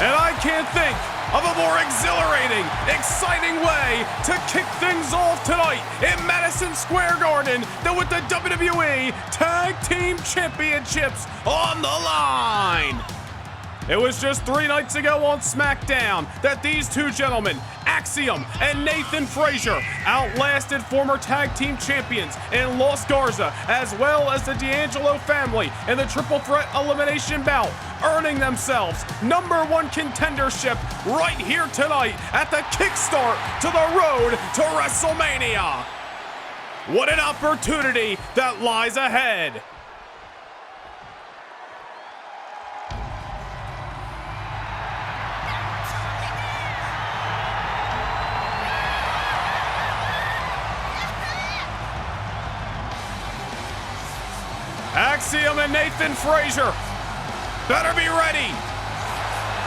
And I can't think of a more exhilarating, exciting way to kick things off tonight in Madison Square Garden than with the WWE Tag Team Championships on the line. It was just 3 nights ago on SmackDown that these two gentlemen, Axiom and Nathan Frazier, outlasted former tag team champions in Los Garza, as well as the D'Angelo family in the triple threat elimination bout, earning themselves #1 contendership right here tonight at the kickstart to the road to WrestleMania. What an opportunity that lies ahead. Axiom and Nathan Frazier better be ready,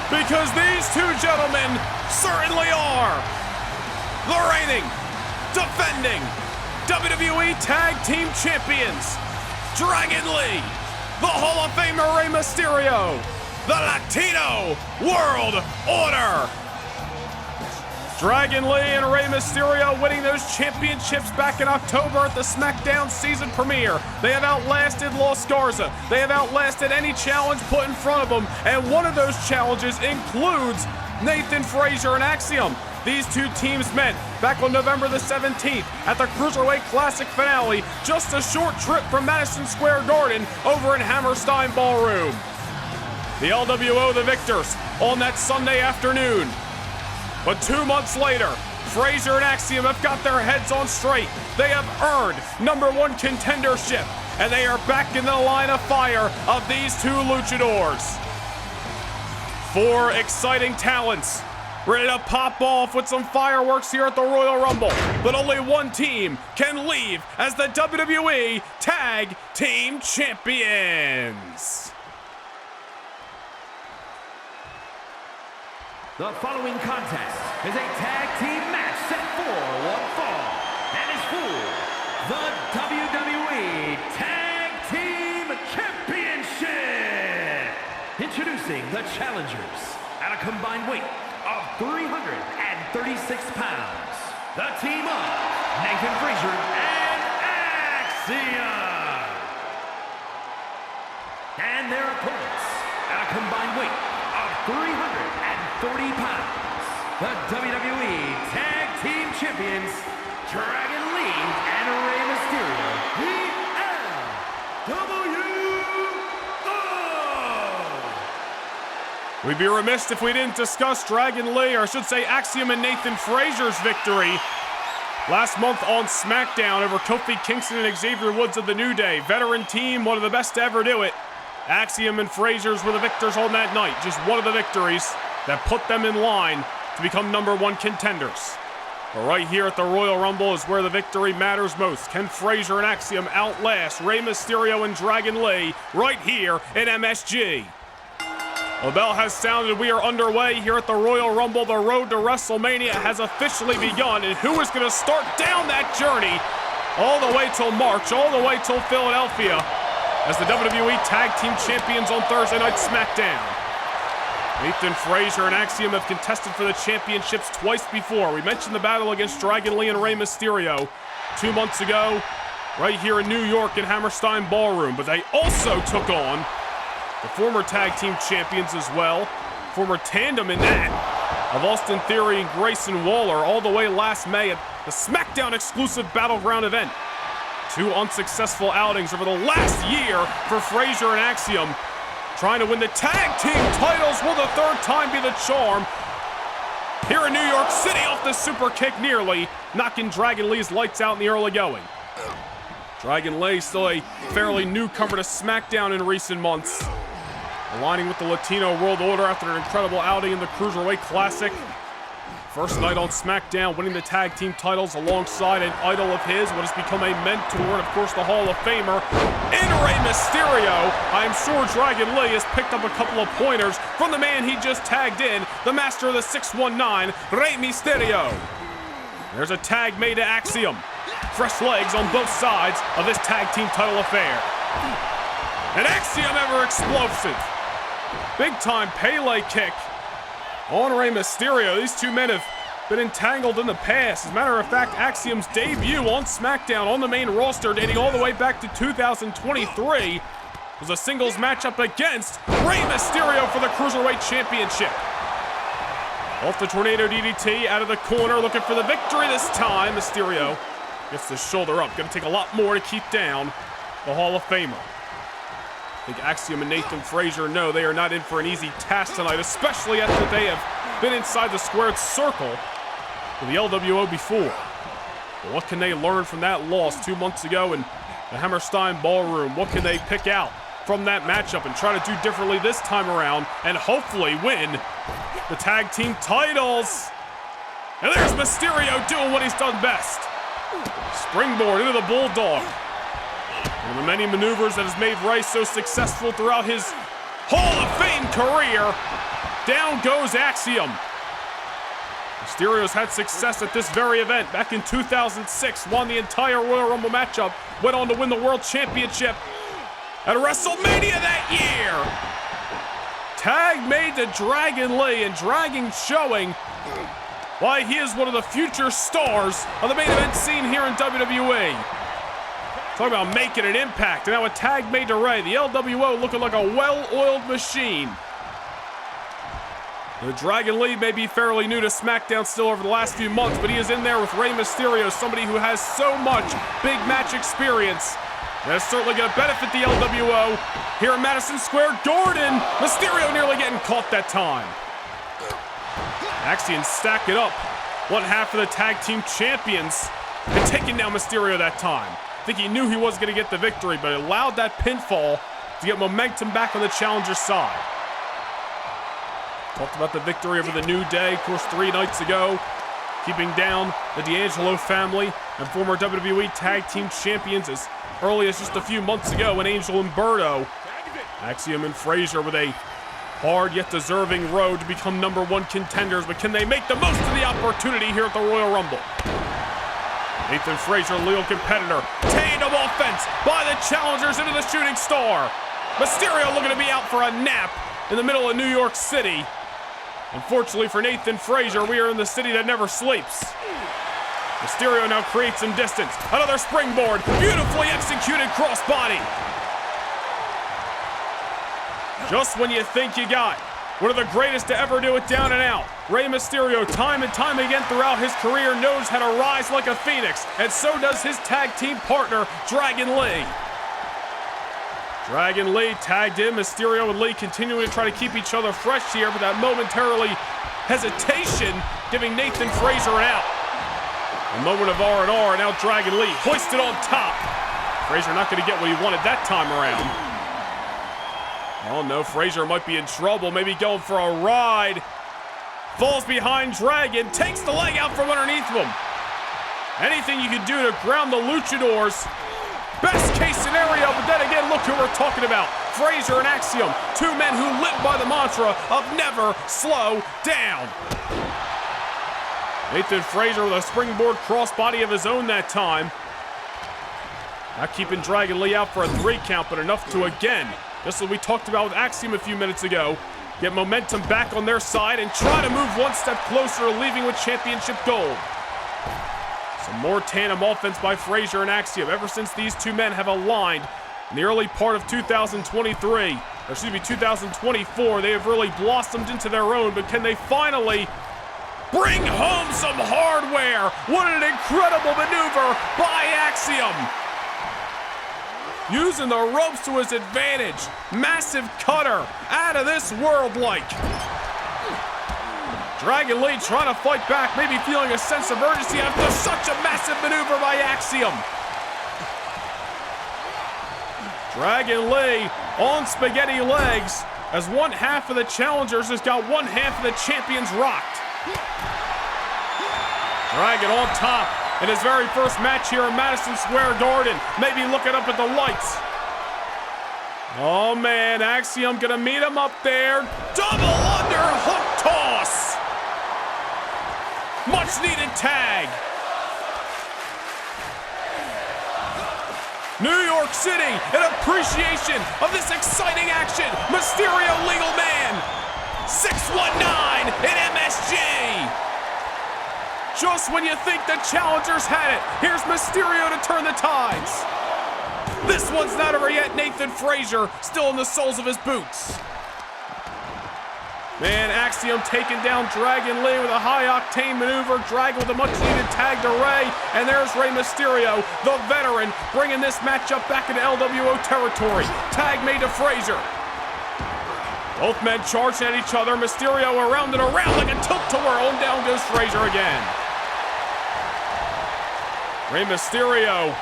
because these two gentlemen certainly are the reigning, defending WWE Tag Team Champions. Dragon Lee, the Hall of Famer Rey Mysterio, the Latino World Order. Dragon Lee and Rey Mysterio winning those championships back in October at the SmackDown season premiere. They have outlasted Los Garza. They have outlasted any challenge put in front of them, and one of those challenges includes Nathan Frazier and Axiom. These two teams met back on November the 17th at the Cruiserweight Classic finale, just a short trip from Madison Square Garden over in Hammerstein Ballroom. The LWO the victors on that Sunday afternoon. But 2 months later, Frazier and Axiom have got their heads on straight. They have earned #1 contendership, and they are back in the line of fire of these two luchadors. 4 exciting talents ready to pop off with some fireworks here at the Royal Rumble. But only one team can leave as the WWE Tag Team Champions. The following contest is a tag team match set for one fall and is for the WWE Tag Team Championship. Introducing the challengers at a combined weight of 336 pounds. The team of Nathan Frazier and Axiom. And their opponents at a combined weight of 340 pounds. The WWE Tag Team Champions, Dragon Lee and Rey Mysterio, PLE. We'd be remiss if we didn't discuss Dragon Lee, or I should say Axiom and Nathan Frazier's victory last month on SmackDown over Kofi Kingston and Xavier Woods of the New Day. Veteran team, one of the best to ever do it. Axiom and Fraziers were the victors on that night, just one of the victories that put them in line to become #1 contenders. But right here at the Royal Rumble is where the victory matters most. Can Frazier and Axiom outlast Rey Mysterio and Dragon Lee right here in MSG? The bell has sounded. We are underway here at the Royal Rumble. The road to WrestleMania has officially begun, and who is going to start down that journey all the way till March, all the way till Philadelphia, as the WWE Tag Team Champions on Thursday Night SmackDown. Nathan Frazier and Axiom have contested for the championships twice before. We mentioned the battle against Dragon Lee and Rey Mysterio 2 months ago, right here in New York in Hammerstein Ballroom. But they also took on the former tag team champions as well, former tandem in that, of Austin Theory and Grayson Waller, all the way last May at the SmackDown exclusive Battleground event. 2 unsuccessful outings over the last year for Frazier and Axiom, trying to win the tag team titles. Will the 3rd time be the charm? Here in New York City off the super kick, nearly knocking Dragon Lee's lights out in the early going. Dragon Lee still a fairly newcomer to SmackDown in recent months, aligning with the Latino World Order after an incredible outing in the Cruiserweight Classic. First night on SmackDown, winning the tag team titles alongside an idol of his, what has become a mentor, and of course the Hall of Famer, in Rey Mysterio. I'm sure Dragon Lee has picked up a couple of pointers from the man he just tagged in, the master of the 619, Rey Mysterio. There's a tag made to Axiom. Fresh legs on both sides of this tag team title affair. And Axiom ever explosive. Big time Pele kick on Rey Mysterio. These two men have been entangled in the past. As a matter of fact, Axiom's debut on SmackDown on the main roster dating all the way back to 2023 was a singles matchup against Rey Mysterio for the Cruiserweight Championship. Off the Tornado DDT, out of the corner, looking for the victory this time. Mysterio gets the shoulder up. Going to take a lot more to keep down the Hall of Famer. I think Axiom and Nathan Frazier know they are not in for an easy task tonight, especially after they have been inside the squared circle with the LWO before. But what can they learn from that loss 2 months ago in the Hammerstein Ballroom? What can they pick out from that matchup and try to do differently this time around and hopefully win the tag team titles? And there's Mysterio doing what he's done best. Springboard into the Bulldog. One of the many maneuvers that has made Rey so successful throughout his Hall of Fame career. Down goes Axiom. Mysterio's had success at this very event. Back in 2006, won the entire Royal Rumble matchup, went on to win the World Championship at WrestleMania that year. Tag made to Dragon Lee, and Dragon showing why he is one of the future stars of the main event scene here in WWE. Talk about making an impact. And now a tag made to Rey. The LWO looking like a well-oiled machine. The Dragon Lee may be fairly new to SmackDown still over the last few months, but he is in there with Rey Mysterio, somebody who has so much big match experience. That is certainly going to benefit the LWO here in Madison Square Garden. Mysterio nearly getting caught that time. Axiom stack it up. One half of the tag team champions and taking down Mysterio that time. I think he knew he was going to get the victory, but allowed that pinfall to get momentum back on the challenger's side. Talked about the victory over the New Day, of course, 3 nights ago, keeping down the D'Angelo family and former WWE Tag Team Champions as early as just a few months ago when Angel and Berto. Axiom and Frazier with a hard yet deserving road to become #1 contenders, but can they make the most of the opportunity here at the Royal Rumble? Nathan Frazier, legal competitor. Tandem offense by the challengers into the shooting star. Mysterio looking to be out for a nap in the middle of New York City. Unfortunately for Nathan Frazier, we are in the city that never sleeps. Mysterio now creates some distance. Another springboard. Beautifully executed crossbody. Just when you think you got one of the greatest to ever do it down and out, Rey Mysterio, time and time again throughout his career, knows how to rise like a phoenix, and so does his tag team partner, Dragon Lee. Dragon Lee tagged in. Mysterio and Lee continuing to try to keep each other fresh here, but that momentarily hesitation giving Nathan Frazier an out. A moment of R&R, now Dragon Lee hoisted on top. Frazier not going to get what he wanted that time around. Oh no, Frazier might be in trouble, maybe going for a ride. Falls behind Dragon, takes the leg out from underneath him. Anything you can do to ground the luchadors. Best case scenario, but then again, look who we're talking about. Frazier and Axiom, 2 men who live by the mantra of never slow down. Nathan Frazier with a springboard crossbody of his own that time. Not keeping Dragon Lee out for a 3 count, but enough to again, just as we talked about with Axiom a few minutes ago, get momentum back on their side and try to move 1 step closer to leaving with championship gold. Some more tandem offense by Frazier and Axiom. Ever since these 2 men have aligned in the early part of 2024, they have really blossomed into their own, but can they finally bring home some hardware? What an incredible maneuver by Axiom. Using the ropes to his advantage. Massive cutter, out of this world like. Dragon Lee trying to fight back, maybe feeling a sense of urgency after such a massive maneuver by Axiom. Dragon Lee on spaghetti legs as 1 half of the challengers has got 1 half of the champions rocked. Dragon on top in his very first match here in Madison Square Garden. Maybe looking up at the lights. Oh man, Axiom gonna meet him up there. Double under hook toss. Much needed tag. New York City in appreciation of this exciting action. Mysterio legal man 619 in MSG. Just when you think the challengers had it, here's Mysterio to turn the tides. This one's not over yet. Nathan Frazier still in the soles of his boots. Man, Axiom taking down Dragon Lee with a high-octane maneuver. Dragon with a much-needed tag to Rey. And there's Rey Mysterio, the veteran, bringing this matchup back into LWO territory. Tag made to Frazier. Both men charging at each other. Mysterio around and around like a tilt-a-whirl, and down goes Frazier again. Rey Mysterio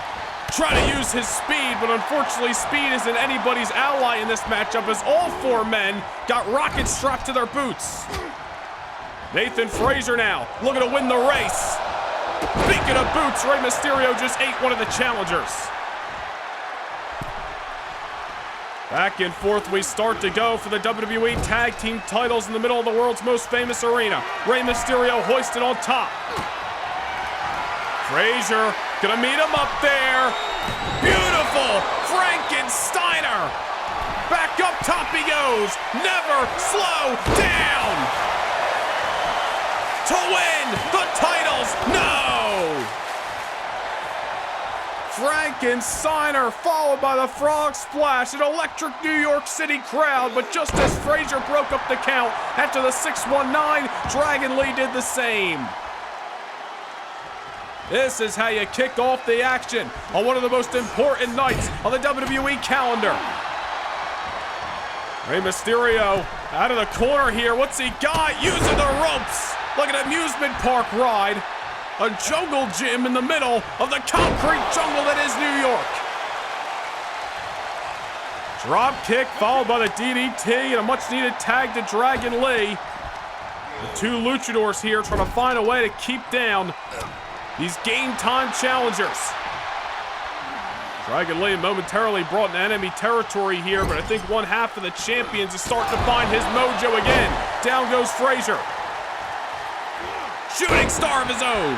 trying to use his speed, but unfortunately speed isn't anybody's ally in this matchup as all four men got rockets strapped to their boots. Nathan Frazier now looking to win the race. Speaking of boots, Rey Mysterio just ate one of the challengers. Back and forth we start to go for the WWE Tag Team titles in the middle of the world's most famous arena. Rey Mysterio hoisted on top. Frazier gonna meet him up there. Beautiful Frankensteiner. Back up top he goes. Never slow down. To win the titles, no! Frankensteiner followed by the frog splash, an electric New York City crowd, but just as Frazier broke up the count after the 619, Dragon Lee did the same. This is how you kick off the action on one of the most important nights on the WWE calendar. Rey Mysterio out of the corner here. What's he got? Using the ropes like an amusement park ride. A jungle gym in the middle of the concrete jungle that is New York. Drop kick followed by the DDT and a much needed tag to Dragon Lee. The two luchadors here trying to find a way to keep down these game time challengers. Dragon Lee momentarily brought in enemy territory here, but I think one half of the champions is starting to find his mojo again. Down goes Frazier. Shooting star of his own.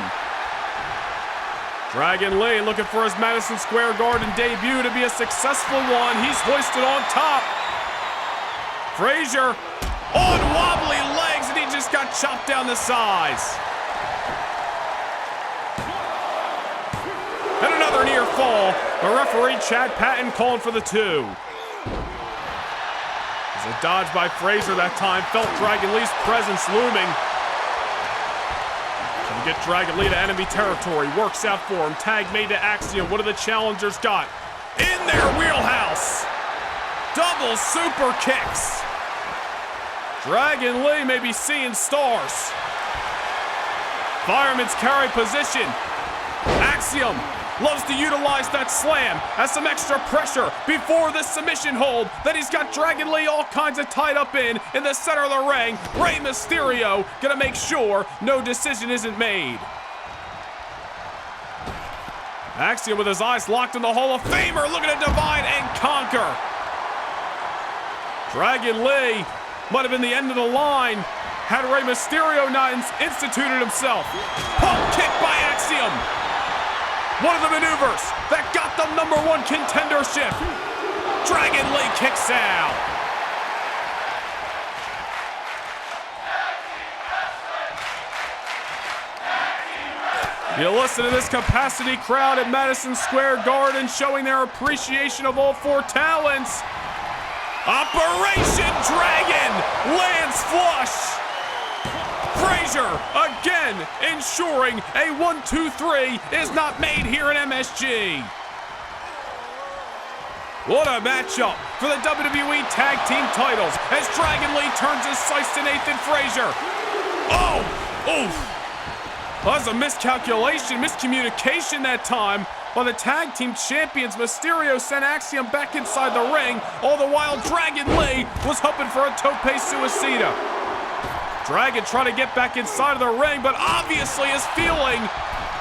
Dragon Lee looking for his Madison Square Garden debut to be a successful one. He's hoisted on top. Frazier on wobbly legs, and he just got chopped down the sides. And another near fall. The referee, Chad Patton, calling for the two. As a dodge by Frazier that time, felt Dragon Lee's presence looming. Trying to get Dragon Lee to enemy territory. Works out for him. Tag made to Axiom. What do the challengers got? In their wheelhouse. Double super kicks. Dragon Lee may be seeing stars. Fireman's carry position. Axiom loves to utilize that slam as some extra pressure before the submission hold that he's got Dragon Lee all kinds of tied up in the center of the ring. Rey Mysterio gonna make sure no decision isn't made. Axiom with his eyes locked in the Hall of Famer, looking to divide and conquer. Dragon Lee might have been the end of the line had Rey Mysterio not instituted himself. Pump kick by Axiom. One of the maneuvers that got them #1 contendership. Dragon Lee kicks out. You listen to this capacity crowd at Madison Square Garden showing their appreciation of all four talents. Operation Dragon lands flush. Frazier again ensuring a 1-2-3 is not made here in MSG. What a matchup for the WWE Tag Team titles as Dragon Lee turns his sights to Nathan Frazier. Oh, oof. That was a miscalculation, miscommunication that time by the Tag Team champions. Mysterio sent Axiom back inside the ring, all the while Dragon Lee was hoping for a tope suicida. Dragon trying to get back inside of the ring, but obviously is feeling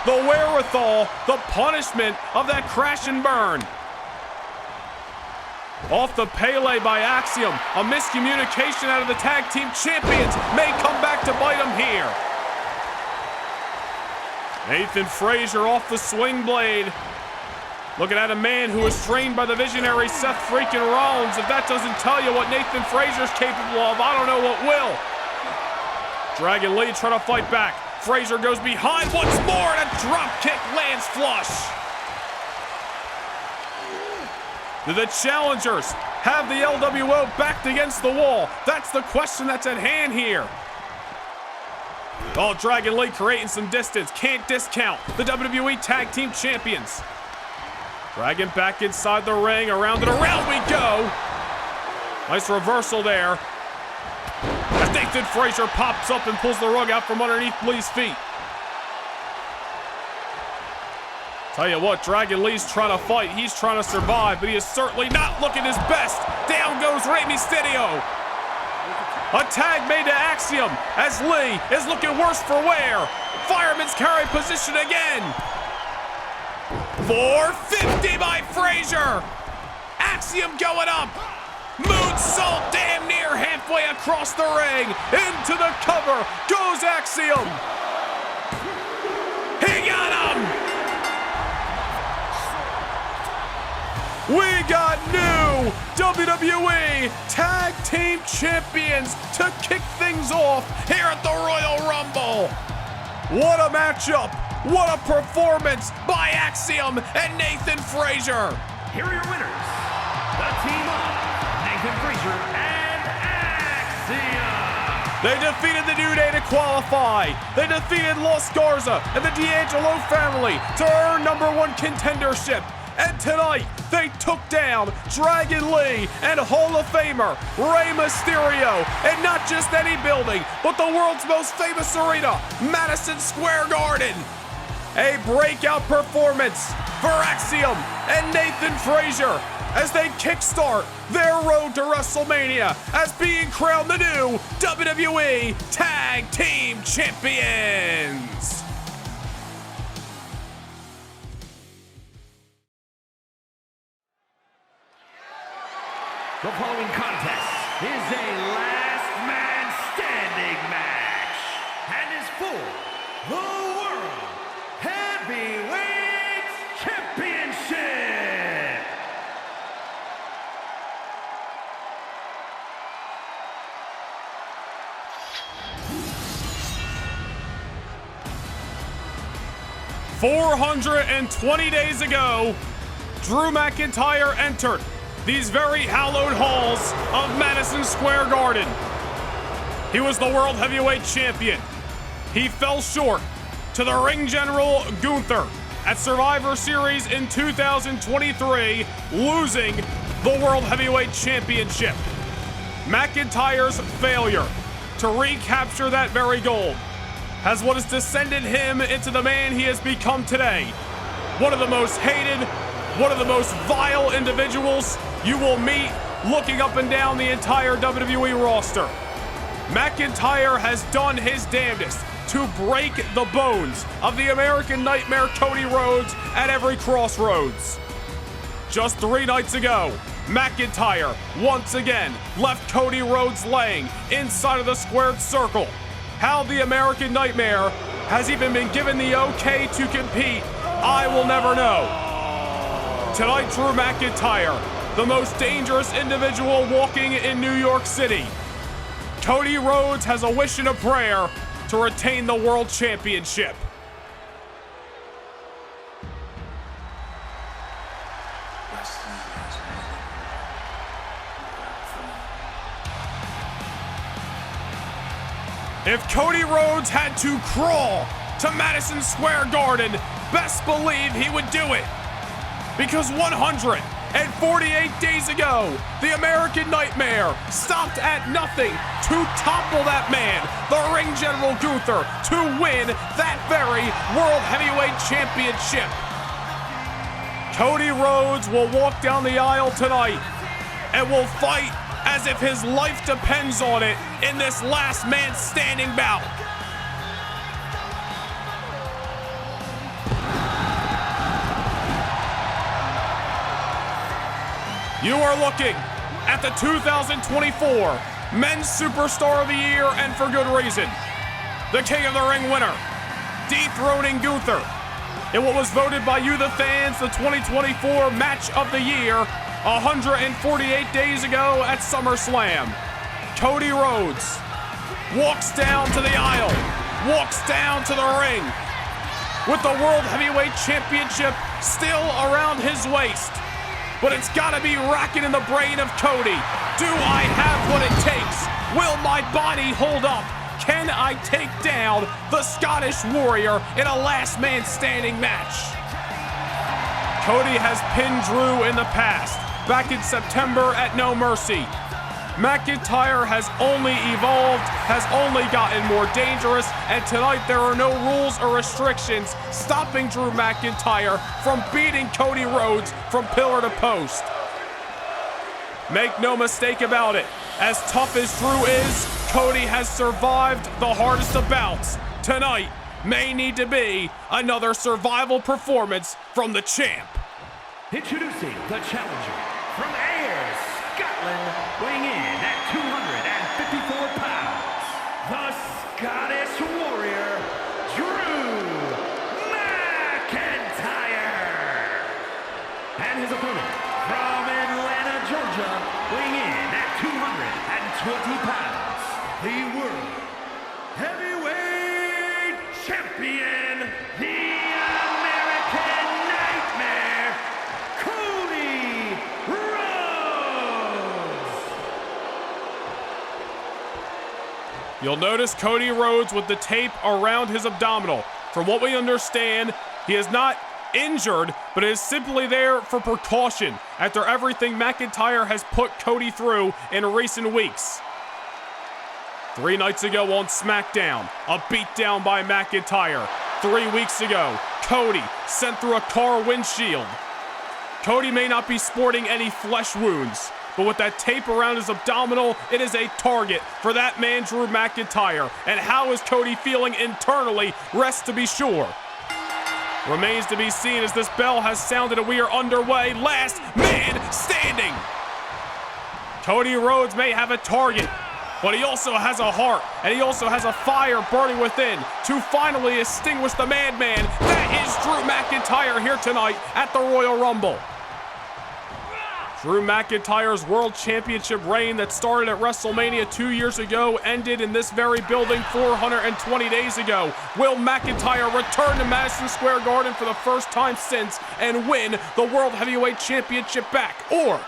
the wherewithal, the punishment of that crash and burn. Off the Pele by Axiom, a miscommunication out of the Tag Team champions may come back to bite him here. Nathan Frazier off the swing blade. Looking at a man who was trained by the visionary Seth freaking Rollins. If that doesn't tell you what Nathan Frazier's capable of, I don't know what will. Dragon Lee trying to fight back. Frazier goes behind once more, and a drop kick lands flush. Do the challengers have the LWO backed against the wall? That's the question that's at hand here. Oh, Dragon Lee creating some distance. Can't discount the WWE Tag Team Champions. Dragon back inside the ring. Around and around we go. Nice reversal there. As Nathan Frazier pops up and pulls the rug out from underneath Lee's feet. Tell you what, Dragon Lee's trying to fight. He's trying to survive, but he is certainly not looking his best. Down goes Rey Mysterio. A tag made to Axiom as Lee is looking worse for wear. Fireman's carry position again. 450 by Frazier. Axiom going up. Moonsault damn near halfway across the ring. Into the cover goes Axiom. He got him. We got new WWE Tag Team Champions to kick things off here at the Royal Rumble. What a matchup. What a performance by Axiom and Nathan Frazier. Here are your winners. The team of Nathan Frazier and Axiom. They defeated the New Day to qualify. They defeated Los Garza and the D'Angelo family to earn #1 contendership. And tonight, they took down Dragon Lee and Hall of Famer Rey Mysterio. And not just any building, but the world's most famous arena, Madison Square Garden. A breakout performance for Axiom and Nathan Frazier as they kickstart their road to WrestleMania as being crowned the new WWE Tag Team Champions. The following contest is a last man standing match and is for the World Heavyweight Championship. "420 days ago, Drew McIntyre entered these very hallowed halls of Madison Square Garden. He was the World Heavyweight Champion. He fell short to the ring general Gunther at Survivor Series in 2023, losing the World Heavyweight Championship. McIntyre's failure to recapture that very gold has what has descended him into the man he has become today. One of the most hated, one of the most vile individuals you will meet looking up and down the entire WWE roster. McIntyre has done his damnedest to break the bones of the American Nightmare Cody Rhodes at every crossroads. Just 3 nights ago, McIntyre once again left Cody Rhodes laying inside of the squared circle. How the American Nightmare has even been given the okay to compete, I will never know. Tonight, Drew McIntyre, the most dangerous individual walking in New York City. Cody Rhodes has a wish and a prayer to retain the World Championship. If Cody Rhodes had to crawl to Madison Square Garden, best believe he would do it. Because 148 days ago, the American Nightmare stopped at nothing to topple that man, the ring general Gunther, to win that very World Heavyweight Championship. Cody Rhodes will walk down the aisle tonight and will fight as if his life depends on it in this last man standing bout. You are looking at the 2024 Men's Superstar of the Year, and for good reason. The King of the Ring winner, dethroning Gunther, in what was voted by you, the fans, the 2024 Match of the Year 148 days ago at SummerSlam. Cody Rhodes walks down to the aisle, walks down to the ring with the World Heavyweight Championship still around his waist. But it's gotta be racking in the brain of Cody. Do I have what it takes? Will my body hold up? Can I take down the Scottish Warrior in a last man standing match? Cody has pinned Drew in the past, back in September at No Mercy. McIntyre has only evolved, has only gotten more dangerous, and tonight there are no rules or restrictions stopping Drew McIntyre from beating Cody Rhodes from pillar to post. Make no mistake about it, as tough as Drew is, Cody has survived the hardest of bouts. Tonight may need to be another survival performance from the champ. Introducing the challenger from Ayr, Scotland, weighing in at 254 pounds, the Scottish Warrior, Drew McIntyre. And his opponent from Atlanta, Georgia, weighing in at 220 pounds, the World Heavyweight Champion, the American Nightmare, Cody Rhodes. You'll notice Cody Rhodes with the tape around his abdominal. From what we understand, he is not injured, but is simply there for precaution after everything McIntyre has put Cody through in recent weeks. 3 nights ago on SmackDown, a beatdown by McIntyre. 3 weeks ago, Cody sent through a car windshield. Cody may not be sporting any flesh wounds, but with that tape around his abdominal, it is a target for that man, Drew McIntyre. And how is Cody feeling internally? Rest to be sure. Remains to be seen as this bell has sounded and we are underway. Last man standing. Cody Rhodes may have a target, but he also has a heart, and he also has a fire burning within to finally extinguish the madman. That is Drew McIntyre here tonight at the Royal Rumble. Drew McIntyre's World Championship reign that started at WrestleMania 2 years ago ended in this very building 420 days ago. Will McIntyre return to Madison Square Garden for the first time since and win the World Heavyweight Championship back? Or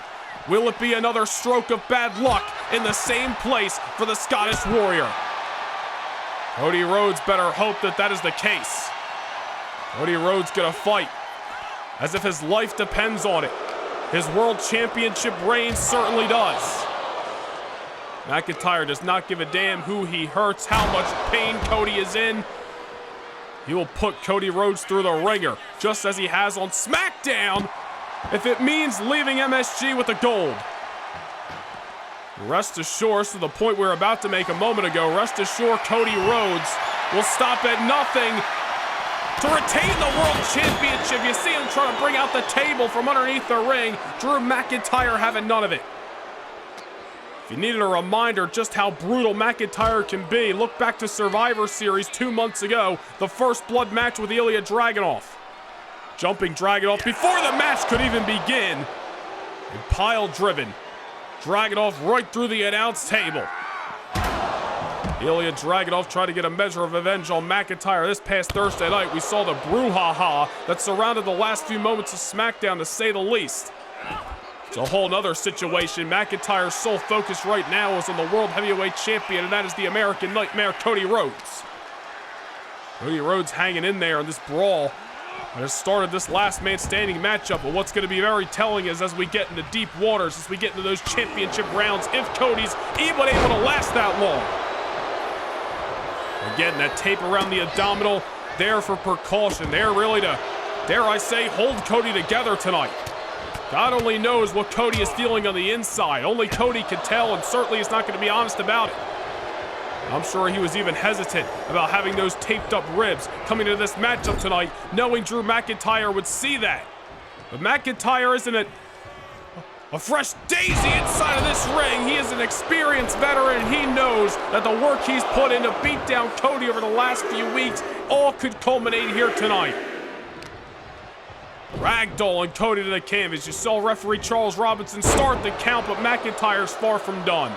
will it be another stroke of bad luck in the same place for the Scottish Warrior? Cody Rhodes better hope that that is the case. Cody Rhodes gonna fight as if his life depends on it. His World Championship reign certainly does. McIntyre does not give a damn who he hurts, how much pain Cody is in. He will put Cody Rhodes through the ringer, just as he has on SmackDown, if it means leaving MSG with the gold. Rest assured, to the point we were about to make a moment ago, rest assured Cody Rhodes will stop at nothing to retain the World Championship. You see him trying to bring out the table from underneath the ring. Drew McIntyre having none of it. If you needed a reminder just how brutal McIntyre can be, look back to Survivor Series 2 months ago, the first blood match with Ilja Dragunov. Jumping Dragunov before the match could even begin. And pile driven. Dragunov right through the announce table. Ilja Dragunov tried to get a measure of revenge on McIntyre. This past Thursday night, we saw the brouhaha that surrounded the last few moments of SmackDown, to say the least. It's a whole nother situation. McIntyre's sole focus right now is on the World Heavyweight Champion, and that is the American Nightmare, Cody Rhodes. Cody Rhodes hanging in there in this brawl that has started this last man standing matchup. But what's going to be very telling is as we get into deep waters, as we get into those championship rounds, if Cody's even able to last that long. Again, that tape around the abdominal, there for precaution. There really to, dare I say, hold Cody together tonight. God only knows what Cody is feeling on the inside. Only Cody can tell, and certainly he's not going to be honest about it. I'm sure he was even hesitant about having those taped up ribs coming to this matchup tonight, knowing Drew McIntyre would see that. But McIntyre isn't a fresh daisy inside of this ring. He is an experienced veteran. He knows that the work he's put in to beat down Cody over the last few weeks all could culminate here tonight. Ragdolling Cody to the canvas. You saw referee Charles Robinson start the count, but McIntyre's far from done.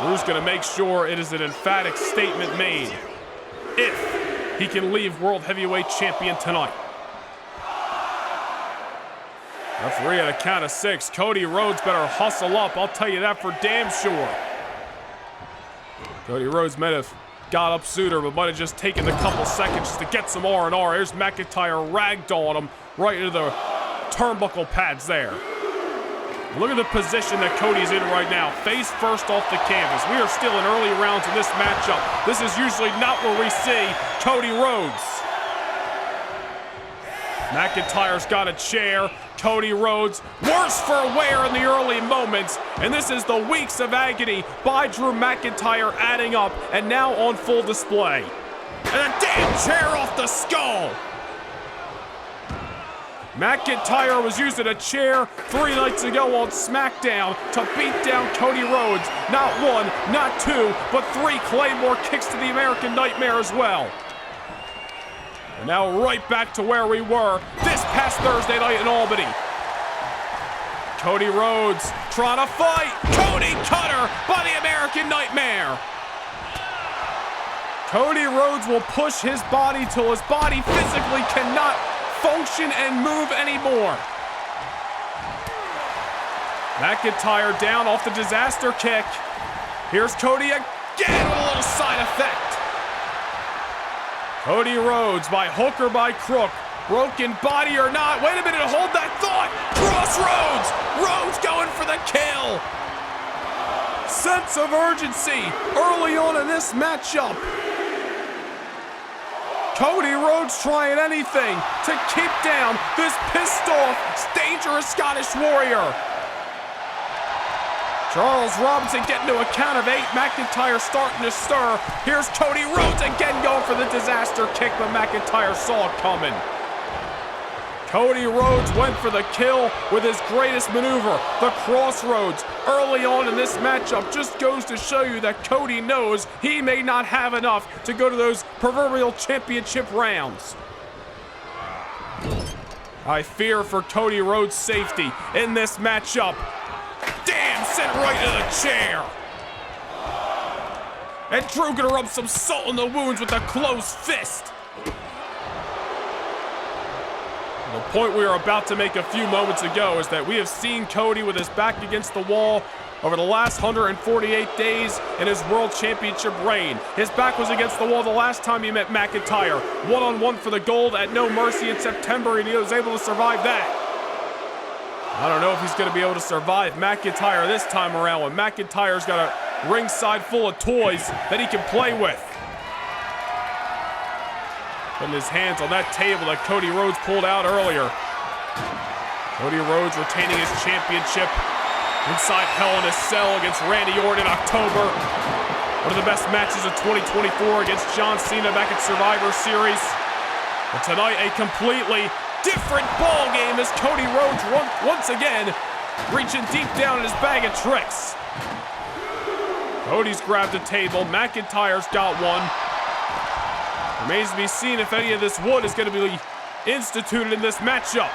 Drew's going to make sure it is an emphatic statement made if he can leave World Heavyweight Champion tonight. Referee at a count of 6. Cody Rhodes better hustle up. I'll tell you that for damn sure. Cody Rhodes might have got up sooner, but might have just taken a couple seconds just to get some R&R. Here's McIntyre ragdolling him right into the turnbuckle pads there. Look at the position that Cody's in right now. Face first off the canvas. We are still in early rounds in this matchup. This is usually not where we see Cody Rhodes. McIntyre's got a chair. Cody Rhodes, worse for wear in the early moments. And this is the weeks of agony by Drew McIntyre adding up and now on full display. And a damn chair off the skull. McIntyre was using a chair 3 nights ago on SmackDown to beat down Cody Rhodes. Not 1, not 2, but 3 Claymore kicks to the American Nightmare as well. And now right back to where we were this past Thursday night in Albany. Cody Rhodes trying to fight. Cody Cutter by the American Nightmare. Cody Rhodes will push his body till his body physically cannot function and move anymore. McIntyre down off the disaster kick. Here's Cody again with a little side effect. Cody Rhodes by hook or by crook. Broken body or not. Wait a minute, hold that thought. Crossroads. Rhodes going for the kill. Sense of urgency early on in this matchup. Cody Rhodes trying anything to keep down this pissed off, dangerous Scottish warrior. Charles Robinson getting to a count of 8. McIntyre starting to stir. Here's Cody Rhodes again going for the disaster kick, but McIntyre saw it coming. Cody Rhodes went for the kill with his greatest maneuver, the crossroads. Early on in this matchup just goes to show you that Cody knows he may not have enough to go to those proverbial championship rounds. I fear for Cody Rhodes' safety in this matchup. Damn, sent right into the chair. And Drew gonna rub some salt in the wounds with a closed fist. The point we were about to make a few moments ago is that we have seen Cody with his back against the wall over the last 148 days in his World Championship reign. His back was against the wall the last time he met McIntyre. One-on-one for the gold at No Mercy in September, and he was able to survive that. I don't know if he's going to be able to survive McIntyre this time around when McIntyre's got a ringside full of toys that he can play with. Putting his hands on that table that Cody Rhodes pulled out earlier. Cody Rhodes retaining his championship inside Hell in a Cell against Randy Orton in October. One of the best matches of 2024 against John Cena back at Survivor Series. But tonight, a completely different ball game as Cody Rhodes once again reaching deep down in his bag of tricks. Cody's grabbed a table. McIntyre's got one. Remains to be seen if any of this wood is going to be instituted in this matchup.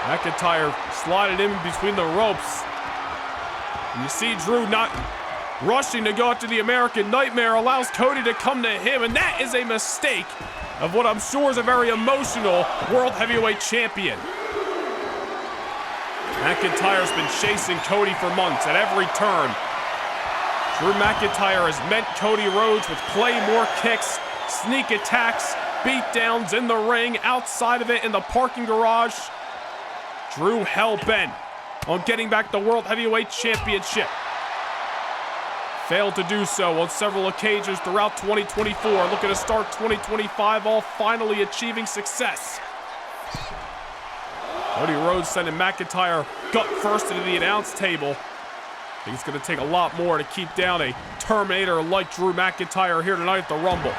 McIntyre slided in between the ropes. And you see Drew not rushing to go after the American Nightmare, allows Cody to come to him, and that is a mistake of what I'm sure is a very emotional World Heavyweight Champion. McIntyre's been chasing Cody for months at every turn. Drew McIntyre has met Cody Rhodes with Claymore kicks, sneak attacks, beatdowns in the ring, outside of it in the parking garage. Drew hell-bent on getting back the World Heavyweight Championship. Failed to do so on several occasions throughout 2024. Looking to start 2025 all finally achieving success. Cody Rhodes sending McIntyre gut first into the announce table. I think it's going to take a lot more to keep down a Terminator like Drew McIntyre here tonight at the Rumble.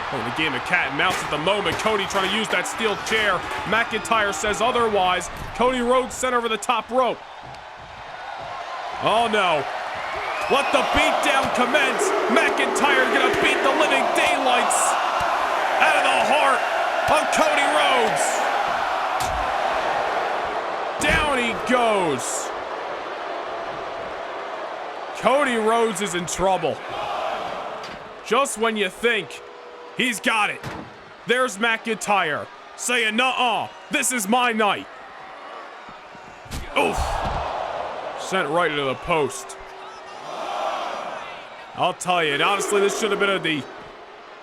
Playing the game of cat and mouse at the moment. Cody trying to use that steel chair. McIntyre says otherwise. Cody Rhodes sent over the top rope. Oh no. Let the beatdown commence. McIntyre gonna beat the living daylights heart of Cody Rhodes. Down he goes. Cody Rhodes is in trouble. Just when you think he's got it, there's McIntyre saying, nuh-uh, this is my night. Oof. Sent right into the post. I'll tell you, and honestly, this should have been at the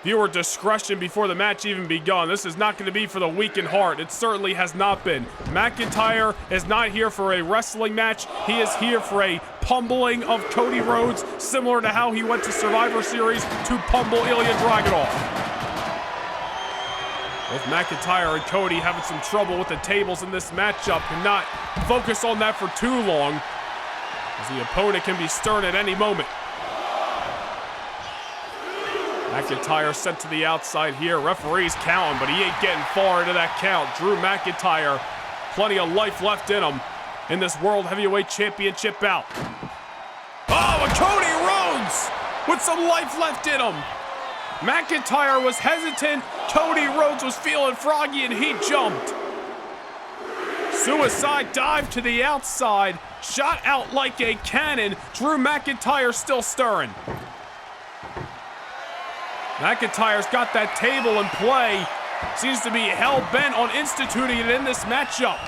viewer discretion before the match even begun. This is not going to be for the weak in heart. It certainly has not been. McIntyre is not here for a wrestling match. He is here for a pummeling of Cody Rhodes, similar to how he went to Survivor Series to pummel Ilja Dragunov. Both McIntyre and Cody having some trouble with the tables in this matchup. Cannot focus on that for too long, as the opponent can be stirred at any moment. McIntyre sent to the outside here. Referee's counting, but he ain't getting far into that count. Drew McIntyre, plenty of life left in him in this World Heavyweight Championship bout. Oh, and Cody Rhodes with some life left in him. McIntyre was hesitant. Cody Rhodes was feeling froggy, and he jumped. Suicide dive to the outside. Shot out like a cannon. Drew McIntyre still stirring. McIntyre's got that table in play. Seems to be hell-bent on instituting it in this matchup.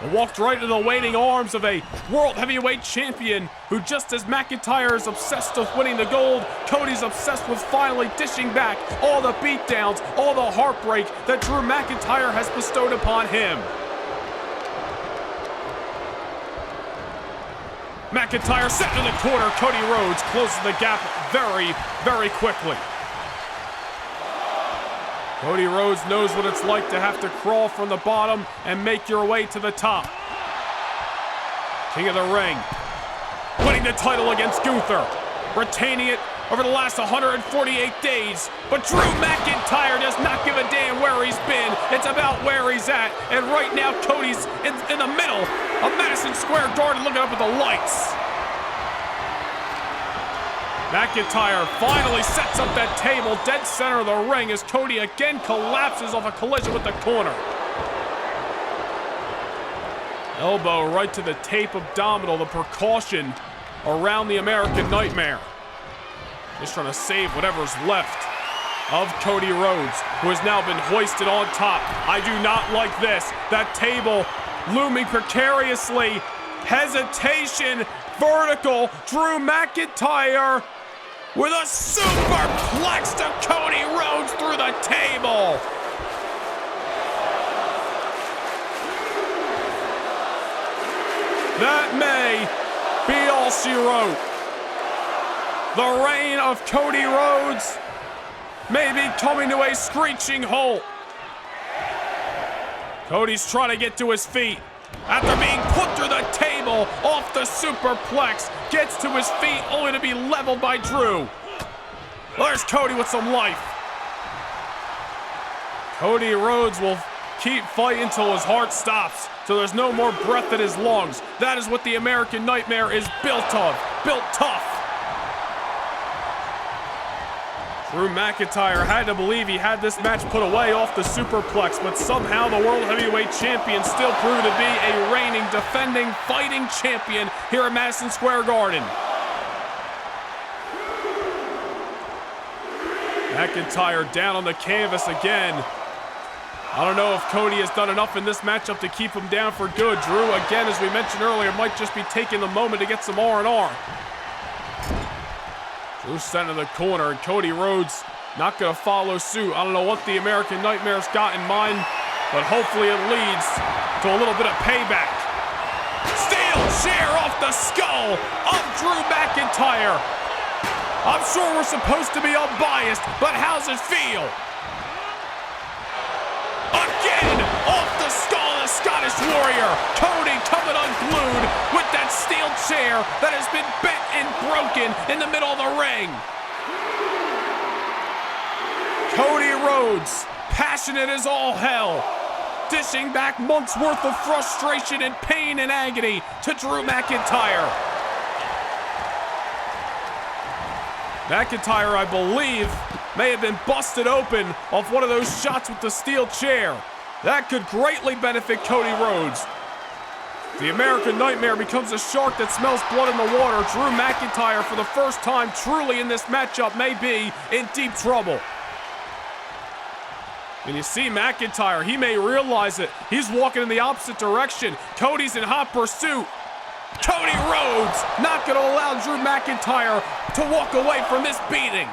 And walked right into the waiting arms of a World Heavyweight Champion who, just as McIntyre is obsessed with winning the gold, Cody's obsessed with finally dishing back all the beatdowns, all the heartbreak that Drew McIntyre has bestowed upon him. McIntyre set in the corner. Cody Rhodes closes the gap very, very quickly. Cody Rhodes knows what it's like to have to crawl from the bottom and make your way to the top. King of the Ring, winning the title against Gunther, retaining it over the last 148 days. But Drew McIntyre does not give a damn where he's been. It's about where he's at. And right now, Cody's in the middle of Madison Square Garden looking up at the lights. McIntyre finally sets up that table dead center of the ring as Cody again collapses off a collision with the corner. Elbow right to the tape abdominal, the precaution around the American Nightmare. Just trying to save whatever's left of Cody Rhodes, who has now been hoisted on top. I do not like this. That table looming precariously. Hesitation, vertical. Drew McIntyre with a superplex to Cody Rhodes through the table. That may be all she wrote. The reign of Cody Rhodes may be coming to a screeching halt. Cody's trying to get to his feet. After being put through the table off the superplex, gets to his feet only to be leveled by Drew. There's Cody with some life. Cody Rhodes will keep fighting until his heart stops, so there's no more breath in his lungs. That is what the American Nightmare is built of, built tough. Drew McIntyre had to believe he had this match put away off the superplex, but somehow the World Heavyweight Champion still proved to be a reigning, defending, fighting champion here at Madison Square Garden. McIntyre down on the canvas again. I don't know if Cody has done enough in this matchup to keep him down for good. Drew, again, as we mentioned earlier, might just be taking the moment to get some R&R. Drew sent in the corner, and Cody Rhodes not going to follow suit. I don't know what the American Nightmare's got in mind, but hopefully it leads to a little bit of payback. Steel chair off the skull of Drew McIntyre. I'm sure we're supposed to be unbiased, but how's it feel? Again, off the skull of the Scottish Warrior. Cody coming unglued with that steel chair that has been bent and broken in the middle of the ring. Cody Rhodes, passionate as all hell, dishing back months worth of frustration and pain and agony to Drew McIntyre. McIntyre, I believe, may have been busted open off one of those shots with the steel chair. That could greatly benefit Cody Rhodes. The American Nightmare becomes a shark that smells blood in the water. Drew McIntyre, for the first time truly in this matchup, may be in deep trouble. And you see McIntyre, he may realize it. He's walking in the opposite direction. Cody's in hot pursuit. Cody Rhodes not going to allow Drew McIntyre to walk away from this beating.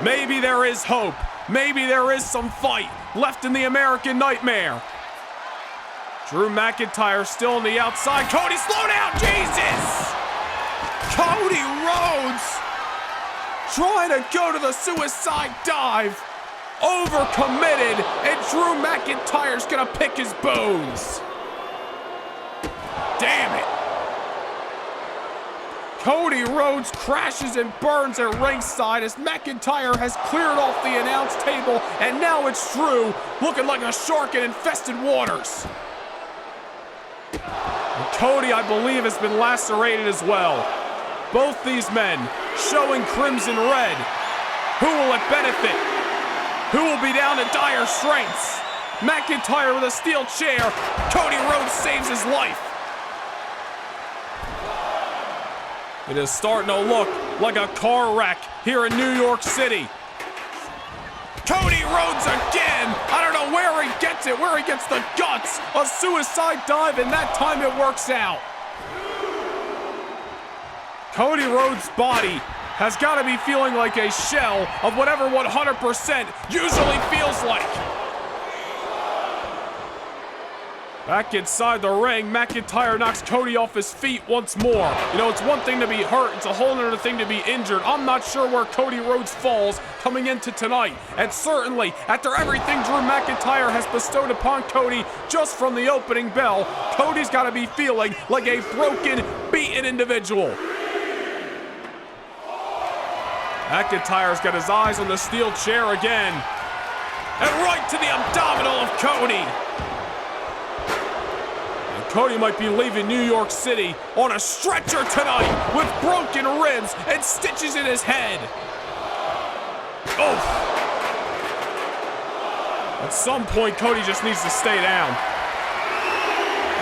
Maybe there is hope. Maybe there is some fight left in the American Nightmare. Drew McIntyre still on the outside. Cody, slow down, Jesus! Cody Rhodes trying to go to the suicide dive. Overcommitted, and Drew McIntyre's gonna pick his bones. Damn it. Cody Rhodes crashes and burns at ringside as McIntyre has cleared off the announce table, and now it's Drew looking like a shark in infested waters. And Cody, I believe, has been lacerated as well. Both these men showing crimson red. Who will it benefit? Who will be down to dire straits? McIntyre with a steel chair. Cody Rhodes saves his life. It is starting to look like a car wreck here in New York City. Cody Rhodes again. I don't know where he gets it, where he gets the guts. A suicide dive, and that time it works out. Cody Rhodes' body has got to be feeling like a shell of whatever 100% usually feels like. Back inside the ring, McIntyre knocks Cody off his feet once more. You know, it's one thing to be hurt, it's a whole other thing to be injured. I'm not sure where Cody Rhodes falls coming into tonight. And certainly, after everything Drew McIntyre has bestowed upon Cody just from the opening bell, Cody's got to be feeling like a broken, beaten individual. McIntyre's got his eyes on the steel chair again. And right to the abdominal of Cody. Cody might be leaving New York City on a stretcher tonight with broken ribs and stitches in his head. Oof. At some point, Cody just needs to stay down.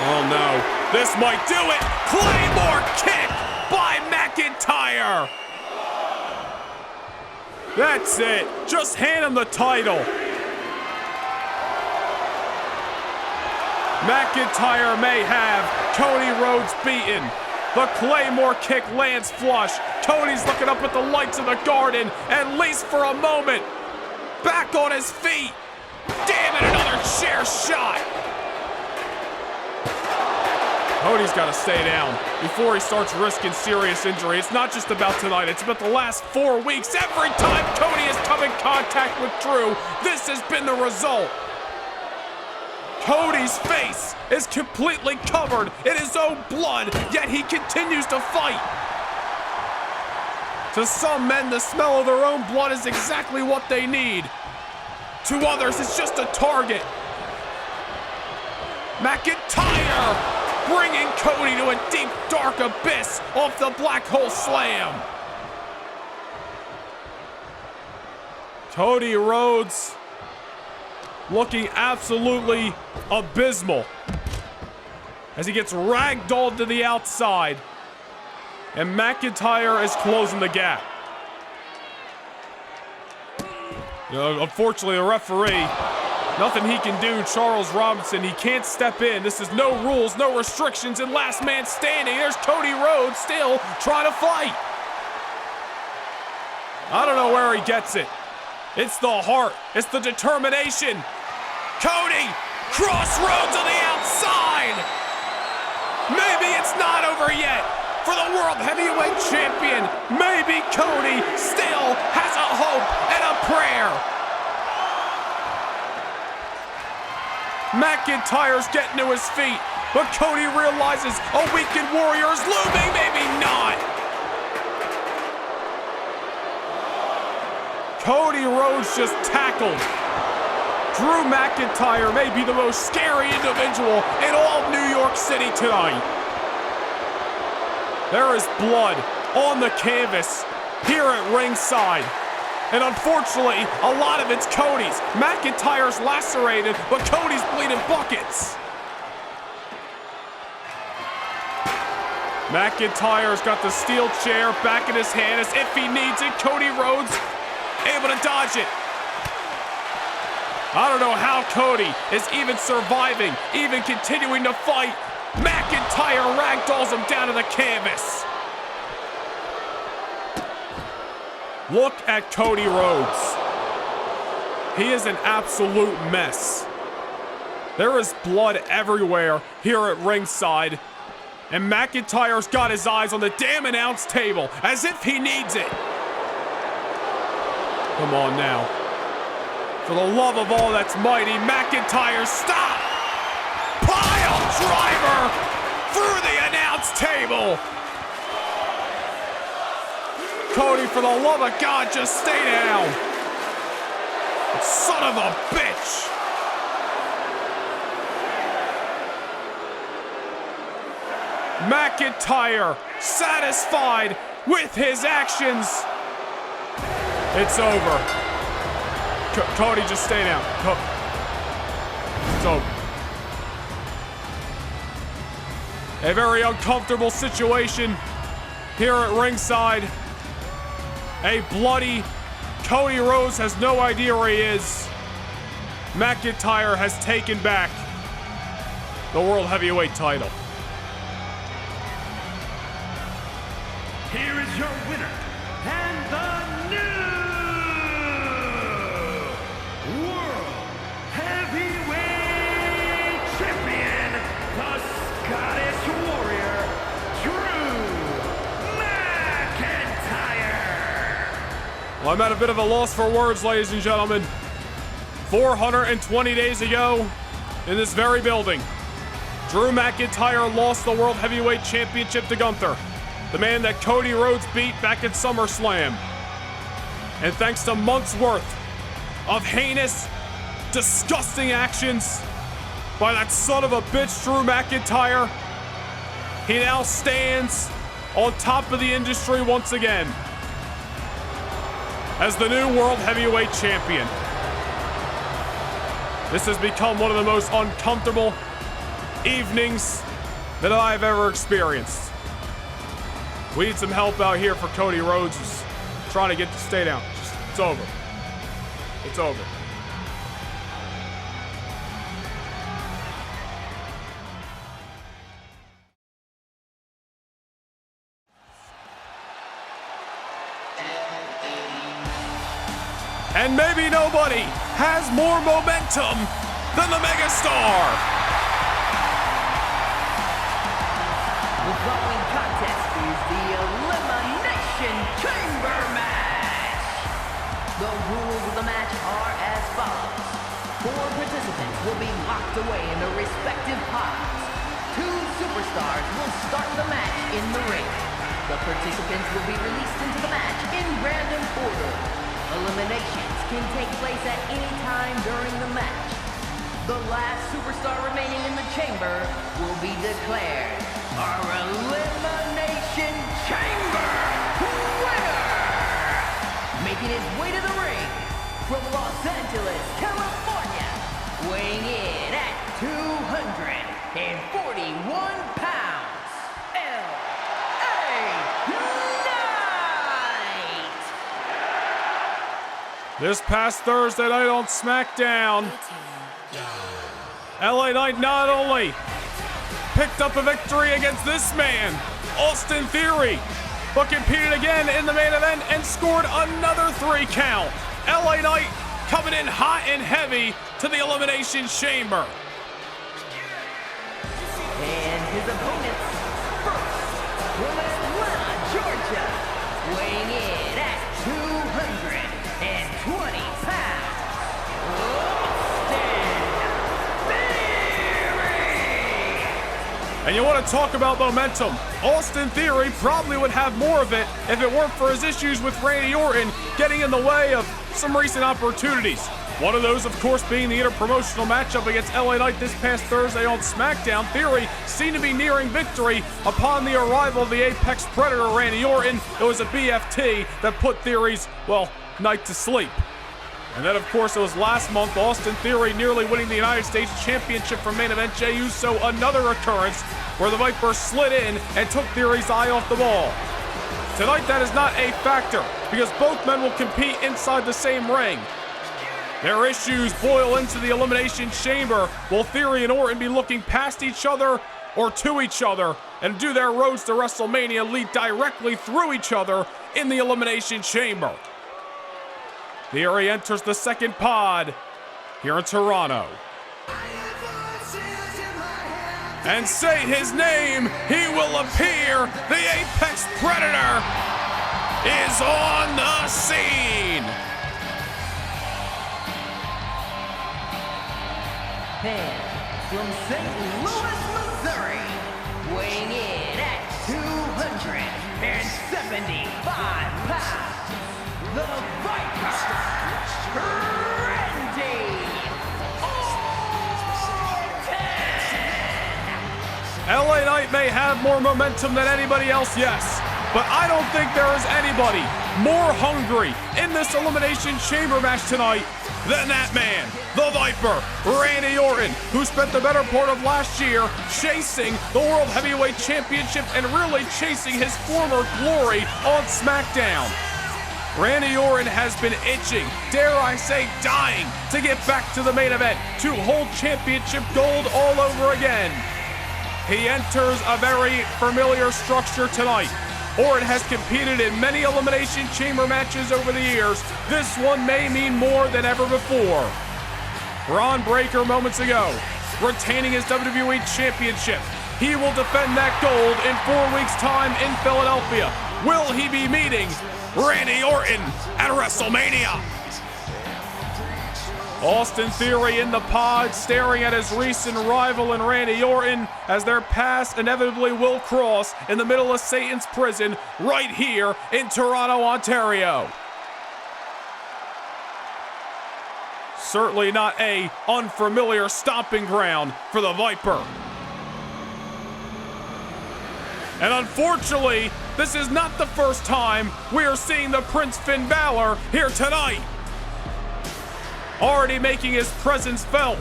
Oh no, this might do it. Claymore kick by McIntyre. That's it, just hand him the title. McIntyre may have Cody Rhodes beaten. The Claymore kick lands flush. Cody's looking up at the lights of the garden, at least for a moment. Back on his feet. Damn it, another chair shot. Cody's got to stay down before he starts risking serious injury. It's not just about tonight, it's about the last 4 weeks. Every time Cody has come in contact with Drew, this has been the result. Cody's face is completely covered in his own blood, yet he continues to fight. To some men, the smell of their own blood is exactly what they need. To others, it's just a target. McIntyre bringing Cody to a deep, dark abyss off the Black Hole Slam. Cody Rhodes looking absolutely abysmal as he gets ragdolled to the outside, and McIntyre is closing the gap. Unfortunately, the referee, nothing he can do. Charles Robinson, he can't step in. This is no rules, no restrictions, and last man standing. There's Cody Rhodes still trying to fight. I don't know where he gets it. It's the heart, it's the determination. Cody, crossroads on the outside. Maybe it's not over yet for the World Heavyweight Champion. Maybe Cody still has a hope and a prayer. McIntyre's getting to his feet, but Cody realizes a weakened warrior is looming. Maybe not. Cody Rhodes just tackled Drew McIntyre, may be the most scary individual in all of New York City tonight. There is blood on the canvas here at ringside. And unfortunately, a lot of it's Cody's. McIntyre's lacerated, but Cody's bleeding buckets. McIntyre's got the steel chair back in his hand as if he needs it. Cody Rhodes able to dodge it. I don't know how Cody is even surviving, even continuing to fight. McIntyre ragdolls him down to the canvas. Look at Cody Rhodes. He is an absolute mess. There is blood everywhere here at ringside. And McIntyre's got his eyes on the damn announce table as if he needs it. Come on now. For the love of all that's mighty, McIntyre, stop! Pile driver through the announce table. Cody, for the love of God, just stay down. Son of a bitch. McIntyre satisfied with his actions. It's over. Cody, just stay down. It's over. A very uncomfortable situation here at ringside. A bloody Cody Rhodes has no idea where he is. McIntyre has taken back the World Heavyweight title. Here is your winner, and the new World Heavyweight Champion, the Scottish Warrior, Drew McIntyre. Well, I'm at a bit of a loss for words, ladies and gentlemen. 420 days ago, in this very building, Drew McIntyre lost the World Heavyweight Championship to Gunther, the man that Cody Rhodes beat back at SummerSlam. And thanks to months worth of heinous, disgusting actions by that son of a bitch, Drew McIntyre, he now stands on top of the industry once again as the new World Heavyweight Champion. This has become one of the most uncomfortable evenings that I've ever experienced. We need some help out here for Cody Rhodes, who's trying to get to stay down. It's over. It's over. And maybe nobody has more momentum than the megastar. The following contest is the Elimination Chamber match. The rules of the match are as follows. 4 participants will be locked away in their respective pods. 2 superstars will start the match in the ring. The participants will be released into the match in random order. Eliminations can take place at any time during the match. The last superstar remaining in the chamber will be declared our Elimination Chamber winner! Making his way to the ring from Los Angeles, California, weighing in at 241 pounds, L.A. Knight! This past Thursday night on SmackDown, LA Knight not only picked up a victory against this man, Austin Theory, but competed again in the main event and scored another 3 count. LA Knight coming in hot and heavy to the Elimination Chamber. And his opponents, first, from Atlanta, Georgia, weighing in at 220 pounds, And you want to talk about momentum. Austin Theory probably would have more of it if it weren't for his issues with Randy Orton getting in the way of some recent opportunities. One of those, of course, being the interpromotional matchup against LA Knight this past Thursday on SmackDown. Theory seemed to be nearing victory upon the arrival of the Apex Predator, Randy Orton. It was a BFT that put Theory's, well, night to sleep. And then, of course, it was last month, Austin Theory nearly winning the United States Championship from main event Jey Uso, another occurrence where the Viper slid in and took Theory's eye off the ball. Tonight, that is not a factor because both men will compete inside the same ring. Their issues boil into the Elimination Chamber. Will Theory and Orton be looking past each other or to each other? And do their roads to WrestleMania lead directly through each other in the Elimination Chamber? Theory enters the second pod here in Toronto. And say his name, he will appear. The Apex Predator is on the scene. And from St. Louis, Missouri, weighing in at 275 pounds, the Viper, Randy Orton! LA Knight may have more momentum than anybody else, yes, but I don't think there is anybody more hungry in this Elimination Chamber match tonight than that man, the Viper, Randy Orton, who spent the better part of last year chasing the World Heavyweight Championship and really chasing his former glory on SmackDown. Randy Orton has been itching, dare I say dying, to get back to the main event, to hold championship gold all over again. He enters a very familiar structure tonight. Orton has competed in many Elimination Chamber matches over the years. This one may mean more than ever before. Bron Breakker moments ago, retaining his WWE Championship. He will defend that gold in 4 weeks' time in Philadelphia. Will he be meeting Randy Orton at WrestleMania? Austin Theory in the pod, staring at his recent rival in Randy Orton as their paths inevitably will cross in the middle of Satan's prison right here in Toronto, Ontario. Certainly not a unfamiliar stomping ground for the Viper. And unfortunately, this is not the first time we are seeing the Prince Finn Balor here tonight. Already making his presence felt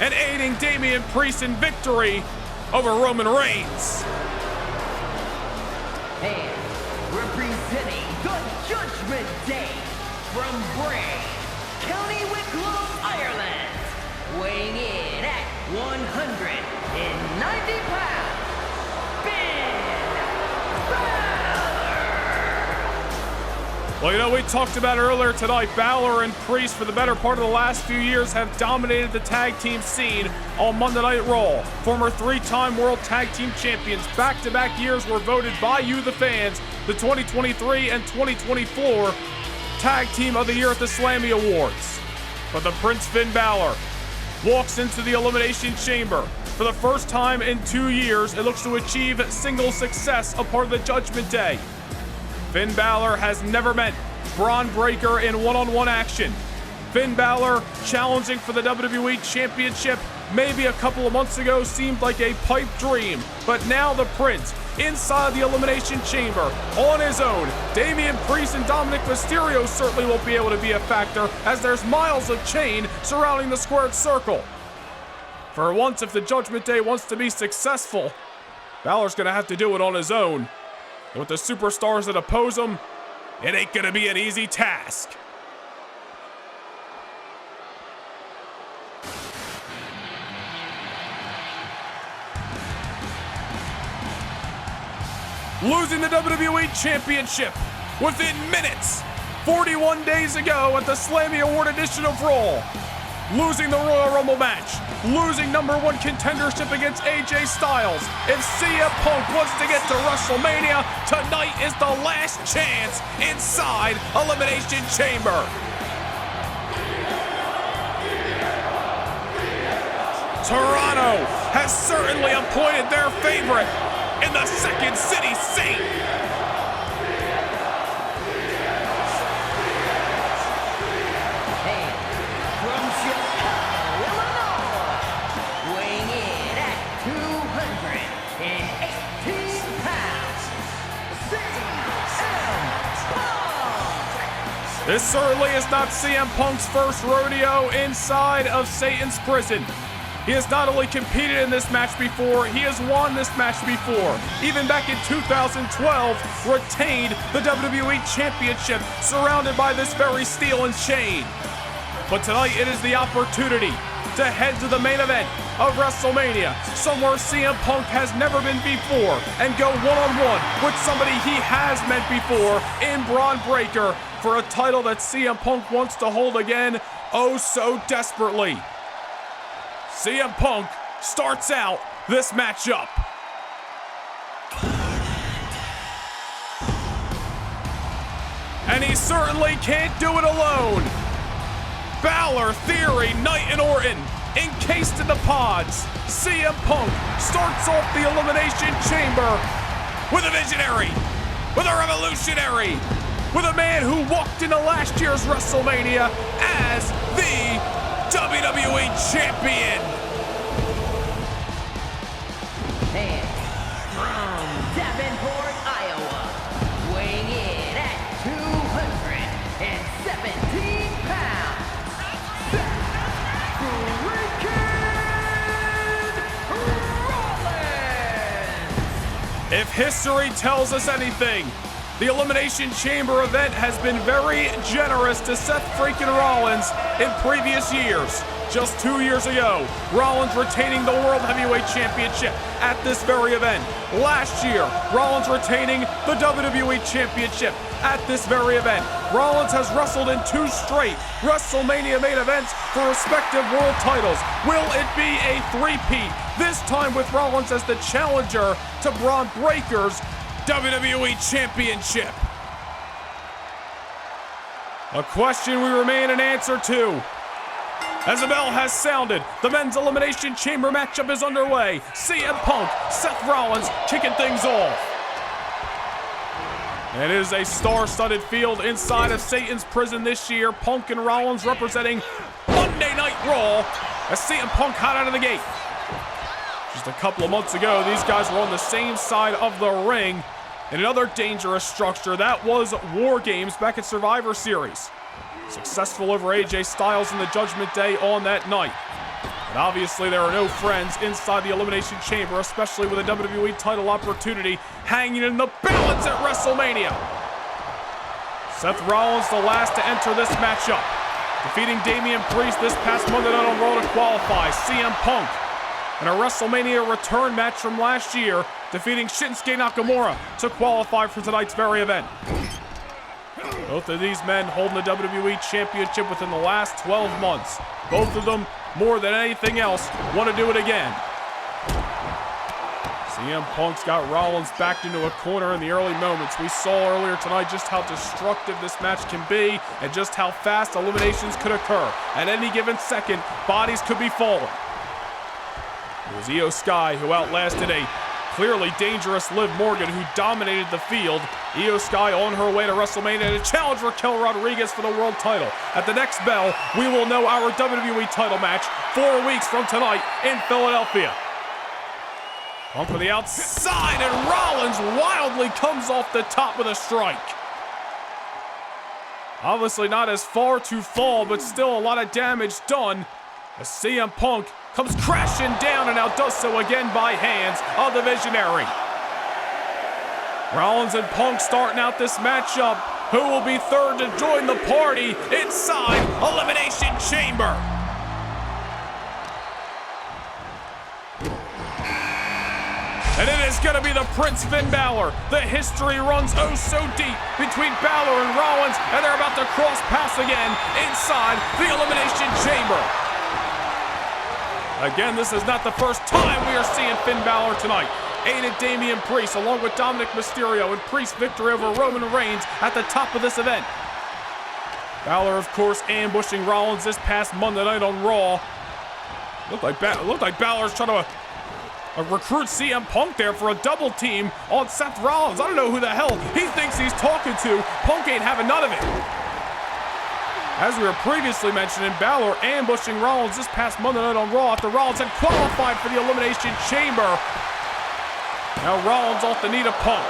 and aiding Damian Priest in victory over Roman Reigns. And representing the Judgment Day from Bray, County Wicklow, Ireland, weighing in at 190 pounds, Finn Balor. Well, you know, we talked about earlier tonight, Balor and Priest for the better part of the last few years have dominated the tag team scene on Monday Night Raw. Former 3-time World Tag Team Champions, back-to-back years were voted by you, the fans, the 2023 and 2024 Tag Team of the Year at the Slammy Awards. But the Prince Finn Balor walks into the Elimination Chamber. For the first time in 2 years, it looks to achieve single success, a part of the Judgment Day. Finn Balor has never met Bron Breakker in one-on-one action. Finn Balor challenging for the WWE Championship maybe a couple of months ago seemed like a pipe dream, but now the Prince inside the Elimination Chamber on his own. Damian Priest and Dominic Mysterio certainly won't be able to be a factor as there's miles of chain surrounding the squared circle. For once, if the Judgment Day wants to be successful, Balor's gonna have to do it on his own. And with the superstars that oppose him, it ain't gonna be an easy task. Losing the WWE Championship within minutes, 41 days ago at the Slammy Award edition of Raw. Losing the Royal Rumble match, losing #1 contendership against AJ Styles. If CM Punk wants to get to WrestleMania, tonight is the last chance inside Elimination Chamber. Toronto has certainly appointed their favorite in the Second City Saint. This certainly is not CM Punk's first rodeo inside of Satan's prison. He has not only competed in this match before, he has won this match before. Even back in 2012, retained the WWE Championship, surrounded by this very steel and chain. But tonight it is the opportunity to head to the main event of WrestleMania, somewhere CM Punk has never been before, and go one-on-one with somebody he has met before in Bron Breakker for a title that CM Punk wants to hold again, oh so desperately. CM Punk starts out this matchup. And he certainly can't do it alone. Balor, Theory, Knight, and Orton encased in the pods. CM Punk starts off the Elimination Chamber with a visionary, with a revolutionary, with a man who walked into last year's WrestleMania as the WWE Champion. And from Davenport, Iowa, weighing in at 217 pounds, Rollins. If history tells us anything, the Elimination Chamber event has been very generous to Seth freaking Rollins in previous years. Just 2 years ago, Rollins retaining the World Heavyweight Championship at this very event. Last year, Rollins retaining the WWE Championship at this very event. Rollins has wrestled in 2 straight WrestleMania main events for respective world titles. Will it be a three-peat, this time with Rollins as the challenger to Bron Breakker's WWE Championship? A question we remain an answer to. As the bell has sounded, the men's Elimination Chamber matchup is underway. CM Punk, Seth Rollins kicking things off. It is a star-studded field inside of Satan's prison this year. Punk and Rollins representing Monday Night Raw as CM Punk hot out of the gate. Just a couple of months ago, these guys were on the same side of the ring in another dangerous structure. That was War Games back at Survivor Series. Successful over AJ Styles in the Judgment Day on that night. But obviously there are no friends inside the Elimination Chamber, especially with a WWE title opportunity hanging in the balance at WrestleMania. Seth Rollins the last to enter this matchup, defeating Damian Priest this past Monday night on Raw to qualify. CM Punk in a WrestleMania return match from last year, defeating Shinsuke Nakamura to qualify for tonight's very event. Both of these men holding the WWE Championship within the last 12 months. Both of them, more than anything else, want to do it again. CM Punk's got Rollins backed into a corner in the early moments. We saw earlier tonight just how destructive this match can be and just how fast eliminations could occur. At any given second, bodies could be falling. It was Io Sky who outlasted a clearly dangerous Liv Morgan, who dominated the field. Io Sky on her way to WrestleMania to challenge Raquel Rodriguez for the world title. At the next bell, we will know our WWE title match 4 weeks from tonight in Philadelphia. Punk to the outside, and Rollins wildly comes off the top with a strike. Obviously not as far to fall, but still a lot of damage done as CM Punk comes crashing down and now does so again by hands of the visionary. Rollins and Punk starting out this matchup. Who will be third to join the party inside Elimination Chamber? And it is going to be the Prince Finn Balor. The history runs oh so deep between Balor and Rollins, and they're about to cross paths again inside the Elimination Chamber. Again, this is not the first time we are seeing Finn Balor tonight. Aided Damian Priest along with Dominic Mysterio, and Priest's victory over Roman Reigns at the top of this event. Balor, of course, ambushing Rollins this past Monday night on Raw. Looked like Balor's trying to recruit CM Punk there for a double team on Seth Rollins. I don't know who the hell he thinks he's talking to. Punk ain't having none of it. As we were previously mentioning, Balor ambushing Rollins this past Monday night on Raw after Rollins had qualified for the Elimination Chamber. Now Rollins off the knee to Punk.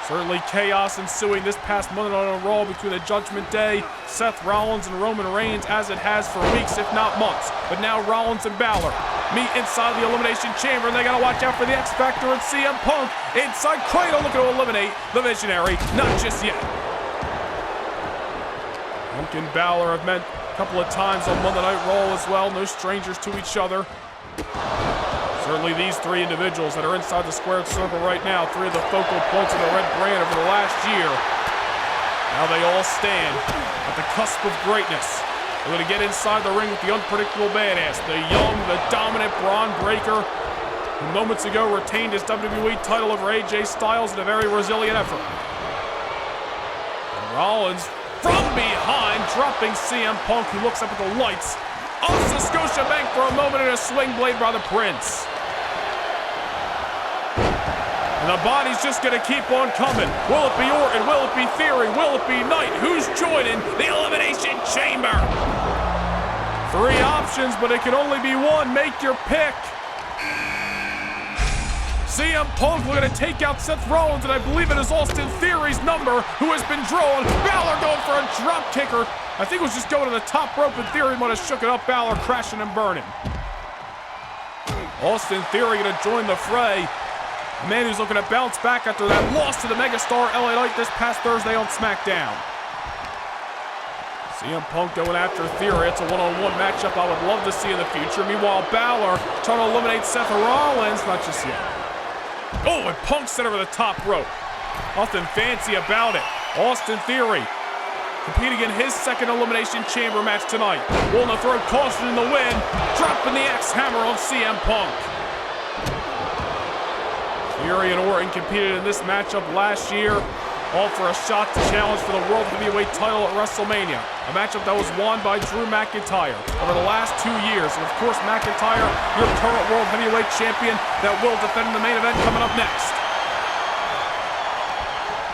Certainly chaos ensuing this past Monday Night Raw between the Judgment Day, Seth Rollins and Roman Reigns, as it has for weeks, if not months. But now Rollins and Balor meet inside the Elimination Chamber, and they gotta watch out for the X Factor and CM Punk inside Cradle, looking to eliminate the Visionary. Not just yet. Punk and Balor have met a couple of times on Monday Night Raw as well. No strangers to each other. Certainly these three individuals that are inside the squared circle right now, three of the focal points of the red brand over the last year. Now they all stand at the cusp of greatness. They're going to get inside the ring with the unpredictable badass, the young, the dominant Bron Breakker, who moments ago retained his WWE title over AJ Styles in a very resilient effort. And Rollins from behind, dropping CM Punk, who looks up at the lights. Off the Scotiabank for a moment, and a swing blade by the Prince. And the body's just gonna keep on coming. Will it be Orton? Will it be Theory? Will it be Knight? Who's joining the Elimination Chamber? Three options, but it can only be one. Make your pick. CM Punk looking to take out Seth Rollins, and I believe it is Austin Theory's number who has been drawn. Balor going for a drop kicker. I think it was just going to the top rope, and Theory might have shook it up. Balor crashing and burning. Austin Theory going to join the fray. A man who's looking to bounce back after that loss to the megastar LA Knight this past Thursday on SmackDown. CM Punk going after Theory. It's a one-on-one matchup I would love to see in the future. Meanwhile, Balor trying to eliminate Seth Rollins. Not just yet. Oh, and Punk set over the top rope. Nothing fancy about it. Austin Theory competing in his second Elimination Chamber match tonight. Willing to throw caution in the wind, dropping the axe hammer on CM Punk. Theory and Orton competed in this matchup last year, all for a shot to challenge for the World Heavyweight title at WrestleMania. A matchup that was won by Drew McIntyre over the last 2 years. And of course, McIntyre, your current World Heavyweight champion, that will defend in the main event coming up next.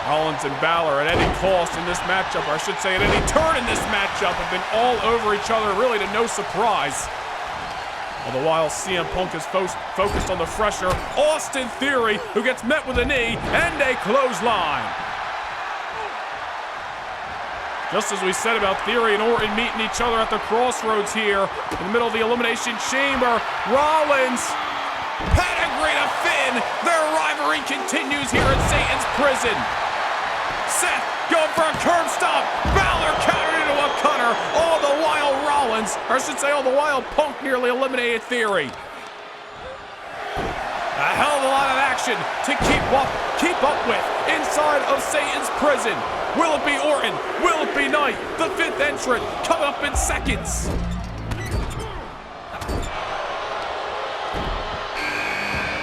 Rollins and Balor at any cost in this matchup, or I should say at any turn in this matchup, have been all over each other, really to no surprise. All the while, CM Punk is focused on the fresher Austin Theory, who gets met with a knee and a clothesline. Just as we said about Theory and Orton meeting each other at the crossroads here in the middle of the Elimination Chamber, Rollins, pedigree to Finn. Their rivalry continues here in Satan's prison. Seth going for a curb stomp. Balor countered into a cutter. All the while Rollins, or I should say all the while Punk nearly eliminated Theory. A hell of a lot of action to keep up with inside of Satan's prison. Will it be Orton? Will it be Knight? The fifth entrant coming up in seconds.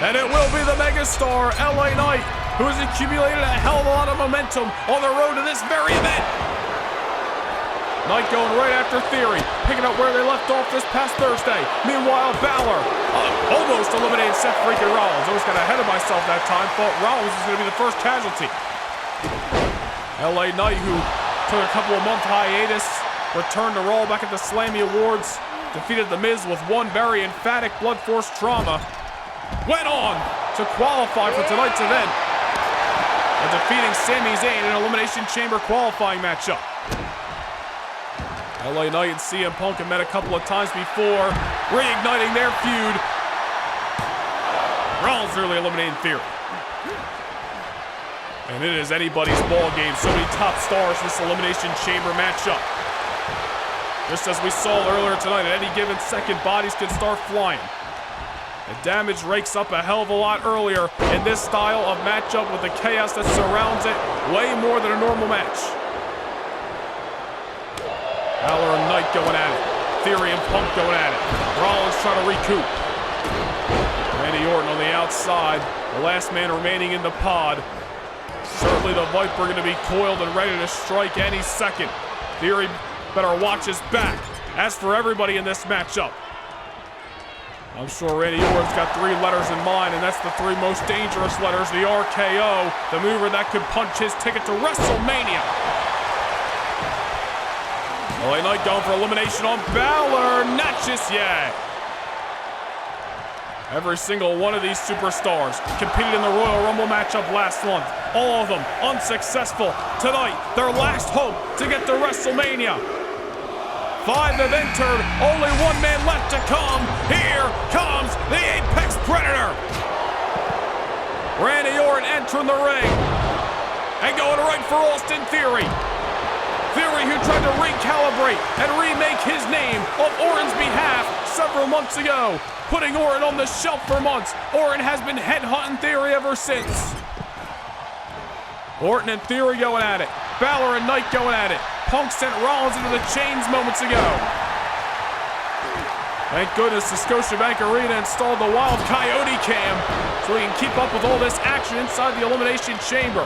And it will be the megastar LA Knight, who has accumulated a hell of a lot of momentum on the road to this very event. Knight going right after Theory, picking up where they left off this past Thursday. Meanwhile, Balor almost eliminated Seth freaking Rollins. I almost got ahead of myself that time. Thought Rollins was going to be the first casualty. LA Knight, who took a couple of month hiatus, returned to Raw back at the Slammy Awards, defeated The Miz with one very emphatic Blood Force trauma, went on to qualify for tonight's event and defeating Sami Zayn in an Elimination Chamber qualifying matchup. LA Knight and CM Punk have met a couple of times before, reigniting their feud. Rollins really eliminating Theory. And it is anybody's ball game. So many top stars in this Elimination Chamber matchup. Just as we saw earlier tonight, at any given second, bodies can start flying. The damage rakes up a hell of a lot earlier in this style of matchup with the chaos that surrounds it, way more than a normal match. Balor and Knight going at it. Theory and Punk going at it. Rollins trying to recoup. Randy Orton on the outside, the last man remaining in the pod. Certainly the Viper going to be coiled and ready to strike any second. Theory better watch his back. As for everybody in this matchup, I'm sure Randy Orton's got 3 letters in mind, and that's the 3 most dangerous letters. The RKO, the mover that could punch his ticket to WrestleMania. LA Knight going for elimination on Balor, not just yet. Every single one of these superstars competed in the Royal Rumble matchup last month. All of them unsuccessful. Tonight, their last hope to get to WrestleMania. 5 have entered, only 1 man left to come. Here comes the Apex Predator. Randy Orton entering the ring and going right for Austin Theory. Theory, who tried to recalibrate and remake his name on Orton's behalf several months ago, putting Orton on the shelf for months. Orton has been headhunting Theory ever since. Orton and Theory going at it. Balor and Knight going at it. Punk sent Rollins into the chains moments ago. Thank goodness the Scotiabank Arena installed the Wild Coyote Cam so we can keep up with all this action inside the Elimination Chamber.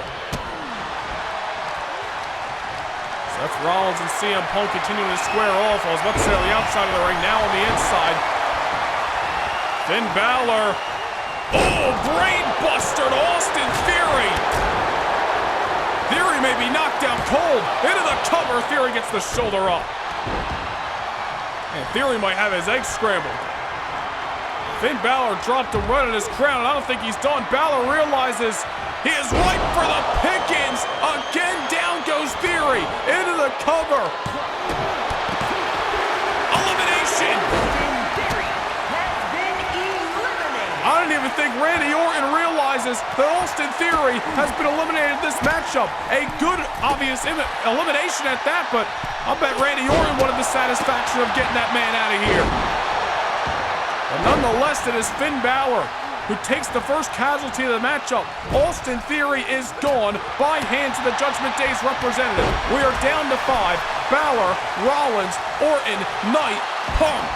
Seth Rollins and CM Punk continuing to square off. I was about to say on the outside of the ring, now on the inside. Finn Balor. Oh, brain buster to Austin Theory. Theory may be knocked down cold. Into the cover, Theory gets the shoulder up. And Theory might have his eggs scrambled. Finn Balor dropped him right on his crown, and I don't think he's done. Balor realizes he is ripe for the pickings. Again, down goes Theory. Into the cover. Elimination. I don't even think Randy Orton realizes that Austin Theory has been eliminated in this matchup. A good, obvious elimination at that, but I'll bet Randy Orton wanted the satisfaction of getting that man out of here. But nonetheless, it is Finn Balor who takes the first casualty of the matchup. Austin Theory is gone by hands of the Judgment Day's representative. We are down to 5. Balor, Rollins, Orton, Knight, Punk.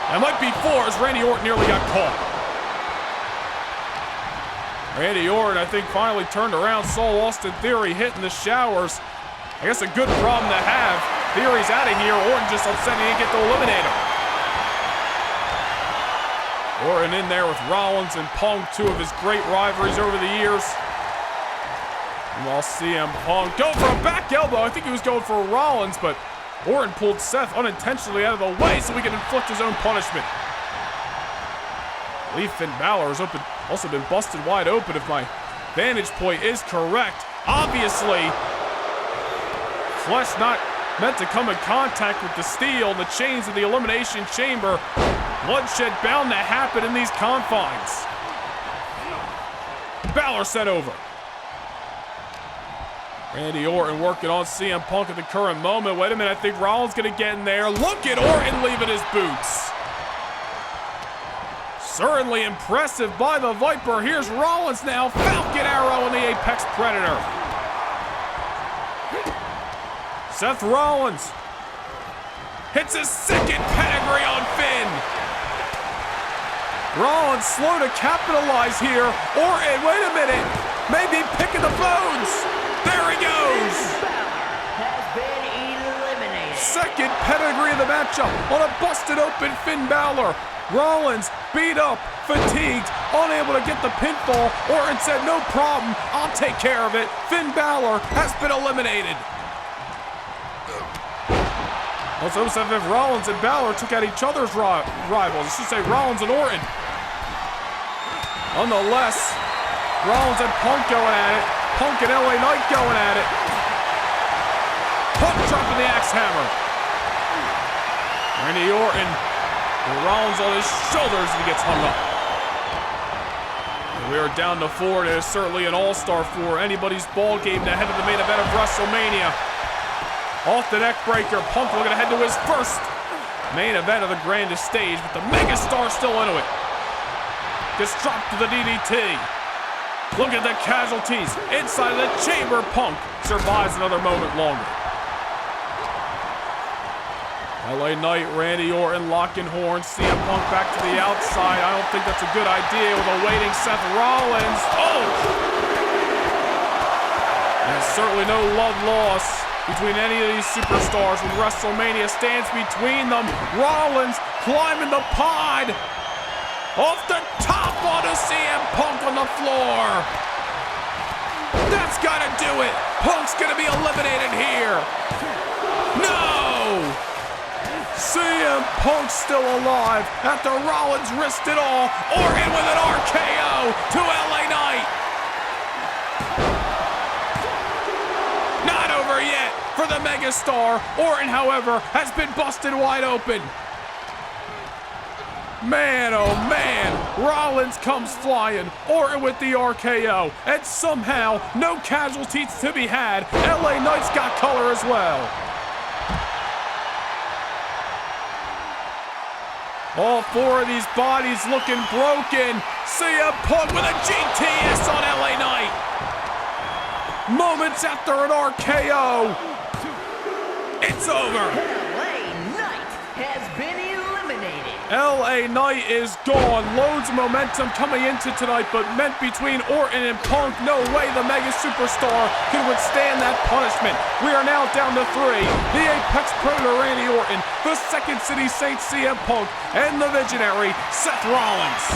That might be 4 as Randy Orton nearly got caught. Randy Orton, I think, finally turned around, saw Austin Theory hitting the showers. I guess a good problem to have. Theory's out of here. Orton just upset he didn't get to eliminate him. Orton in there with Rollins and Punk, 2 of his great rivalries over the years. And while CM Punk go for a back elbow. I think he was going for Rollins, but Orton pulled Seth unintentionally out of the way so he could inflict his own punishment. I believe Finn Balor has also been busted wide open if my vantage point is correct. Obviously, flesh not meant to come in contact with the steel, the chains of the Elimination Chamber. Bloodshed bound to happen in these confines. Balor sent over. Randy Orton working on CM Punk at the current moment. Wait a minute, I think Rollins gonna get in there. Look at Orton leaving his boots. Certainly impressive by the Viper. Here's Rollins now. Falcon Arrow in the Apex Predator. Seth Rollins hits his second pedigree on Finn. Rollins slow to capitalize here. Orton, wait a minute, maybe picking the bones. There he goes. Has been eliminated. Second pedigree of the matchup on a busted open Finn Balor. Rollins beat up, fatigued, unable to get the pinfall. Orton said, no problem, I'll take care of it. Finn Balor has been eliminated. Let's hope if Rollins and Balor took out each other's rivals. I should say Rollins and Orton. Nonetheless, Rollins and Punk going at it. Punk and LA Knight going at it. Punk dropping the axe hammer. Randy Orton with Rollins on his shoulders and he gets hung up. And we are down to 4. It is certainly an all-star 4. Anybody's ball game to head to the main event of WrestleMania. Off the neck breaker, Punk looking ahead to his first main event of the grandest stage, but the megastar still into it. Gets dropped to the DDT. Look at the casualties inside of the chamber. Punk survives another moment longer. LA Knight, Randy Orton locking horns. CM Punk back to the outside. I don't think that's a good idea with a waiting Seth Rollins. Oh! And certainly no love lost between any of these superstars when WrestleMania stands between them. Rollins climbing the pod. Off the top onto CM Punk on the floor. That's gotta do it. Punk's gonna be eliminated here. No! CM Punk still alive after Rollins risked it all. Orton with an RKO to LA Knight. Not over yet for the megastar. Orton, however, has been busted wide open. Man, oh man, Rollins comes flying, Orton with the RKO, and somehow, no casualties to be had. LA Knight's got color as well. All four of these bodies looking broken. CM Punk with a GTS on LA Knight. Moments after an RKO, it's over. LA Knight has been eliminated. LA Knight is gone. Loads of momentum coming into tonight, but meant between Orton and Punk. No way the mega superstar can withstand that punishment. We are now down to 3. The Apex Predator Randy Orton, the Second City Saint CM Punk, and the Visionary Seth Rollins.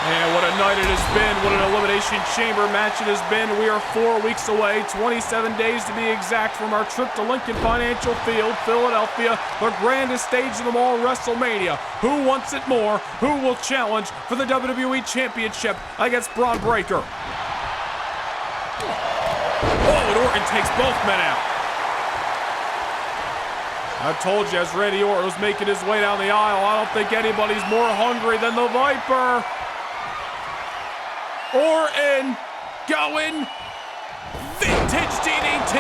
And what a night it has been. What an Elimination Chamber match it has been. We are 4 weeks away, 27 days to be exact, from our trip to Lincoln Financial Field, Philadelphia, the grandest stage of them all, WrestleMania. Who wants it more? Who will challenge for the WWE Championship against Bron Breakker? Oh, and Orton takes both men out. I told you, as Randy Orton was making his way down the aisle, I don't think anybody's more hungry than the Viper. Orton going vintage DDT.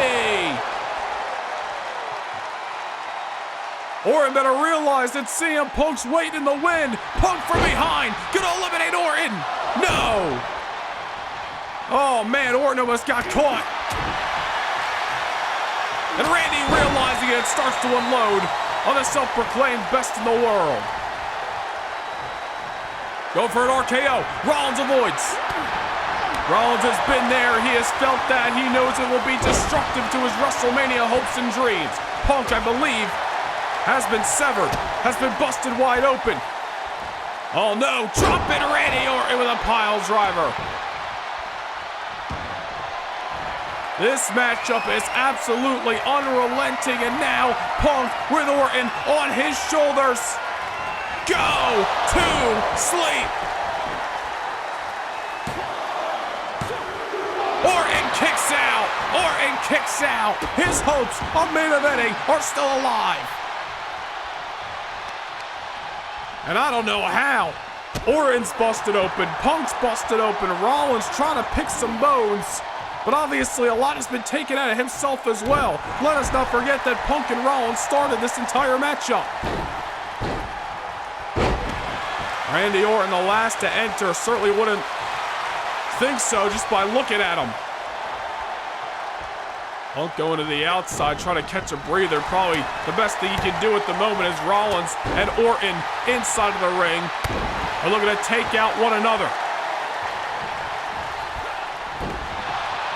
Orton better realize that CM Punk's waiting in the wind. Punk from behind, gonna eliminate Orton. No. Oh man, Orton almost got caught. And Randy, realizing it, starts to unload on the self-proclaimed best in the world. Go for an RKO. Rollins avoids. Rollins has been there. He has felt that. He knows it will be destructive to his WrestleMania hopes and dreams. Punk, I believe, has been severed, has been busted wide open. Oh no, dropping Randy Orton with a pile driver. This matchup is absolutely unrelenting, and now Punk with Orton on his shoulders. Go to sleep. Orton kicks out. Orton kicks out. His hopes of main eventing are still alive. And I don't know how. Orton's busted open. Punk's busted open. Rollins trying to pick some bones. But obviously a lot has been taken out of himself as well. Let us not forget that Punk and Rollins started this entire matchup. Randy Orton, the last to enter, certainly wouldn't think so just by looking at him. Punk going to the outside, trying to catch a breather. Probably the best thing he can do at the moment is Rollins and Orton inside of the ring are looking to take out one another.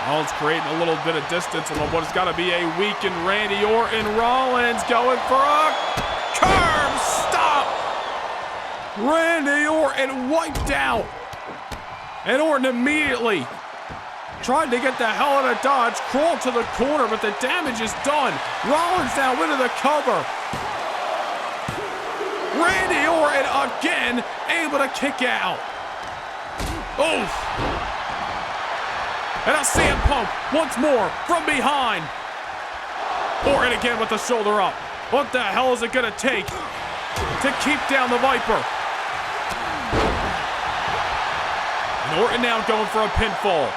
Rollins creating a little bit of distance on what has got to be a weakened Randy Orton. Rollins going for a curb stop. Randy Orton wiped out. And Orton immediately tried to get the hell out of dodge, crawled to the corner, but the damage is done. Rollins now into the cover. Randy Orton again able to kick out. Oof. And now CM Punk once more from behind. Orton again with the shoulder up. What the hell is it gonna take to keep down the Viper? And Orton now going for a pinfall.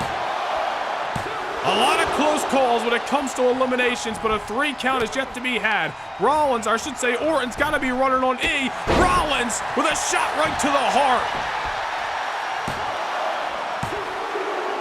A lot of close calls when it comes to eliminations, but a 3 count is yet to be had. Rollins, or I should say Orton's got to be running on E. Rollins with a shot right to the heart.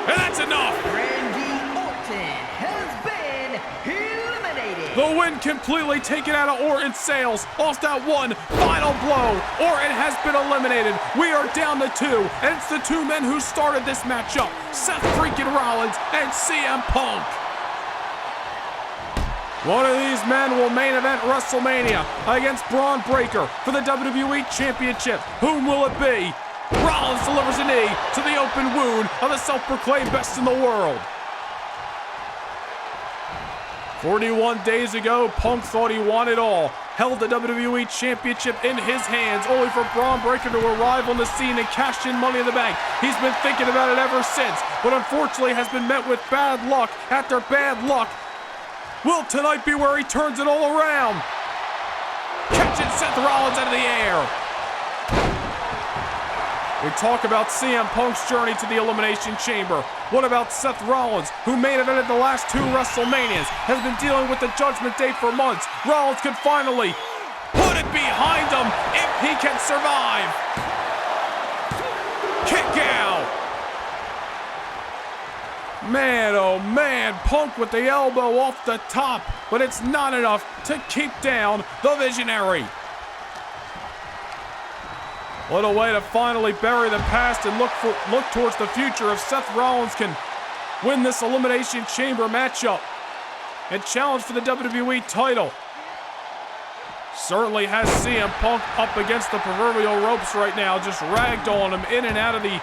And that's enough. Randy Orton has been eliminated. The win completely taken out of Orton's sails. Off that one final blow, Orton has been eliminated. We are down to 2, and it's the 2 men who started this matchup, Seth freaking Rollins and CM Punk. One of these men will main event WrestleMania against Bron Breakker for the WWE Championship. Whom will it be? Rollins delivers a knee to the open wound of the self-proclaimed best in the world. 41 days ago, Punk thought he won it all. Held the WWE Championship in his hands, only for Bron Breakker to arrive on the scene and cash in Money in the Bank. He's been thinking about it ever since, but unfortunately has been met with bad luck after bad luck. Will tonight be where he turns it all around? Catching Seth Rollins out of the air. We talk about CM Punk's journey to the Elimination Chamber. What about Seth Rollins, who main evented the last 2 WrestleManias, has been dealing with the Judgment Day for months. Rollins could finally put it behind him if he can survive. Kick out. Man, oh man, Punk with the elbow off the top, but it's not enough to keep down the Visionary. What a way to finally bury the past and look towards the future if Seth Rollins can win this Elimination Chamber matchup and challenge for the WWE title. Certainly has CM Punk up against the proverbial ropes right now, just ragdolling him in and out of the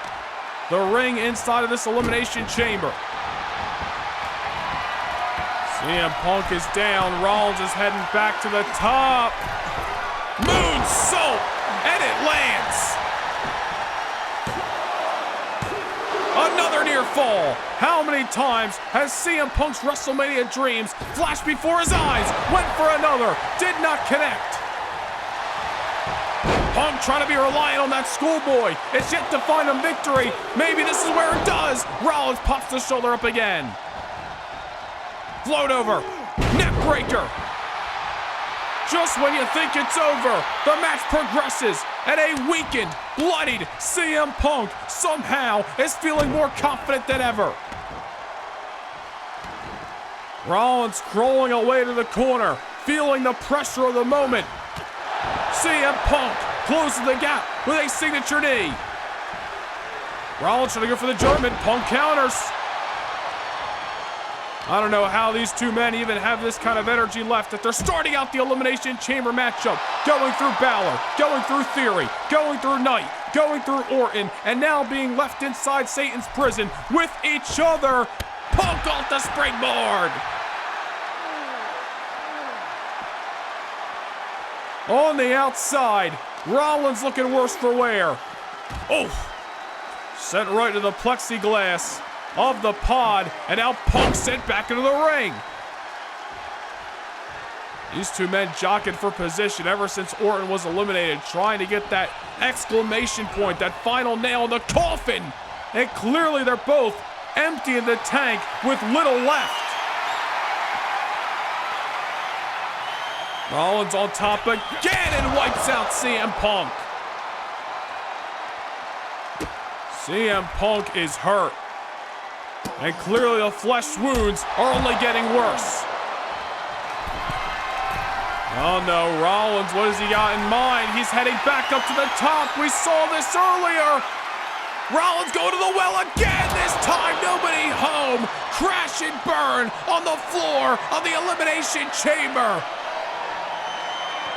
ring inside of this Elimination Chamber. CM Punk is down, Rollins is heading back to the top. Moonsault! And it lands. Another near fall. How many times has CM Punk's WrestleMania dreams flashed before his eyes? Went for another, did not connect. Punk trying to be reliant on that schoolboy. It's yet to find a victory. Maybe this is where it does. Rollins pops the shoulder up again. Float over. Neck breaker. Just when you think it's over, the match progresses, and a weakened, bloodied CM Punk somehow is feeling more confident than ever. Rollins crawling away to the corner, feeling the pressure of the moment. CM Punk closes the gap with a signature knee. Rollins trying to go for the German. Punk counters. I don't know how these two men even have this kind of energy left that they're starting out the Elimination Chamber matchup, going through Balor, going through Theory, going through Knight, going through Orton, and now being left inside Satan's prison with each other. Punk off the springboard. On the outside, Rollins looking worse for wear. Oh, sent right to the plexiglass of the pod, and now Punk sent back into the ring. These two men jockeying for position ever since Orton was eliminated, trying to get that exclamation point, that final nail in the coffin. And clearly they're both emptying the tank with little left. Rollins on top again and wipes out CM Punk. CM Punk is hurt. And clearly the flesh wounds are only getting worse. Oh no, Rollins, what has he got in mind? He's heading back up to the top. We saw this earlier. Rollins going to the well again. This time nobody home. Crash and burn on the floor of the Elimination Chamber.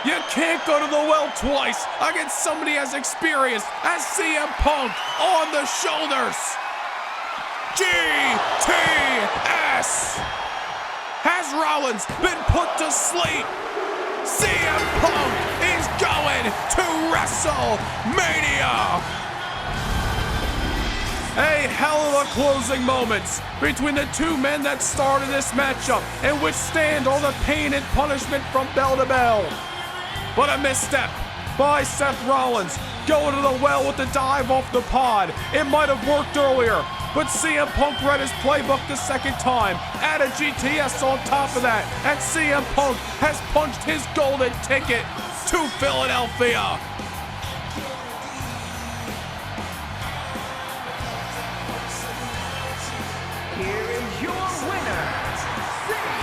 You can't go to the well twice against somebody as experienced as CM Punk on the shoulders. GTS! Has Rollins been put to sleep? CM Punk is going to WrestleMania! A hell of a closing moments between the two men that started this matchup and withstand all the pain and punishment from bell to bell. But a misstep by Seth Rollins, going to the well with the dive off the pod. It might have worked earlier, but CM Punk read his playbook the second time. Add a GTS on top of that, and CM Punk has punched his golden ticket to Philadelphia. Here is your winner, CM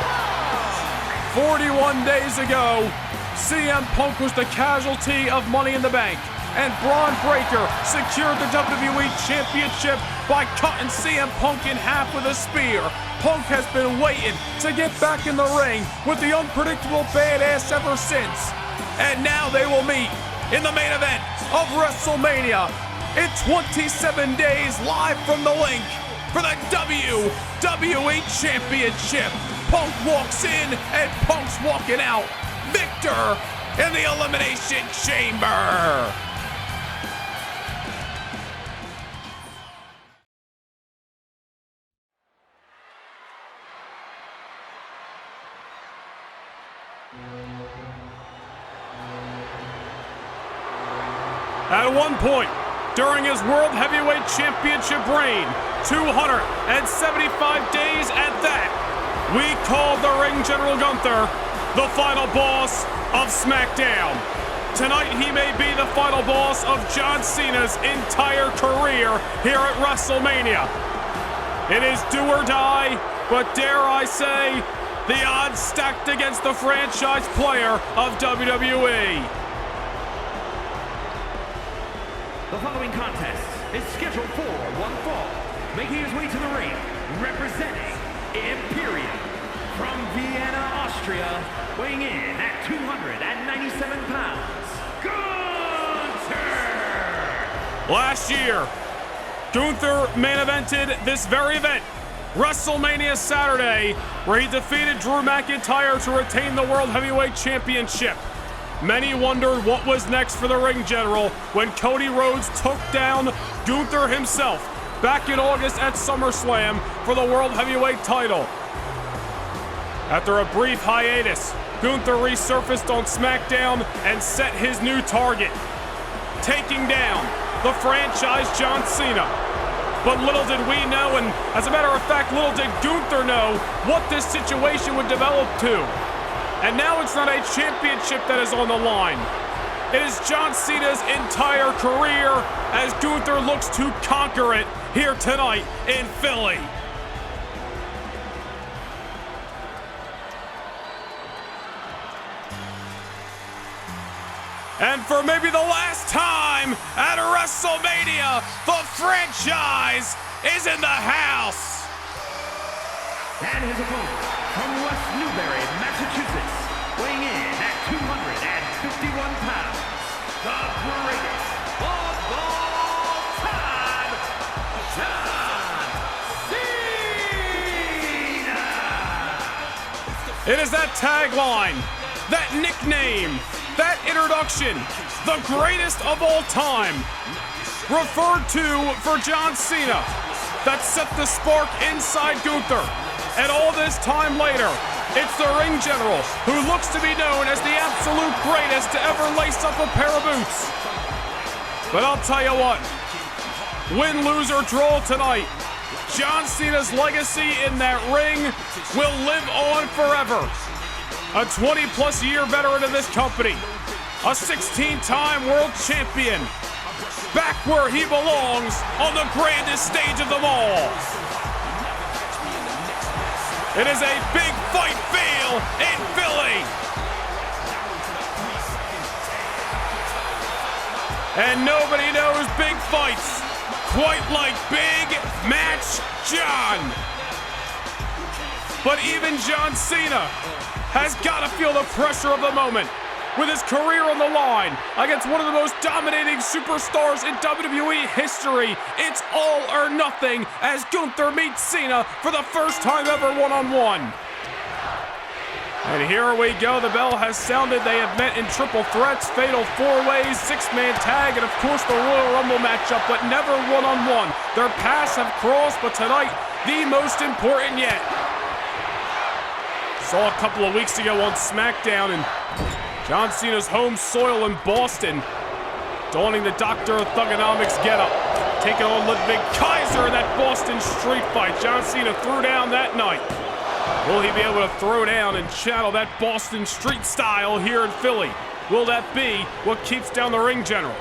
Punk. 41 days ago, CM Punk was the casualty of Money in the Bank, and Bron Breakker secured the WWE Championship by cutting CM Punk in half with a spear. Punk has been waiting to get back in the ring with the unpredictable badass ever since. And now they will meet in the main event of WrestleMania in 27 days live from the link. for the WWE Championship. Punk walks in and Punk's walking out. Victor in the Elimination Chamber. At one point, during his World Heavyweight Championship reign, 275 days at that, we called the ring general Gunther the final boss of SmackDown. Tonight, he may be the final boss of John Cena's entire career here at WrestleMania. It is do or die, but dare I say, the odds stacked against the franchise player of WWE. The following contest is scheduled for one fall. Making his way to the ring, representing Imperium from Vienna, Austria, weighing in at 297 pounds, Gunther! Last year, Gunther main evented this very event, WrestleMania Saturday, where he defeated Drew McIntyre to retain the World Heavyweight Championship. Many wondered what was next for the ring general when Cody Rhodes took down Gunther himself back in August at SummerSlam for the World Heavyweight title. After a brief hiatus, Gunther resurfaced on SmackDown and set his new target, taking down the franchise John Cena. But little did we know, and as a matter of fact, little did Gunther know what this situation would develop to. And now it's not a championship that is on the line. It is John Cena's entire career as Gunther looks to conquer it here tonight in Philly. And for maybe the last time at WrestleMania, the franchise is in the house. And his opponent from West Newbury, Massachusetts, weighing in at 251 pounds, the greatest of all time, John Cena! It is that tagline, that nickname, that introduction, the greatest of all time, referred to for John Cena, that set the spark inside Gunther. And all this time later, it's the ring general who looks to be known as the absolute greatest to ever lace up a pair of boots. But I'll tell you what, win, lose, or draw tonight, John Cena's legacy in that ring will live on forever. A 20-plus year veteran of this company, a 16-time world champion, back where he belongs on the grandest stage of them all. It is a big fight feel in Philly. And nobody knows big fights quite like Big Match John. But even John Cena has got to feel the pressure of the moment. With his career on the line against one of the most dominating superstars in WWE history, it's all or nothing as Gunther meets Cena for the first time ever one-on-one. And here we go, the bell has sounded. They have met in triple threats, fatal four-ways, six-man tag, and of course the Royal Rumble matchup, but never one-on-one. Their paths have crossed, but tonight, the most important yet. Saw a couple of weeks ago on SmackDown, and John Cena's home soil in Boston, donning the Doctor of Thugonomics getup, taking on Ludwig Kaiser in that Boston street fight. John Cena threw down that night. Will he be able to throw down and channel that Boston street style here in Philly? Will that be what keeps down the ring general?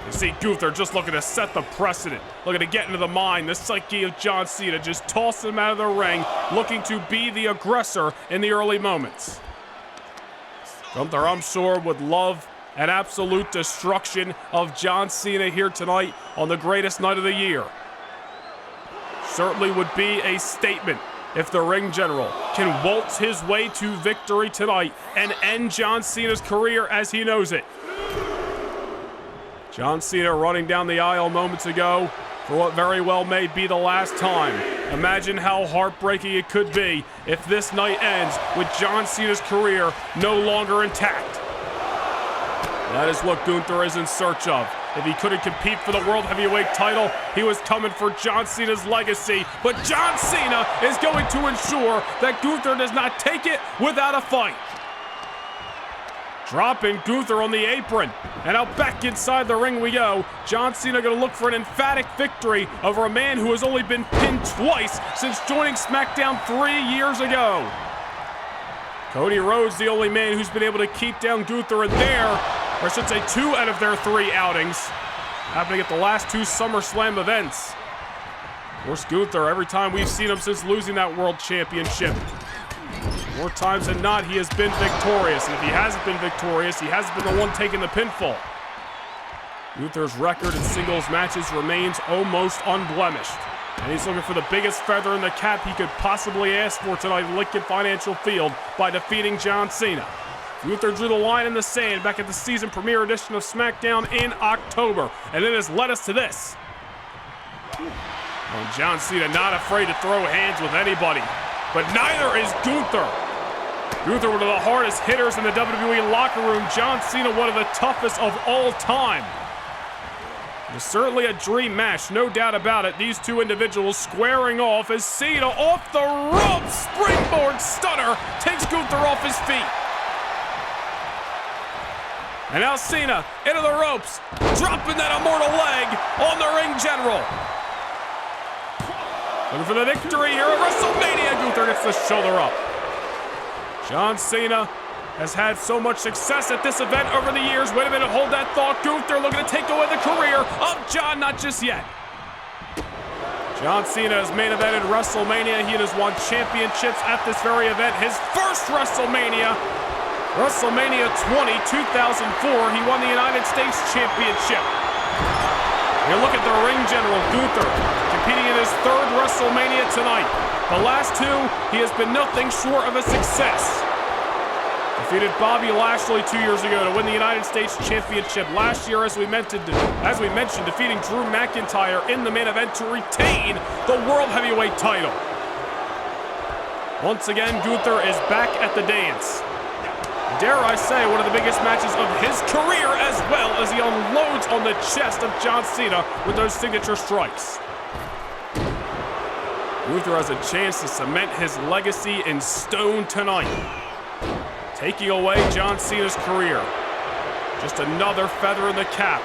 You see Gunther just looking to set the precedent, looking to get into the mind, the psyche of John Cena, just tossing him out of the ring, looking to be the aggressor in the early moments. Gunther, I'm sure, would love an absolute destruction of John Cena here tonight on the greatest night of the year. Certainly would be a statement if the ring general can waltz his way to victory tonight and end John Cena's career as he knows it. John Cena running down the aisle moments ago, for what very well may be the last time. Imagine how heartbreaking it could be if this night ends with John Cena's career no longer intact. That is what Gunther is in search of. If he couldn't compete for the World Heavyweight title, he was coming for John Cena's legacy. But John Cena is going to ensure that Gunther does not take it without a fight. Dropping Gunther on the apron. And now back inside the ring we go. John Cena going to look for an emphatic victory over a man who has only been pinned twice since joining SmackDown 3 years ago. Cody Rhodes, the only man who's been able to keep down Gunther in there, or I should say 2 out of their 3 outings, happening at the last 2 SummerSlam events. Of course, Gunther, every time we've seen him since losing that World Championship, more times than not, he has been victorious. And if he hasn't been victorious, he hasn't been the one taking the pinfall. Gunther's record in singles matches remains almost unblemished. And he's looking for the biggest feather in the cap he could possibly ask for tonight at Lincoln Financial Field by defeating John Cena. Gunther drew the line in the sand back at the season premiere edition of SmackDown in October. And it has led us to this. Well, John Cena not afraid to throw hands with anybody. But neither is Gunther. Gunther, one of the hardest hitters in the WWE locker room. John Cena, one of the toughest of all time. It's certainly a dream match, no doubt about it. These 2 individuals squaring off as Cena off the ropes. Springboard stunner takes Gunther off his feet. And now Cena into the ropes, dropping that immortal leg on the ring general. Looking for the victory here at WrestleMania. Gunther gets the shoulder up. John Cena has had so much success at this event over the years. Wait a minute, hold that thought. Gunther looking to take away the career of John, not just yet. John Cena has main evented WrestleMania. He has won championships at this very event. His first WrestleMania, WrestleMania 20, 2004, he won the United States Championship. And look at the ring general, Gunther, competing in his 3rd WrestleMania tonight. The last 2, he has been nothing short of a success. Defeated Bobby Lashley 2 years ago to win the United States Championship. Last year, as we mentioned, defeating Drew McIntyre in the main event to retain the World Heavyweight title. Once again, Gunther is back at the dance. Dare I say, one of the biggest matches of his career, as well as he unloads on the chest of John Cena with those signature strikes. Gunther has a chance to cement his legacy in stone tonight, taking away John Cena's career. Just another feather in the cap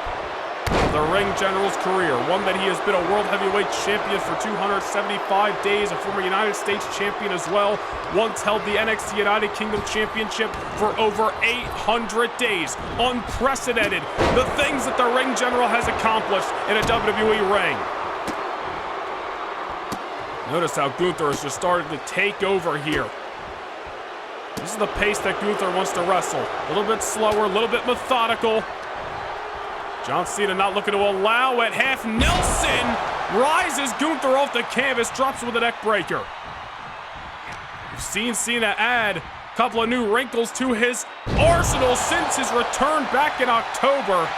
of the ring general's career, one that he has been a World Heavyweight Champion for 275 days, a former United States Champion as well, once held the NXT United Kingdom Championship for over 800 days. Unprecedented, the things that the ring general has accomplished in a WWE ring. Notice how Gunther has just started to take over here. This is the pace that Gunther wants to wrestle. A little bit slower, a little bit methodical. John Cena not looking to allow it. Half Nelson rises Gunther off the canvas, drops with a neck breaker. We've seen Cena add a couple of new wrinkles to his arsenal since his return back in October.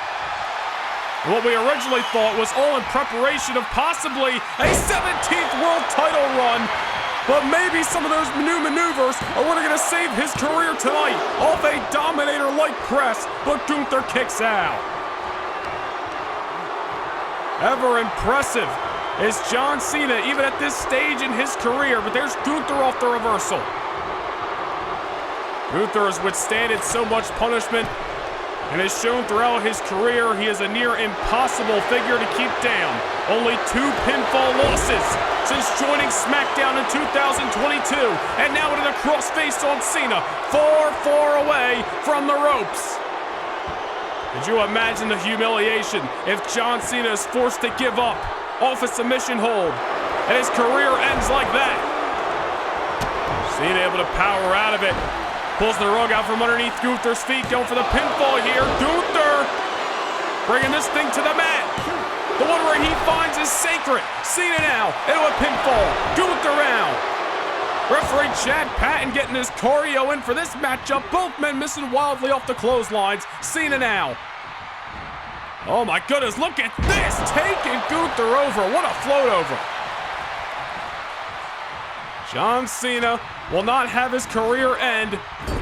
What we originally thought was all in preparation of possibly a 17th world title run, but maybe some of those new maneuvers are what are going to save his career tonight off a Dominator-like press, but Gunther kicks out. Ever impressive is John Cena, even at this stage in his career, but there's Gunther off the reversal. Gunther has withstanded so much punishment and has shown throughout his career he is a near impossible figure to keep down. Only 2 pinfall losses since joining SmackDown in 2022, and now into the crossface on Cena, far away from the ropes. Could you imagine the humiliation if John Cena is forced to give up off a submission hold and his career ends like that? Cena able to power out of it. Pulls the rug out from underneath Gunther's feet, going for the pinfall here. Gunther bringing this thing to the mat. The one where he finds is sacred. Cena now into a pinfall. Gunther out. Referee Chad Patton getting his choreo in for this matchup. Both men missing wildly off the clotheslines. Cena now. Oh my goodness, look at this! Taking Gunther over. What a float over. John Cena will not have his career end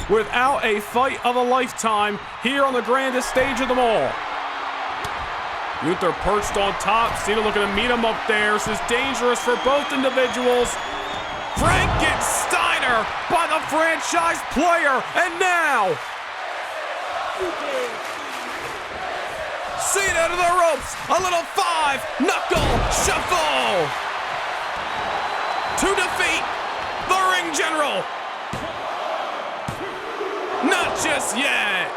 without a fight of a lifetime here on the grandest stage of them all. Gunther perched on top. Cena looking to meet him up there. This is dangerous for both individuals. Frankensteiner by the franchise player. And now, Cena to the ropes. A little 5-knuckle shuffle to defeat the Ring General. Not just yet.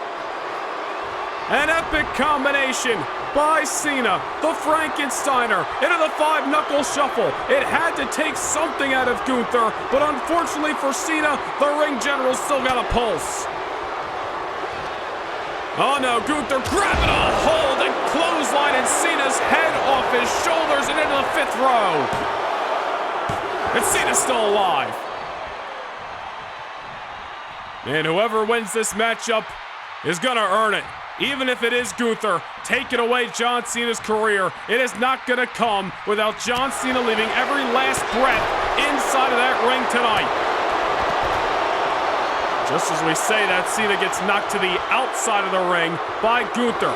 An epic combination by Cena, the Frankensteiner, into the 5-knuckle shuffle. It had to take something out of Gunther, but unfortunately for Cena, the Ring General still got a pulse. Oh no, Gunther grabbing a hold and clotheslining Cena's head off his shoulders and into the 5th row. And Cena's still alive. And whoever wins this matchup is gonna earn it. Even if it is Gunther taking away John Cena's career, it is not gonna come without John Cena leaving every last breath inside of that ring tonight. Just as we say that, Cena gets knocked to the outside of the ring by Gunther.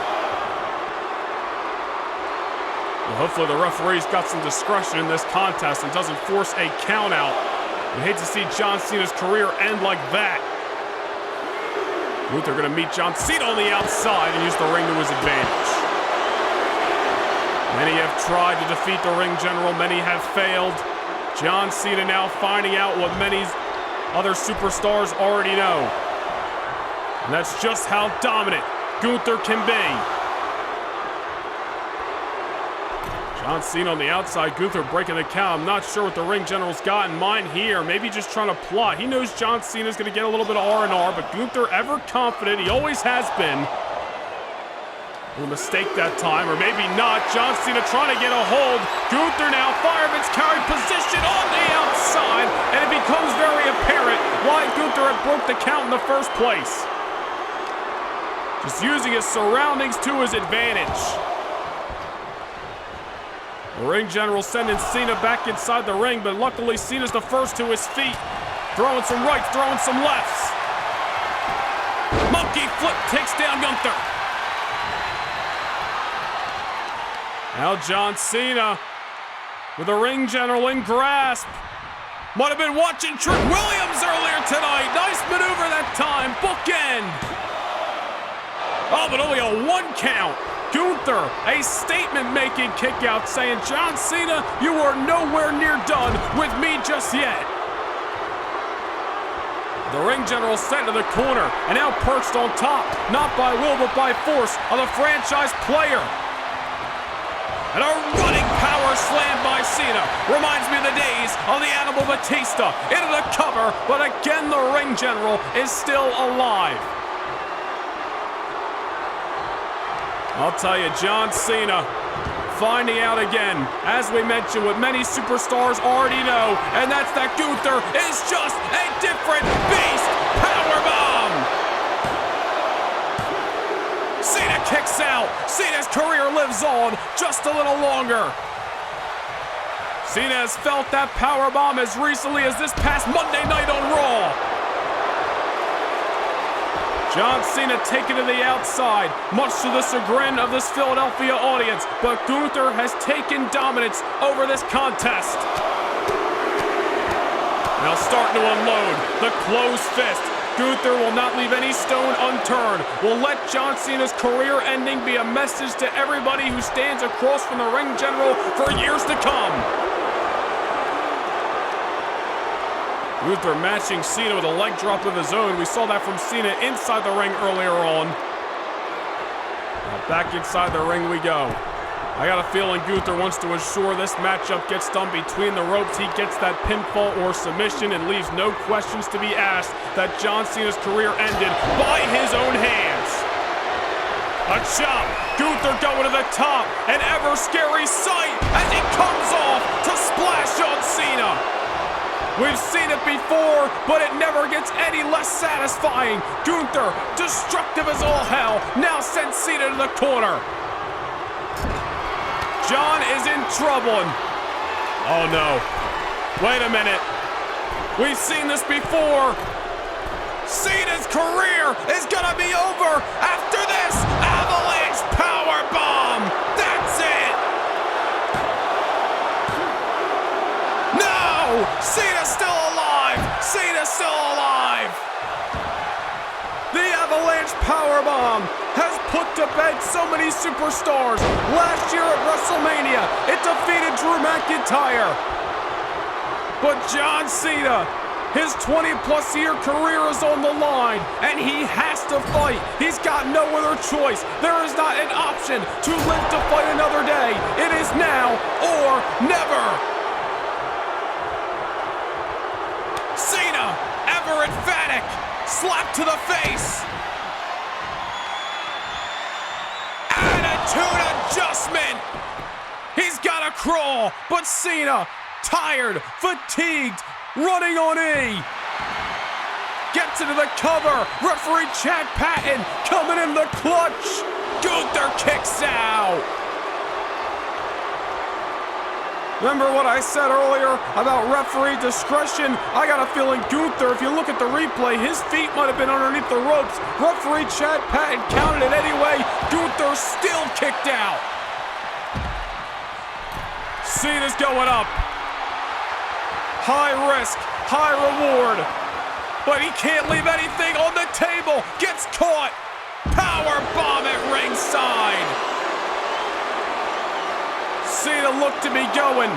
Well, hopefully the referee's got some discretion in this contest and doesn't force a count out. We hate to see John Cena's career end like that. Gunther gonna meet John Cena on the outside and use the ring to his advantage. Many have tried to defeat the Ring General, many have failed. John Cena now finding out what many other superstars already know. And that's just how dominant Gunther can be. John Cena on the outside, Gunther breaking the count. I'm not sure what the Ring General's got in mind here. Maybe just trying to plot. He knows John Cena's going to get a little bit of R&R, but Gunther ever confident. He always has been. A mistake that time, or maybe not. John Cena trying to get a hold. Gunther now, fireman's carry position on the outside, and it becomes very apparent why Gunther had broke the count in the first place. Just using his surroundings to his advantage. The Ring General sending Cena back inside the ring, but luckily Cena's the first to his feet. Throwing some rights, throwing some lefts. Monkey flip takes down Gunther. Now John Cena with the Ring General in grasp. Might have been watching Trick Williams earlier tonight. Nice maneuver that time, bookend. Oh, but only a 1 count. Gunther, a statement-making kick-out saying, John Cena, you are nowhere near done with me just yet. The Ring General sent to the corner and now perched on top, not by will but by force of the franchise player. And a running power slam by Cena reminds me of the days of the Animal Batista into the cover, but again the Ring General is still alive. I'll tell you, John Cena finding out again, as we mentioned, what many superstars already know, and that's that Gunther is just a different beast. Powerbomb! Cena kicks out. Cena's career lives on just a little longer. Cena has felt that powerbomb as recently as this past Monday night on Raw. John Cena taken to the outside, much to the chagrin of this Philadelphia audience, but Gunther has taken dominance over this contest. Now starting to unload the closed fist. Gunther will not leave any stone unturned. Will let John Cena's career ending be a message to everybody who stands across from the Ring General for years to come. Gunther matching Cena with a leg drop of his own. We saw that from Cena inside the ring earlier on. Now back inside the ring we go. I got a feeling Gunther wants to ensure this matchup gets done between the ropes. He gets that pinfall or submission and leaves no questions to be asked that John Cena's career ended by his own hands. A chop. Gunther going to the top. An ever scary sight as he comes off to splash on Cena. We've seen it before, but it never gets any less satisfying. Gunther, destructive as all hell, now sends Cena to the corner. John is in trouble. Oh no. Wait a minute. We've seen this before. Cena's career is gonna be over after this avalanche power bomb. That's it. No! Cena's still alive. Cena's still alive. The avalanche power bomb has put to bed so many superstars. Last year at WrestleMania, it defeated Drew McIntyre. But John Cena, his 20-plus year career is on the line, and he has to fight. He's got no other choice. There is not an option to live to fight another day. It is now or never. Cena, ever emphatic, slap to the face. Attitude adjustment. He's got to crawl, but Cena, tired, fatigued, running on E. Gets into the cover. Referee Chad Patton coming in the clutch. Gunther kicks out. Remember what I said earlier about referee discretion? I got a feeling Gunther, if you look at the replay, his feet might have been underneath the ropes. Referee Chad Patton counted it anyway. Gunther still kicked out. Cena's going up. High risk, high reward. But he can't leave anything on the table. Gets caught. Power bomb at ringside. Cena looked to be going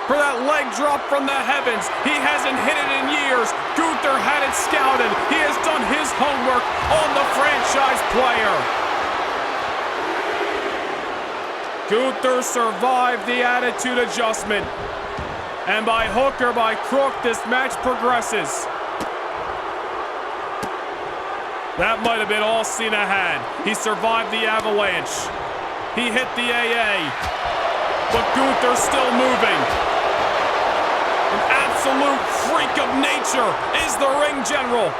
for that leg drop from the heavens. He hasn't hit it in years. Gunther had it scouted. He has done his homework on the franchise player. Gunther survived the attitude adjustment. And by hook or by crook, this match progresses. That might have been all Cena had. He survived the avalanche. He hit the AA. But Gunther's still moving. An absolute freak of nature is the ring general.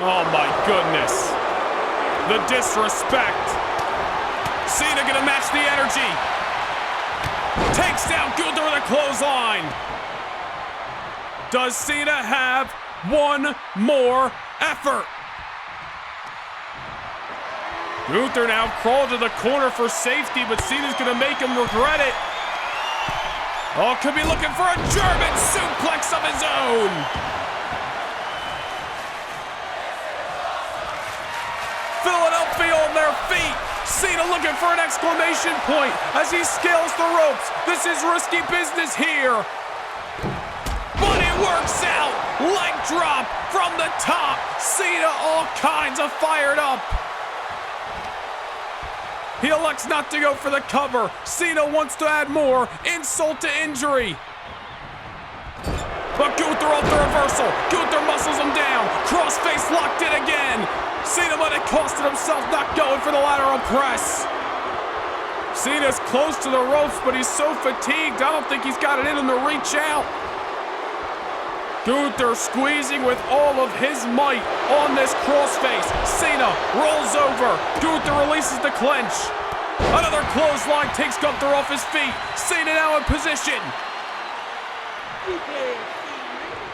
Oh my goodness. The disrespect. Cena gonna match the energy. Takes down Gunther with a clothesline. Does Cena have one more effort? Gunther now crawled to the corner for safety, but Cena's gonna make him regret it. Oh, could be looking for a German suplex of his own. Philadelphia on their feet. Cena looking for an exclamation point as he scales the ropes. This is risky business here. But it works out. Leg drop from the top. Cena all kinds of fired up. He elects not to go for the cover. Cena wants to add more insult to injury. But Gunther off the reversal. Gunther muscles him down. Crossface locked in again. Cena might have costed himself not going for the lateral press. Cena's close to the ropes, but he's so fatigued, I don't think he's got it in him to reach out. Gunther squeezing with all of his might on this crossface. Cena rolls over. Gunther releases the clinch. Another clothesline takes Gunther off his feet. Cena now in position.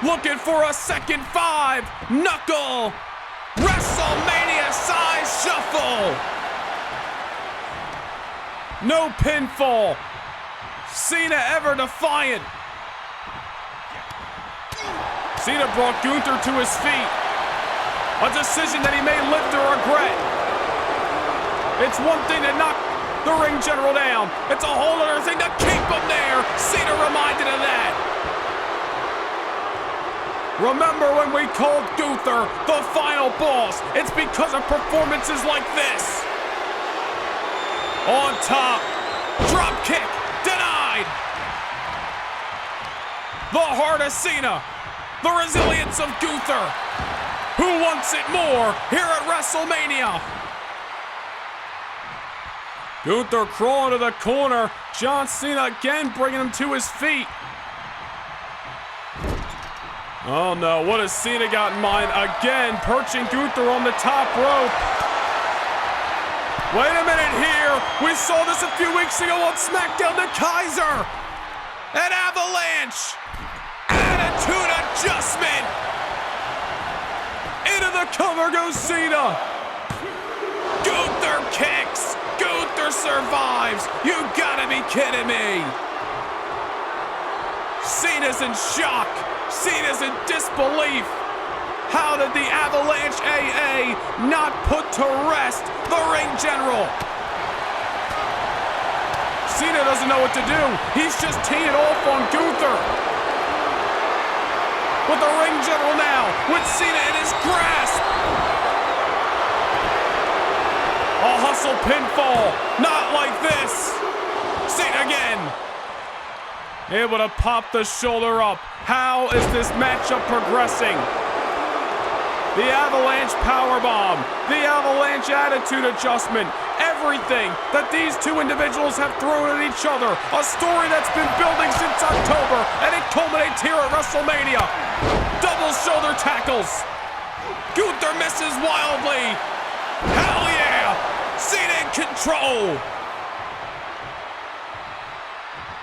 Looking for a second 5. Knuckle. WrestleMania size shuffle. No pinfall. Cena ever defiant. Cena brought Gunther to his feet. A decision that he may live to regret. It's one thing to knock the ring general down. It's a whole other thing to keep him there. Cena reminded of that. Remember when we called Gunther the final boss? It's because of performances like this. On top. Drop kick. Denied. The heart of Cena. The resilience of Gunther. Who wants it more here at WrestleMania? Gunther crawling to the corner. John Cena again bringing him to his feet. Oh no, what has Cena got in mind? Again, perching Gunther on the top rope. Wait a minute here. We saw this a few weeks ago on SmackDown. The Kaiser. An avalanche. Attitude adjustment. Into the cover goes Cena. Gunther kicks. Gunther survives. You gotta be kidding me. Cena's in shock. Cena's in disbelief. How did the Avalanche AA not put to rest the ring general? Cena doesn't know what to do. He's just teeing it off on Gunther. With the ring general now, with Cena in his grasp. A hustle pinfall, not like this. Cena again. Able to pop the shoulder up. How is this matchup progressing? The Avalanche powerbomb, the Avalanche attitude adjustment, everything that these two individuals have thrown at each other. A story that's been building since October, and it culminates here at WrestleMania. Double shoulder tackles. Gunther misses wildly. Hell yeah! Cena in control.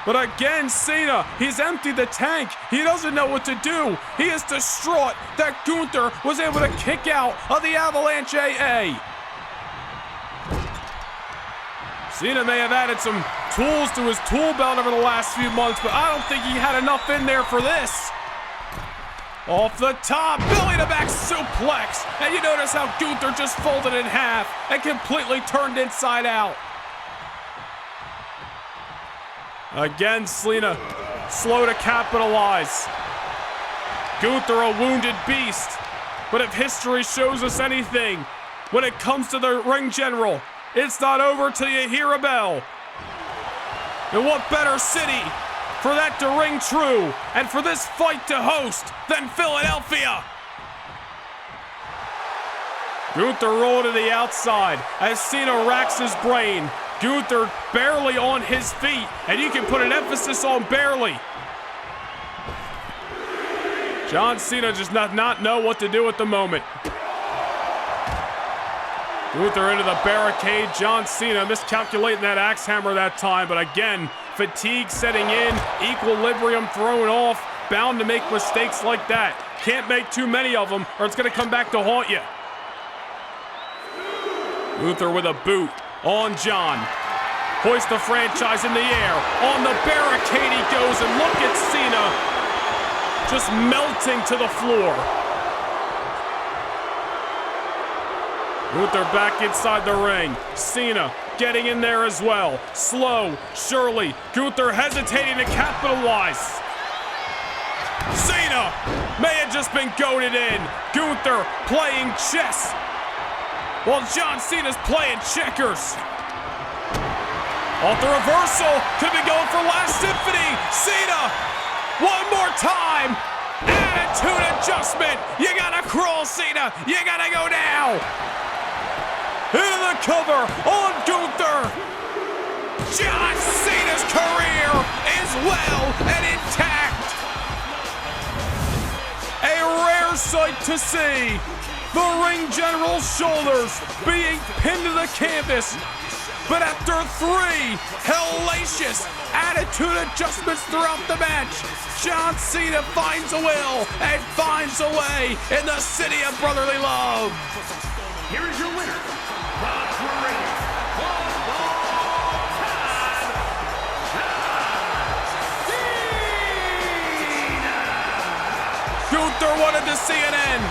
But again, Cena, he's emptied the tank. He doesn't know what to do. He is distraught that Gunther was able to kick out of the Avalanche AA. Cena may have added some tools to his tool belt over the last few months, but I don't think he had enough in there for this. Off the top, belly to back suplex. And you notice how Gunther just folded in half and completely turned inside out. Again, Cena, slow to capitalize. Gunther, a wounded beast. But if history shows us anything, when it comes to the ring general, it's not over till you hear a bell. And what better city for that to ring true and for this fight to host than Philadelphia? Gunther rolled to the outside as Cena racks his brain. Gunther barely on his feet, and you can put an emphasis on barely. John Cena does not know what to do at the moment. Gunther into the barricade. John Cena miscalculating that axe hammer that time, but again, fatigue setting in, equilibrium thrown off, bound to make mistakes like that. Can't make too many of them, or it's going to come back to haunt you. Gunther with a boot on John. Hoist the franchise in the air. On the barricade he goes, and look at Cena just melting to the floor. Gunther back inside the ring. Cena getting in there as well. Slow, surely. Gunther hesitating to capitalize. Cena may have just been goaded in. Gunther playing chess while John Cena's playing checkers. Off the reversal, could be going for last symphony. Cena, one more time. Attitude adjustment. You gotta crawl, Cena. You gotta go now. Into the cover on Gunther. John Cena's career is well and intact. A rare sight to see. The ring general's shoulders being pinned to the canvas. But after 3 hellacious attitude adjustments throughout the match, John Cena finds a will and finds a way in the city of brotherly love. Here is your winner, the greatest of all time, John Cena. Gunther wanted to see an end.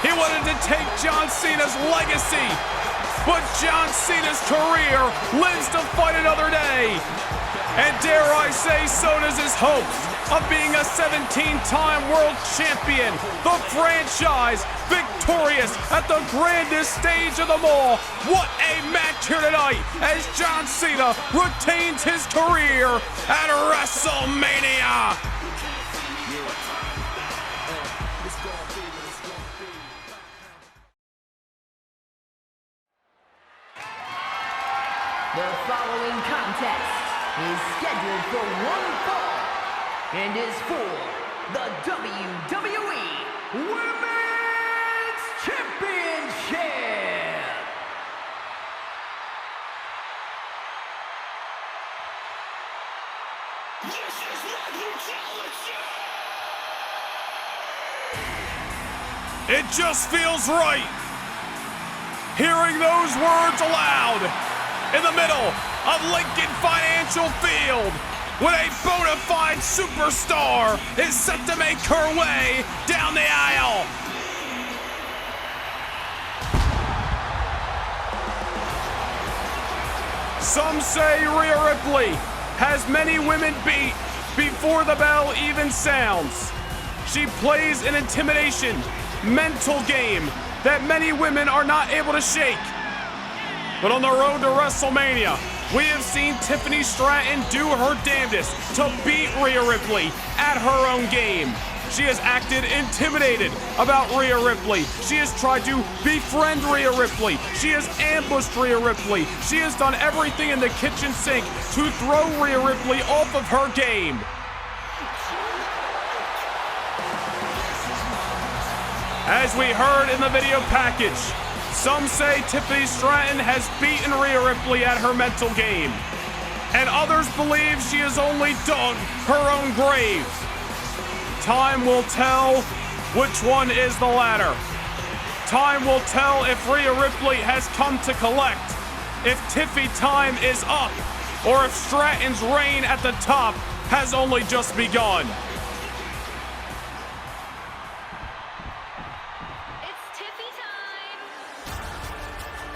He wanted to take John Cena's legacy. But John Cena's career lives to fight another day. And dare I say, so does his hopes of being a 17-time world champion. The franchise victorious at the grandest stage of them all. What a match here tonight as John Cena retains his career at WrestleMania. The following contest is scheduled for one fall and is for the WWE Women's Championship. It just feels right. Hearing those words aloud in the middle of Lincoln Financial Field, when a bona fide superstar is set to make her way down the aisle. Some say Rhea Ripley has many women beat before the bell even sounds. She plays an intimidation, mental game that many women are not able to shake. But on the road to WrestleMania, we have seen Tiffany Stratton do her damnedest to beat Rhea Ripley at her own game. She has acted intimidated about Rhea Ripley. She has tried to befriend Rhea Ripley. She has ambushed Rhea Ripley. She has done everything in the kitchen sink to throw Rhea Ripley off of her game. As we heard in the video package, some say Tiffany Stratton has beaten Rhea Ripley at her mental game, and others believe she has only dug her own grave. Time will tell which one is the latter. Time will tell if Rhea Ripley has come to collect, if Tiffy time is up, or if Stratton's reign at the top has only just begun.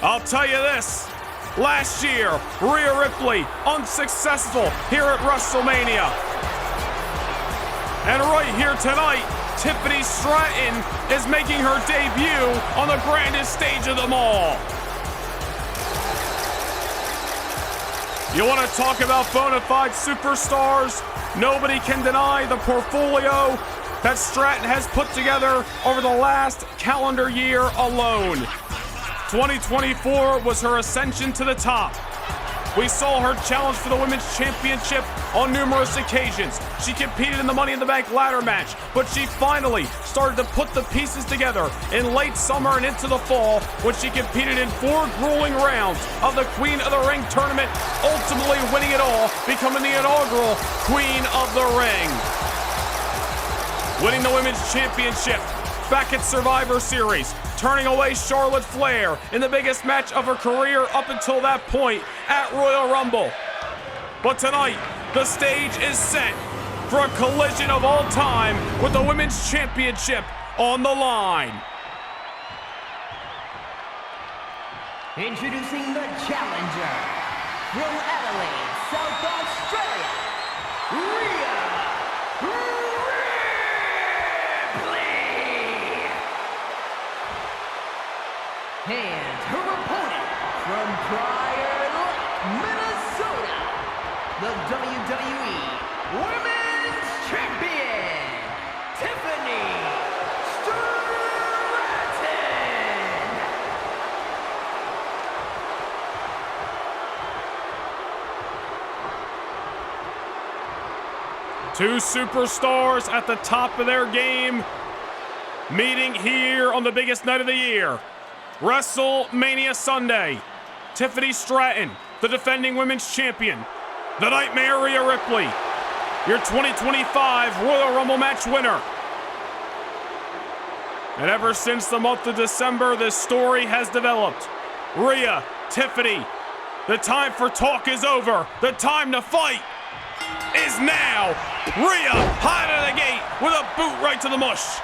I'll tell you this, last year, Rhea Ripley unsuccessful here at WrestleMania. And right here tonight, Tiffany Stratton is making her debut on the grandest stage of them all. You want to talk about bona fide superstars? Nobody can deny the portfolio that Stratton has put together over the last calendar year alone. 2024 was her ascension to the top. We saw her challenge for the Women's Championship on numerous occasions. She competed in the Money in the Bank ladder match, but she finally started to put the pieces together in late summer and into the fall when she competed in 4 grueling rounds of the Queen of the Ring tournament, ultimately winning it all, becoming the inaugural Queen of the Ring. Winning the Women's Championship back at Survivor Series, turning away Charlotte Flair in the biggest match of her career up until that point at Royal Rumble. But tonight, the stage is set for a collision of all time with the Women's Championship on the line. Introducing the challenger from Adelaide, South Australia, Rhea and her opponent from Prior Lake, Minnesota, the WWE Women's Champion, Tiffany Stratton. Two superstars at the top of their game, meeting here on the biggest night of the year. WrestleMania Sunday. Tiffany Stratton, the defending women's champion. The Nightmare Rhea Ripley, your 2025 Royal Rumble match winner. And ever since the month of December, this story has developed. Rhea, Tiffany, the time for talk is over. The time to fight is now. Rhea, high out of the gate with a boot right to the mush.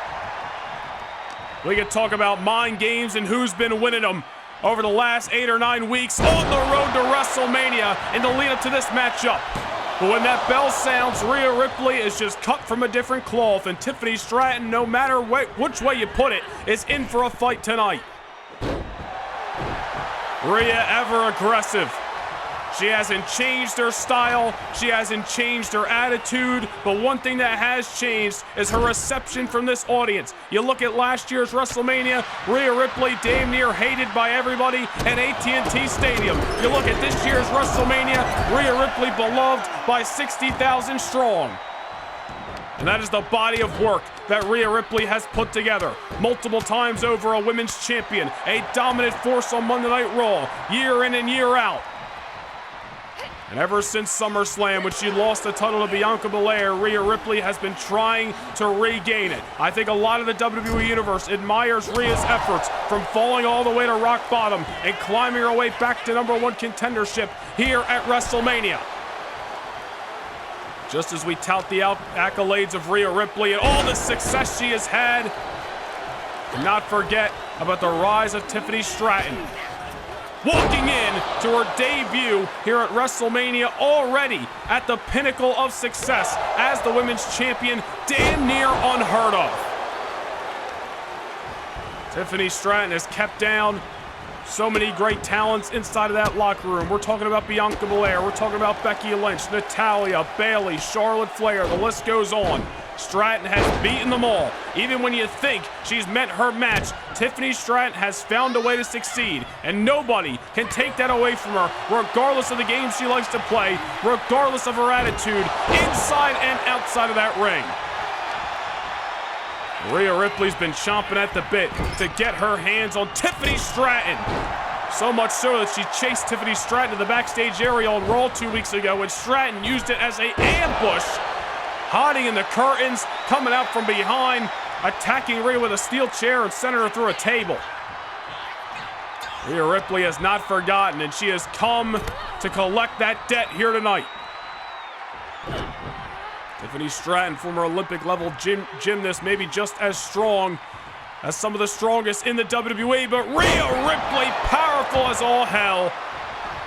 We can talk about mind games and who's been winning them over the last 8 or 9 weeks on the road to WrestleMania in the lead up to this matchup. But when that bell sounds, Rhea Ripley is just cut from a different cloth, and Tiffany Stratton, no matter which way you put it, is in for a fight tonight. Rhea ever aggressive. She hasn't changed her style, she hasn't changed her attitude, but one thing that has changed is her reception from this audience. You look at last year's WrestleMania, Rhea Ripley damn near hated by everybody at AT&T Stadium. You look at this year's WrestleMania, Rhea Ripley beloved by 60,000 strong. And that is the body of work that Rhea Ripley has put together. Multiple times over a women's champion, a dominant force on Monday Night Raw, year in and year out. And ever since SummerSlam, when she lost the title to Bianca Belair, Rhea Ripley has been trying to regain it. I think a lot of the WWE Universe admires Rhea's efforts from falling all the way to rock bottom and climbing her way back to #1 contendership here at WrestleMania. Just as we tout the accolades of Rhea Ripley and all the success she has had, do not forget about the rise of Tiffany Stratton. Walking in to her debut here at WrestleMania, already at the pinnacle of success as the women's champion, damn near unheard of. Tiffany Stratton has kept down so many great talents inside of that locker room. We're talking about Bianca Belair, we're talking about Becky Lynch, Natalya, Bayley, Charlotte Flair, the list goes on. Stratton has beaten them all. Even when you think she's met her match, Tiffany Stratton has found a way to succeed, and nobody can take that away from her, regardless of the game she likes to play, regardless of her attitude, inside and outside of that ring. Rhea Ripley's been chomping at the bit to get her hands on Tiffany Stratton. So much so that she chased Tiffany Stratton to the backstage area on Raw 2 weeks ago, and Stratton used it as an ambush, hiding in the curtains, coming out from behind, attacking Rhea with a steel chair and sending her through a table. Rhea Ripley has not forgotten, and she has come to collect that debt here tonight. Tiffany Stratton, former Olympic-level gymnast, maybe just as strong as some of the strongest in the WWE, but Rhea Ripley, powerful as all hell,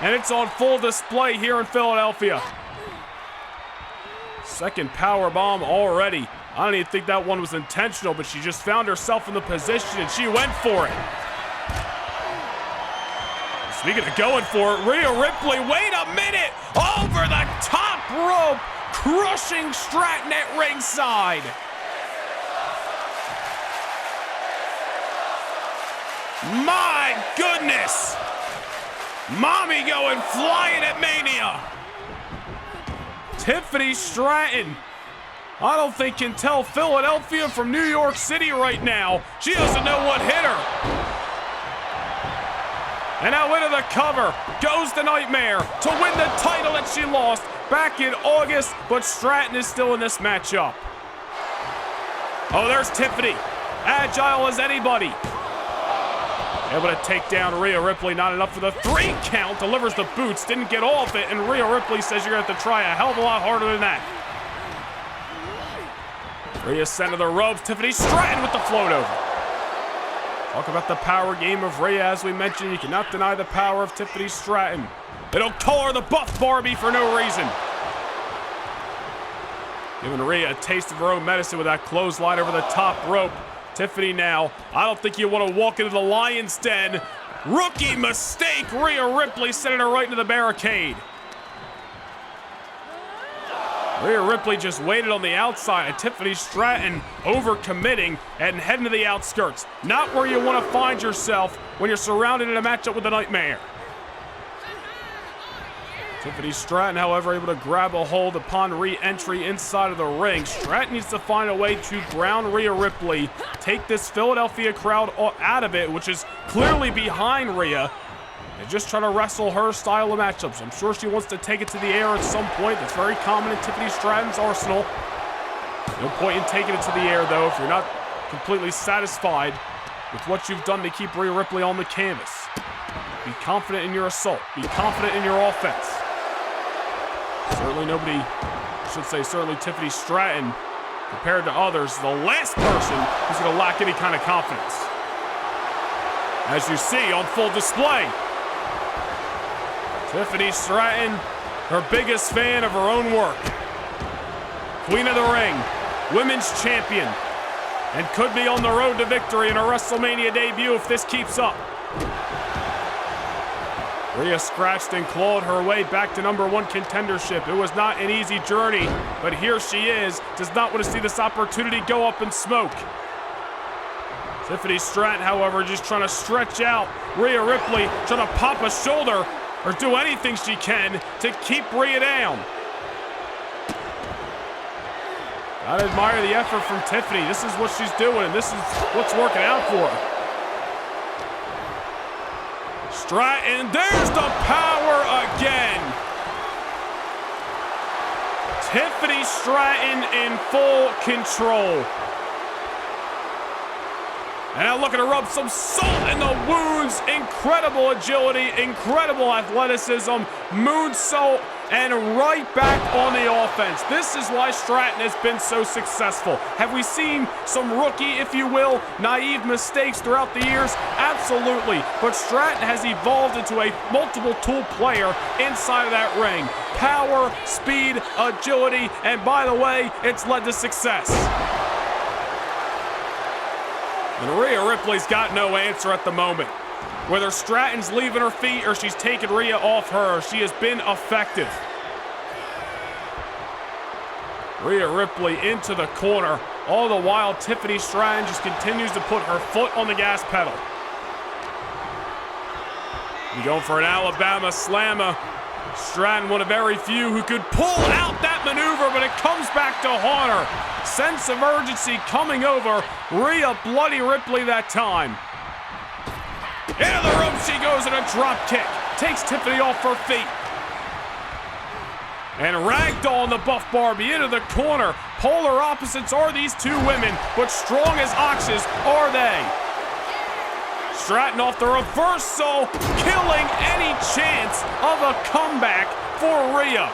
and it's on full display here in Philadelphia. Second power bomb already. I don't even think that one was intentional, but she just found herself in the position and she went for it. Speaking of going for it, Rhea Ripley, wait a minute! Over the top rope, crushing Stratton at ringside. My goodness! Mommy going flying at Mania. Tiffany Stratton, I don't think can tell Philadelphia from New York City right now. She doesn't know what hit her. And now into the cover goes the Nightmare to win the title that she lost back in August, but Stratton is still in this matchup. Oh, there's Tiffany, agile as anybody. Able to take down Rhea Ripley, not enough for the 3 count, delivers the boots, didn't get all of it, and Rhea Ripley says you're gonna have to try a hell of a lot harder than that. Rhea sent to the ropes, Tiffany Stratton with the float over. Talk about the power game of Rhea, as we mentioned, you cannot deny the power of Tiffany Stratton. They don't call her the Buff Barbie for no reason. Giving Rhea a taste of her own medicine with that clothesline over the top rope. Tiffany now, I don't think you want to walk into the Lion's Den. Rookie mistake, Rhea Ripley sending her right into the barricade. Rhea Ripley just waited on the outside, and Tiffany Stratton overcommitting and heading to the outskirts. Not where you want to find yourself when you're surrounded in a matchup with the Nightmare. Tiffany Stratton, however, able to grab a hold upon re-entry inside of the ring. Stratton needs to find a way to ground Rhea Ripley, take this Philadelphia crowd out of it, which is clearly behind Rhea, and just try to wrestle her style of matchups. I'm sure she wants to take it to the air at some point. That's very common in Tiffany Stratton's arsenal. No point in taking it to the air, though, if you're not completely satisfied with what you've done to keep Rhea Ripley on the canvas. Be confident in your assault. Be confident in your offense. Certainly Tiffany Stratton, compared to others, the last person who's going to lack any kind of confidence. As you see on full display, Tiffany Stratton, her biggest fan of her own work. Queen of the Ring, women's champion, and could be on the road to victory in her WrestleMania debut if this keeps up. Rhea scratched and clawed her way back to #1 contendership. It was not an easy journey, but here she is. Does not want to see this opportunity go up in smoke. Tiffany Stratton, however, just trying to stretch out Rhea Ripley, trying to pop a shoulder or do anything she can to keep Rhea down. I admire the effort from Tiffany. This is what she's doing, and this is what's working out for her. Stratton, there's the power again. Stratton in full control. And now looking to rub some salt in the wounds. Incredible agility, incredible athleticism, moonsault, and right back on the offense. This is why Stratton has been so successful. Have we seen some rookie, if you will, naive mistakes throughout the years? Absolutely. But Stratton has evolved into a multiple tool player inside of that ring. Power, speed, agility, and by the way, it's led to success. And Rhea Ripley's got no answer at the moment. Whether Stratton's leaving her feet or she's taking Rhea off her, she has been effective. Rhea Ripley into the corner. All the while, Tiffany Stratton just continues to put her foot on the gas pedal. We're going for an Alabama slammer. Stratton, one of very few who could pull out that maneuver, but it comes back to haunt her. Sense of urgency coming over Rhea Bloody Ripley that time. Into the rope she goes in a drop kick. Takes Tiffany off her feet. And ragdoll the Buff Barbie into the corner. Polar opposites are these two women, but strong as oxes are they. Stratton off the reversal, killing any chance of a comeback for Rhea.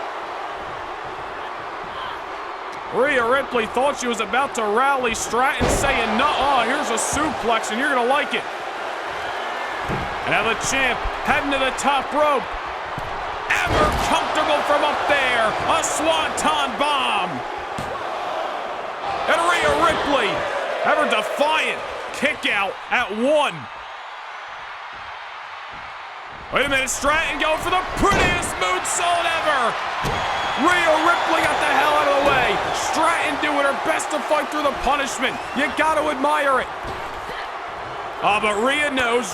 Rhea Ripley thought she was about to rally. Stratton saying, nuh-uh, here's a suplex and you're gonna like it. And now the champ heading to the top rope. Ever comfortable from up there. A swanton bomb. And Rhea Ripley, ever defiant, kick out at 1. Wait a minute, Stratton going for the prettiest moonsault ever. Rhea Ripley got the hell out of the way. Stratton doing her best to fight through the punishment. You gotta admire it. But Rhea knows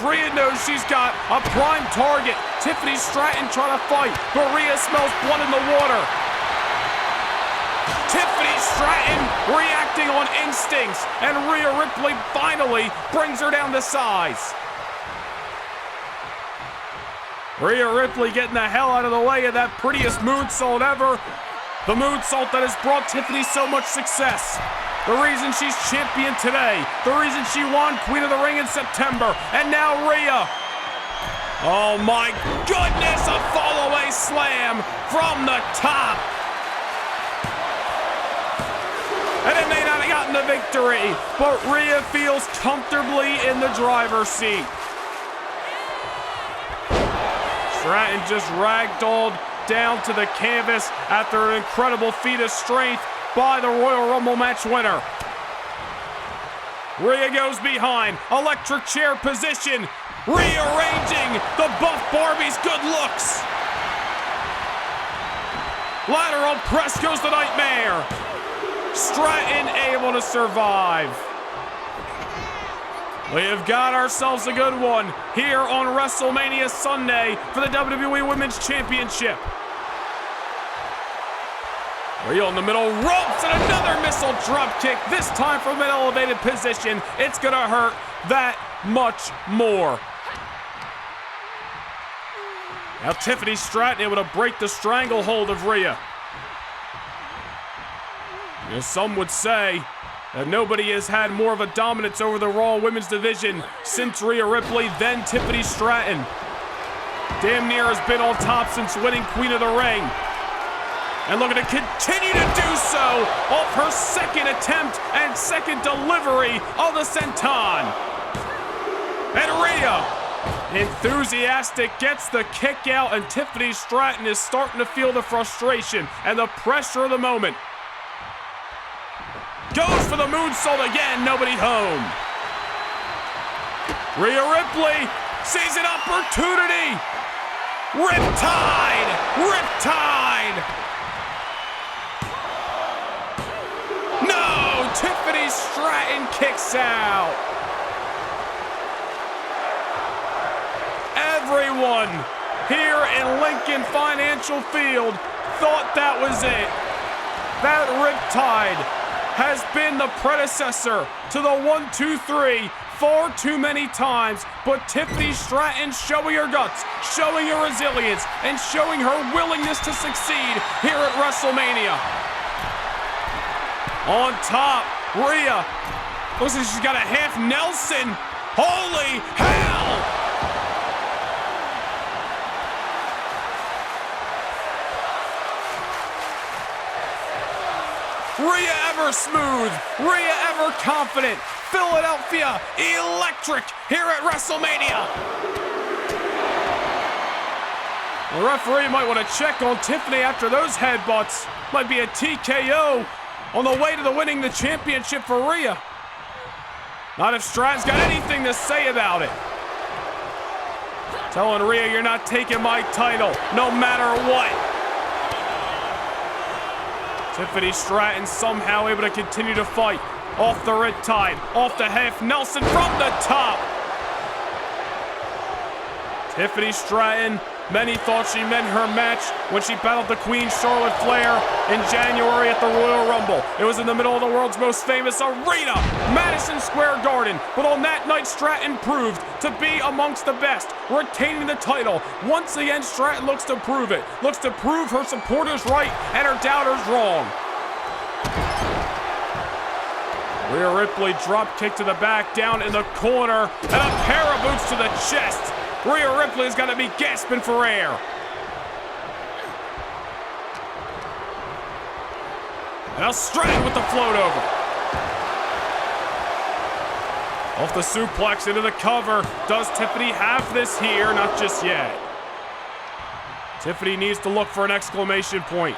she's got a prime target. Tiffany Stratton trying to fight, but Rhea smells blood in the water. Tiffany Stratton reacting on instincts, and Rhea Ripley finally brings her down to size. Rhea Ripley getting the hell out of the way of that prettiest moonsault ever. The moonsault that has brought Tiffany so much success. The reason she's champion today. The reason she won Queen of the Ring in September. And now Rhea. Oh my goodness, a fall away slam from the top. And it may not have gotten the victory, but Rhea feels comfortably in the driver's seat. Stratton just ragdolled down to the canvas after an incredible feat of strength by the Royal Rumble match winner. Rhea goes behind, electric chair position, rearranging the Buff Barbie's good looks. Lateral press goes the Nightmare. Stratton able to survive. We have got ourselves a good one here on WrestleMania Sunday for the WWE Women's Championship. Rhea in the middle, ropes, and another missile drop kick, this time from an elevated position. It's gonna hurt that much more. Now Tiffany Stratton able to break the stranglehold of Rhea. As some would say, that nobody has had more of a dominance over the Raw Women's Division since Rhea Ripley, then Tiffany Stratton. Damn near has been on top since winning Queen of the Ring. And looking to continue to do so off her second attempt and second delivery of the senton. And Rhea, enthusiastic, gets the kick out, and Tiffany Stratton is starting to feel the frustration and the pressure of the moment. Goes for the moonsault again, nobody home. Rhea Ripley sees an opportunity. Riptide! Riptide! No! Tiffany Stratton kicks out. Everyone here in Lincoln Financial Field thought that was it. That Riptide has been the predecessor to the 1, 2, 3 far too many times, but Tiffany Stratton showing her guts, showing her resilience, and showing her willingness to succeed here at WrestleMania. On top, Rhea. Looks like she's got a half Nelson. Holy hell! Rhea ever smooth, Rhea ever confident. Philadelphia electric here at WrestleMania. The referee might want to check on Tiffany after those headbutts. Might be a TKO on the way to winning the championship for Rhea. Not if Stratton's got anything to say about it. Telling Rhea, you're not taking my title, no matter what. Tiffany Stratton somehow able to continue to fight. Off the riptide, off the half Nelson from the top. Tiffany Stratton, many thought she meant her match when she battled the Queen Charlotte Flair in January at the Royal Rumble. It was in the middle of the world's most famous arena, Madison Square Garden. But on that night, Stratton proved to be amongst the best, retaining the title. Once again, Stratton looks to prove it, looks to prove her supporters right and her doubters wrong. Rhea Ripley drop kick to the back, down in the corner, and a pair of boots to the chest. Rhea Ripley's got to be gasping for air. Now Stratton with the float over. Off the suplex into the cover. Does Tiffany have this here? Not just yet. Tiffany needs to look for an exclamation point.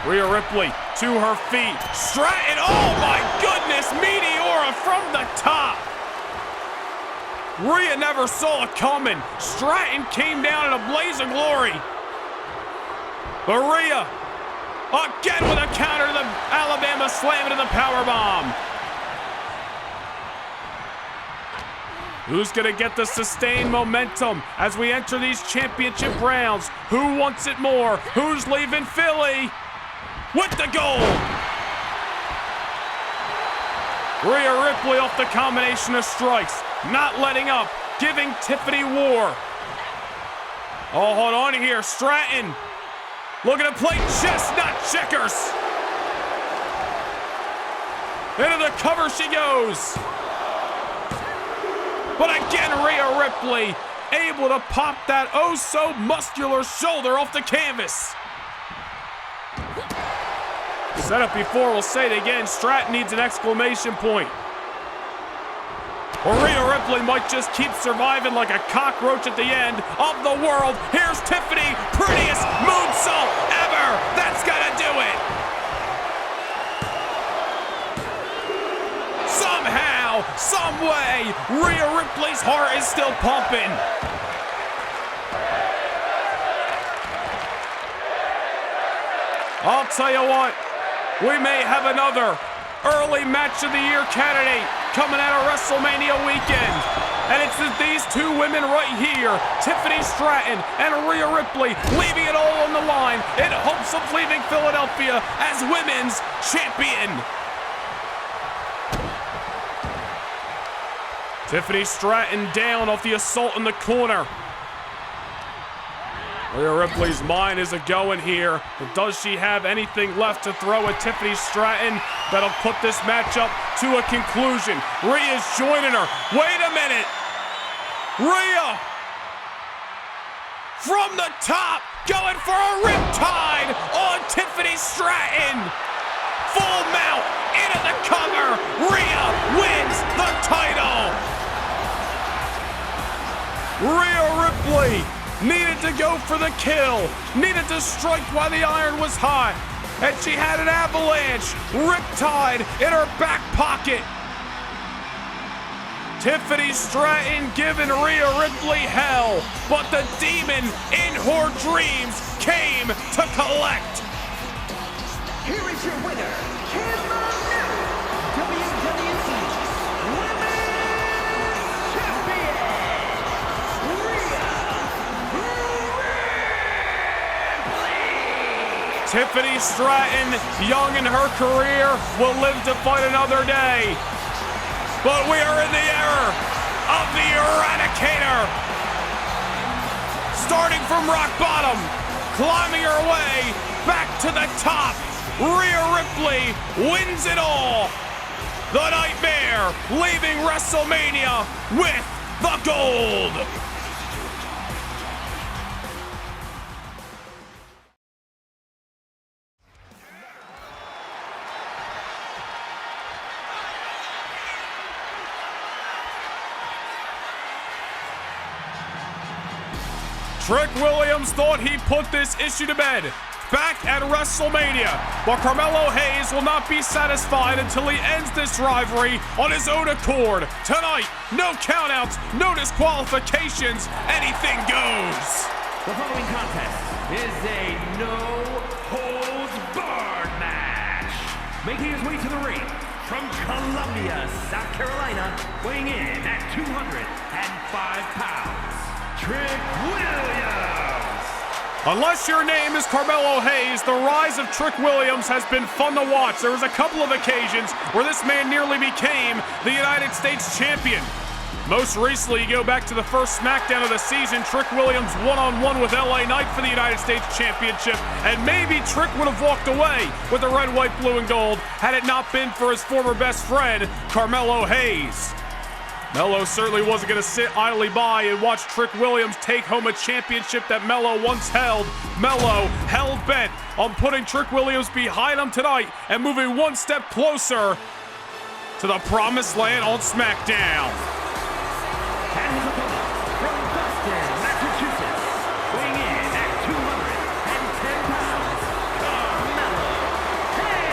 Rhea Ripley to her feet. Stratton, oh my goodness, Meteora from the top. Rhea never saw it coming. Stratton came down in a blaze of glory. But Rhea, again with a counter to the Alabama slam into the powerbomb. Who's gonna get the sustained momentum as we enter these championship rounds? Who wants it more? Who's leaving Philly with the gold? Rhea Ripley off the combination of strikes, not letting up, giving Tiffany war. Oh, hold on here, Stratton looking to play chess, not checkers. Into the cover she goes. But again, Rhea Ripley able to pop that oh-so-muscular shoulder off the canvas. Said it before, we'll say it again. Stratton needs an exclamation point. Or Rhea Ripley might just keep surviving like a cockroach at the end of the world. Here's Tiffany, prettiest moonsault ever. That's gotta do it. Somehow, some way, Rhea Ripley's heart is still pumping. I'll tell you what, we may have another early match of the year candidate coming out of WrestleMania weekend. And it's these two women right here, Tiffany Stratton and Rhea Ripley, leaving it all on the line in hopes of leaving Philadelphia as women's champion. Tiffany Stratton down off the assault in the corner. Rhea Ripley's mind is a-going here, but does she have anything left to throw at Tiffany Stratton that'll put this matchup to a conclusion? Rhea's joining her. Wait a minute. Rhea from the top, going for a riptide on Tiffany Stratton. Full mount into the cover. Rhea wins the title. Rhea Ripley needed to go for the kill, needed to strike while the iron was hot, and she had an avalanche, riptide in her back pocket. Tiffany Stratton giving Rhea Ripley hell, but the demon in her dreams came to collect. Here is your winner, and the new WWE Women's Champion, Rhea Ripley. Tiffany Stratton, young in her career, will live to fight another day. But we are in the era of the Eradicator. Starting from rock bottom, climbing her way back to the top. Rhea Ripley wins it all. The Nightmare leaving WrestleMania with the gold. Trick Williams thought he put this issue to bed back at WrestleMania, but Carmelo Hayes will not be satisfied until he ends this rivalry on his own accord. Tonight, no countouts, no disqualifications, anything goes. The following contest is a no-holds-barred match. Making his way to the ring from Columbia, South Carolina, weighing in at 205 pounds, Trick Williams. Unless your name is Carmelo Hayes, the rise of Trick Williams has been fun to watch. There was a couple of occasions where this man nearly became the United States champion. Most recently, you go back to the first SmackDown of the season, Trick Williams one-on-one with LA Knight for the United States Championship, and maybe Trick would have walked away with the red, white, blue, and gold had it not been for his former best friend, Carmelo Hayes. Melo certainly wasn't going to sit idly by and watch Trick Williams take home a championship that Melo once held. Melo hell-bent on putting Trick Williams behind him tonight and moving one step closer to the promised land on SmackDown. And his opponent from Boston, Massachusetts, weighing in at 210 pounds, Carmelo Hayes.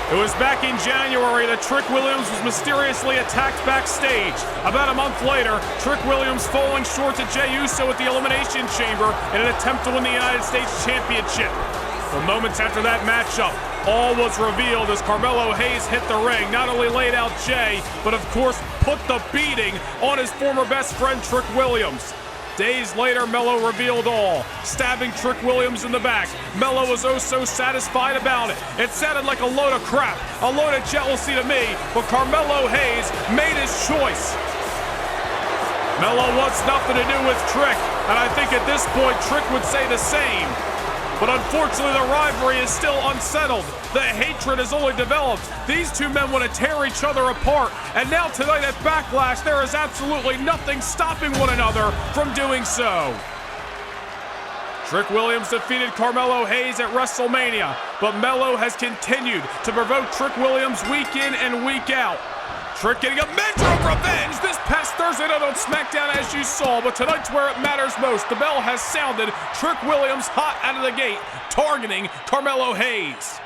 It was back in January that Trick Williams was mysteriously attacked backstage. About a month later, Trick Williams falling short to Jey Uso at the Elimination Chamber in an attempt to win the United States Championship. For moments after that matchup, all was revealed as Carmelo Hayes hit the ring, not only laid out Jey, but of course put the beating on his former best friend Trick Williams. Days later, Melo revealed all, stabbing Trick Williams in the back. Melo was oh so satisfied about it. It sounded like a load of crap, a load of jealousy to me, but Carmelo Hayes made his choice. Melo wants nothing to do with Trick, and I think at this point Trick would say the same. But unfortunately, the rivalry is still unsettled. The hatred has only developed. These two men want to tear each other apart. And now tonight at Backlash, there is absolutely nothing stopping one another from doing so. Trick Williams defeated Carmelo Hayes at WrestleMania, but Melo has continued to provoke Trick Williams week in and week out. Trick getting a measure of revenge this past Thursday night on SmackDown, as you saw, but tonight's where it matters most. The bell has sounded. Trick Williams hot out of the gate, targeting Carmelo Hayes.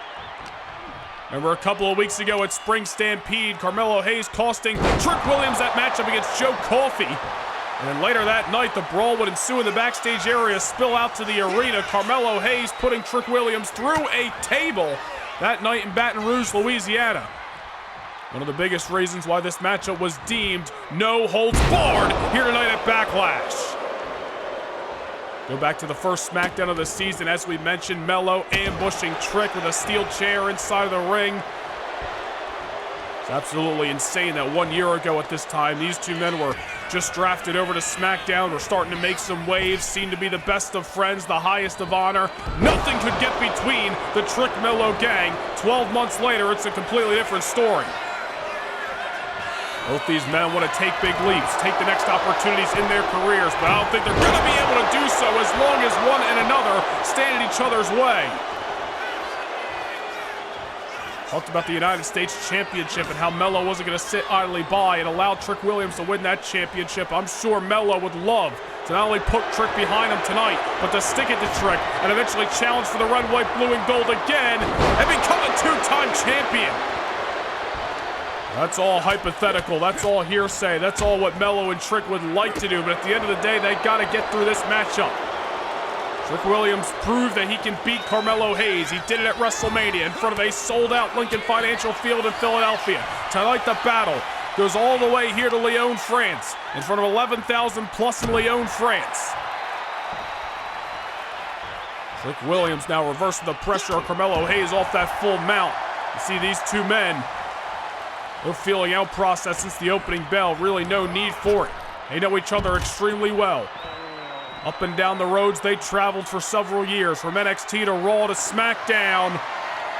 Remember a couple of weeks ago at Spring Stampede, Carmelo Hayes costing Trick Williams that matchup against Joe Coffey. And then later that night, the brawl would ensue in the backstage area, spill out to the arena. Carmelo Hayes putting Trick Williams through a table that night in Baton Rouge, Louisiana. One of the biggest reasons why this matchup was deemed no holds barred here tonight at Backlash. Go back to the first SmackDown of the season. As we mentioned, Melo ambushing Trick with a steel chair inside of the ring. It's absolutely insane that 1 year ago at this time, these two men were just drafted over to SmackDown, were starting to make some waves, seemed to be the best of friends, the highest of honor. Nothing could get between the Trick Melo gang. 12 months later, it's a completely different story. Both these men want to take big leaps, take the next opportunities in their careers, but I don't think they're going to be able to do so as long as one and another stand in each other's way. Talked about the United States Championship and how Melo wasn't going to sit idly by and allow Trick Williams to win that championship. I'm sure Melo would love to not only put Trick behind him tonight, but to stick it to Trick and eventually challenge for the red, white, blue, and gold again and become a two-time champion. That's all hypothetical. That's all hearsay. That's all what Melo and Trick would like to do. But at the end of the day, they got to get through this matchup. Trick Williams proved that he can beat Carmelo Hayes. He did it at WrestleMania in front of a sold-out Lincoln Financial Field in Philadelphia. Tonight, the battle goes all the way here to Lyon, France, in front of 11,000 plus in Lyon, France. Trick Williams now reversing the pressure of Carmelo Hayes off that full mount. You see these two men, no feeling out process since the opening bell. Really no need for it. They know each other extremely well. Up and down the roads they traveled for several years, from NXT to Raw to SmackDown.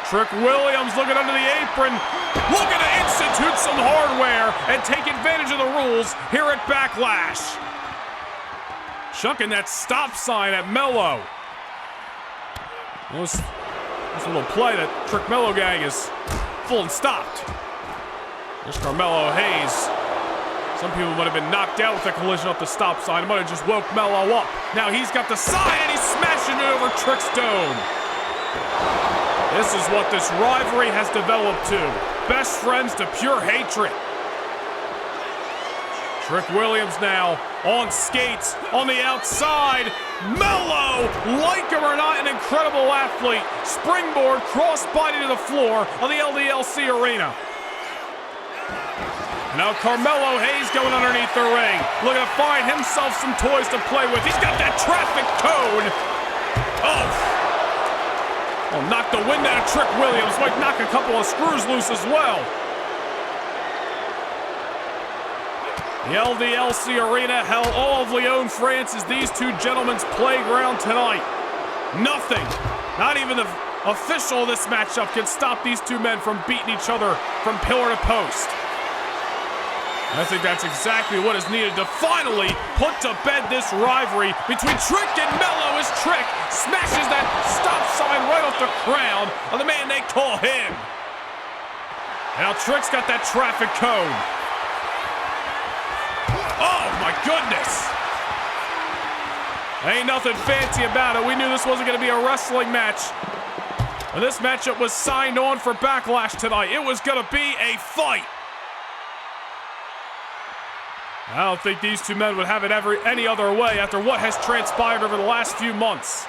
Trick Williams looking under the apron, looking to institute some hardware and take advantage of the rules here at Backlash. Chucking that stop sign at Mello. This little play that Trick Mello gang is full and stopped. There's Carmelo Hayes. Some people might have been knocked out with a collision up the stop sign. It might have just woke Mello up. Now he's got the sign and he's smashing it over Trick's dome. This is what this rivalry has developed to. Best friends to pure hatred. Trick Williams now on skates on the outside. Mello, like him or not, an incredible athlete. Springboard, crossbody to the floor of the LDLC arena. Now Carmelo Hayes going underneath the ring, looking to find himself some toys to play with. He's got that traffic cone. Oh, knock the wind out of Trick Williams. Might knock a couple of screws loose as well. The LDLC arena held all of Lyon, France is these two gentlemen's playground tonight. Nothing, not even the official of this matchup, can stop these two men from beating each other from pillar to post. I think that's exactly what is needed to finally put to bed this rivalry between Trick and Mello, as Trick smashes that stop sign right off the crown of the man they call him. Now Trick's got that traffic cone. Oh my goodness. Ain't nothing fancy about it. We knew this wasn't going to be a wrestling match. When this matchup was signed on for Backlash tonight, it was going to be a fight. I don't think these two men would have it any other way after what has transpired over the last few months.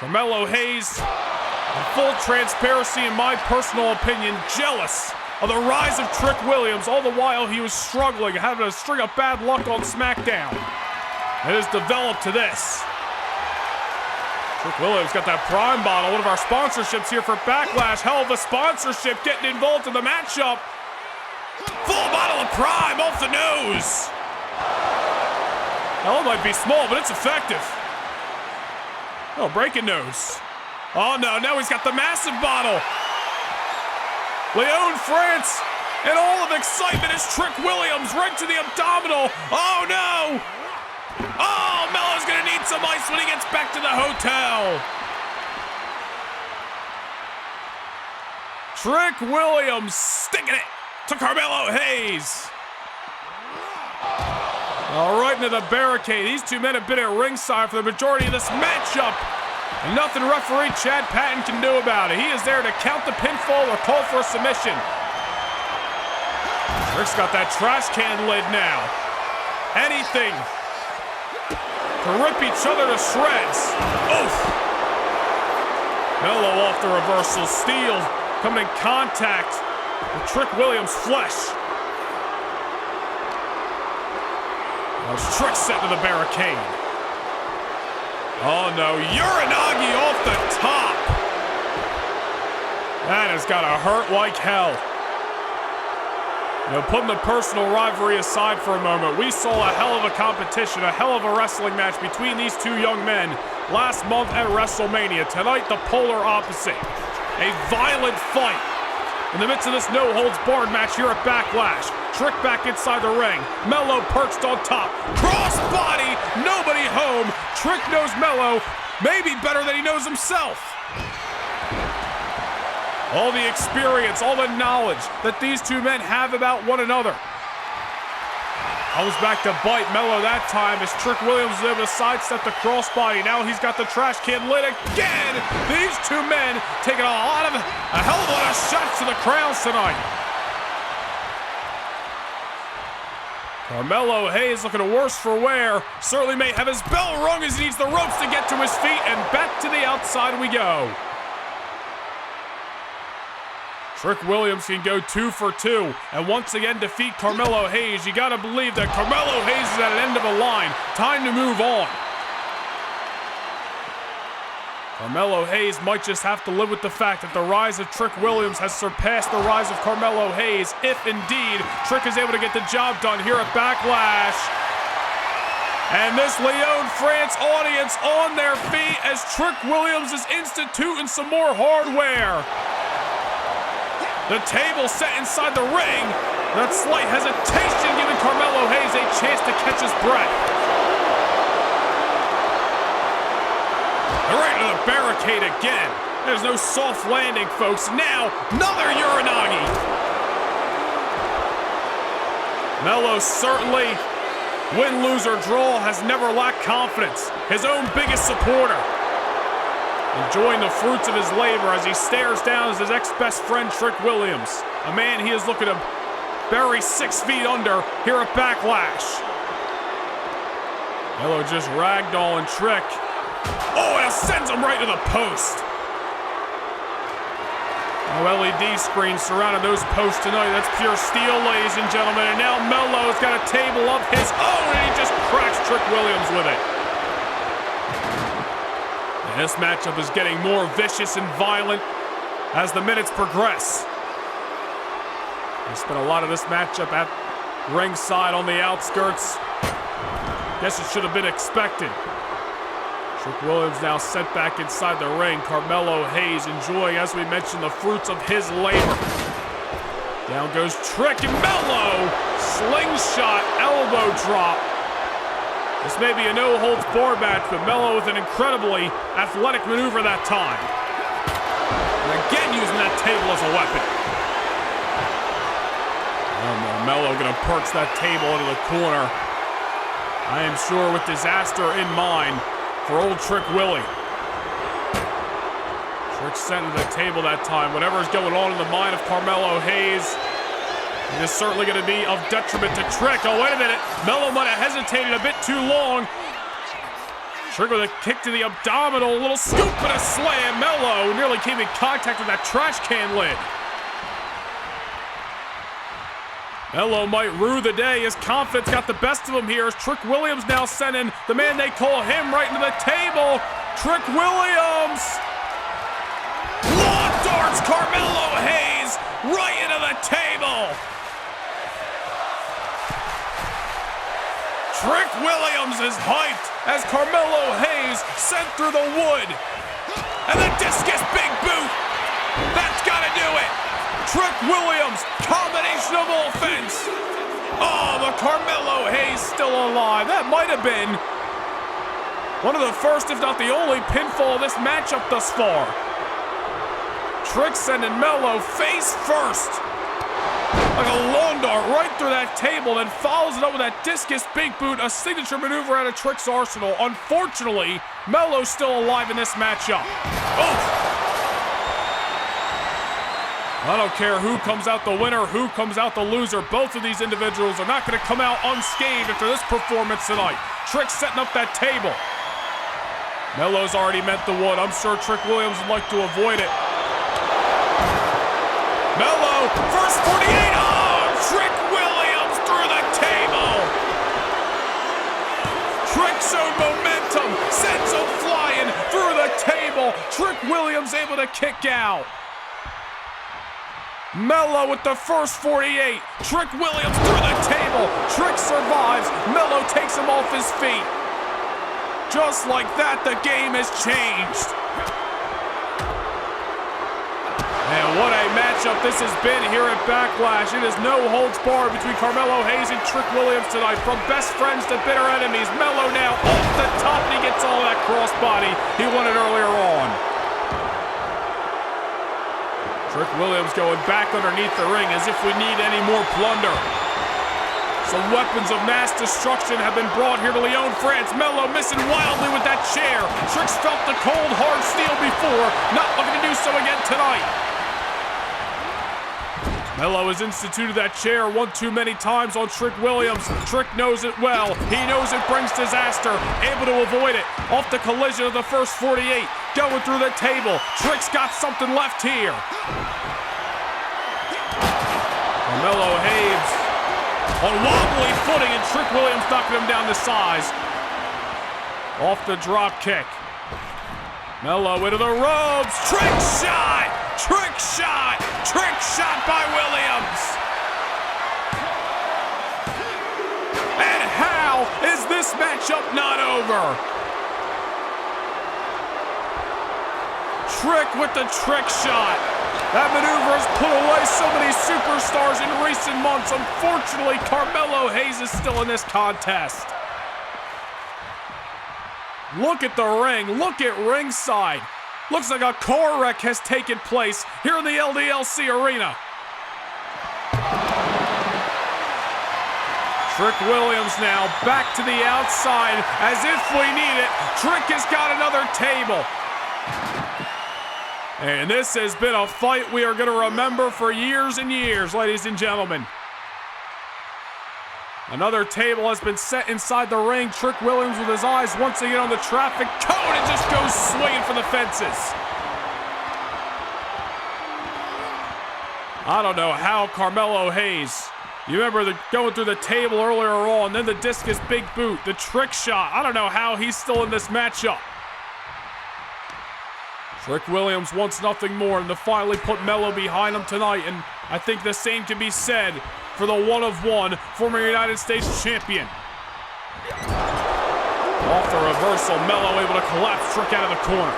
Carmelo Hayes, in full transparency, in my personal opinion, jealous of the rise of Trick Williams, all the while he was struggling, having a string of bad luck on SmackDown. It has developed to this. Trick Williams got that Prime bottle, one of our sponsorships here for Backlash. Hell of a sponsorship getting involved in the matchup. Full bottle of Prime off the nose. Hell, it might be small, but it's effective. Oh, breaking nose. Oh no, now he's got the massive bottle. Lyon, France, and all of excitement is Trick Williams right to the abdominal. Oh no! Oh, Mello's gonna need some ice when he gets back to the hotel. Trick Williams sticking it to Carmelo Hayes. All right, into the barricade. These two men have been at ringside for the majority of this matchup. And nothing referee Chad Patton can do about it. He is there to count the pinfall or call for a submission. Trick's got that trash can lid now. Anything to rip each other to shreds. Oof. Mello off the reversal. Steel coming in contact with Trick Williams' flesh. There's Trick set to the barricade. Oh no, Uranagi off the top. That has got to hurt like hell. Now, putting the personal rivalry aside for a moment, we saw a hell of a competition, a hell of a wrestling match between these two young men last month at WrestleMania. Tonight, the polar opposite. A violent fight in the midst of this no-holds-barred match here at Backlash. Trick back inside the ring. Mello perched on top. Crossbody, nobody home. Trick knows Mello maybe better than he knows himself. All the experience, all the knowledge that these two men have about one another. Comes back to bite Mello that time as Trick Williams is able to sidestep the crossbody. Now he's got the trash can lid again. These two men taking a hell of a lot of shots to the crowns tonight. Carmelo Hayes looking worse for wear. Certainly may have his bell rung as he needs the ropes to get to his feet, and back to the outside we go. Trick Williams can go 2 for 2 and once again defeat Carmelo Hayes. You gotta believe that Carmelo Hayes is at an end of a line. Time to move on. Carmelo Hayes might just have to live with the fact that the rise of Trick Williams has surpassed the rise of Carmelo Hayes, if indeed Trick is able to get the job done here at Backlash. And this Lyon, France audience on their feet as Trick Williams is instituting some more hardware. The table set inside the ring. That slight hesitation giving Carmelo Hayes a chance to catch his breath. They're right to the barricade again. There's no soft landing, folks. Now, another Uranagi. Melo certainly, win, lose, or draw, has never lacked confidence. His own biggest supporter. Enjoying the fruits of his labor as he stares down at his ex-best friend, Trick Williams. A man he is looking to bury 6 feet under here at Backlash. Melo just ragdolling Trick. Oh, and it sends him right to the post. No LED screen surrounding those posts tonight. That's pure steel, ladies and gentlemen. And now Melo's got a table of his own, and he just cracks Trick Williams with it. And this matchup is getting more vicious and violent as the minutes progress. They spent a lot of this matchup at ringside on the outskirts. Guess it should have been expected. Trick Williams now sent back inside the ring. Carmelo Hayes enjoying, as we mentioned, the fruits of his labor. Down goes Trick and Melo. Slingshot elbow drop. This may be a no-holds-barred match, but Melo with an incredibly athletic maneuver that time. And again using that table as a weapon. Oh no, Melo gonna perch that table into the corner. I am sure with disaster in mind for old Trick Willie. Trick sent to the table that time. Whatever is going on in the mind of Carmelo Hayes, it is certainly going to be of detriment to Trick. Oh, wait a minute. Melo might have hesitated a bit too long. Trick with a kick to the abdominal, a little scoop and a slam. Melo nearly came in contact with that trash can lid. Melo might rue the day. His confidence got the best of him here as Trick Williams now sending the man they call him right into the table. Trick Williams! Lawn darts Carmelo Hayes right into the table! Trick Williams is hyped as Carmelo Hayes sent through the wood. And the discus big boot! That's gotta do it! Trick Williams, combination of offense. Oh, but Carmelo Hayes still alive. That might have been one of the first, if not the only, pinfall of this matchup thus far. Trick sending Melo face first. Like a lawn dart right through that table, then follows it up with that discus big boot, a signature maneuver out of Trick's arsenal. Unfortunately, Melo's still alive in this matchup. Oh! I don't care who comes out the winner, who comes out the loser. Both of these individuals are not going to come out unscathed after this performance tonight. Trick setting up that table. Melo's already met the wood. I'm sure Trick Williams would like to avoid it. Melo, first 48. Oh, Trick Williams through the table. Trick showed momentum, sends him flying through the table. Trick Williams able to kick out. Melo with the first 48. Trick Williams through the table. Trick survives. Melo takes him off his feet. Just like that, the game has changed. And what a matchup this has been here at Backlash. It is no holds barred between Carmelo Hayes and Trick Williams tonight. From best friends to bitter enemies. Melo now off the top, and he gets all that crossbody he wanted earlier on. Trick Williams going back underneath the ring as if we need any more plunder. Some weapons of mass destruction have been brought here to Lyon, France. Melo missing wildly with that chair. Trick's felt the cold, hard steel before. Not looking to do so again tonight. Melo has instituted that chair one too many times on Trick Williams. Trick knows it well. He knows it brings disaster. Able to avoid it. Off the collision of the first 48. Going through the table. Trick's got something left here. Carmelo Hayes on wobbly footing, and Trick Williams knocking him down to size. Off the drop kick. Melo into the ropes. Trick shot! Trick shot! Trick shot by Williams! And how Is this matchup not over? Trick with the trick shot. That maneuver has put away so many superstars in recent months. Unfortunately, Carmelo Hayes is still in this contest. Look at the ring. Look at ringside. Looks like a car wreck has taken place here in the LDLC arena. Trick Williams now back to the outside as if we need it. Trick has got another table. And this has been a fight we are going to remember for years and years, ladies and gentlemen. Another table has been set inside the ring. Trick Williams with his eyes once again on the traffic cone and just goes swinging for the fences. I don't know how Carmelo Hayes, you remember going through the table earlier on, then the discus big boot, the trick shot. I don't know how he's still in this matchup. Trick Williams wants nothing more than to finally put Melo behind him tonight, and I think the same can be said for the one-of-one former United States champion. Off the reversal, Melo able to collapse Trick out of the corner.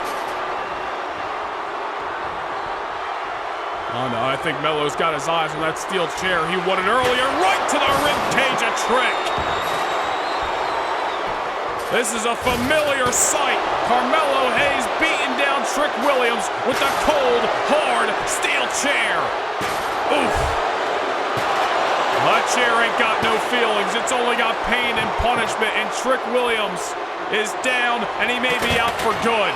Oh no, I think Melo's got his eyes on that steel chair he won it earlier, right to the ribcage of Trick. This is a familiar sight. Carmelo Hayes beating down Trick Williams with the cold, hard steel chair. Oof. That chair ain't got no feelings. It's only got pain and punishment, and Trick Williams is down, and he may be out for good.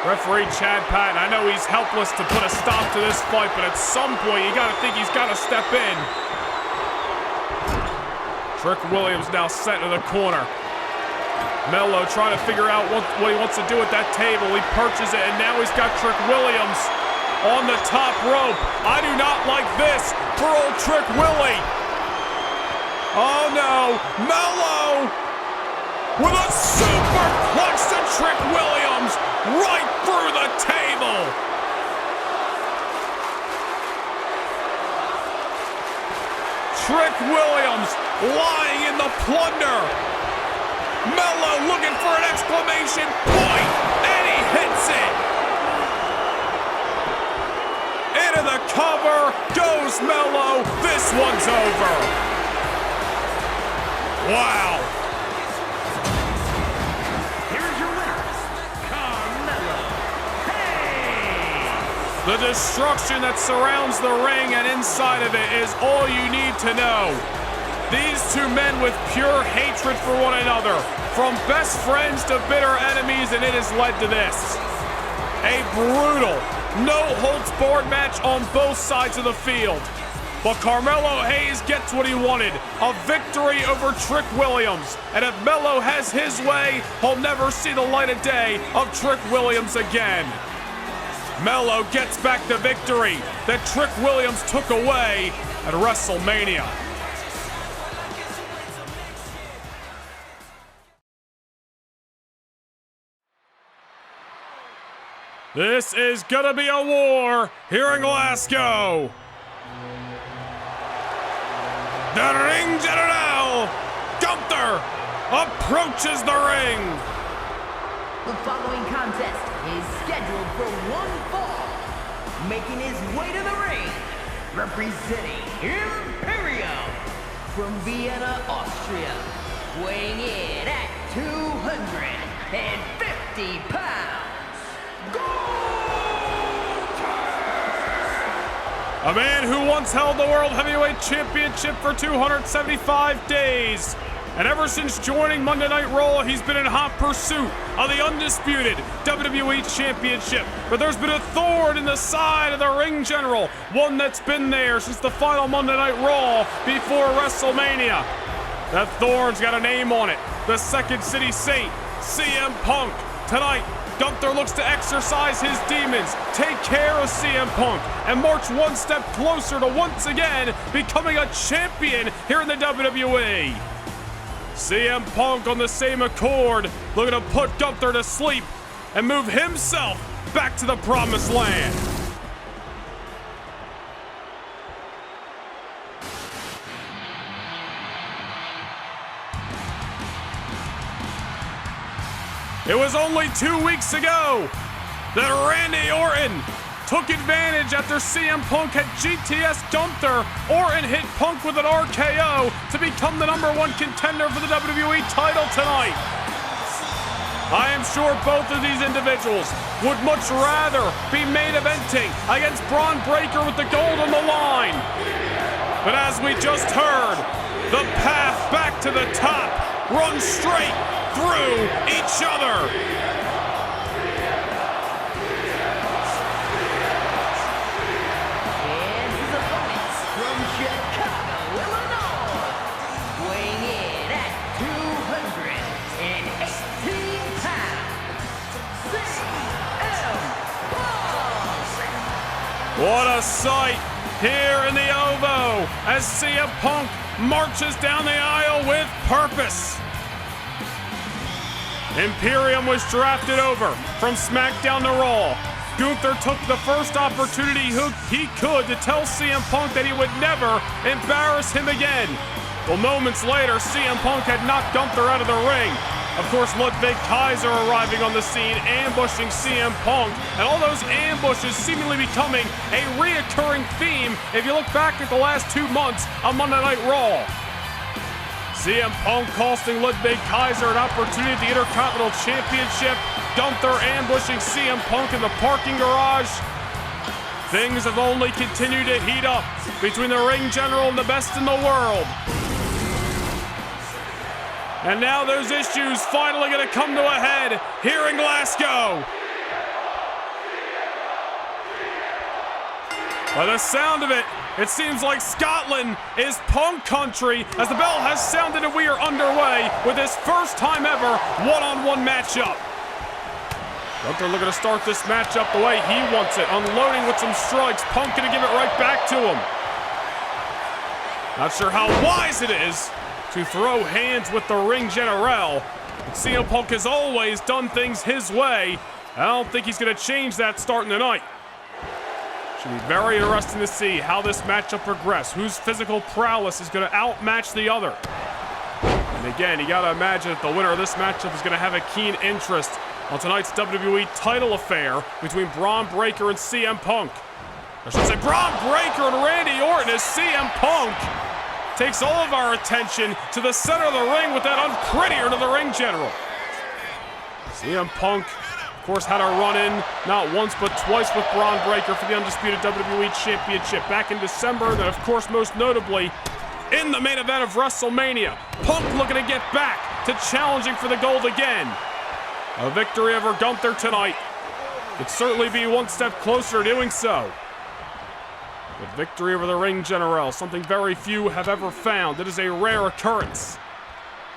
Referee Chad Patton, I know he's helpless to put a stop to this fight, but at some point, you gotta think he's gotta step in. Trick Williams now set to the corner. Melo trying to figure out what he wants to do with that table. He perches it, and now he's got Trick Williams on the top rope. I do not like this for old Trick Willie. Oh no, Melo with a superplex to Trick Williams right through the table. Trick Williams lying in the plunder. Melo looking for an exclamation point, and he hits it. Into the cover goes Melo. This one's over. Wow. Here's your winner, Carmelo Hayes. The destruction that surrounds the ring and inside of it is all you need to know. These two men with pure hatred for one another, from best friends to bitter enemies, and it has led to this. A brutal, no-holds-barred match on both sides of the field. But Carmelo Hayes gets what he wanted, a victory over Trick Williams. And if Melo has his way, he'll never see the light of day of Trick Williams again. Melo gets back the victory that Trick Williams took away at WrestleMania. This is gonna be a war here in Glasgow. The ring general, Gunther, approaches the ring. The following contest is scheduled for one fall. Making his way to the ring, representing Imperium from Vienna, Austria, weighing in at 250 pounds. A man who once held the World Heavyweight Championship for 275 days. And ever since joining Monday Night Raw, he's been in hot pursuit of the undisputed WWE Championship. But there's been a thorn in the side of the ring general, one that's been there since the final Monday Night Raw before WrestleMania. That thorn's got a name on it, the Second City Saint, CM Punk. Tonight, Gunther looks to exercise his demons, take care of CM Punk, and march one step closer to once again becoming a champion here in the WWE. CM Punk on the same accord, looking to put Gunther to sleep and move himself back to the promised land. It was only 2 weeks ago that Randy Orton took advantage after CM Punk had GTS Gunther. Orton hit Punk with an RKO to become the #1 contender for the WWE title tonight. I am sure both of these individuals would much rather be main eventing against Bron Breakker with the gold on the line. But as we just heard, the path back to the top runs straight through each other. And his opponents from Chicago, Illinois, weighing in at 218 pounds, CM Punk. What a sight here in the Ovo as CM Punk marches down the aisle with purpose. Imperium was drafted over from SmackDown to Raw. Gunther took the first opportunity he could to tell CM Punk that he would never embarrass him again. Well, moments later, CM Punk had knocked Gunther out of the ring. Of course, Ludwig Kaiser arriving on the scene, ambushing CM Punk, and all those ambushes seemingly becoming a reoccurring theme if you look back at the last 2 months on Monday Night Raw. CM Punk costing Ludwig Kaiser an opportunity at the Intercontinental Championship. Gunther ambushing CM Punk in the parking garage. Things have only continued to heat up between the ring general and the best in the world. And now those issues finally going to come to a head here in Glasgow. By the sound of it, it seems like Scotland is Punk country as the bell has sounded and we are underway with this first time ever one-on-one matchup. Gunther looking to start this matchup the way he wants it, unloading with some strikes. Punk going to give it right back to him. Not sure how wise it is to throw hands with the ring general. But CM Punk has always done things his way. I don't think he's going to change that starting tonight. Should be very interesting to see how this matchup progresses. Whose physical prowess is going to outmatch the other. And again, you got to imagine that the winner of this matchup is going to have a keen interest on tonight's WWE title affair between Bron Breakker and CM Punk. I should say Bron Breakker and Randy Orton as CM Punk takes all of our attention to the center of the ring with that unprettier to the ring general. CM Punk, of course, had a run-in not once but twice with Bron Breakker for the undisputed WWE Championship back in December, and then, of course, most notably, in the main event of WrestleMania. Punk looking to get back to challenging for the gold again. A victory over Gunther tonight could certainly be one step closer to doing so. But victory over the ring general, something very few have ever found. It is a rare occurrence.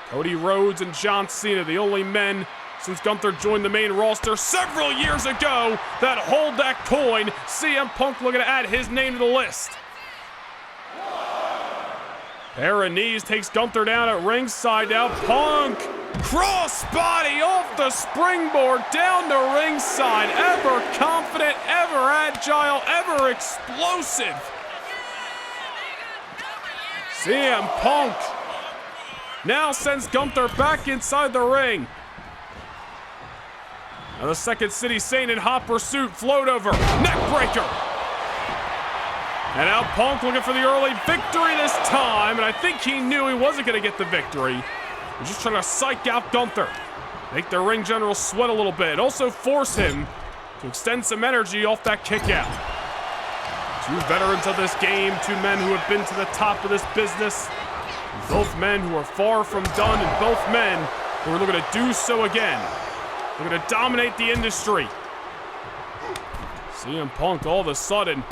Cody Rhodes and John Cena, the only men since Gunther joined the main roster several years ago that hold that coin. CM Punk looking to add his name to the list. Pair of knees takes Gunther down at ringside. Now Punk, crossbody off the springboard down the ringside. Ever confident, ever agile, ever explosive. CM Punk now sends Gunther back inside the ring. Now the Second City Saint in hot pursuit, float over, neck breaker. And now Punk looking for the early victory this time, and I think he knew he wasn't going to get the victory. He was just trying to psych out Gunther, make the ring general sweat a little bit, also force him to extend some energy off that kick out. Two veterans of this game, two men who have been to the top of this business, both men who are far from done, and both men who are looking to do so again. They're going to dominate the industry. CM Punk all of a sudden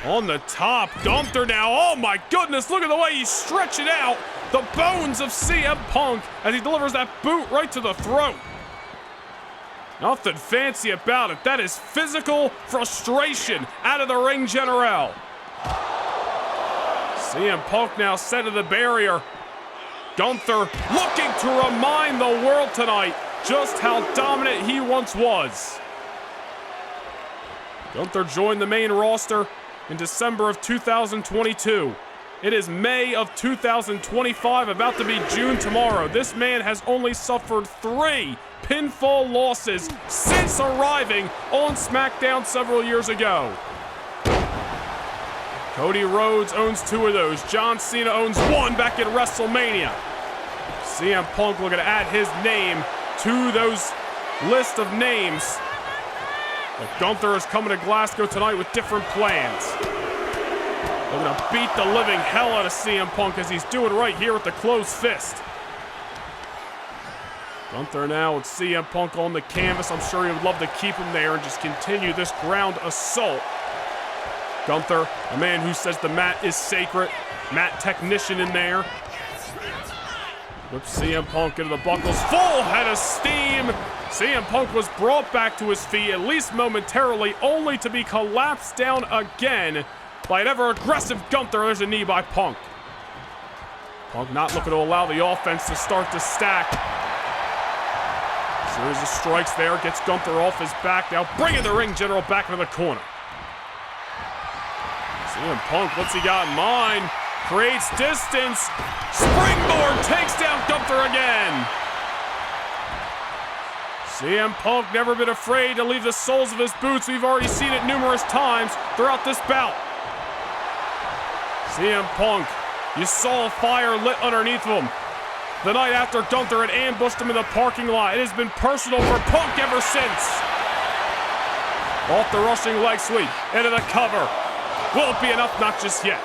on the top. Gunther now, oh my goodness, look at the way he's stretching out the bones of CM Punk as he delivers that boot right to the throat. Nothing fancy about it. That is physical frustration out of the ring general. CM Punk now set to the barrier. Gunther looking to remind the world tonight just how dominant he once was. Gunther joined the main roster in December of 2022. It is May of 2025, about to be June tomorrow. This man has only suffered 3 pinfall losses since arriving on SmackDown several years ago. Cody Rhodes owns 2 of those. John Cena owns 1 back at WrestleMania. CM Punk looking to add his name to those list of names. But Gunther is coming to Glasgow tonight with different plans. They're going to beat the living hell out of CM Punk as he's doing right here with the closed fist. Gunther now with CM Punk on the canvas. I'm sure he would love to keep him there and just continue this ground assault. Gunther, a man who says the mat is sacred. Mat technician in there. Whips CM Punk into the buckles. Full head of steam. CM Punk was brought back to his feet, at least momentarily, only to be collapsed down again by an ever-aggressive Gunther. There's a knee by Punk. Punk not looking to allow the offense to start to stack. Series of strikes there, gets Gunther off his back. Now bringing the ring general back into the corner. CM Punk, what's he got in mind? Creates distance. Springboard takes down Gunther again. CM Punk never been afraid to leave the soles of his boots. We've already seen it numerous times throughout this bout. CM Punk, you saw a fire lit underneath him the night after Gunther had ambushed him in the parking lot. It has been personal for Punk ever since. Off the rushing leg sweep, into the cover. Will it be enough? Not just yet.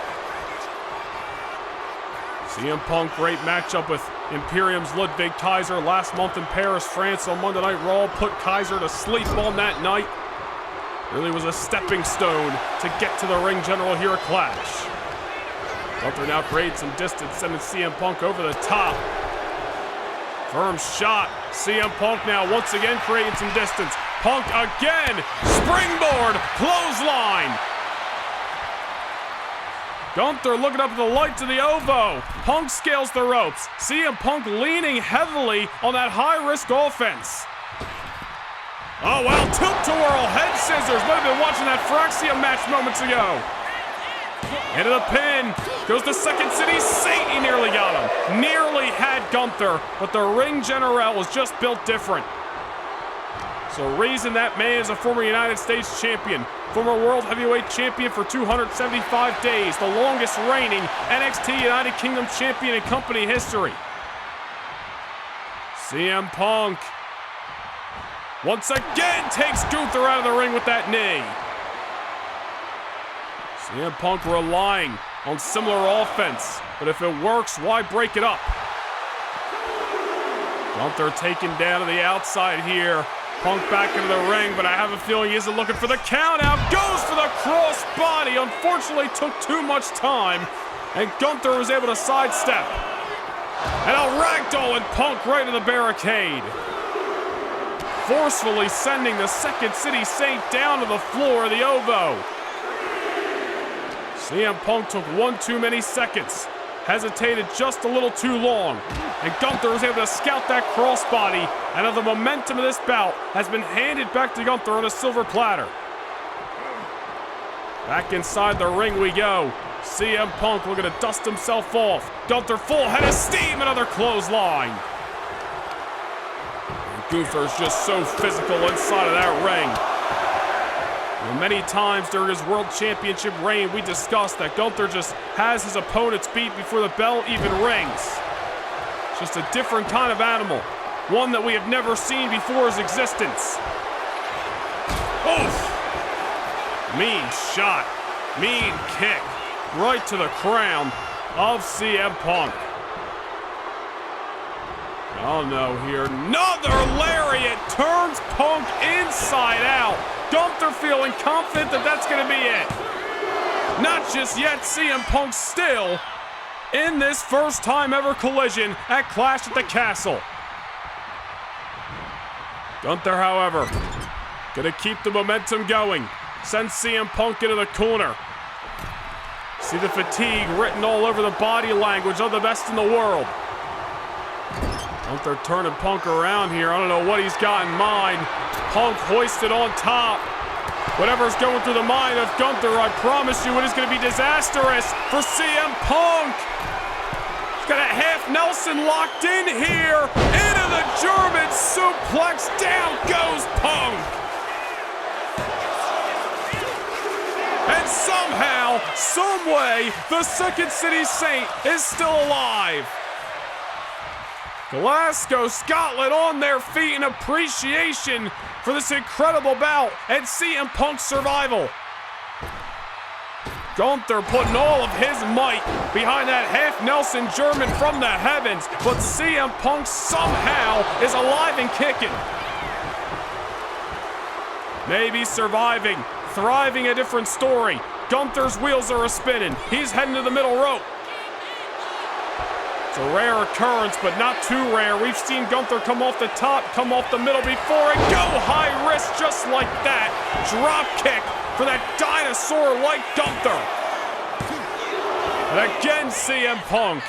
CM Punk, great matchup with Imperium's Ludwig Kaiser last month in Paris, France on Monday Night Raw. Put Kaiser to sleep on that night. Really was a stepping stone to get to the ring general here at Clash. Gunther now creates some distance, sending CM Punk over the top. Firm shot. CM Punk now once again creating some distance. Punk again. Springboard. Clothesline. Gunther looking up at the lights of the Ovo. Punk scales the ropes. CM Punk leaning heavily on that high-risk offense. Oh, wow, tilt-to-whirl, head scissors. Might have been watching that Fraxium match moments ago. Into the pin. Goes to Second City Saint. He nearly got him. Nearly had Gunther, but the ring general was just built different. So reason that man is a former United States champion, former World Heavyweight Champion for 275 days, the longest reigning NXT United Kingdom champion in company history. CM Punk once again takes Gunther out of the ring with that knee. CM Punk relying on similar offense, but if it works, why break it up? Gunther taken down to the outside here. Punk back into the ring, but I have a feeling he isn't looking for the count out. Goes for the crossbody. Unfortunately, took too much time, and Gunther was able to sidestep. And a ragdoll and Punk right to the barricade. Forcefully sending the Second City Saint down to the floor of the Ovo. CM Punk took one too many seconds. Hesitated just a little too long, and Gunther was able to scout that crossbody, and the momentum of this bout has been handed back to Gunther on a silver platter. Back inside the ring we go. CM Punk looking to dust himself off. Gunther full head of steam, another clothesline. And Gunther's just so physical inside of that ring. Many times during his World Championship reign, we discussed that Gunther just has his opponents beat before the bell even rings. It's just a different kind of animal, one that we have never seen before his existence. Oof! Mean shot, mean kick, right to the crown of CM Punk. Oh no, here, another lariat turns Punk inside out. Gunther feeling confident that that's going to be it. Not just yet. CM Punk still in this first time ever collision at Clash at the Castle. Gunther, however, going to keep the momentum going. Sends CM Punk into the corner. See the fatigue written all over the body language of the best in the world. Gunther turning Punk around here. I don't know what he's got in mind. Punk hoisted on top. Whatever's going through the mind of Gunther, I promise you it is going to be disastrous for CM Punk. He's got a half Nelson locked in here. into the German suplex. Down goes Punk. And somehow, someway, the Second City Saint is still alive. Glasgow, Scotland on their feet in appreciation for this incredible bout and CM Punk's survival. Gunther putting all of his might behind that half Nelson German from the heavens, but CM Punk somehow is alive and kicking. Maybe surviving, thriving, a different story. Gunther's wheels are a-spinning. He's heading to the middle rope. It's a rare occurrence, but not too rare. We've seen Gunther come off the top, come off the middle before, and go high risk just like that. Drop kick for that dinosaur like Gunther. And again, CM Punk.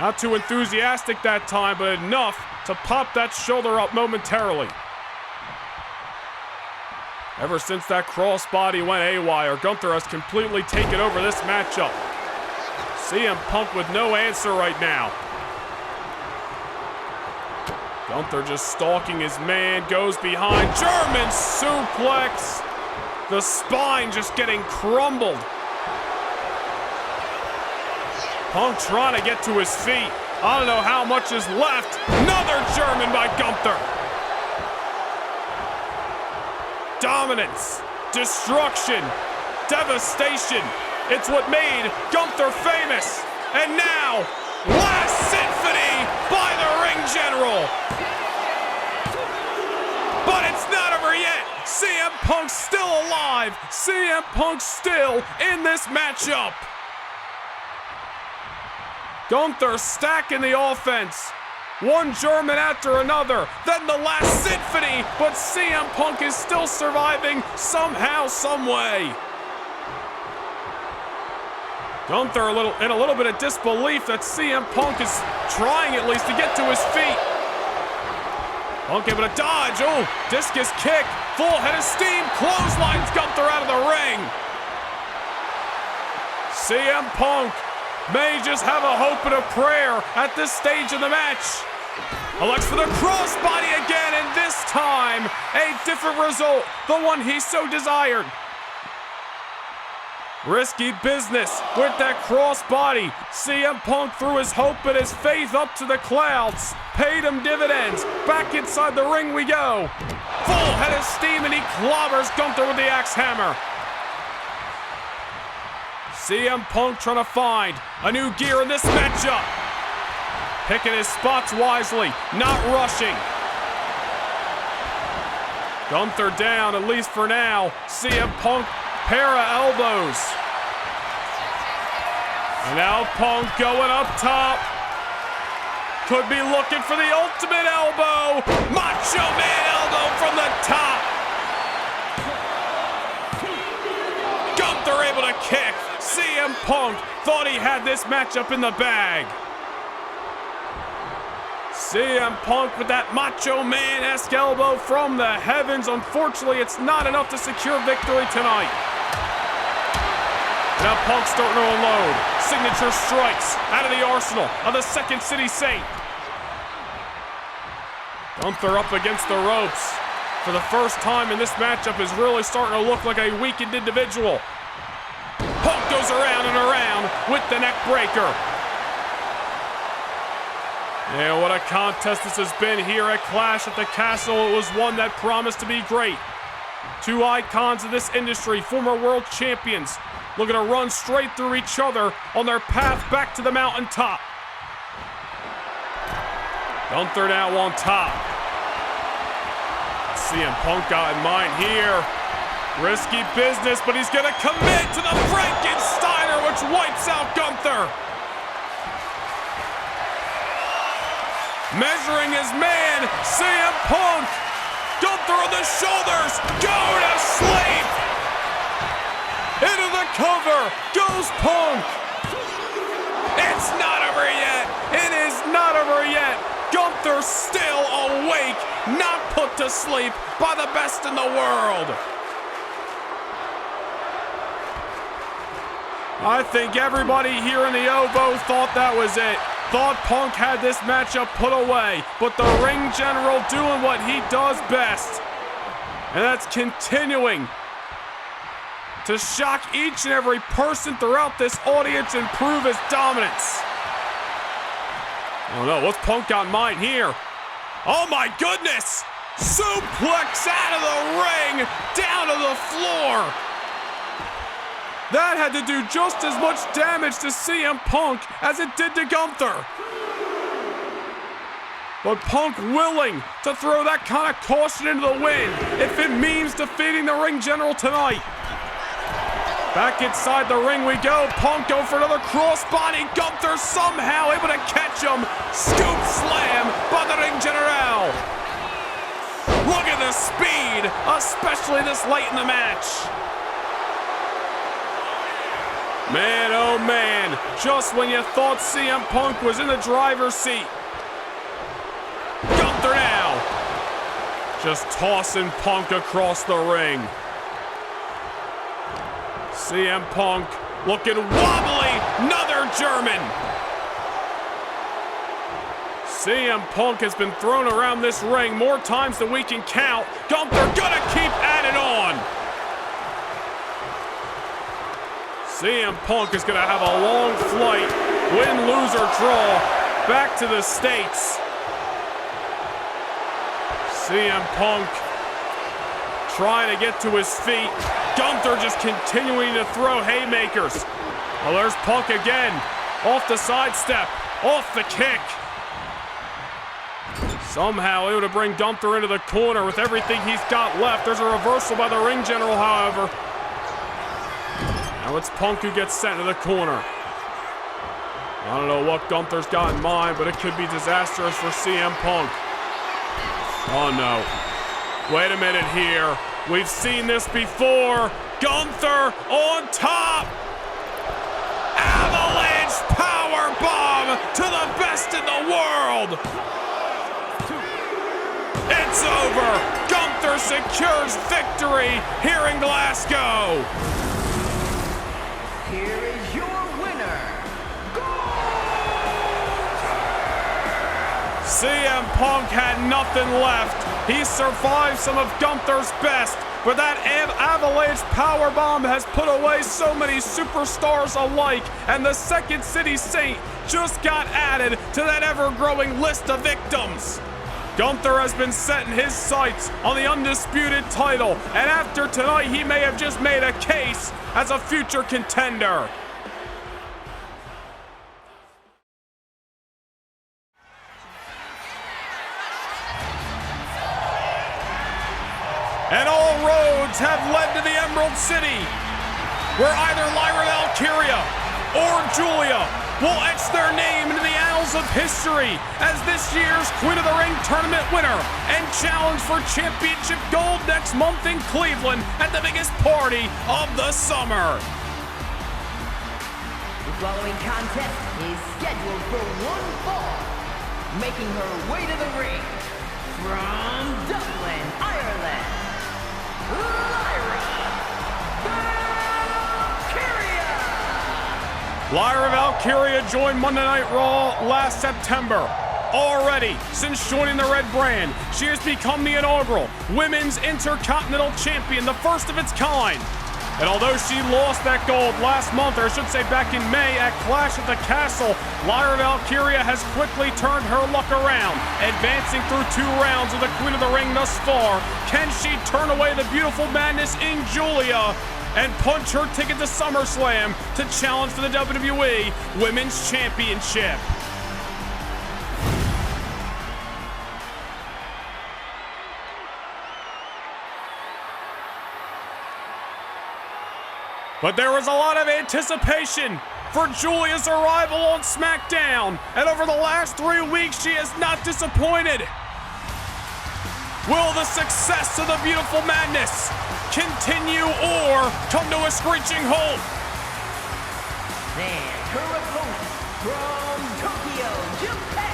Not too enthusiastic that time, but enough to pop that shoulder up momentarily. Ever since that crossbody went haywire, Gunther has completely taken over this matchup. CM Punk with no answer right now. Gunther just stalking his man, goes behind, German suplex. The spine just getting crumbled. Punk trying to get to his feet. I don't know how much is left. Another German by Gunther. Dominance, destruction, devastation. It's what made Gunther famous. And now, Last Symphony by the Ring General. But it's not over yet. CM Punk's still alive. CM Punk's still in this matchup. Gunther stacking the offense. One German after another, then the Last Symphony, but CM Punk is still surviving somehow, some way. Gunther in a little bit of disbelief that CM Punk is trying at least to get to his feet. Punk able to dodge, oh, discus kick, full head of steam, clotheslines Gunther out of the ring. CM Punk may just have a hope and a prayer at this stage of the match. Elects for the crossbody again, and this time, a different result, the one he so desired. Risky business with that crossbody. CM Punk threw his hope and his faith up to the clouds. Paid him dividends. Back inside the ring we go. Full head of steam, and he clobbers Gunther with the axe hammer. CM Punk trying to find a new gear in this matchup. Picking his spots wisely, not rushing. Gunther down, at least for now. CM Punk, pair of elbows. And now Punk going up top. Could be looking for the ultimate elbow. Macho Man elbow from the top. Gunther able to kick. CM Punk thought he had this matchup in the bag. CM Punk with that Macho Man-esque elbow from the heavens. Unfortunately, it's not enough to secure victory tonight. Now Punk starting to unload. Signature strikes out of the arsenal of the Second City Saint. Gunther up against the ropes. For the first time in this matchup is really starting to look like a weakened individual. Punk goes around and around with the neck breaker. Yeah, what a contest this has been here at Clash at the Castle. It was one that promised to be great. Two icons of this industry, former world champions, looking to run straight through each other on their path back to the mountaintop. Gunther now on top. CM Punk got in mind here. Risky business, but he's gonna commit to the Frankensteiner, which wipes out Gunther. Measuring his man, CM Punk. Gunther on the shoulders, go to sleep. Into the cover goes Punk. It's not over yet. It is not over yet. Gunther still awake, not put to sleep by the best in the world. I think everybody here in the Ovo thought that was it. thought Punk had this matchup put away, but the ring general doing what he does best. And that's continuing to shock each and every person throughout this audience and prove his dominance. Oh no, what's Punk got in mind here? Oh my goodness! Suplex out of the ring, down to the floor. That had to do just as much damage to CM Punk as it did to Gunther. But Punk willing to throw that kind of caution into the wind if it means defeating the ring general tonight. Back inside the ring we go. Punk go for another crossbody. Gunther somehow able to catch him. Scoop slam by the ring general. Look at the speed, especially this late in the match. Man, oh man, just when you thought CM Punk was in the driver's seat. Gunther now, just tossing Punk across the ring. CM Punk looking wobbly, another German. CM Punk has been thrown around this ring more times than we can count. Gunther gonna keep at it on. CM Punk is gonna have a long flight, win, lose, or draw, back to the States. CM Punk trying to get to his feet. Gunther just continuing to throw haymakers. Well, there's Punk again. Off the sidestep, off the kick. Somehow able to bring Gunther into the corner with everything he's got left. There's a reversal by the ring general, however. Now it's Punk who gets sent to the corner. I don't know what Gunther's got in mind, but it could be disastrous for CM Punk. Oh no. Wait a minute here. We've seen this before. Gunther on top. Avalanche powerbomb to the best in the world. It's over. Gunther secures victory here in Glasgow. Here is your winner, CM Punk had nothing left. He survived some of Gunther's best, but that avalanche powerbomb has put away so many superstars alike, and the Second City Saint just got added to that ever-growing list of victims. Gunther has been setting his sights on the undisputed title, and after tonight, he may have just made a case as a future contender. And all roads have led to the Emerald City, where either Lyra Valkyria or Julia will etch their name into the annals of history as this year's Queen of the Ring tournament winner and challenge for championship gold next month in Cleveland at the biggest party of the summer. The following contest is scheduled for one fall. Making her way to the ring from Dublin, Ireland, Lyra Valkyria! Lyra Valkyria joined Monday Night Raw last September. Already, since joining the Red Brand, she has become the inaugural Women's Intercontinental Champion, the first of its kind. And although she lost that gold last month, or I should say back in May at Clash at the Castle, Lyra Valkyria has quickly turned her luck around, advancing through 2 rounds of the Queen of the Ring thus far. Can she turn away the beautiful madness in Julia and punch her ticket to SummerSlam to challenge for the WWE Women's Championship? But there was a lot of anticipation for Julia's arrival on SmackDown, and over the last 3 weeks, she has not disappointed. Will the success of the beautiful madness continue or come to a screeching halt? And her opponent from Tokyo, Japan,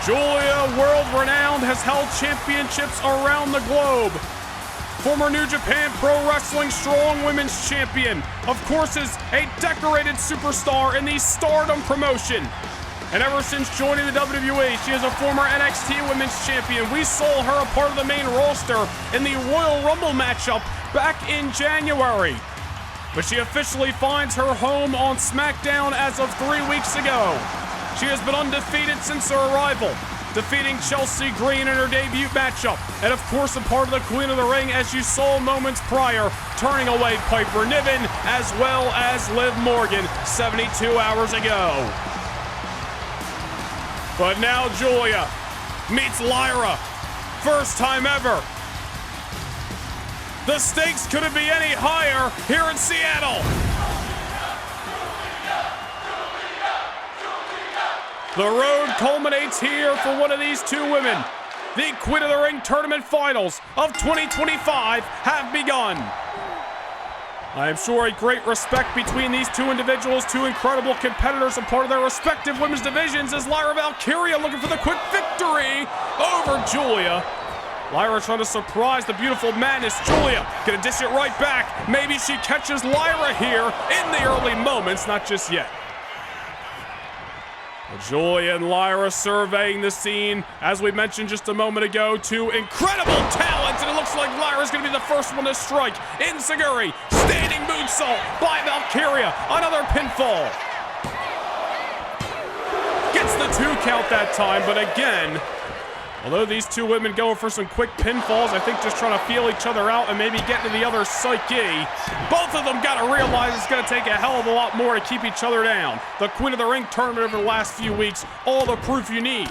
Julia, world-renowned, has held championships around the globe. former New Japan Pro Wrestling Strong Women's Champion, of course is a decorated superstar in the Stardom promotion. And ever since joining the WWE, she is a former NXT Women's Champion. We saw her a part of the main roster in the Royal Rumble matchup back in January. But she officially finds her home on SmackDown as of 3 weeks ago. She has been undefeated since her arrival, defeating Chelsea Green in her debut matchup, and of course a part of the Queen of the Ring, as you saw moments prior, turning away Piper Niven as well as Liv Morgan 72 hours ago. But now Julia meets Lyra, first time ever. The stakes couldn't be any higher here in Seattle. The road culminates here for one of these two women. The Queen of the Ring Tournament Finals of 2025 have begun. I am sure a great respect between these two individuals, two incredible competitors, a part of their respective women's divisions, as Lyra Valkyria looking for the quick victory over Julia. Lyra trying to surprise the beautiful Madness. Julia gonna dish it right back. Maybe she catches Lyra here in the early moments, not just yet. Julia and Lyra surveying the scene. As we mentioned just a moment ago, two incredible talents, and it looks like Lyra's gonna be the first one to strike. Enziguri, standing moonsault by Valkyria, another pinfall. Gets the 2 count that time, but again, although these two women going for some quick pinfalls, I think just trying to feel each other out and maybe get into the other psyche, both of them got to realize it's going to take a hell of a lot more to keep each other down. The Queen of the Ring tournament over the last few weeks, all the proof you need.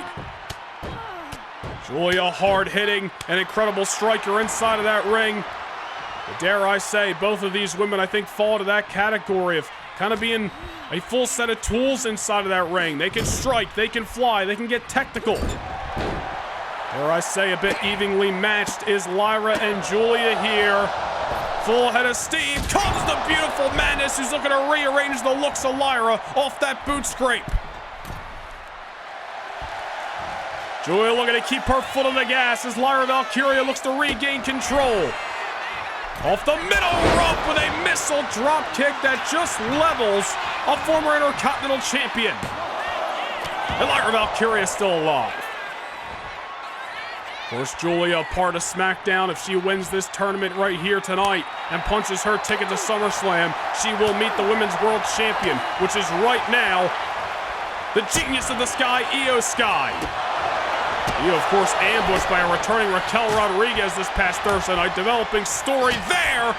Julia hard hitting, an incredible striker inside of that ring. But dare I say, both of these women I think fall to that category of kind of being a full set of tools inside of that ring. They can strike, they can fly, they can get technical. Dare I say, a bit evenly matched is Lyra and Julia here. Full head of steam. Comes the beautiful Madness, who's looking to rearrange the looks of Lyra off that boot scrape. Julia looking to keep her foot on the gas as Lyra Valkyria looks to regain control. Off the middle rope with a missile drop kick that just levels a former Intercontinental Champion. And Lyra Valkyria is still alive. Of course, Julia, a part of SmackDown. If she wins this tournament right here tonight and punches her ticket to SummerSlam, she will meet the Women's World Champion, which is right now the Genius of the Sky, Io Sky. Io, of course, ambushed by a returning Raquel Rodriguez this past Thursday night. Developing story there.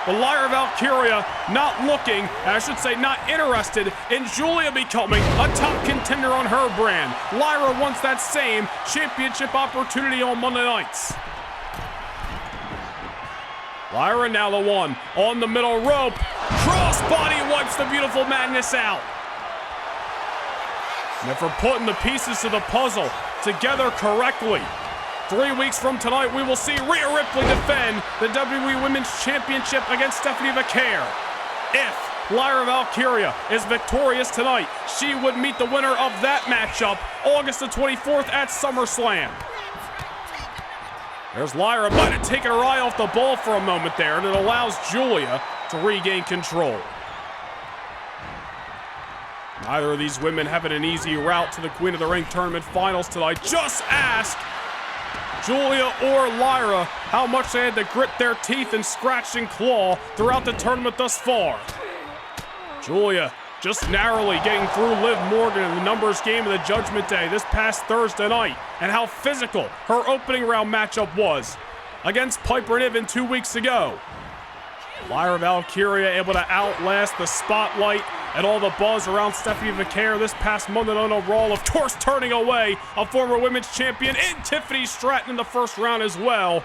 But Lyra Valkyria not looking, and I should say not interested, in Julia becoming a top contender on her brand. Lyra wants that same championship opportunity on Monday nights. Lyra now the one on the middle rope. Crossbody wipes the beautiful Madness out. And for putting the pieces of the puzzle together correctly, 3 weeks from tonight, we will see Rhea Ripley defend the WWE Women's Championship against Stephanie Vaquer. If Lyra Valkyria is victorious tonight, she would meet the winner of that matchup August the 24th at SummerSlam. There's Lyra, might have taken her eye off the ball for a moment there, and it allows Julia to regain control. Neither of these women having an easy route to the Queen of the Ring Tournament Finals tonight. Just ask Julia or Lyra how much they had to grit their teeth and scratch and claw throughout the tournament thus far. Julia just narrowly getting through Liv Morgan in the numbers game of the Judgment Day this past Thursday night, and how physical her opening round matchup was against Piper Niven 2 weeks ago. Lyra Valkyria able to outlast the spotlight and all the buzz around Stephanie Vaquer this past Monday Night Raw, of course turning away a former women's champion in Tiffany Stratton in the first round as well.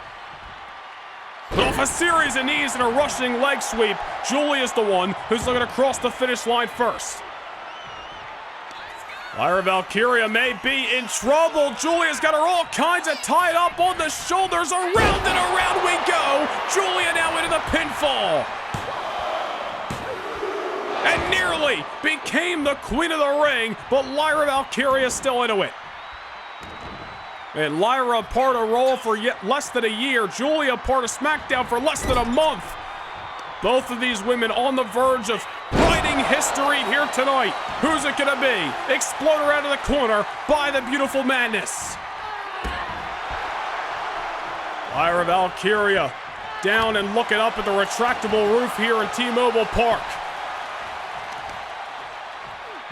But off a series of knees and a rushing leg sweep, Julia's the one who's looking to cross the finish line first. Lyra Valkyria may be in trouble. Julia's got her all kinds of tied up on the shoulders. Around and around we go. Julia now into the pinfall. And nearly became the Queen of the Ring, but Lyra Valkyria still into it. And Lyra part of Raw for yet less than a year. Julia part of SmackDown for less than a month. Both of these women on the verge of writing history here tonight. Who's it gonna be? Exploder out of the corner by the beautiful Madness. Lyra Valkyria down and looking up at the retractable roof here in T-Mobile Park.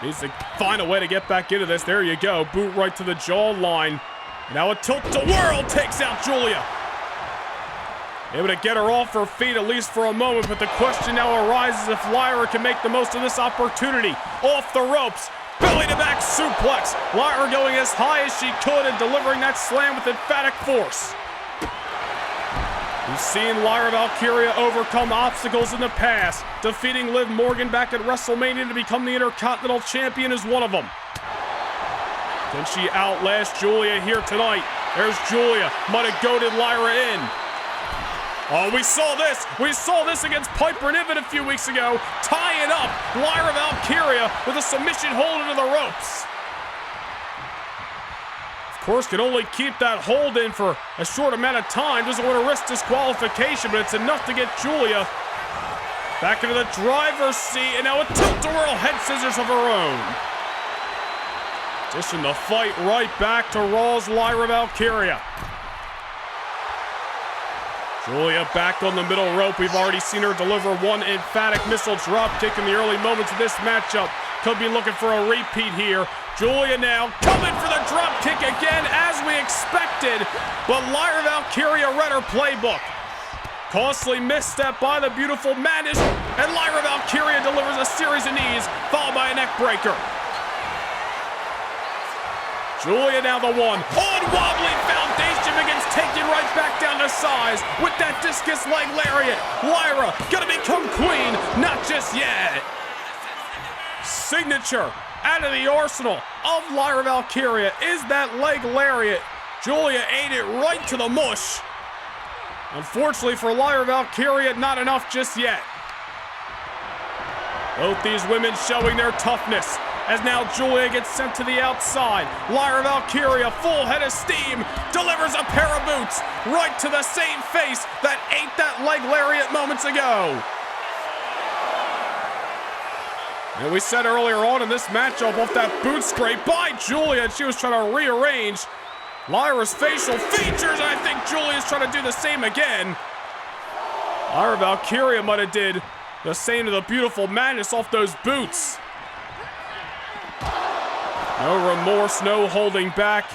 Needs to find a way to get back into this. There you go. Boot right to the jawline. Now a tilt-to-whirl takes out Julia. Able to get her off her feet at least for a moment, but the question now arises if Lyra can make the most of this opportunity. Off the ropes. Belly-to-back suplex. Lyra going as high as she could and delivering that slam with emphatic force. We've seen Lyra Valkyria overcome obstacles in the past. Defeating Liv Morgan back at WrestleMania to become the Intercontinental Champion is one of them. Can she outlast Julia here tonight? There's Julia. Might have goaded Lyra in. Oh, we saw this. We saw this against Piper Niven a few weeks ago. Tying up Lyra Valkyria with a submission hold into the ropes. Of course, can only keep that hold in for a short amount of time. Doesn't want to risk disqualification, but it's enough to get Julia back into the driver's seat. And now a tilt-a-whirl head scissors of her own. Dishing the fight right back to Raw's Lyra Valkyria. Julia back on the middle rope. We've already seen her deliver one emphatic missile drop kick in the early moments of this matchup. Could be looking for a repeat here. Julia now coming for the drop kick again as we expected. But Lyra Valkyria read her playbook. Costly misstep by the beautiful Madness. And Lyra Valkyria delivers a series of knees followed by a neck breaker. Julia now the one. On wobbly foundation begins taking right back down to size with that discus leg lariat. Lyra gonna become queen, not just yet. Signature out of the arsenal of Lyra Valkyria is that leg lariat. Julia ate it right to the mush. Unfortunately for Lyra Valkyria, not enough just yet. Both these women showing their toughness. As now Julia gets sent to the outside. Lyra Valkyria, full head of steam, delivers a pair of boots right to the same face that ate that leg lariat moments ago. And we said earlier on in this matchup off that boot scrape by Julia, she was trying to rearrange Lyra's facial features, and I think Julia's trying to do the same again. Lyra Valkyria might have did the same to the beautiful Madness off those boots. No remorse, no holding back.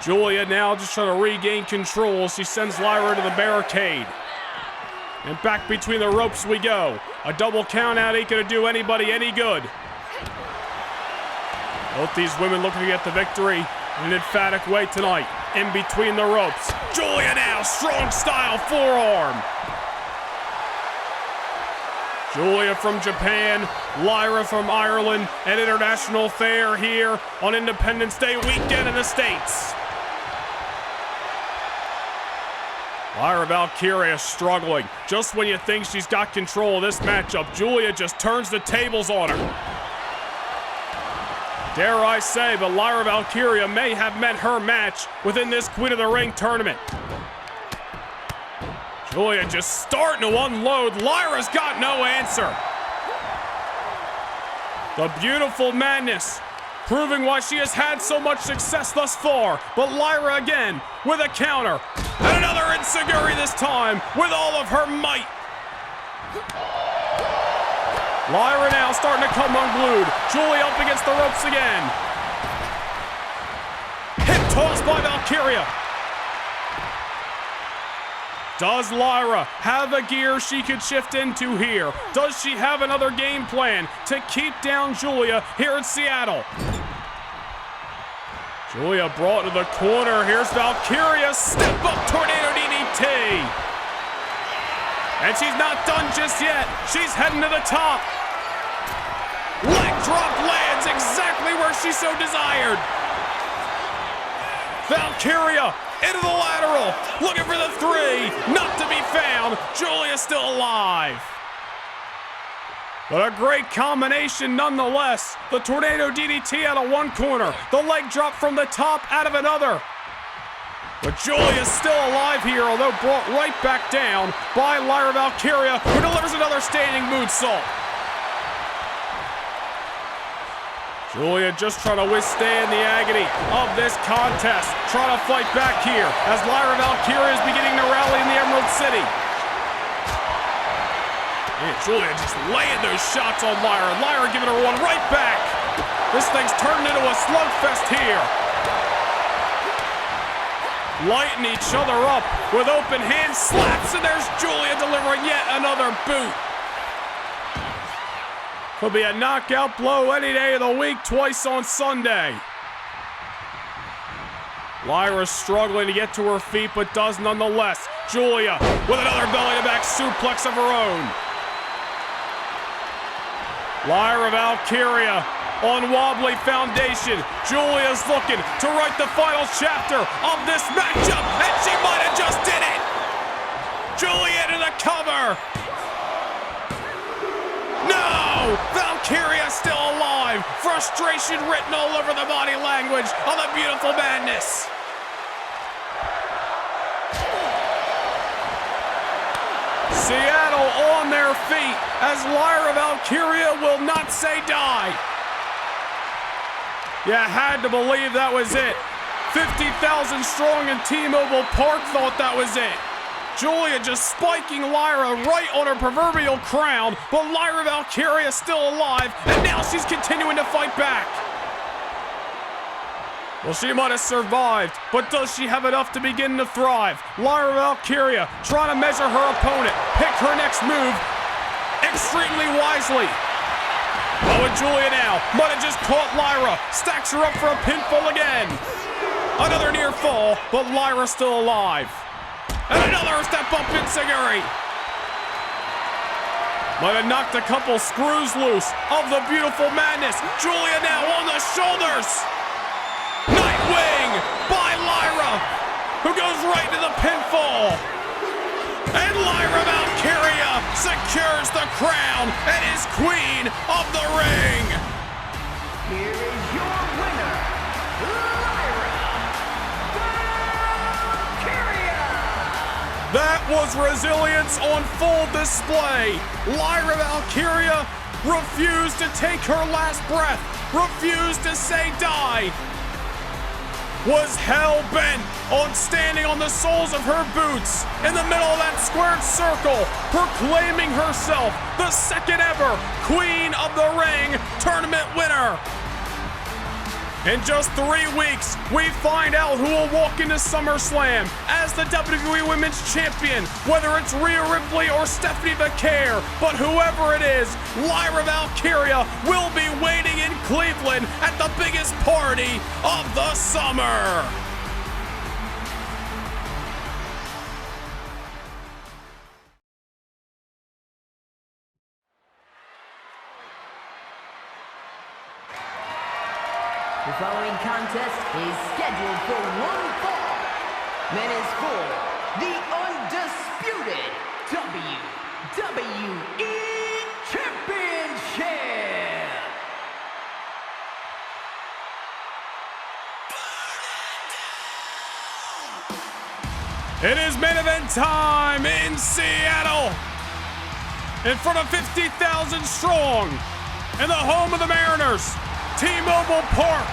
Julia now just trying to regain control. She sends Lyra to the barricade. And back between the ropes we go. A double count out ain't gonna do anybody any good. Both these women looking to get the victory in an emphatic way tonight. In between the ropes. Julia now, strong style forearm. Julia from Japan, Lyra from Ireland, an international fair here on Independence Day weekend in the States. Lyra Valkyria struggling. Just when you think she's got control of this matchup, Julia just turns the tables on her. Dare I say, but Lyra Valkyria may have met her match within this Queen of the Ring tournament. Julia just starting to unload. Lyra's got no answer. The beautiful Madness proving why she has had so much success thus far. But Lyra again with a counter. And another enziguri this time with all of her might. Lyra now starting to come unglued. Julia up against the ropes again. Hip toss by Valkyria. Does Lyra have a gear she could shift into here? Does she have another game plan to keep down Julia here in Seattle? Julia brought to the corner. Here's Valkyria. Step up tornado DDT. And she's not done just yet. She's heading to the top. Leg drop lands exactly where she so desired. Valkyria into the lateral, looking for the three, not to be found. Julia's still alive. But a great combination nonetheless. The tornado DDT out of one corner, the leg drop from the top out of another. But Julia's still alive here, although brought right back down by Lyra Valkyria, who delivers another standing moonsault. Julia just trying to withstand the agony of this contest, trying to fight back here as Lyra Valkyria is beginning to rally in the Emerald City. And Julia just laying those shots on Lyra. Lyra giving her one right back. This thing's turned into a slugfest here. Lighting each other up with open hand slaps, and there's Julia delivering yet another boot. Could be a knockout blow any day of the week, twice on Sunday. Lyra's struggling to get to her feet, but does nonetheless. Julia with another belly-to-back suplex of her own. Lyra Valkyria on wobbly foundation. Julia's looking to write the final chapter of this matchup, and she might have just did it! Julia to the cover! No! Valkyria still alive! Frustration written all over the body language of the Beautiful Madness! Seattle on their feet as Lyra Valkyria will not say die. You had to believe that was it. 50,000 strong in T-Mobile Park thought that was it. Julia just spiking Lyra right on her proverbial crown, but Lyra Valkyria is still alive, and now she's continuing to fight back. Well, she might have survived, but does she have enough to begin to thrive? Lyra Valkyria trying to measure her opponent, pick her next move extremely wisely. Oh, and Julia now might have just caught Lyra, stacks her up for a pinfall again. Another near fall, but Lyra's still alive. And another step up enziguri. Might have knocked a couple screws loose of the Beautiful Madness. Julia now on the shoulders. Nightwing by Lyra, who goes right to the pinfall. And Lyra Valkyria secures the crown and is queen of the ring. Here is your winner, Lyra Valkyria. That was resilience on full display. Lyra Valkyria refused to take her last breath, refused to say die. Was hell-bent on standing on the soles of her boots in the middle of that squared circle, proclaiming herself the second ever Queen of the Ring tournament winner. In just 3 weeks, we find out who will walk into SummerSlam as the WWE Women's Champion, whether it's Rhea Ripley or Stephanie McCare, but whoever it is, Lyra Valkyria will be waiting in Cleveland at the biggest party of the summer. The following contest is scheduled for one fall and is for the undisputed WWE Championship. It is main event time in Seattle, in front of 50,000 strong, in the home of the Mariners, T-Mobile Park.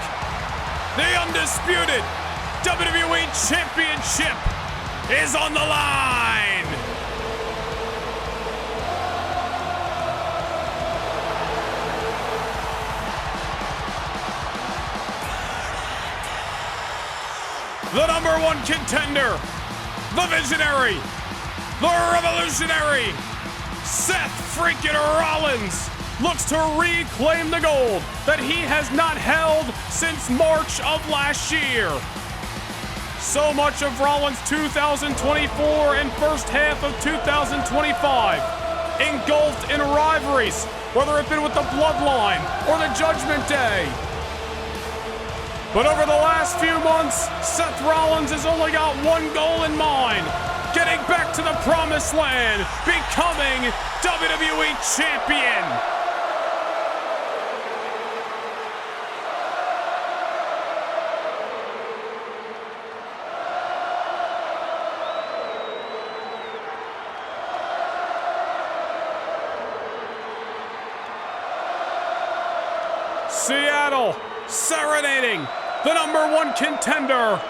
The undisputed WWE Championship is on the line. The #1 contender, the visionary, the revolutionary, Seth freaking Rollins, looks to reclaim the gold that he has not held since March of last year. So much of Rollins' 2024 and first half of 2025 engulfed in rivalries, whether it been with the Bloodline or the Judgment Day. But over the last few months, Seth Rollins has only got one goal in mind: getting back to the promised land, becoming WWE Champion. serenading the #1 contender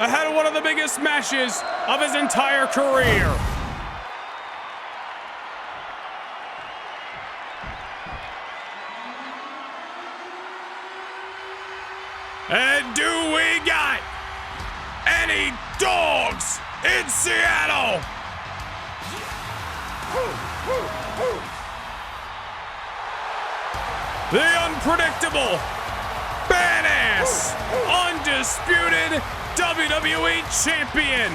ahead of one of the biggest matches of his entire career. And do we got any dogs in Seattle? The unpredictable, badass, undisputed WWE champion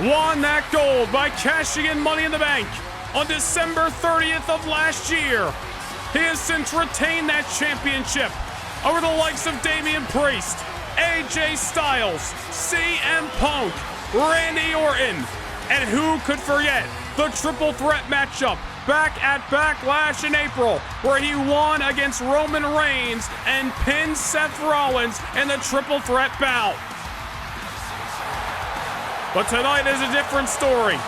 won that gold by cashing in Money in the Bank on December 30th of last year. He has since retained that championship over the likes of Damian Priest, AJ Styles, CM Punk, Randy Orton, and who could forget the triple threat matchup back at Backlash in April, where he won against Roman Reigns and pinned Seth Rollins in the triple threat bout. But tonight is a different story.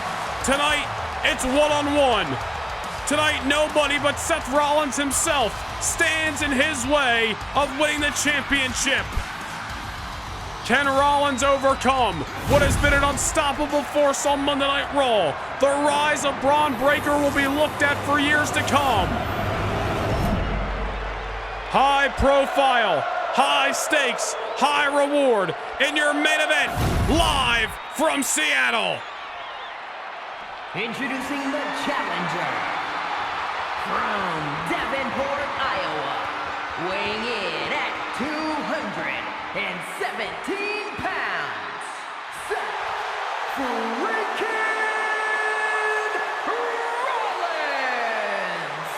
Tonight, it's one-on-one. Tonight, nobody but Seth Rollins himself stands in his way of winning the championship. Can Rollins overcome what has been an unstoppable force on Monday Night Raw? The rise of Bron Breakker will be looked at for years to come. High profile, high stakes, high reward in your main event, live from Seattle. Introducing the challenger from Davenport, Iowa, weighing in at 217 pounds, Seth freaking Rollins.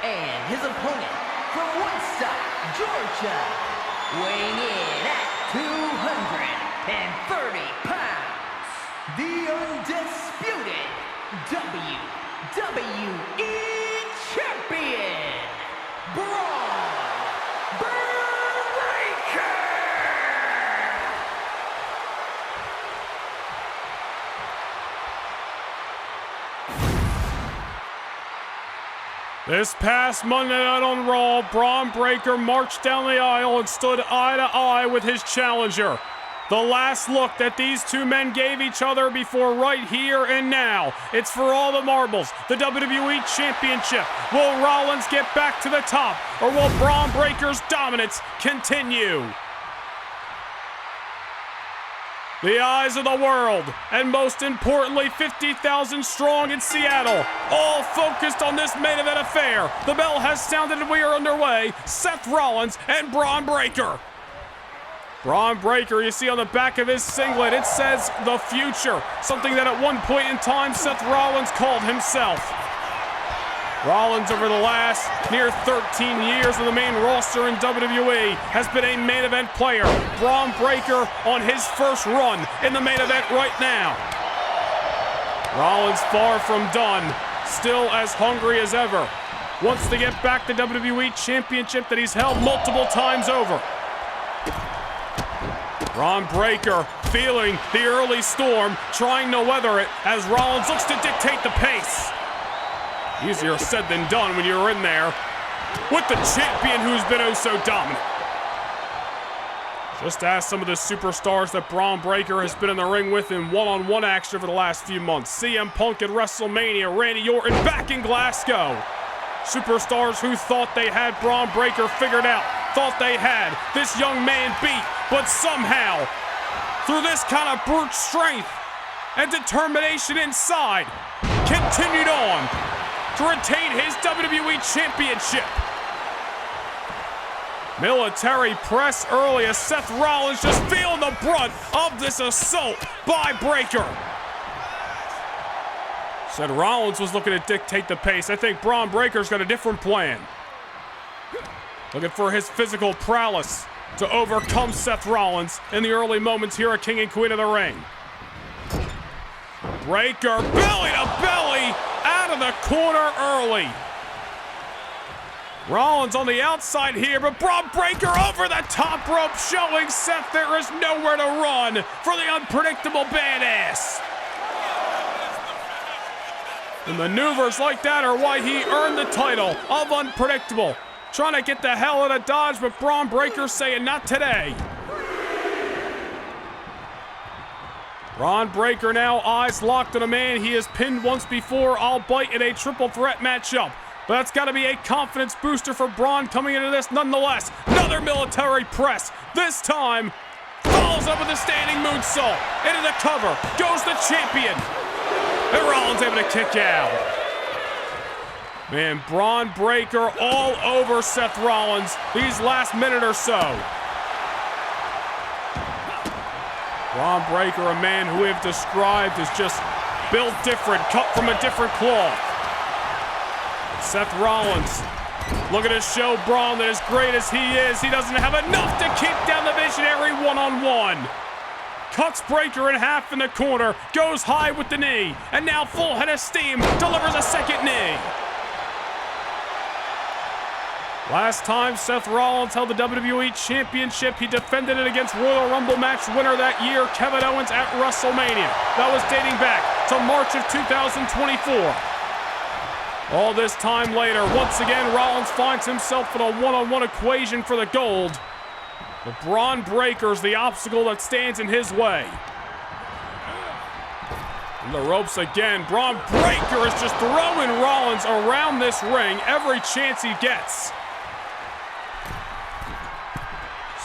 And his opponent from Woodstock, Georgia, weighing in at 230 pounds, the undisputed WWE champion, Bron Breakker. This past Monday night on Raw, Bron Breakker marched down the aisle and stood eye to eye with his challenger. The last look that these two men gave each other before right here and now. It's for all the marbles, the WWE Championship. Will Rollins get back to the top, or will Bron Breakker's dominance continue? The eyes of the world, and most importantly 50,000 strong in Seattle, all focused on this main event affair. The bell has sounded and we are underway. Seth Rollins and Bron Breakker. Bron Breakker, you see on the back of his singlet, it says the future, something that at one point in time Seth Rollins called himself. Rollins, over the last near 13 years of the main roster in WWE, has been a main event player. Bron Breakker on his first run in the main event right now. Rollins far from done, still as hungry as ever. Wants to get back the WWE Championship that he's held multiple times over. Bron Breakker feeling the early storm, trying to weather it as Rollins looks to dictate the pace. Easier said than done when you're in there with the champion who's been oh so dominant. Just ask some of the superstars that Bron Breakker has been in the ring with in one-on-one action over the last few months. CM Punk at WrestleMania, Randy Orton back in Glasgow. Superstars who thought they had Bron Breakker figured out, thought they had this young man beat, but somehow, through this kind of brute strength and determination inside, continued on to retain his WWE Championship. Military press early as Seth Rollins just feeling the brunt of this assault by Breakker. Said Rollins was looking to dictate the pace. I think Bron Breakker's got a different plan. Looking for his physical prowess to overcome Seth Rollins in the early moments here at King and Queen of the Ring. Breakker, belly to belly, out of the corner early. Rollins on the outside here, but Bron Breakker over the top rope, showing Seth there is nowhere to run for the unpredictable badass. And maneuvers like that are why he earned the title of Unpredictable. Trying to get the hell out of Dodge, but Bron Breakker saying not today. Bron Breakker now eyes locked on a man he has pinned once before, albeit in a triple threat matchup. But that's got to be a confidence booster for Bron coming into this nonetheless. Another military press. This time, follows up with a standing moonsault. Into the cover. Goes the champion. And Rollins able to kick out. Man, Bron Breakker all over Seth Rollins these last minute or so. Bron Breakker, a man who we have described as just built different, cut from a different cloth. Seth Rollins looking to show Bron that as great as he is, he doesn't have enough to keep down the visionary one-on-one. Cuts Breakker in half in the corner, goes high with the knee, and now full head of steam, delivers a second knee. Last time Seth Rollins held the WWE Championship, he defended it against Royal Rumble match winner that year, Kevin Owens at WrestleMania. That was dating back to March of 2024. All this time later, once again, Rollins finds himself in a one-on-one equation for the gold. But Bron Breakker's the obstacle that stands in his way. And the ropes again. Bron Breakker is just throwing Rollins around this ring every chance he gets.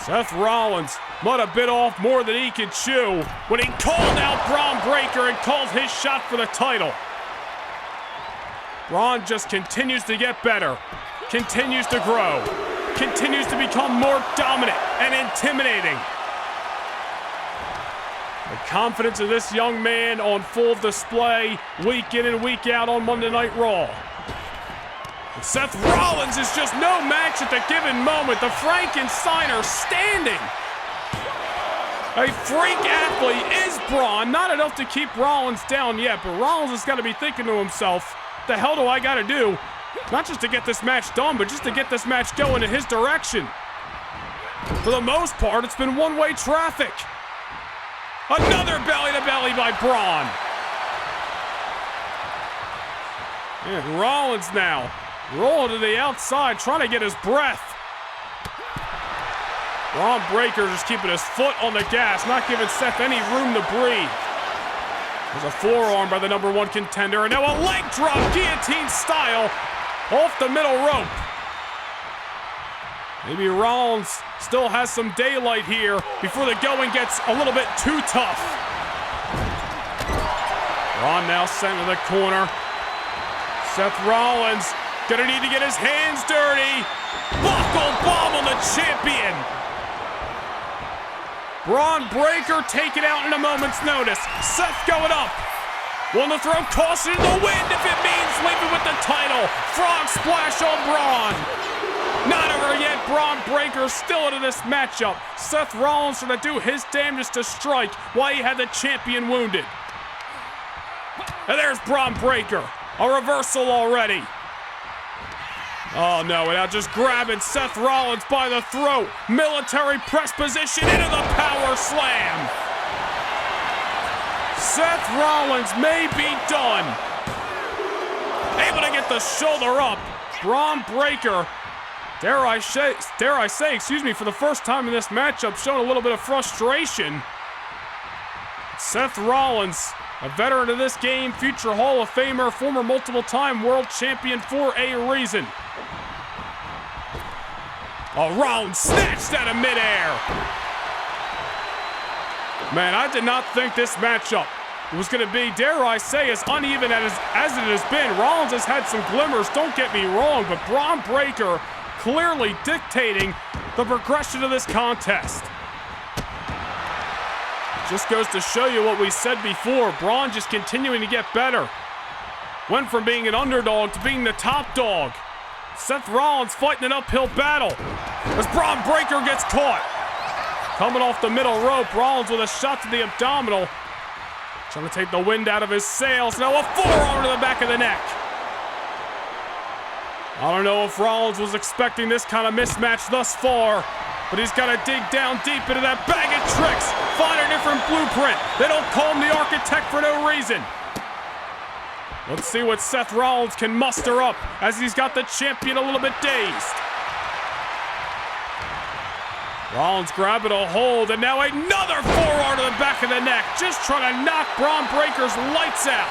Seth Rollins might have bit off more than he could chew when he called out Bron Breakker and called his shot for the title. Bron just continues to get better, continues to grow, continues to become more dominant and intimidating. The confidence of this young man on full display week in and week out on Monday Night Raw. And Seth Rollins is just no match at the given moment. The Frankensteiner standing. A freak athlete is Bron. Not enough to keep Rollins down yet, but Rollins has got to be thinking to himself, the hell do I gotta do? Not just to get this match done, but just to get this match going in his direction. For the most part, it's been one-way traffic. Another belly-to-belly by Bron. And Rollins now rolling to the outside, trying to get his breath. Bron Breakker just keeping his foot on the gas, not giving Seth any room to breathe. There's a forearm by the #1 contender, and now a leg drop, guillotine style, off the middle rope. Maybe Rollins still has some daylight here before the going gets a little bit too tough. Bron now sent to the corner. Seth Rollins gonna need to get his hands dirty. Buckle bomb on the champion. Bron Breakker taken out in a moment's notice. Seth going up. Willing to throw caution in the wind if it means leaving with the title. Frog splash on Bron. Not over yet. Bron Breakker still into this matchup. Seth Rollins trying to do his damnedest to strike while he had the champion wounded. And there's Bron Breakker. A reversal already. Oh no, and now just grabbing Seth Rollins by the throat. Military press position into the power slam. Seth Rollins may be done. Able to get the shoulder up. Bron Breakker, dare I say, for the first time in this matchup, showing a little bit of frustration. Seth Rollins, a veteran of this game, future Hall of Famer, former multiple-time world champion for a reason. Oh, Rollins snatched out of midair. Man, I did not think this matchup was going to be, dare I say, as uneven as it has been. Rollins has had some glimmers, don't get me wrong, but Bron Breakker clearly dictating the progression of this contest. Just goes to show you what we said before. Bron just continuing to get better. Went from being an underdog to being the top dog. Seth Rollins fighting an uphill battle as Bron Breakker gets caught. Coming off the middle rope, Rollins with a shot to the abdominal. Trying to take the wind out of his sails. Now a forearm to the back of the neck. I don't know if Rollins was expecting this kind of mismatch thus far, but he's got to dig down deep into that bag of tricks. Find a different blueprint. They don't call him the architect for no reason. Let's see what Seth Rollins can muster up as he's got the champion a little bit dazed. Rollins grabbing a hold, and now another forearm to the back of the neck, just trying to knock Bron Breakker's lights out.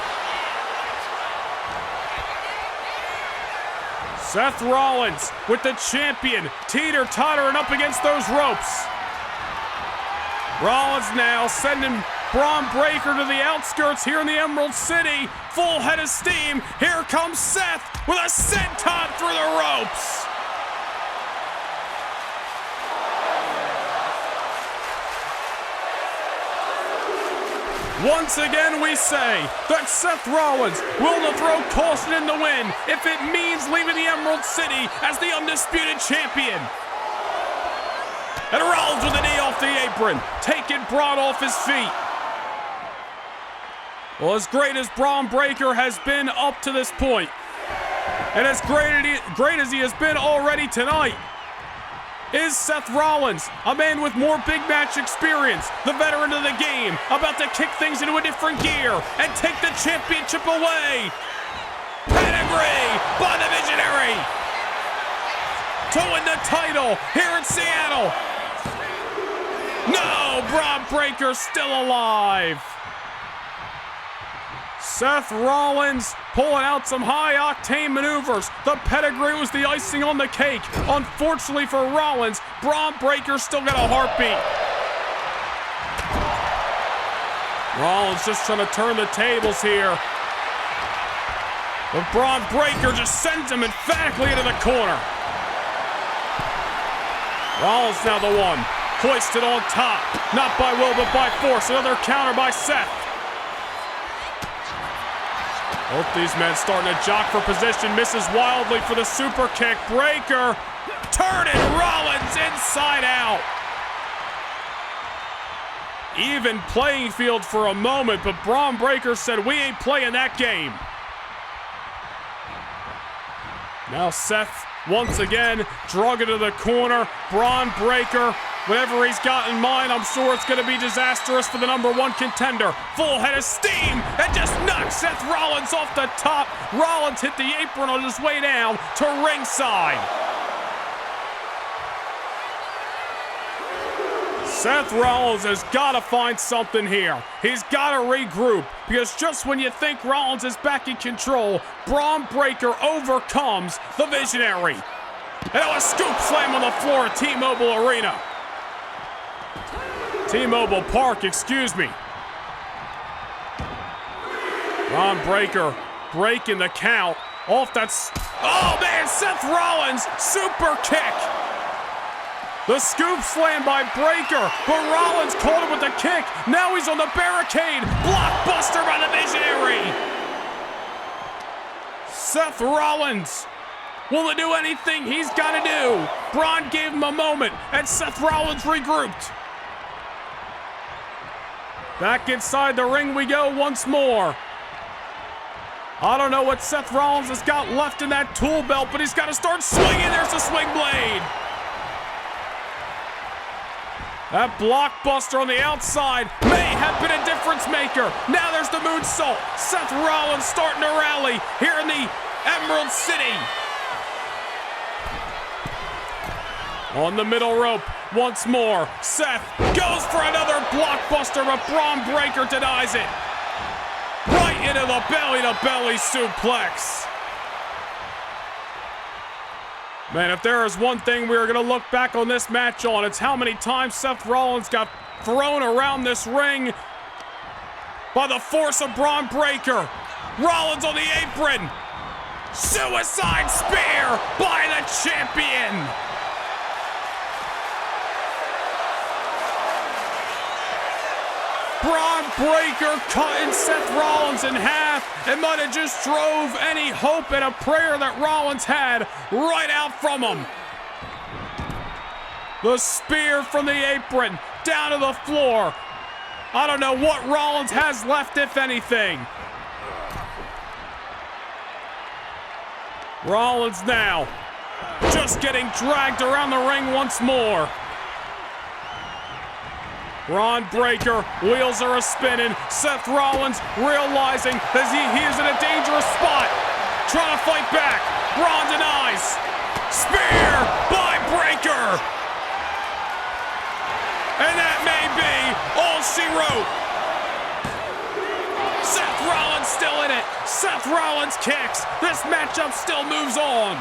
Seth Rollins with the champion teeter-tottering up against those ropes. Rollins now sending Bron Breakker to the outskirts here in the Emerald City. Full head of steam. Here comes Seth with a senton through the ropes. Once again, we say that Seth Rollins will throw caution in the wind if it means leaving the Emerald City as the undisputed champion. And Rollins with a knee off the apron, taking Bron off his feet. Well, as great as Bron Breakker has been up to this point, and as great as he has been already tonight, is Seth Rollins, a man with more big match experience, the veteran of the game, about to kick things into a different gear and take the championship away. Pedigree by the Visionary to win the title here in Seattle. No, Bron Breakker still alive. Seth Rollins pulling out some high-octane maneuvers. The pedigree was the icing on the cake. Unfortunately for Rollins, Bron Breakker still got a heartbeat. Rollins just trying to turn the tables here. But Bron Breakker just sends him emphatically into the corner. Rollins now the one. Hoisted on top. Not by will, but by force. Another counter by Seth. Both these men starting to jock for position. Misses wildly for the super kick. Breakker turning Rollins inside out. Even playing field for a moment, but Bron Breakker said, we ain't playing that game. Now Seth once again drug into the corner. Bron Breakker, whatever he's got in mind, I'm sure it's going to be disastrous for the #1 contender. Full head of steam and just knocks Seth Rollins off the top. Rollins hit the apron on his way down to ringside. Seth Rollins has got to find something here. He's got to regroup, because just when you think Rollins is back in control, Bron Breakker overcomes the Visionary. And a scoop slam on the floor at T-Mobile Arena. T-Mobile Park, excuse me. Bron Breakker breaking the count off that. Oh man, Seth Rollins, super kick. The scoop slam by Breakker, but Rollins caught him with the kick. Now he's on the barricade. Blockbuster by the Visionary. Seth Rollins will do anything he's got to do. Bron gave him a moment, and Seth Rollins regrouped. Back inside the ring we go once more. I don't know what Seth Rollins has got left in that tool belt, but he's got to start swinging. There's the swing blade. That blockbuster on the outside may have been a difference maker. Now there's the moonsault. Seth Rollins starting to rally here in the Emerald City. On the middle rope once more. Seth goes for another blockbuster, but Bron Breakker denies it. Right into the belly-to-belly suplex. Man, if there is one thing we are going to look back on this match on, it's how many times Seth Rollins got thrown around this ring by the force of Bron Breakker. Rollins on the apron. Suicide spear by the champion. Bron Breakker cutting Seth Rollins in half. It might have just drove any hope and a prayer that Rollins had right out from him. The spear from the apron down to the floor. I don't know what Rollins has left, if anything. Rollins now just getting dragged around the ring once more. Bron Breakker, wheels are a-spinning. Seth Rollins realizing that he is in a dangerous spot. Trying to fight back. Bron denies. Spear by Breakker. And that may be all she wrote. Seth Rollins still in it. Seth Rollins kicks. This matchup still moves on.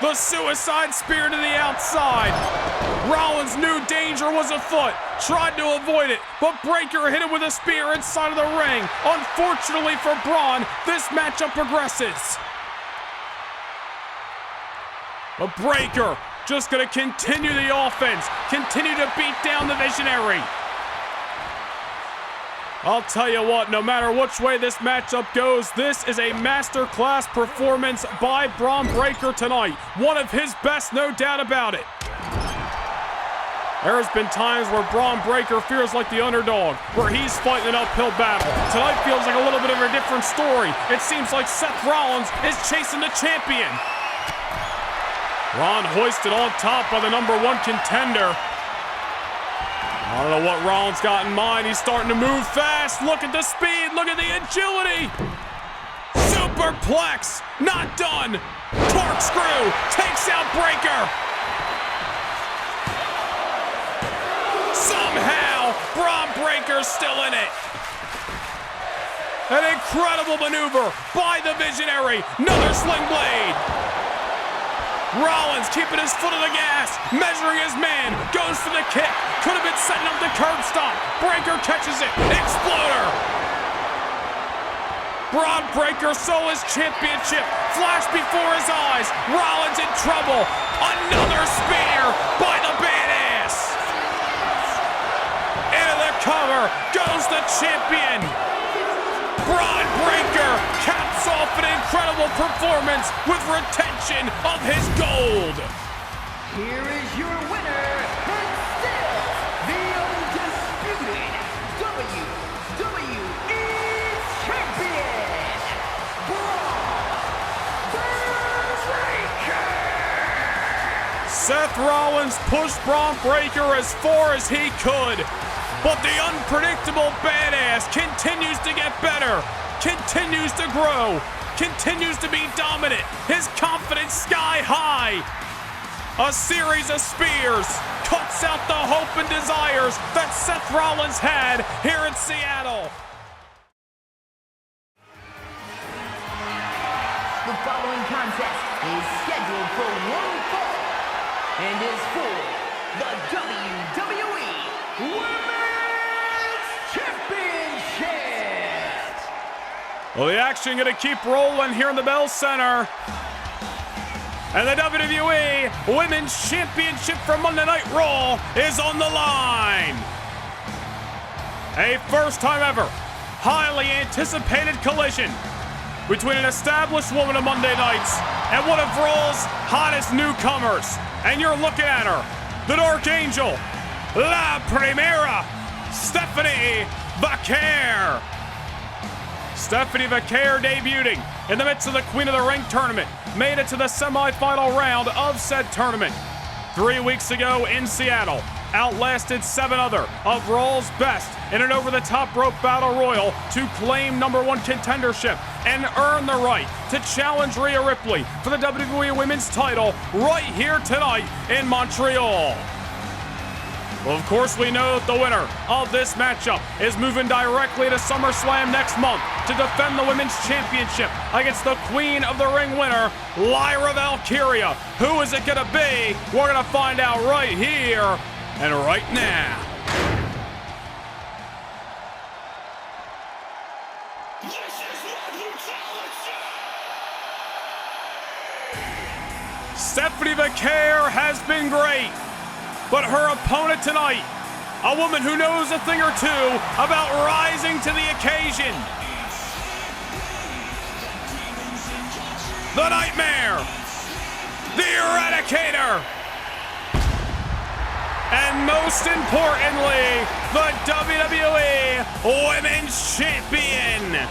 The suicide spear to the outside. Rollins knew danger was afoot. Tried to avoid it, but Breakker hit him with a spear inside of the ring. Unfortunately for Bron, this matchup progresses. But Breakker just gonna continue the offense, continue to beat down the Visionary. I'll tell you what, no matter which way this matchup goes, this is a masterclass performance by Bron Breakker tonight. One of his best, no doubt about it. There's been times where Bron Breakker feels like the underdog, where he's fighting an uphill battle. Tonight feels like a little bit of a different story. It seems like Seth Rollins is chasing the champion. Bron hoisted on top by the #1 contender. I don't know what Rollins got in mind. He's starting to move fast. Look at the speed. Look at the agility. Superplex. Not done. Corkscrew takes out Breakker. Somehow, Bron Breakker's still in it. An incredible maneuver by the Visionary. Another sling blade. Rollins keeping his foot on the gas, measuring his man, goes for the kick. Could have been setting up the curb stomp. Breakker catches it. Exploder. Bron Breakker stole his championship. Flash before his eyes. Rollins in trouble. Another spear by the badass. Into the cover goes the champion. Bron Breakker caps off an incredible performance with retention of his gold. Here is your winner, and still the undisputed WWE Champion, Bron Breakker. Seth Rollins pushed Bron Breakker as far as he could. But the unpredictable badass continues to get better, continues to grow, continues to be dominant, his confidence sky high. A series of spears cuts out the hope and desires that Seth Rollins had here in Seattle. The following contest is scheduled for one fall and is for the WWE Women's Championship. Well, the action gonna keep rolling here in the Bell Center. And the WWE Women's Championship for Monday Night Raw is on the line. A first time ever, highly anticipated collision between an established woman of Monday nights and one of Raw's hottest newcomers. And you're looking at her, the Dark Angel, La Primera, Tiffany Stratton. Tiffany Stratton debuting in the midst of the Queen of the Ring tournament, made it to the semifinal round of said tournament. 3 weeks ago in Seattle, outlasted 7 other of Raw's best in an over-the-top rope battle royal to claim #1 contendership and earn the right to challenge Rhea Ripley for the WWE Women's title right here tonight in Montreal. Well, of course, we know that the winner of this matchup is moving directly to SummerSlam next month to defend the Women's Championship against the Queen of the Ring winner, Lyra Valkyria. Who is it going to be? We're going to find out right here and right now. Tiffany Stratton has been great. But her opponent tonight, a woman who knows a thing or two about rising to the occasion. The Nightmare, the Eradicator, and most importantly, the WWE Women's Champion.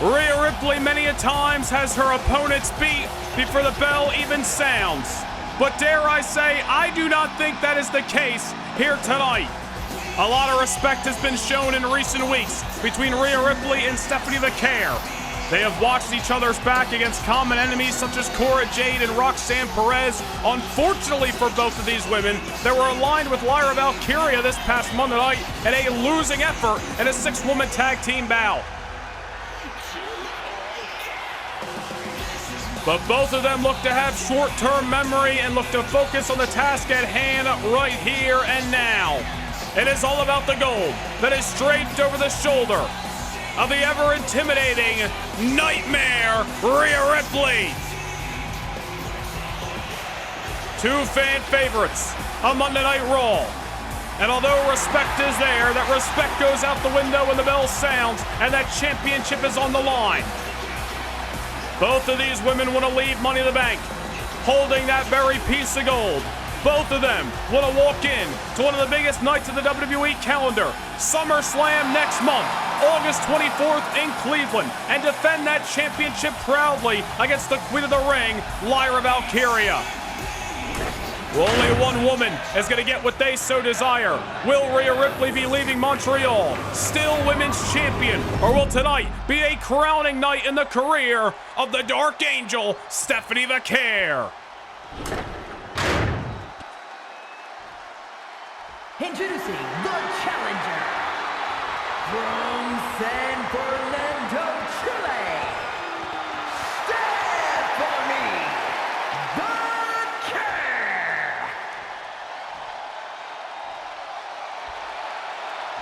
Rhea Ripley many a times has her opponents beat before the bell even sounds. but dare I say, I do not think that is the case here tonight. A lot of respect has been shown in recent weeks between Rhea Ripley and Stephanie McCare. They have watched each other's back against common enemies such as Cora Jade and Roxanne Perez. Unfortunately for both of these women, they were aligned with Lyra Valkyria this past Monday night in a losing effort in a 6-woman tag team bout. But both of them look to have short-term memory and look to focus on the task at hand right here and now. It is all about the gold that is draped over the shoulder of the ever-intimidating Nightmare Rhea Ripley. Two fan favorites on Monday Night Raw. And although respect is there, that respect goes out the window when the bell sounds and that championship is on the line. Both of these women want to leave Money in the Bank holding that very piece of gold. Both of them want to walk in to one of the biggest nights of the WWE calendar, SummerSlam next month, August 24th in Cleveland, and defend that championship proudly against the Queen of the Ring, Lyra Valkyria. Well, only one woman is going to get what they so desire. Will Rhea Ripley be leaving Montreal still women's champion, or will tonight be a crowning night in the career of the Dark Angel, Stephanie McCare? Introducing the challenger from San Fernando, Chile, Stephanie McCare.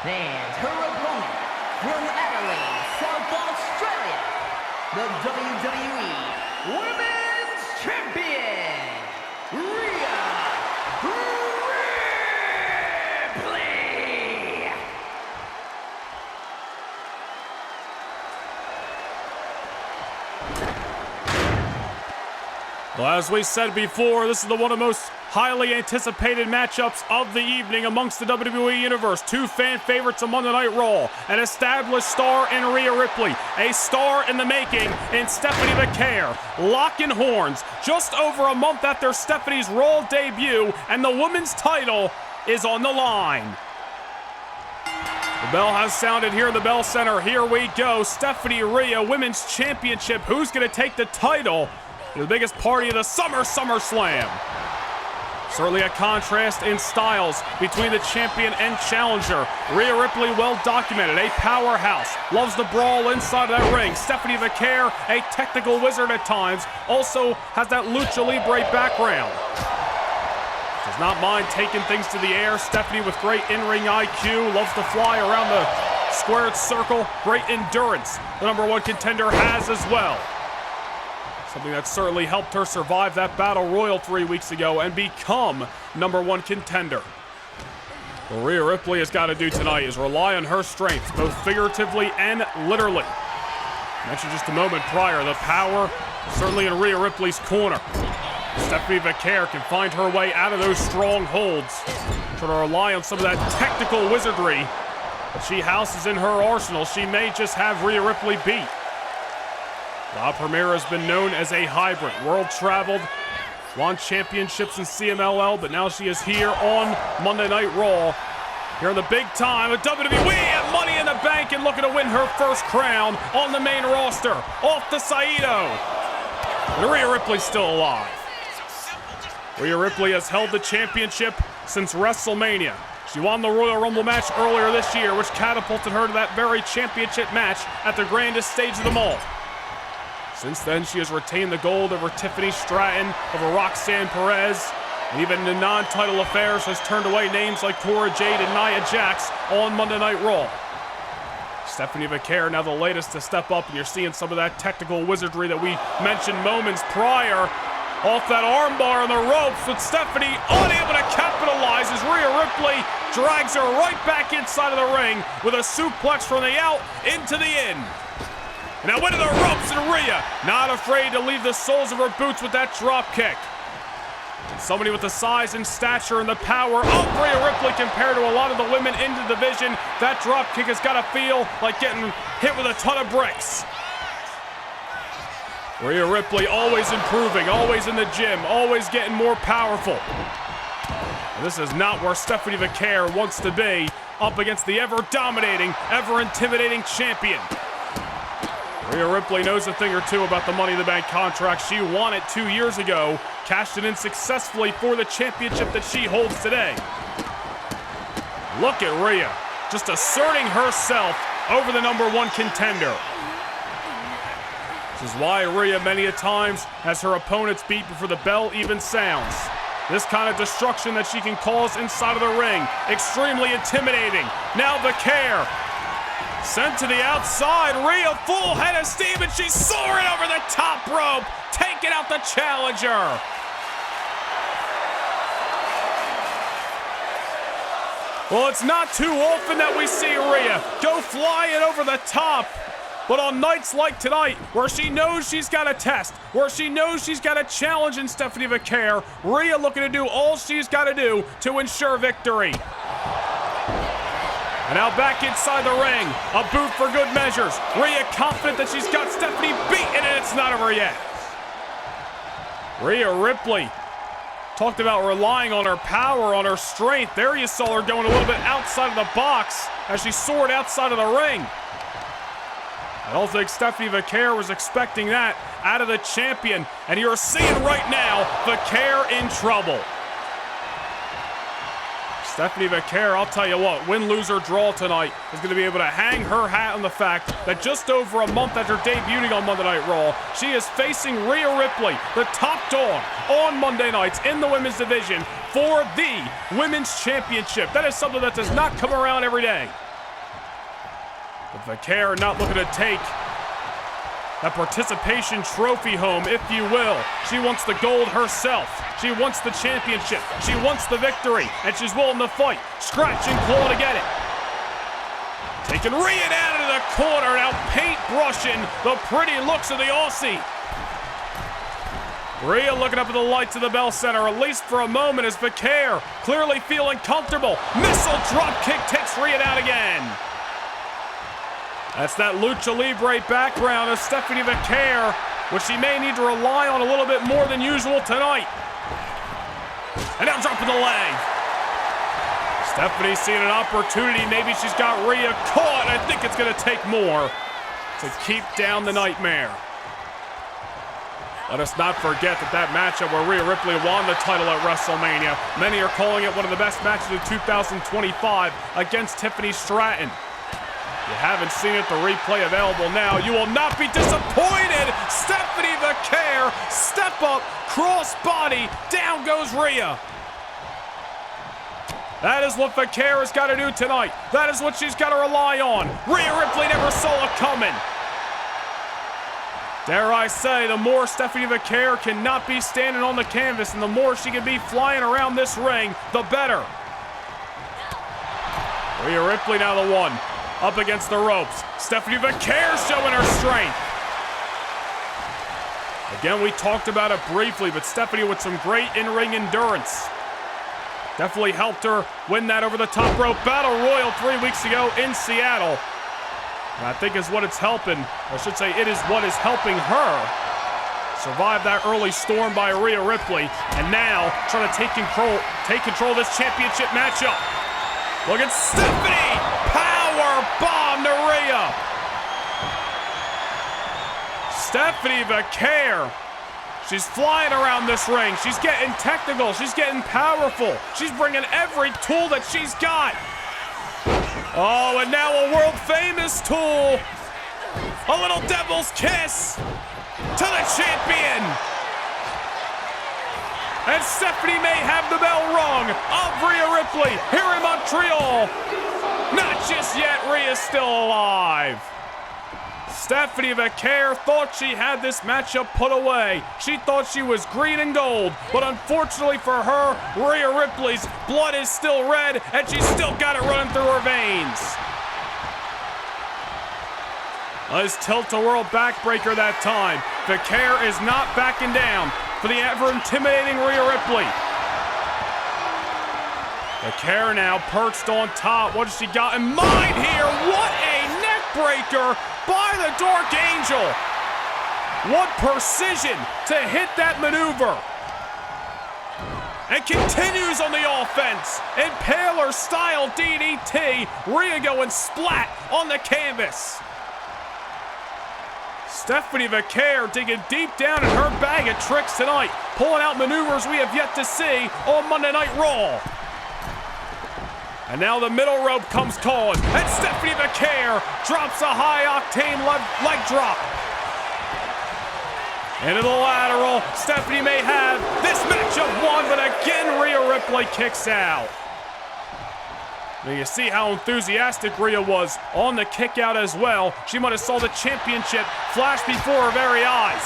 And her opponent from Adelaide, South Australia, the WWE Women's Champion, Rhea Ripley. Well, as we said before, this is one of the most highly anticipated matchups of the evening amongst the WWE Universe. Two fan favorites on Monday Night Raw. An established star in Rhea Ripley. A star in the making in Stephanie McCare. Locking horns just over a month after Stephanie's Raw debut, and the women's title is on the line. The bell has sounded here in the Bell Center. Here we go. Stephanie Rhea Women's Championship. Who's going to take the title? The biggest party of the SummerSlam. Certainly a contrast in styles between the champion and challenger. Rhea Ripley, well documented, a powerhouse, loves the brawl inside of that ring. Stephanie McCare, a technical wizard at times, also has that lucha libre background. Does not mind taking things to the air. Stephanie with great in-ring IQ, loves to fly around the squared circle. Great endurance, the #1 contender has as well. Something that certainly helped her survive that battle royal 3 weeks ago and become #1 contender. What Rhea Ripley has got to do tonight is rely on her strengths, both figuratively and literally. I mentioned just a moment prior, the power certainly in Rhea Ripley's corner. Stephanie McCare can find her way out of those strongholds. Try to rely on some of that technical wizardry that she houses in her arsenal. She may just have Rhea Ripley beat. La Primera has been known as a hybrid, world-traveled, won championships in CMLL, but now she is here on Monday Night Raw. Here in the big time of WWE and Money in the Bank, and looking to win her first crown on the main roster. Off to Saito. And Rhea Ripley's still alive. Rhea Ripley has held the championship since WrestleMania. She won the Royal Rumble match earlier this year, which catapulted her to that very championship match at the grandest stage of them all. Since then, she has retained the gold over Tiffany Stratton, over Roxanne Perez, and even in non-title affairs has turned away names like Cora Jade and Nia Jax on Monday Night Raw. Stephanie McCare now the latest to step up, and you're seeing some of that technical wizardry that we mentioned moments prior. Off that armbar on the ropes, with Stephanie unable to capitalize as Rhea Ripley drags her right back inside of the ring with a suplex from the out into the in. Now into the ropes, and Rhea not afraid to leave the soles of her boots with that drop kick. And somebody with the size and stature and the power of Rhea Ripley compared to a lot of the women in the division, that drop kick has got to feel like getting hit with a ton of bricks. Rhea Ripley always improving, always in the gym, always getting more powerful. And this is not where Stephanie Vaquer wants to be, up against the ever-dominating, ever-intimidating champion. Rhea Ripley knows a thing or two about the Money in the Bank contract. She won it 2 years ago, cashed it in successfully for the championship that she holds today. Look at Rhea, just asserting herself over the #1 contender. This is why Rhea many a times has her opponents beat before the bell even sounds. This kind of destruction that she can cause inside of the ring, extremely intimidating. Now Vaquer, sent to the outside. Rhea full head of steam, and she's soaring over the top rope, taking out the challenger. Well, it's not too often that we see Rhea go flying over the top. But on nights like tonight, where she knows she's got a test, where she knows she's got a challenge in Stephanie Vaquer, Rhea looking to do all she's got to do to ensure victory. And now back inside the ring, a boot for good measures. Rhea confident that she's got Stephanie beaten, and it's not over yet. Rhea Ripley talked about relying on her power, on her strength. There you saw her going a little bit outside of the box as she soared outside of the ring. I don't think Stephanie Vaquer was expecting that out of the champion. And you're seeing right now, Vaquer in trouble. Stephanie Vaquer, I'll tell you what, win, lose, or draw tonight, is going to be able to hang her hat on the fact that just over a month after debuting on Monday Night Raw, she is facing Rhea Ripley, the top dog, on Monday nights in the women's division for the Women's Championship. That is something that does not come around every day. But Vaquer not looking to take that participation trophy home, if you will. She wants the gold herself. She wants the championship. She wants the victory, and she's willing to fight, scratch and claw to get it. Taking Rhea down into the corner, now paintbrushing the pretty looks of the Aussie. Rhea looking up at the lights of the Bell Center, at least for a moment, as Vaquer clearly feeling comfortable. Missile drop kick takes Rhea down again. That's that Lucha Libre background of Stephanie Vaquer, which she may need to rely on a little bit more than usual tonight. And now dropping the leg. Stephanie seeing an opportunity. Maybe she's got Rhea caught. I think it's going to take more to keep down the nightmare. Let us not forget that matchup where Rhea Ripley won the title at WrestleMania. Many are calling it one of the best matches of 2025 against Tiffany Stratton. If you haven't seen it, the replay available now. You will not be disappointed. Stephanie Vaquer, step up, cross body, down goes Rhea. That is what Vaquer has got to do tonight. That is what she's got to rely on. Rhea Ripley never saw it coming. Dare I say, the more Stephanie Vaquer cannot be standing on the canvas and the more she can be flying around this ring, the better. Rhea Ripley now the one. Up against the ropes. Stephanie Vaquer showing her strength. Again, we talked about it briefly, but Stephanie with some great in-ring endurance. Definitely helped her win that over-the-top rope battle royal 3 weeks ago in Seattle. And I think is what it's helping, or I should say it is what is helping her survive that early storm by Rhea Ripley. And now trying to take control of this championship matchup. Look at Stephanie! Power bomb to Rhea! Stephanie Vaquer. She's flying around this ring. She's getting technical. She's getting powerful. She's bringing every tool that she's got. Oh, and now a world-famous tool. A little devil's kiss to the champion. And Stephanie may have the bell rung of Rhea Ripley here in Montreal. Not just yet, Rhea's still alive. Stephanie Vaquer thought she had this matchup put away. She thought she was green and gold, but unfortunately for her, Rhea Ripley's blood is still red, and she's still got it running through her veins. Nice tilt-a-whirl backbreaker that time. Vaquer is not backing down for the ever-intimidating Rhea Ripley. Vaquer now perched on top. What has she got in mind here? What a neck breaker by the Dark Angel. What precision to hit that maneuver. And continues on the offense. Impaler style DDT. Rhea going splat on the canvas. Stephanie Vaquer digging deep down in her bag of tricks tonight, pulling out maneuvers we have yet to see on Monday Night Raw. And now the middle rope comes calling, and Stephanie Vaquer drops a high-octane leg drop. Into the lateral, Stephanie may have this matchup won, but again Rhea Ripley kicks out. Now you see how enthusiastic Rhea was on the kick out as well. She might have saw the championship flash before her very eyes.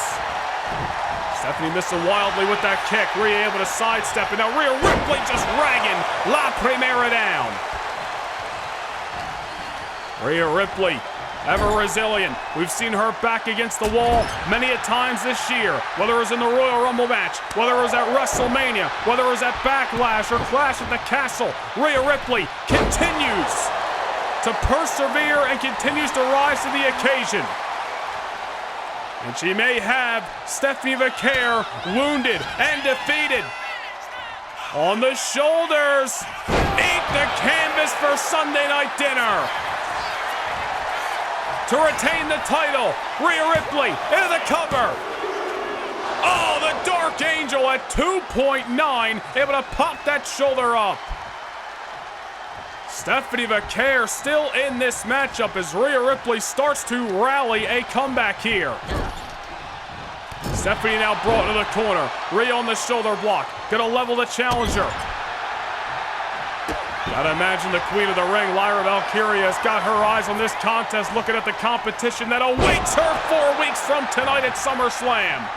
Stephanie missing wildly with that kick. Rhea able to sidestep, and now Rhea Ripley just ragging La Primera down. Rhea Ripley, ever resilient. We've seen her back against the wall many a times this year, whether it was in the Royal Rumble match, whether it was at WrestleMania, whether it was at Backlash or Clash at the Castle. Rhea Ripley continues to persevere and continues to rise to the occasion. And she may have Stephanie Vaquer wounded and defeated. On the shoulders, eat the canvas for Sunday Night Dinner. To retain the title, Rhea Ripley into the cover. Oh, the Dark Angel at 2.9, able to pop that shoulder up. Stephanie Vaquer still in this matchup as Rhea Ripley starts to rally a comeback here. Stephanie now brought to the corner. Rhea on the shoulder block. Gonna level the challenger. Gotta imagine the queen of the ring, Lyra Valkyria, has got her eyes on this contest, looking at the competition that awaits her 4 weeks from tonight at SummerSlam.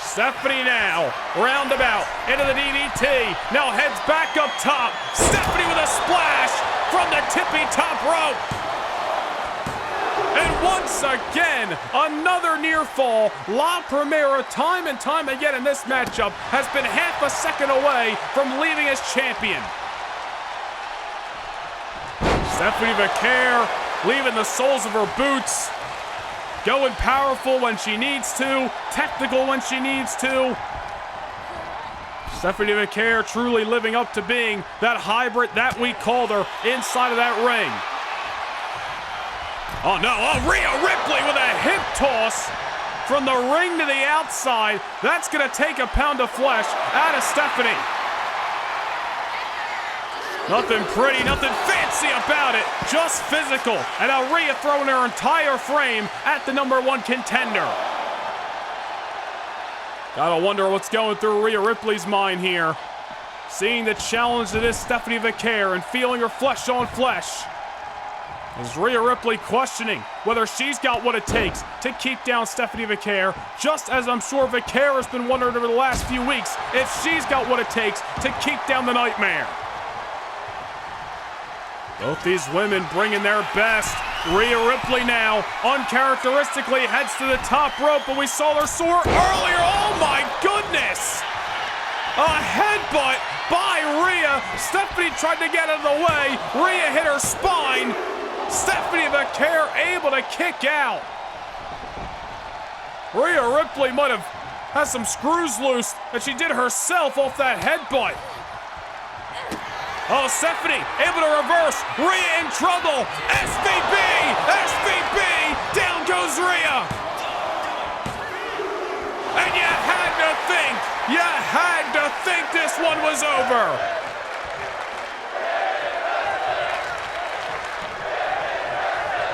Stephanie now, roundabout, into the DDT, now heads back up top. Stephanie with a splash from the tippy top rope. And once again, another near fall. La Primera, time and time again in this matchup, has been half a second away from leaving as champion. Stephanie Vaquer leaving the soles of her boots. Going powerful when she needs to, technical when she needs to. Stephanie Vaquer truly living up to being that hybrid that we called her inside of that ring. Oh no, Rhea Ripley with a hip toss from the ring to the outside. That's gonna take a pound of flesh out of Stephanie. Nothing pretty, nothing fancy about it, just physical. And now Rhea throwing her entire frame at the #1 contender. Gotta wonder what's going through Rhea Ripley's mind here. Seeing the challenge that is Stephanie Vaquer and feeling her flesh on flesh. Is Rhea Ripley questioning whether she's got what it takes to keep down Stephanie Vaquer, just as I'm sure Vaquer has been wondering over the last few weeks if she's got what it takes to keep down the Nightmare. Both these women bringing their best. Rhea Ripley now uncharacteristically heads to the top rope, but we saw her soar earlier. Oh my goodness! A headbutt by Rhea. Stephanie tried to get out of the way. Rhea hit her spine. Stephanie Vaquer able to kick out. Rhea Ripley might have had some screws loose that she did herself off that headbutt. Oh, Stephanie able to reverse. Rhea in trouble. SVB! SVB! Down goes Rhea. And you had to think this one was over.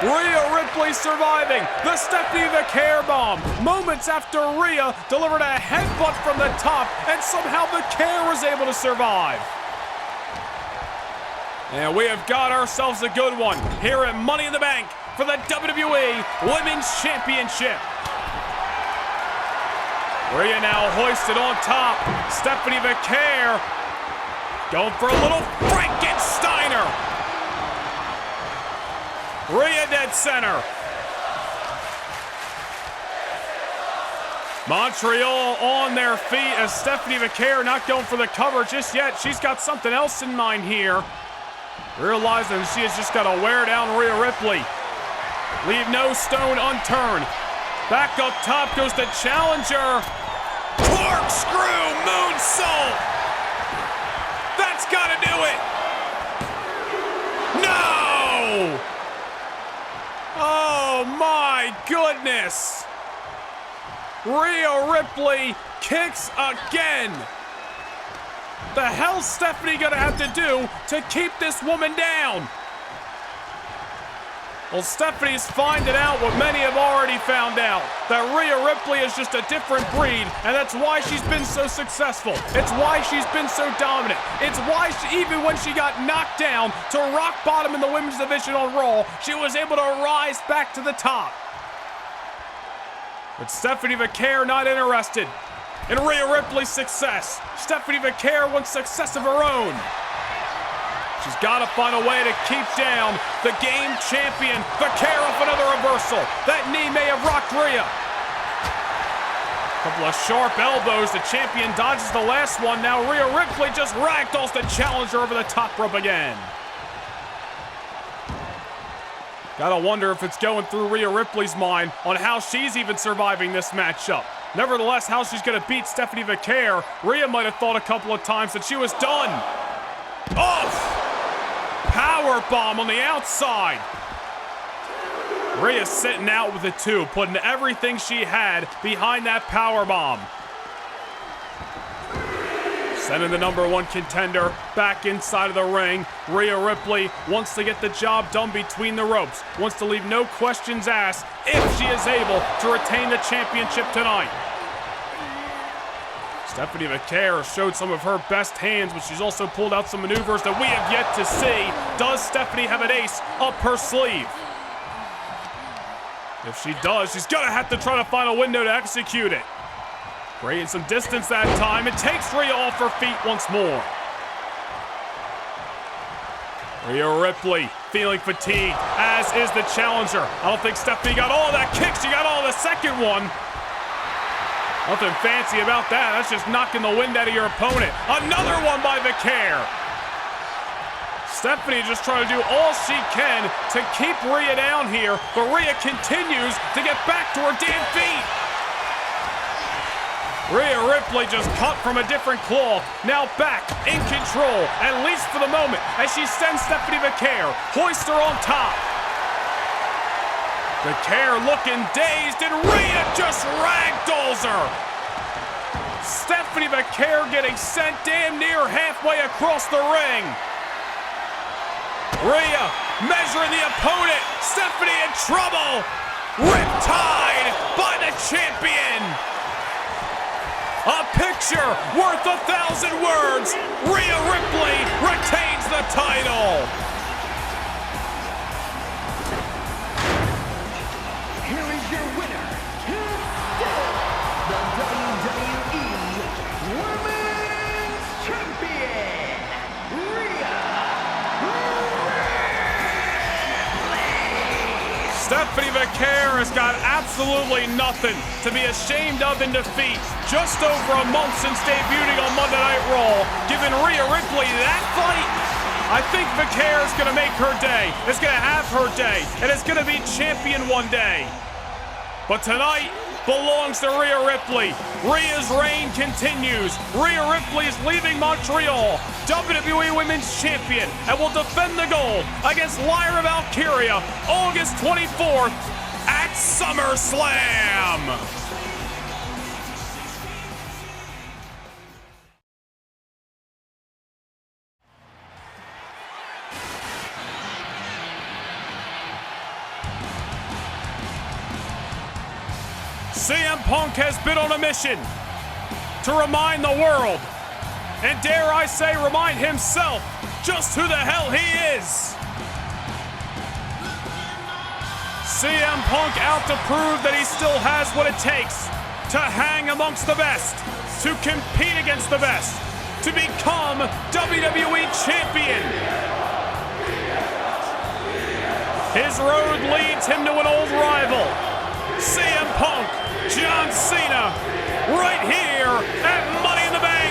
Rhea Ripley surviving the Stephanie Vaquer bomb. Moments after Rhea delivered a headbutt from the top, and somehow Vaquer was able to survive. And we have got ourselves a good one here at Money in the Bank for the WWE Women's Championship. Rhea now hoisted on top. Stephanie Vaquer going for a little Frankensteiner. Rhea dead center. Montreal on their feet as Stephanie Vaquer not going for the cover just yet. She's got something else in mind here. Realizing she has just got to wear down Rhea Ripley. Leave no stone unturned. Back up top goes the challenger. Corkscrew moonsault. That's gotta do it. No! Oh my goodness. Rhea Ripley kicks again. The hell's Stephanie gonna have to do to keep this woman down? Well, Stephanie's finding out what many have already found out, that Rhea Ripley is just a different breed, and that's why she's been so successful. It's why she's been so dominant. It's why even when she got knocked down to rock bottom in the women's division on Raw, she was able to rise back to the top. But Stephanie Vaquer not interested in Rhea Ripley's success. Stephanie Vaquer wants success of her own. She's got to find a way to keep down the game champion. Vaquer off another reversal. That knee may have rocked Rhea. Couple of sharp elbows. The champion dodges the last one. Now Rhea Ripley just ragdolls the challenger over the top rope again. Gotta wonder if it's going through Rhea Ripley's mind on how she's even surviving this matchup. Nevertheless, how she's gonna beat Stephanie Vaquer. Rhea might have thought a couple of times that she was done. Off! Power bomb on the outside. Rhea sitting out with the two, putting everything she had behind that power bomb. Sending the #1 contender back inside of the ring. Rhea Ripley wants to get the job done between the ropes. Wants to leave no questions asked if she is able to retain the championship tonight. Stephanie Vaquer showed some of her best hands, but she's also pulled out some maneuvers that we have yet to see. Does Stephanie have an ace up her sleeve? If she does, she's gonna have to try to find a window to execute it. Creating some distance that time. It takes Rhea off her feet once more. Rhea Ripley feeling fatigued, as is the challenger. I don't think Stephanie got all of that kick. She got all of the second one. Nothing fancy about that. That's just knocking the wind out of your opponent. Another one by Vaquer. Stephanie just trying to do all she can to keep Rhea down here, but Rhea continues to get back to her damn feet. Rhea Ripley just cut from a different cloth. Now back in control, at least for the moment, as she sends Stephanie Vaquer, hoists her on top. Vaquer looking dazed, and Rhea just ragdolls her. Stephanie Vaquer getting sent damn near halfway across the ring. Rhea measuring the opponent. Stephanie in trouble. Riptide by the champion. A picture worth 1,000 words. Rhea Ripley retains the title. Here is your winner, the WWE Women's Champion, Rhea Ripley. Stephanie Vaquer has got absolutely nothing to be ashamed of in defeat. Just over a month since debuting on Monday Night Raw, giving Rhea Ripley that fight. I think Vaquer is going to make her day. It's going to have her day, and it's going to be champion one day. But tonight belongs to Rhea Ripley. Rhea's reign continues. Rhea Ripley is leaving Montreal, WWE Women's Champion, and will defend the gold against Lyra Valkyria August 24th at SummerSlam. CM Punk has been on a mission to remind the world, and dare I say remind himself, just who the hell he is. CM Punk out to prove that he still has what it takes to hang amongst the best, to compete against the best, to become WWE Champion. His road leads him to an old rival, CM Punk, John Cena, right here at Money in the Bank.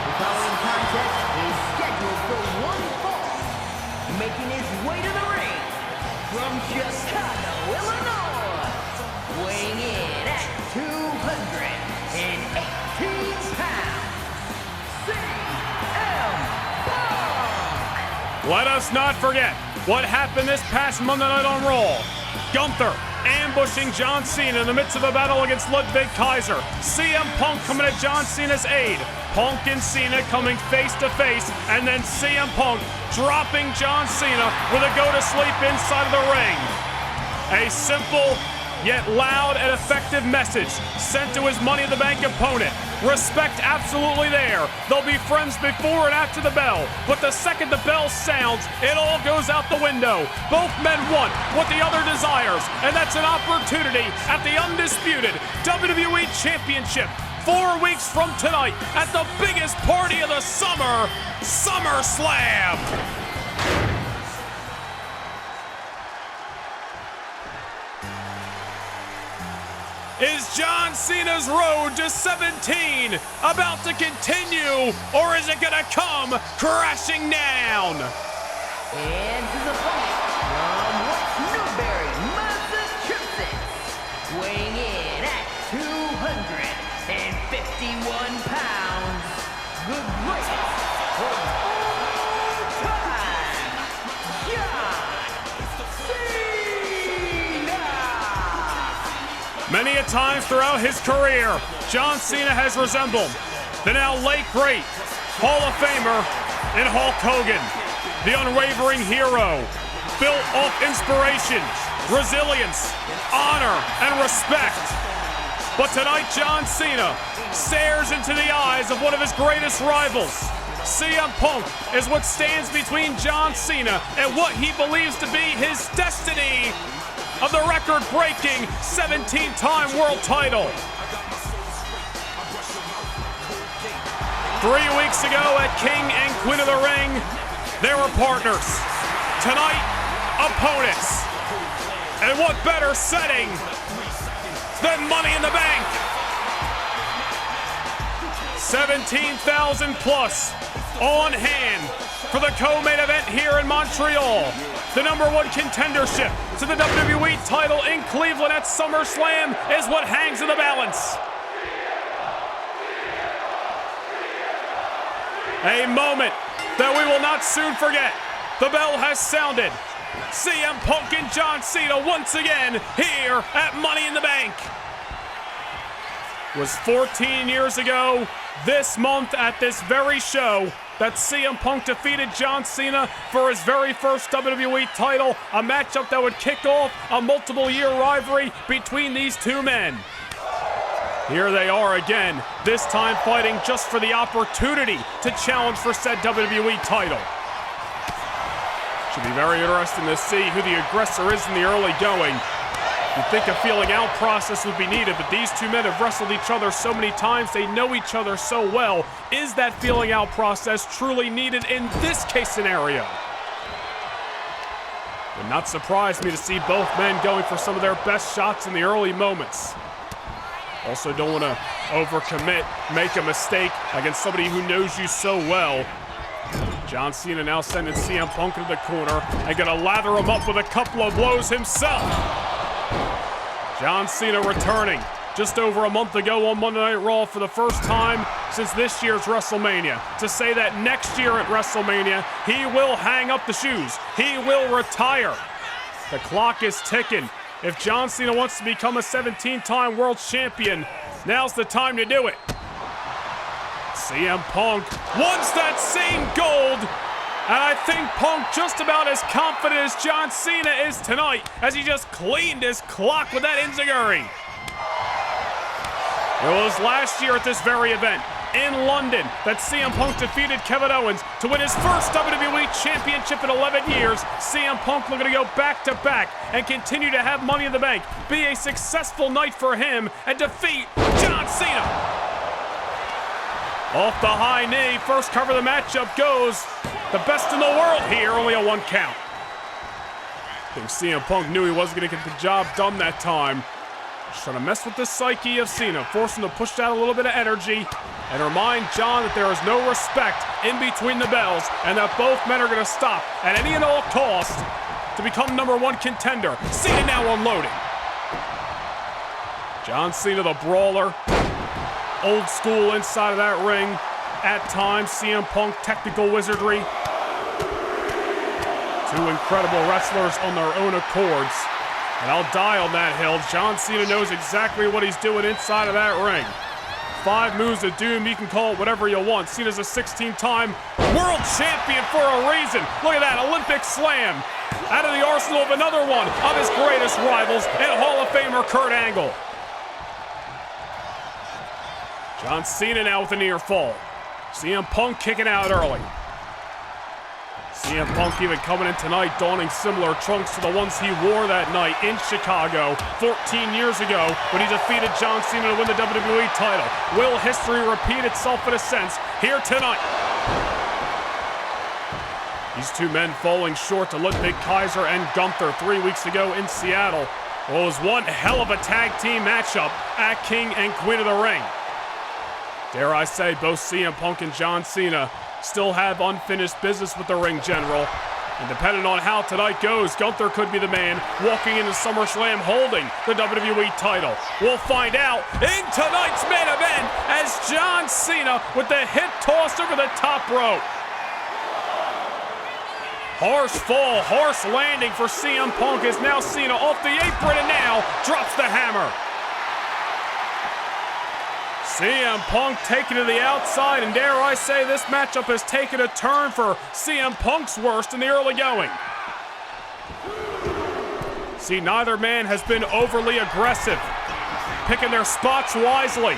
The following contest is scheduled for one fall. Making his way to the ring from Chicago, Let us not forget what happened this past Monday night on Raw. Gunther ambushing John Cena in the midst of a battle against Ludwig Kaiser. CM Punk coming at John Cena's aid. Punk and Cena coming face to face, and then CM Punk dropping John Cena with a go-to-sleep inside of the ring. A simple yet loud and effective message sent to his Money in the Bank opponent. Respect absolutely there. They'll be friends before and after the bell, but the second the bell sounds, it all goes out the window. Both men want what the other desires, and that's an opportunity at the undisputed WWE Championship 4 weeks from tonight at the biggest party of the summer, SummerSlam. Is John Cena's road to 17 about to continue, or is it gonna come crashing down? And his opponent from West Newbury, Massachusetts, weighing in at 251 pounds, the greatest of all time, John Cena! Many a times throughout his career, John Cena has resembled the now late great Hall of Famer in Hulk Hogan, the unwavering hero, built off inspiration, resilience, honor, and respect. But tonight, John Cena stares into the eyes of one of his greatest rivals. CM Punk is what stands between John Cena and what he believes to be his destiny of the record-breaking 17-time world title. 3 weeks ago at King and Queen of the Ring, they were partners. Tonight, opponents. And what better setting than Money in the Bank? 17,000 plus on hand for the co-main event here in Montreal. The #1 contendership to the WWE title in Cleveland at SummerSlam is what hangs in the balance. A moment that we will not soon forget. The bell has sounded. CM Punk and John Cena once again here at Money in the Bank. It was 14 years ago this month at this very show that CM Punk defeated John Cena for his very first WWE title, a matchup that would kick off a multiple-year rivalry between these two men. Here they are again, this time fighting just for the opportunity to challenge for said WWE title. Should be very interesting to see who the aggressor is in the early going. You'd think a feeling out process would be needed, but these two men have wrestled each other so many times, they know each other so well. Is that feeling out process truly needed in this case scenario? Would not surprise me to see both men going for some of their best shots in the early moments. Also don't want to overcommit, make a mistake against somebody who knows you so well. John Cena now sending CM Punk into the corner and gonna lather him up with a couple of blows himself. John Cena returning just over a month ago on Monday Night Raw for the first time since this year's WrestleMania to say that next year at WrestleMania, he will hang up the shoes. He will retire. The clock is ticking. If John Cena wants to become a 17-time world champion, now's the time to do it. CM Punk wants that same gold, and I think Punk just about as confident as John Cena is tonight as he just cleaned his clock with that enziguri. It was last year at this very event in London that CM Punk defeated Kevin Owens to win his first WWE Championship in 11 years. CM Punk looking to go back-to-back and continue to have Money in the Bank be a successful night for him and defeat John Cena. Off the high knee, first cover of the matchup goes the best in the world here, only a 1 count. I think CM Punk knew he wasn't going to get the job done that time. Just trying to mess with the psyche of Cena, force him to push out a little bit of energy and remind John that there is no respect in between the bells and that both men are going to stop at any and all cost to become #1 contender. Cena now unloading. John Cena, the brawler, old school inside of that ring. At times, CM Punk technical wizardry. Two incredible wrestlers on their own accords. And I'll die on that hill. John Cena knows exactly what he's doing inside of that ring. 5 moves of doom, you can call it whatever you want. Cena's a 16-time world champion for a reason. Look at that, Olympic slam. Out of the arsenal of another one of his greatest rivals and Hall of Famer Kurt Angle. John Cena now with a near fall. CM Punk kicking out early. CM Punk even coming in tonight donning similar trunks to the ones he wore that night in Chicago 14 years ago when he defeated John Cena to win the WWE title. Will history repeat itself in a sense here tonight? These two men falling short to Ludwig Kaiser and Gunther 3 weeks ago in Seattle. Well, it was one hell of a tag team matchup at King and Queen of the Ring. Dare I say, both CM Punk and John Cena still have unfinished business with the ring general. And depending on how tonight goes, Gunther could be the man walking into SummerSlam holding the WWE title. We'll find out in tonight's main event as John Cena with the hip toss over the top rope. Harsh fall, harsh landing for CM Punk as now Cena off the apron and now drops the hammer. CM Punk taking to the outside, and dare I say this matchup has taken a turn for CM Punk's worst in the early going. See, neither man has been overly aggressive, picking their spots wisely.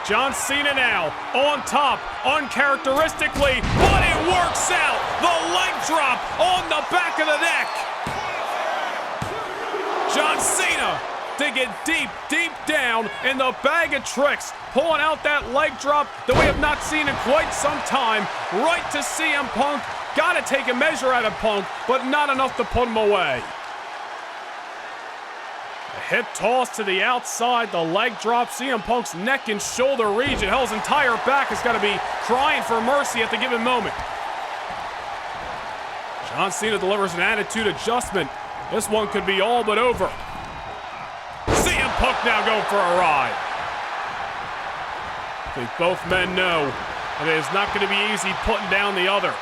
John Cena now on top, uncharacteristically, but it works out. The leg drop on the back of the neck. John Cena digging deep, deep down in the bag of tricks, pulling out that leg drop that we have not seen in quite some time, right to CM Punk. Got to take a measure out of Punk, but not enough to put him away. A hip toss to the outside, the leg drop, CM Punk's neck and shoulder region. Hell, his entire back has got to be crying for mercy at the given moment. John Cena delivers an attitude adjustment. This one could be all but over. CM Punk now going for a ride. I think both men know that it is not going to be easy putting down the other.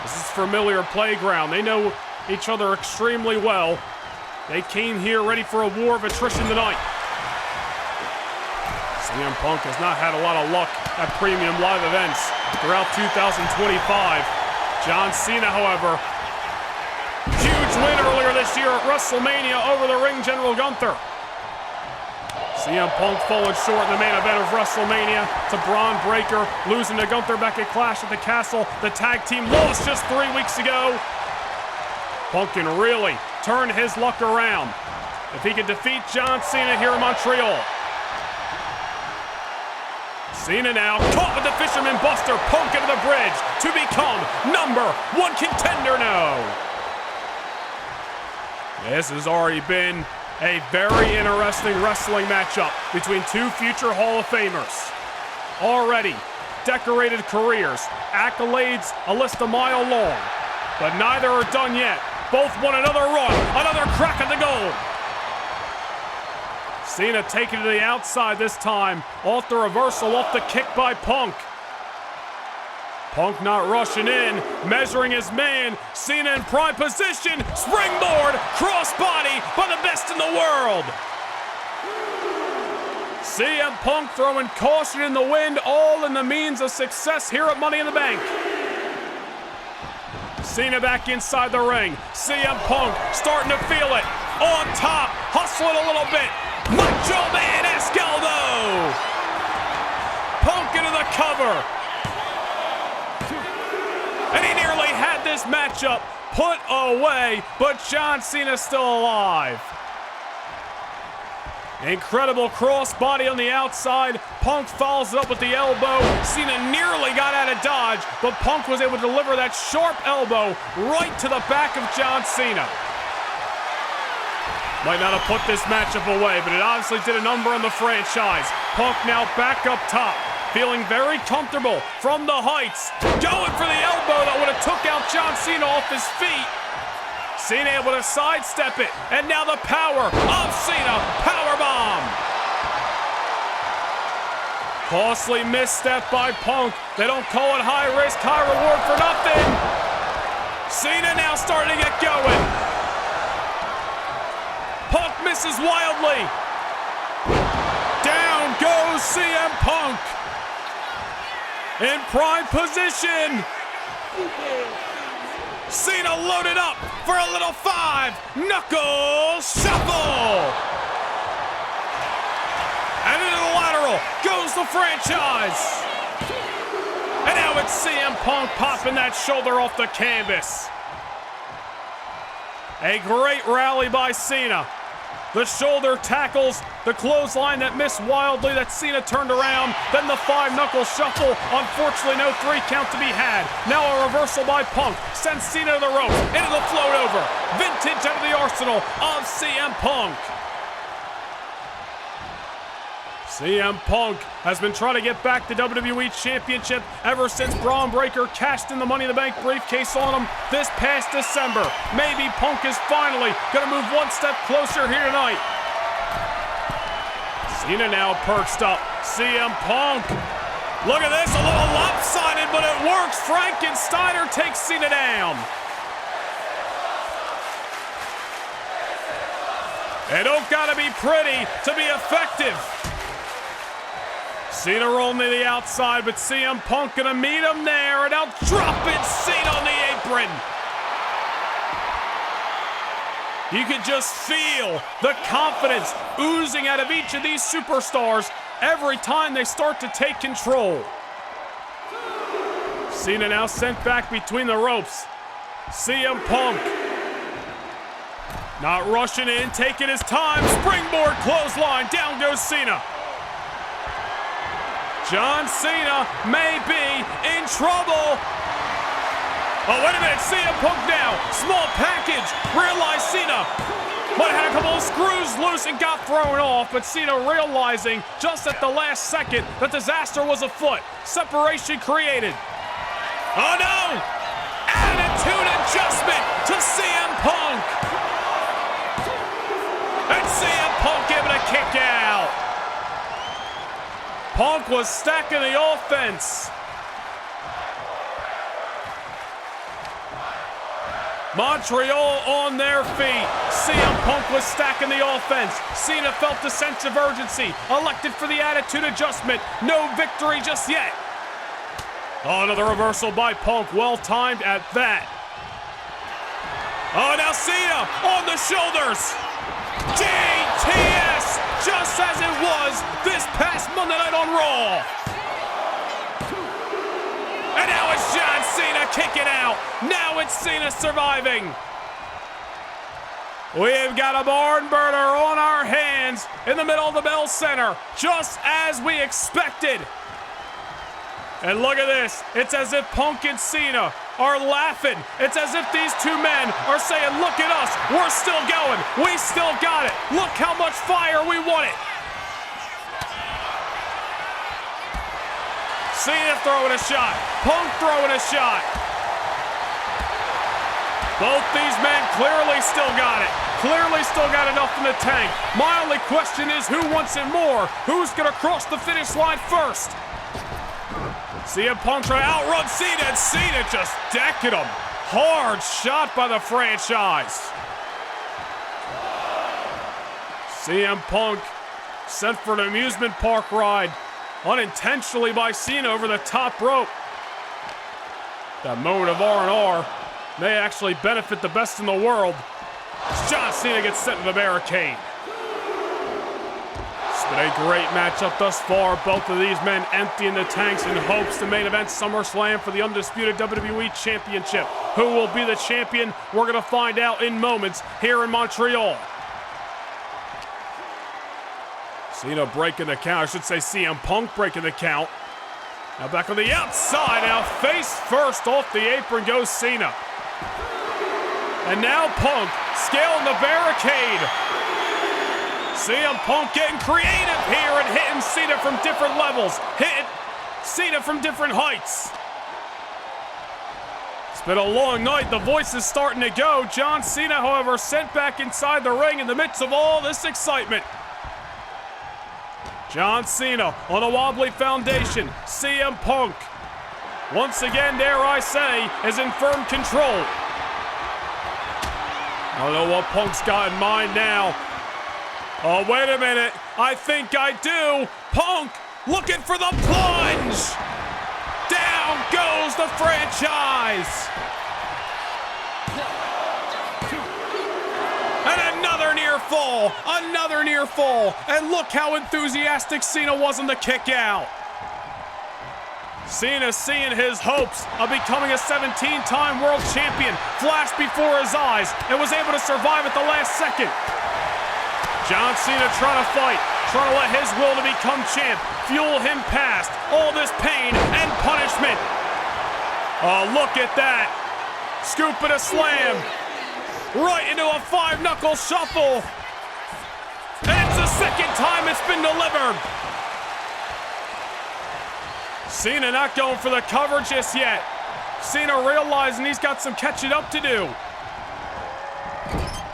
This is familiar playground. They know each other extremely well. They came here ready for a war of attrition tonight. CM Punk has not had a lot of luck at premium live events throughout 2025. John Cena, however, huge win earlier this year at WrestleMania over the ring general Gunther. CM Punk falling short in the main event of WrestleMania to Bron Breakker, losing to Gunther back at Clash at the Castle. The tag team lost just 3 weeks ago. Punk can really turn his luck around if he can defeat John Cena here in Montreal. Cena now caught with the Fisherman Buster, Punk into the bridge to become #1 contender now. This has already been a very interesting wrestling matchup between two future Hall of Famers. Already decorated careers, accolades a list a mile long, but neither are done yet. Both want another run, another crack at the goal. Cena taking it to the outside this time, off the reversal, off the kick by Punk. Punk not rushing in, measuring his man. Cena in prime position, springboard, crossbody by the best in the world. CM Punk throwing caution in the wind, all in the means of success here at Money in the Bank. Cena back inside the ring. CM Punk starting to feel it. On top, hustling a little bit. Macho Man-esque elbow. Punk into the cover. And he nearly had this matchup put away, but John Cena's still alive. Incredible crossbody on the outside. Punk follows it up with the elbow. Cena nearly got out of dodge, but Punk was able to deliver that sharp elbow right to the back of John Cena. Might not have put this matchup away, but it obviously did a number on the franchise. Punk now back up top, feeling very comfortable from the heights. Going for the elbow that would have took out John Cena off his feet. Cena able to sidestep it, and now the power of Cena, powerbomb. Costly misstep by Punk. They don't call it high risk, high reward for nothing. Cena now starting to get going. Punk misses wildly. Down goes CM Punk. In prime position. Cena loaded up for a little 5-knuckle shuffle. And into the lateral goes the franchise. And now it's CM Punk popping that shoulder off the canvas. A great rally by Cena. The shoulder tackles the clothesline that missed wildly that Cena turned around. Then the 5-knuckle shuffle. Unfortunately, no 3 count to be had. Now a reversal by Punk sends Cena to the ropes, into the float over. Vintage out of the arsenal of CM Punk. CM Punk has been trying to get back the WWE Championship ever since Bron Breakker cashed in the Money in the Bank briefcase on him this past December. Maybe Punk is finally going to move one step closer here tonight. Cena now perched up. CM Punk. Look at this, a little lopsided, but it works. Frankensteiner takes Cena down. It don't gotta be pretty to be effective. Cena rolling to the outside, but CM Punk gonna meet him there, and now dropping Cena on the apron. You can just feel the confidence oozing out of each of these superstars every time they start to take control. Cena now sent back between the ropes. CM Punk not rushing in, taking his time. Springboard clothesline, down goes Cena. John Cena may be in trouble. Oh, wait a minute, CM Punk now. Small package, realized Cena might have had a couple of screws loose and got thrown off, but Cena realizing just at the last second that disaster was afoot. Separation created. Oh no! Attitude adjustment to CM Punk. And CM Punk able to kick out. Punk was stacking the offense. Montreal on their feet. CM Punk was stacking the offense. Cena felt the sense of urgency. Elected for the attitude adjustment. No victory just yet. Oh, another reversal by Punk. Well timed at that. Oh, now Cena on the shoulders. GTS, just as it was this past Monday night on Raw. And now it's John Cena kicking out. Now it's Cena surviving. We've got a barn burner on our hands in the middle of the Bell Center, just as we expected. And look at this. It's as if Punk and Cena are laughing. It's as if these two men are saying, look at us. We're still going. We still got it. Look how much fire we want it. Cena throwing a shot. Punk throwing a shot. Both these men clearly still got it. Clearly still got enough in the tank. My only question is who wants it more? Who's going to cross the finish line first? CM Punk trying to outrun Cena, and Cena just decking him. Hard shot by the franchise. CM Punk sent for an amusement park ride unintentionally by Cena over the top rope. That moment of R&R may actually benefit the best in the world. John Cena gets sent to the barricade. It's been a great matchup thus far. Both of these men emptying the tanks in hopes to main event SummerSlam for the undisputed WWE Championship. Who will be the champion? We're going to find out in moments here in Montreal. Cena breaking the count. I should say CM Punk breaking the count. Now back on the outside. Now face first off the apron goes Cena. And now Punk scaling the barricade. CM Punk getting creative here and hitting Cena from different levels. Hitting Cena from different heights. It's been a long night. The voice is starting to go. John Cena, however, sent back inside the ring in the midst of all this excitement. John Cena on a wobbly foundation. CM Punk, once again, dare I say, is in firm control. I don't know what Punk's got in mind now. Oh, wait a minute. I think I do. Punk looking for the plunge. Down goes the franchise. And another near fall. Another near fall. And look how enthusiastic Cena was in the kick out. Cena, seeing his hopes of becoming a 17-time world champion flash before his eyes and was able to survive at the last second. John Cena trying to fight, trying to let his will to become champ fuel him past all this pain and punishment. Oh, look at that. Scoop and a slam. Right into a 5-knuckle shuffle. And it's the second time it's been delivered. Cena not going for the cover just yet. Cena realizing he's got some catching up to do.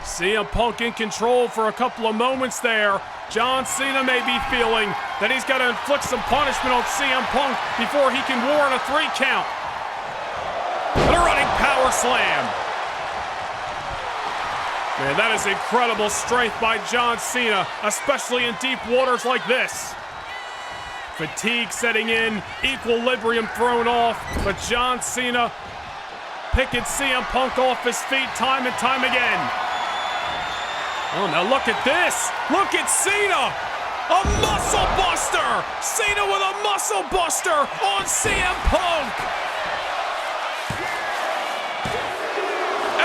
CM Punk in control for a couple of moments there. John Cena may be feeling that he's got to inflict some punishment on CM Punk before he can warrant a 3 count. And a running power slam. Man, that is incredible strength by John Cena, especially in deep waters like this. Fatigue setting in, equilibrium thrown off, but John Cena picking CM Punk off his feet time and time again. Oh, now look at this. Look at Cena. A muscle buster. Cena with a muscle buster on CM Punk.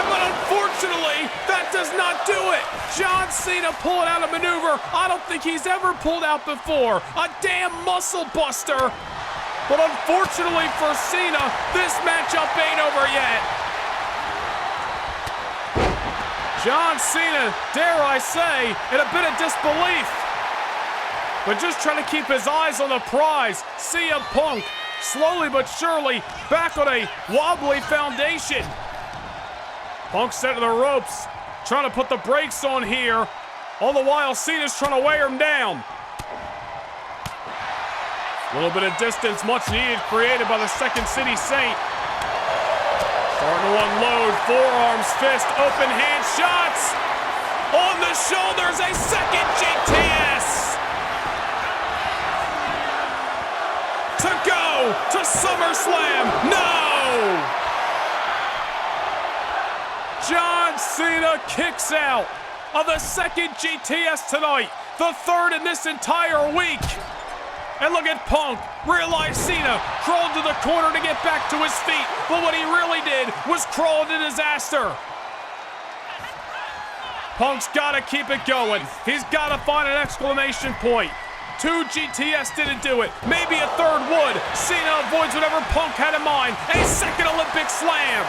But unfortunately, that does not do it. John Cena pulling out a maneuver I don't think he's ever pulled out before. A damn muscle buster. But unfortunately for Cena, this matchup ain't over yet. John Cena, dare I say, in a bit of disbelief. But just trying to keep his eyes on the prize. CM Punk, slowly but surely, back on a wobbly foundation. Punk set to the ropes, trying to put the brakes on here. All the while, Cena's trying to wear him down. A little bit of distance, much needed, created by the Second City Saint. Starting to unload, forearms, fist, open hand shots. On the shoulders, a second GTS. To go to SummerSlam, no! John Cena kicks out of the second GTS tonight, the third in this entire week. And look at Punk, realize Cena crawled to the corner to get back to his feet, but what he really did was crawl into disaster. Punk's gotta keep it going. He's gotta find an exclamation point. 2 GTS didn't do it, maybe a third would. Cena avoids whatever Punk had in mind, a second Olympic slam.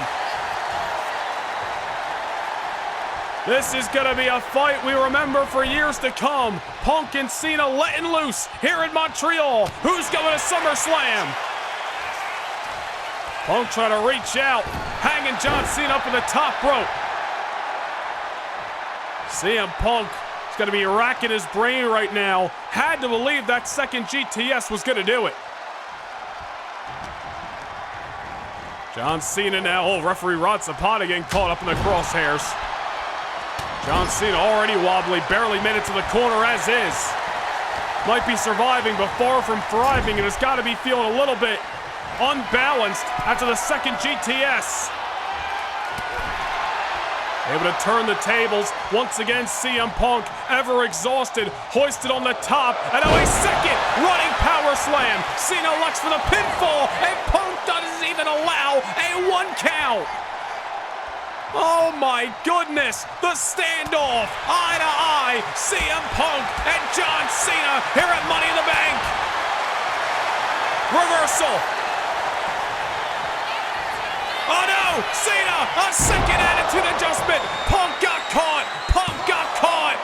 This is going to be a fight we remember for years to come. Punk and Cena letting loose here in Montreal. Who's going to SummerSlam? Punk trying to reach out, hanging John Cena up in the top rope. CM Punk is going to be racking his brain right now. Had to believe that second GTS was going to do it. John Cena now, referee Rod Zapata getting caught up in the crosshairs. John Cena already wobbly, barely made it to the corner as is. Might be surviving, but far from thriving, and has got to be feeling a little bit unbalanced after the second GTS. Able to turn the tables. Once again, CM Punk, ever exhausted, hoisted on the top, and now a second running power slam. Cena elects for the pinfall, and Punk doesn't even allow a 1 count. Oh my goodness, the standoff, eye to eye, CM Punk and John Cena here at Money in the Bank. Reversal. Oh no, Cena, a second attitude adjustment. Punk got caught, Punk got caught.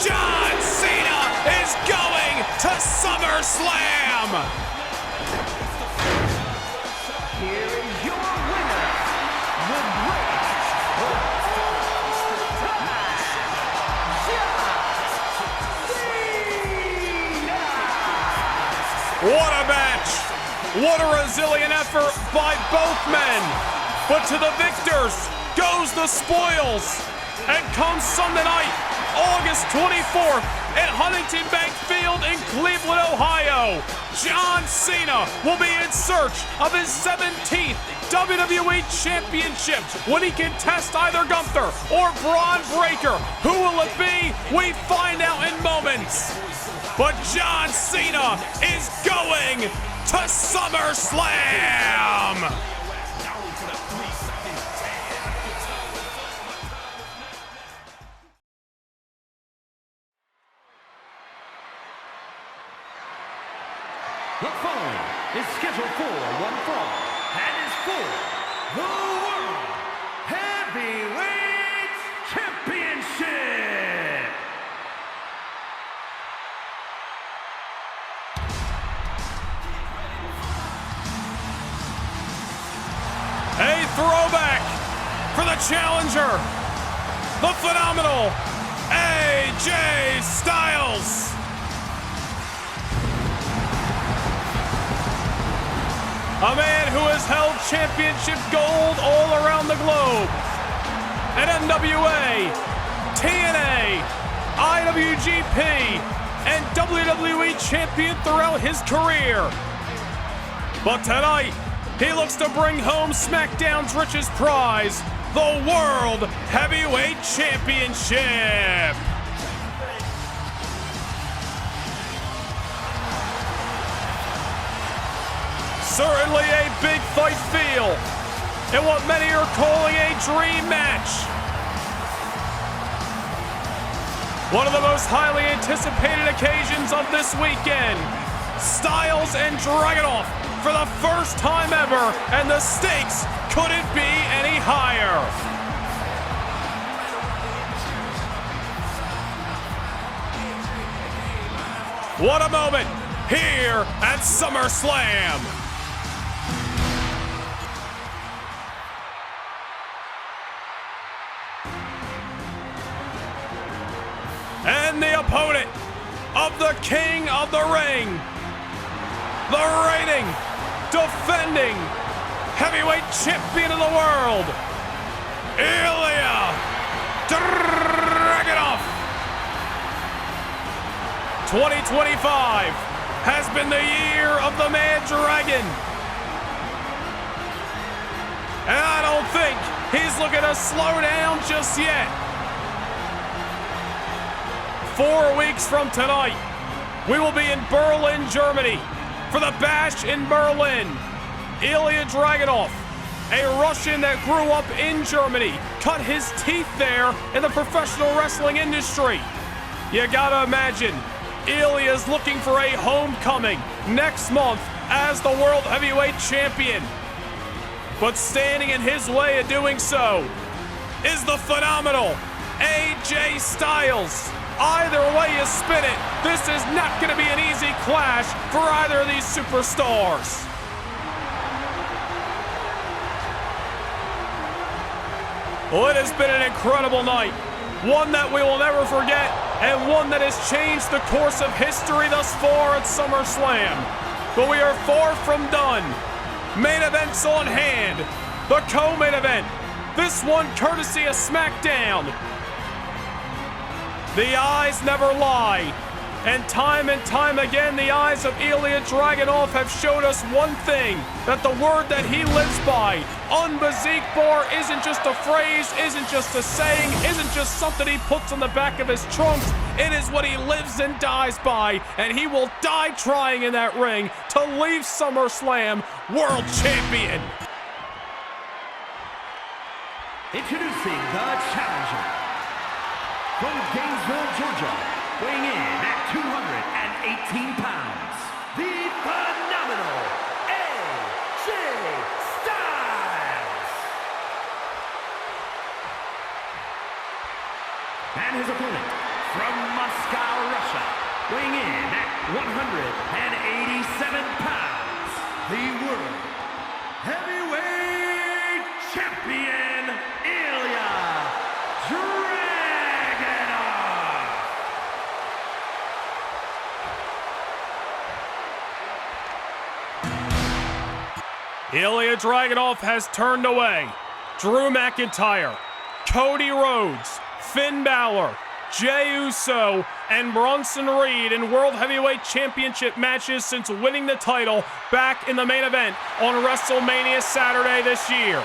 John Cena is going to SummerSlam. Here is your winner, the great What a match! What a resilient effort by both men! But to the victors goes the spoils. And come Sunday night, August 24th at Huntington Bank Field in Cleveland, Ohio, John Cena will be in search of his 17th WWE Championship when he can test either Gunther or Bron Breakker. Who will it be? We find out in moments. But John Cena is going to SummerSlam! The following is scheduled for one fall and is for the World Heavyweight Championship. A throwback for the challenger, the phenomenal AJ Styles. A man who has held championship gold all around the globe at NWA, TNA, IWGP, and WWE champion throughout his career. But tonight, he looks to bring home SmackDown's richest prize, the World Heavyweight Championship. Certainly a big fight feel in what many are calling a dream match. One of the most highly anticipated occasions of this weekend. Styles and Dragunov for the first time ever, and the stakes couldn't be any higher. What a moment here at SummerSlam. And the opponent of the King of the Ring, the reigning, defending heavyweight champion of the world, Ilja Dragunov. 2025 has been the year of the Mad Dragon. And I don't think he's looking to slow down just yet. 4 weeks from tonight, we will be in Berlin, Germany for the Bash in Berlin. Ilja Dragunov, a Russian that grew up in Germany, cut his teeth there in the professional wrestling industry. You gotta imagine, Ilja is looking for a homecoming next month as the World Heavyweight Champion. But standing in his way of doing so is the phenomenal AJ Styles. Either way you spin it, this is not going to be an easy clash for either of these superstars. Well, it has been an incredible night. One that we will never forget, and one that has changed the course of history thus far at SummerSlam. But we are far from done. Main events on hand. The co-main event. This one courtesy of SmackDown. The eyes never lie. And time again, the eyes of Ilja Dragunov have showed us one thing, that the word that he lives by, unbesiegbar, isn't just a phrase, isn't just a saying, isn't just something he puts on the back of his trunks. It is what he lives and dies by, and he will die trying in that ring to leave SummerSlam World Champion. Introducing the challenger from Gainesville, Georgia, weighing in at 218 pounds, the phenomenal AJ Styles. And his opponent from Moscow, Russia, weighing in at 187 pounds, the World Heavyweight Champion, Ilja Dragunov. Ilja Dragunov has turned away, Drew McIntyre, Cody Rhodes, Finn Balor, Jey Uso, and Bronson Reed in World Heavyweight Championship matches since winning the title back in the main event on WrestleMania Saturday this year.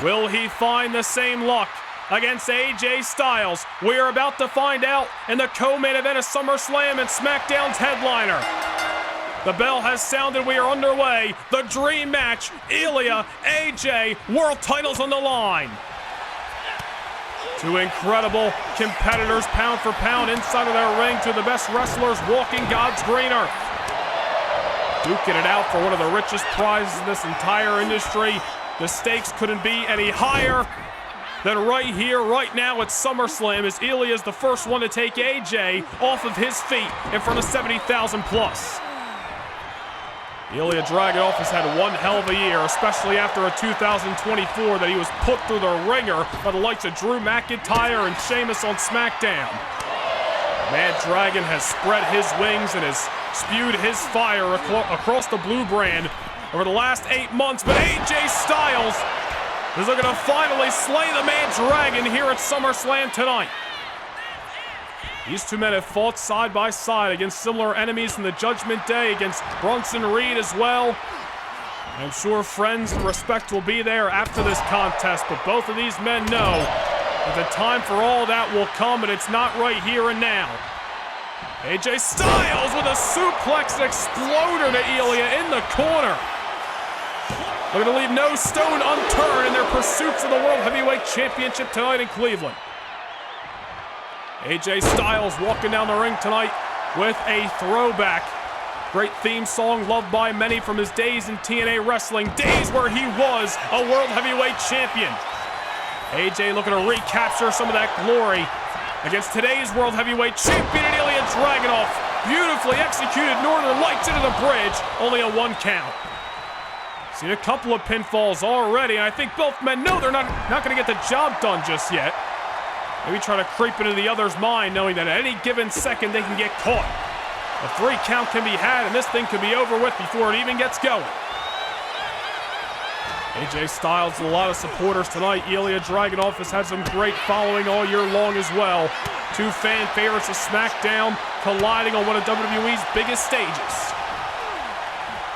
Will he find the same luck against AJ Styles? We are about to find out in the co-main event of SummerSlam and SmackDown's headliner. The bell has sounded, we are underway. The dream match, Ilja, AJ, world titles on the line. Two incredible competitors, pound for pound, inside of their ring, two of the best wrestlers walking God's green earth. Duking it out for one of the richest prizes in this entire industry. The stakes couldn't be any higher than right here, right now at SummerSlam, as Ilja is the first one to take AJ off of his feet in front of 70,000 plus. Ilja Dragunov has had one hell of a year, especially after a 2024 that he was put through the ringer by the likes of Drew McIntyre and Sheamus on SmackDown. Mad Dragon has spread his wings and has spewed his fire across the blue brand over the last 8 months, but AJ Styles is looking to finally slay the Mad Dragon here at SummerSlam tonight. These two men have fought side by side against similar enemies in the Judgment Day, against Bronson Reed as well. I'm sure friends and respect will be there after this contest, but both of these men know that the time for all that will come, and it's not right here and now. AJ Styles with a suplex exploder to Ilja in the corner. Looking to leave no stone unturned in their pursuits of the World Heavyweight Championship tonight in Cleveland. AJ Styles walking down the ring tonight with a throwback. Great theme song loved by many from his days in TNA Wrestling, days where he was a World Heavyweight Champion. AJ looking to recapture some of that glory against today's World Heavyweight Champion, Ilja Dragunov. Beautifully executed Northern Lights into the bridge, only a 1 count. Seen a couple of pinfalls already, and I think both men know they're not going to get the job done just yet. Maybe try to creep into the other's mind, knowing that at any given second they can get caught. A 3 count can be had, and this thing could be over with before it even gets going. AJ Styles with a lot of supporters tonight. Ilja Dragunov has had some great following all year long as well. Two fan favorites of SmackDown colliding on one of WWE's biggest stages.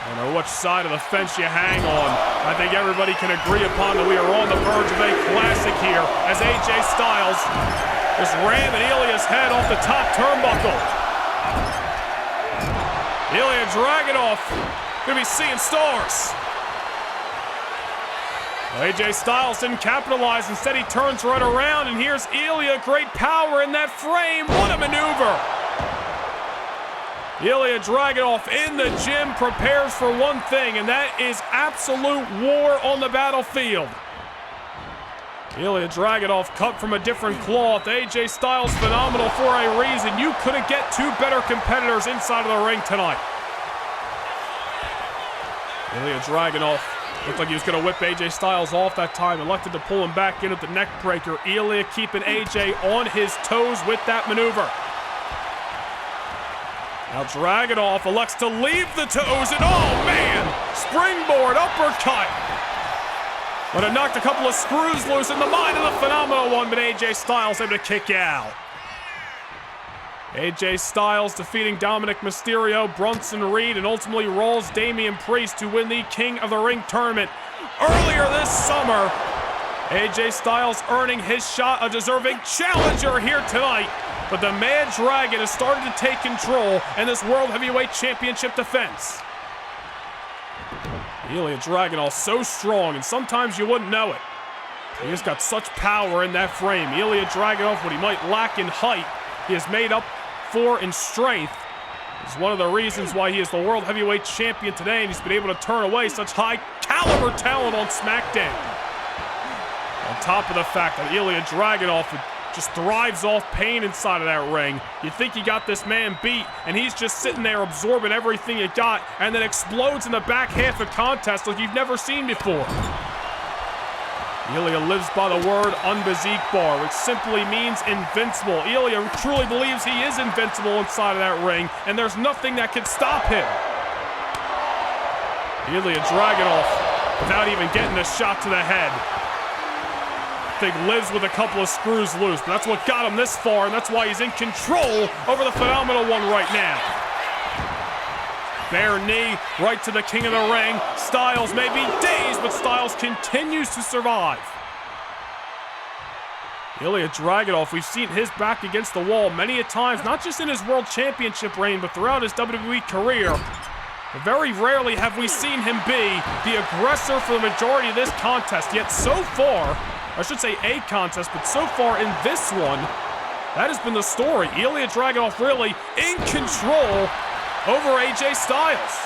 I don't know which side of the fence you hang on. I think everybody can agree upon that we are on the verge of a classic here as AJ Styles is ramming Ilja's head off the top turnbuckle. Ilja Dragunov gonna be seeing stars. AJ Styles didn't capitalize. Instead, he turns right around, and here's Ilja. Great power in that frame. What a maneuver. Ilja Dragunov in the gym prepares for one thing, and that is absolute war on the battlefield. Ilja Dragunov cut from a different cloth. AJ Styles phenomenal for a reason. You couldn't get two better competitors inside of the ring tonight. Ilja Dragunov looked like he was going to whip AJ Styles off that time. Elected to pull him back in at the neck breaker. Ilja keeping AJ on his toes with that maneuver. Now Dragunov elects to leave the toes, and oh man, springboard uppercut. But it knocked a couple of screws loose in the mind of the phenomenal one, but AJ Styles able to kick out. AJ Styles defeating Dominic Mysterio, Bronson Reed, and ultimately Raw's Damian Priest to win the King of the Ring tournament. Earlier this summer, AJ Styles earning his shot, a deserving challenger here tonight. But the Mad Dragon has started to take control in this World Heavyweight Championship defense. Ilja Dragunov so strong, and sometimes you wouldn't know it. He has got such power in that frame. Ilja Dragunov, what he might lack in height, he has made up for in strength. It's one of the reasons why he is the World Heavyweight Champion today, and he's been able to turn away such high-caliber talent on SmackDown. On top of the fact that Ilja Dragunov just thrives off pain inside of that ring. You think you got this man beat, and he's just sitting there absorbing everything you got, and then explodes in the back half of contest like you've never seen before. Ilja lives by the word unbesiegbar, which simply means invincible. Ilja truly believes he is invincible inside of that ring, and there's nothing that can stop him. Ilja Dragunov without even getting a shot to the head. I think lives with a couple of screws loose, but that's what got him this far, and that's why he's in control over the Phenomenal One right now. Bare knee right to the king of the ring. Styles may be dazed, but Styles continues to survive. Ilja Dragunov, we've seen his back against the wall many a times, not just in his World Championship reign, but throughout his WWE career. But very rarely have we seen him be the aggressor for the majority of this contest. Yet so far, I should say a contest, but so far in this one, that has been the story. Ilja Dragunov really in control over AJ Styles.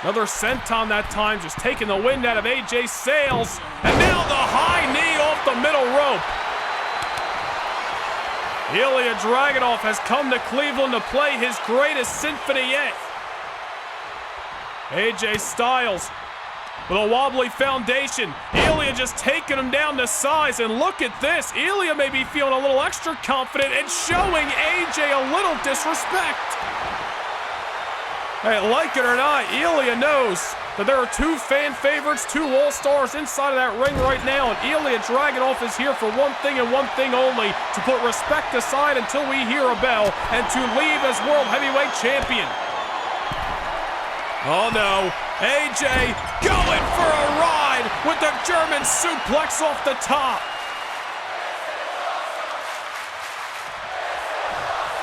Another senton that time, just taking the wind out of AJ's sails. And now the high knee off the middle rope. Ilja Dragunov has come to Cleveland to play his greatest symphony yet. AJ Styles with a wobbly foundation. Ilja just taking him down to size, and look at this. Ilja may be feeling a little extra confident and showing AJ a little disrespect. Hey, like it or not, Ilja knows that there are two fan favorites, two all-stars inside of that ring right now, and Ilja Dragunov is here for one thing and one thing only, to put respect aside until we hear a bell, and to leave as World Heavyweight Champion. Oh no, AJ going for a ride with the German suplex off the top.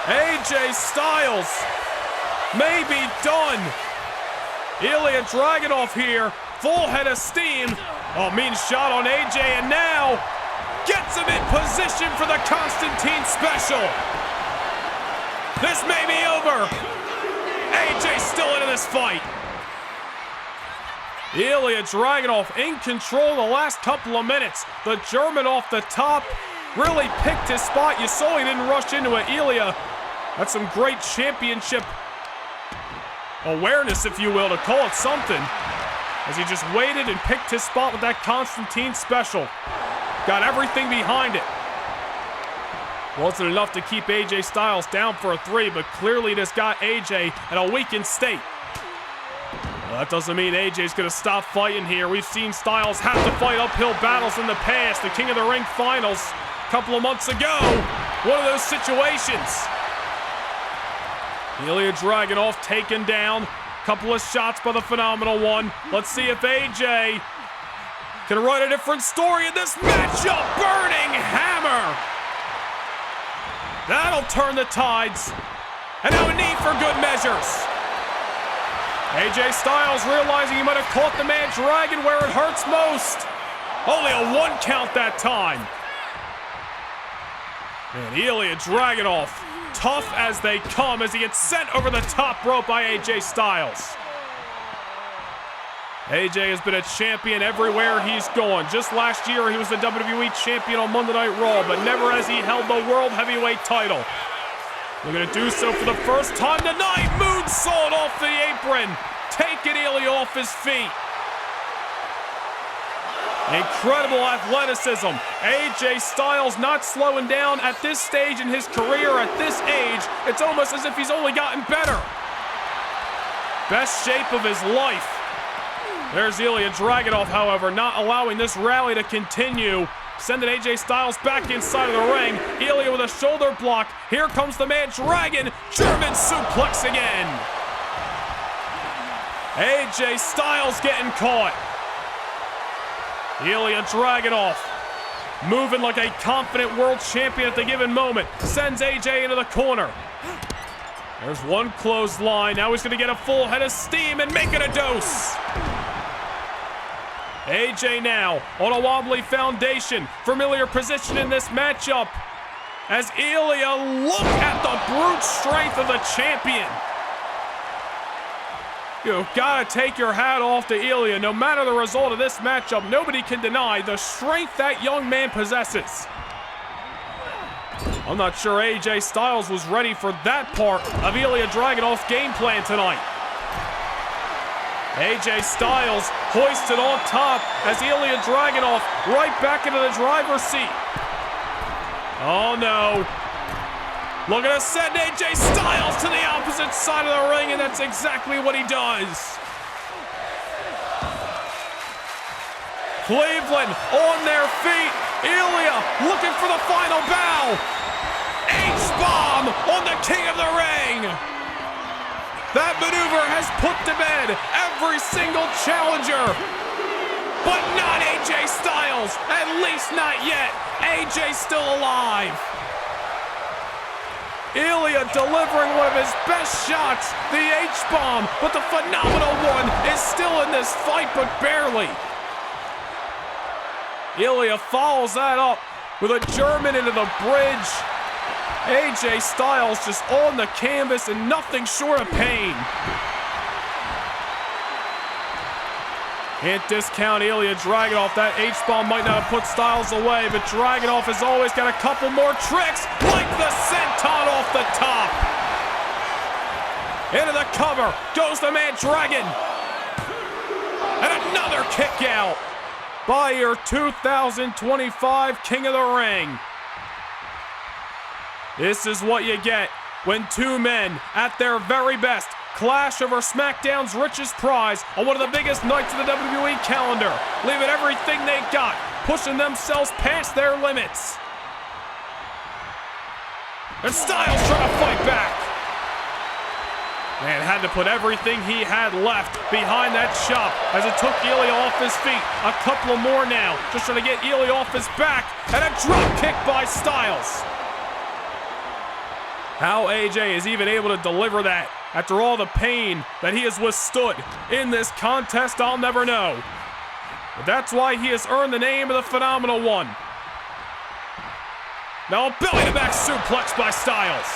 AJ Styles may be done. Ilja Dragunov here, full head of steam. Oh, mean shot on AJ, and now gets him in position for the Constantine special. This may be over. AJ still into this fight. Ilja Dragunov in control the last couple of minutes. The German off the top really picked his spot. You saw he didn't rush into it. Ilja, that's some great championship awareness, if you will, to call it something, as he just waited and picked his spot with that Constantine special. Got everything behind it. Wasn't enough to keep AJ Styles down for a 3, but clearly this got AJ in a weakened state. Well, that doesn't mean AJ's gonna stop fighting here. We've seen Styles have to fight uphill battles in the past. The King of the Ring finals a couple of months ago, one of those situations. Ilja Dragunov taken down. Couple of shots by the Phenomenal One. Let's see if AJ can write a different story in this matchup. Burning hammer. That'll turn the tides. And now a knee for good measures. AJ Styles realizing he might have caught the man Dragon where it hurts most. Only a 1 count that time. And Ilja Dragunov, tough as they come, as he gets sent over the top rope by AJ Styles. AJ has been a champion everywhere he's gone. Just last year, he was the WWE champion on Monday Night Raw, but never has he held the World Heavyweight title. We're going to do so for the first time tonight. Moonsault off the apron, taking Ilja off his feet. Incredible athleticism. AJ Styles not slowing down at this stage in his career, at this age. It's almost as if he's only gotten better. Best shape of his life. There's Ilja Dragunov, however, not allowing this rally to continue. Sending AJ Styles back inside of the ring. Ilja with a shoulder block. Here comes the man Dragon. German suplex again. AJ Styles getting caught. Ilja Dragunov moving like a confident world champion at the given moment. Sends AJ into the corner. There's one clothesline. Now he's going to get a full head of steam and make it a dose. AJ now on a wobbly foundation. Familiar position in this matchup. As Ilja, look at the brute strength of the champion. You've got to take your hat off to Ilja. No matter the result of this matchup, nobody can deny the strength that young man possesses. I'm not sure AJ Styles was ready for that part of Ilja Dragunov's game plan tonight. AJ Styles hoisted on top as Ilja Dragunov right back into the driver's seat. Oh no. Looking to send AJ Styles to the opposite side of the ring, and that's exactly what he does. Cleveland on their feet. Ilja looking for the final bow. H-bomb on the king of the ring. That maneuver has put to bed every single challenger. But not AJ Styles, at least not yet. AJ's still alive. Ilja delivering one of his best shots, the H-bomb, but the phenomenal one is still in this fight, but barely. Ilja follows that up with a German into the bridge. AJ Styles just on the canvas and nothing short of pain. Can't discount Ilja Dragunov. That H-bomb might not have put Styles away, but Dragunov has always got a couple more tricks, like the senton off the top. Into the cover goes the man Dragon. And another kick out by your 2025 King of the Ring. This is what you get when two men at their very best clash over SmackDown's richest prize on one of the biggest nights of the WWE calendar, leaving everything they got, pushing themselves past their limits. And Styles trying to fight back. Man had to put everything he had left behind that chop as it took Ilja off his feet. A couple more now, just trying to get Ilja off his back, and a drop kick by Styles. How AJ is even able to deliver that after all the pain that he has withstood in this contest, I'll never know. But that's why he has earned the name of the Phenomenal One. Now a belly-to-back suplex by Styles.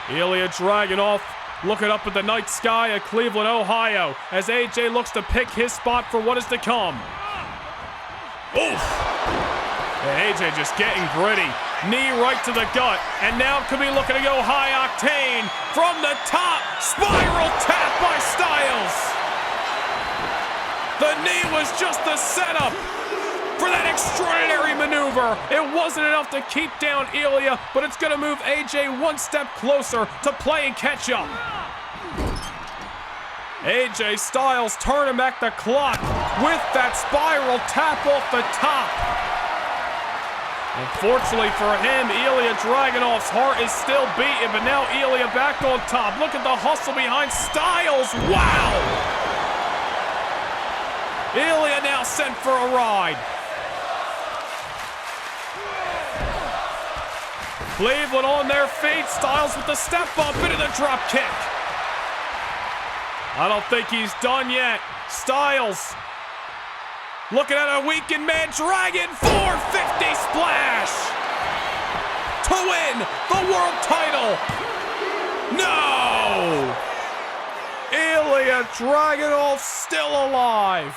Ilja Dragunov looking up at the night sky of Cleveland, Ohio, as AJ looks to pick his spot for what is to come. Oof! And AJ just getting gritty. Knee right to the gut, and now could be looking to go high octane from the top. Spiral tap by Styles. The knee was just the setup for that extraordinary maneuver. It wasn't enough to keep down Ilja, but it's going to move AJ one step closer to playing catch up. AJ Styles turning back the clock with that spiral tap off the top. Unfortunately for him, Ilja Dragunov's heart is still beating, but now Ilja back on top. Look at the hustle behind Styles. Wow! Ilja now sent for a ride. Cleveland on their feet. Styles with the step up into the drop kick. I don't think he's done yet. Styles looking at a weakened man, Dragon, 450 splash to win the world title. No! Ilja Dragunov still alive.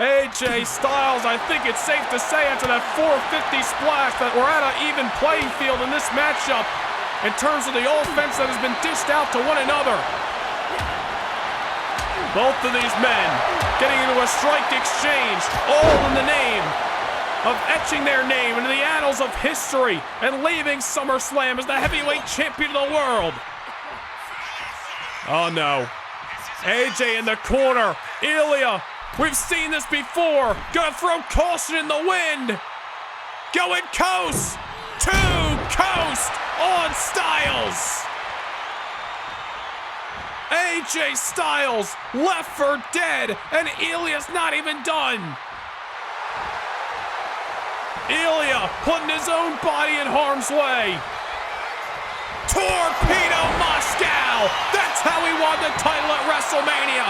AJ Styles, I think it's safe to say after that 450 splash that we're at an even playing field in this matchup in terms of the offense that has been dished out to one another. Both of these men getting into a strike exchange, all in the name of etching their name into the annals of history and leaving SummerSlam as the heavyweight champion of the world. Oh no. AJ in the corner. Ilja, we've seen this before. Gonna throw caution in the wind. Going coast to coast on Styles. AJ Styles left for dead, and Ilja's not even done. Ilja putting his own body in harm's way. Torpedo Moscow! That's how he won the title at WrestleMania.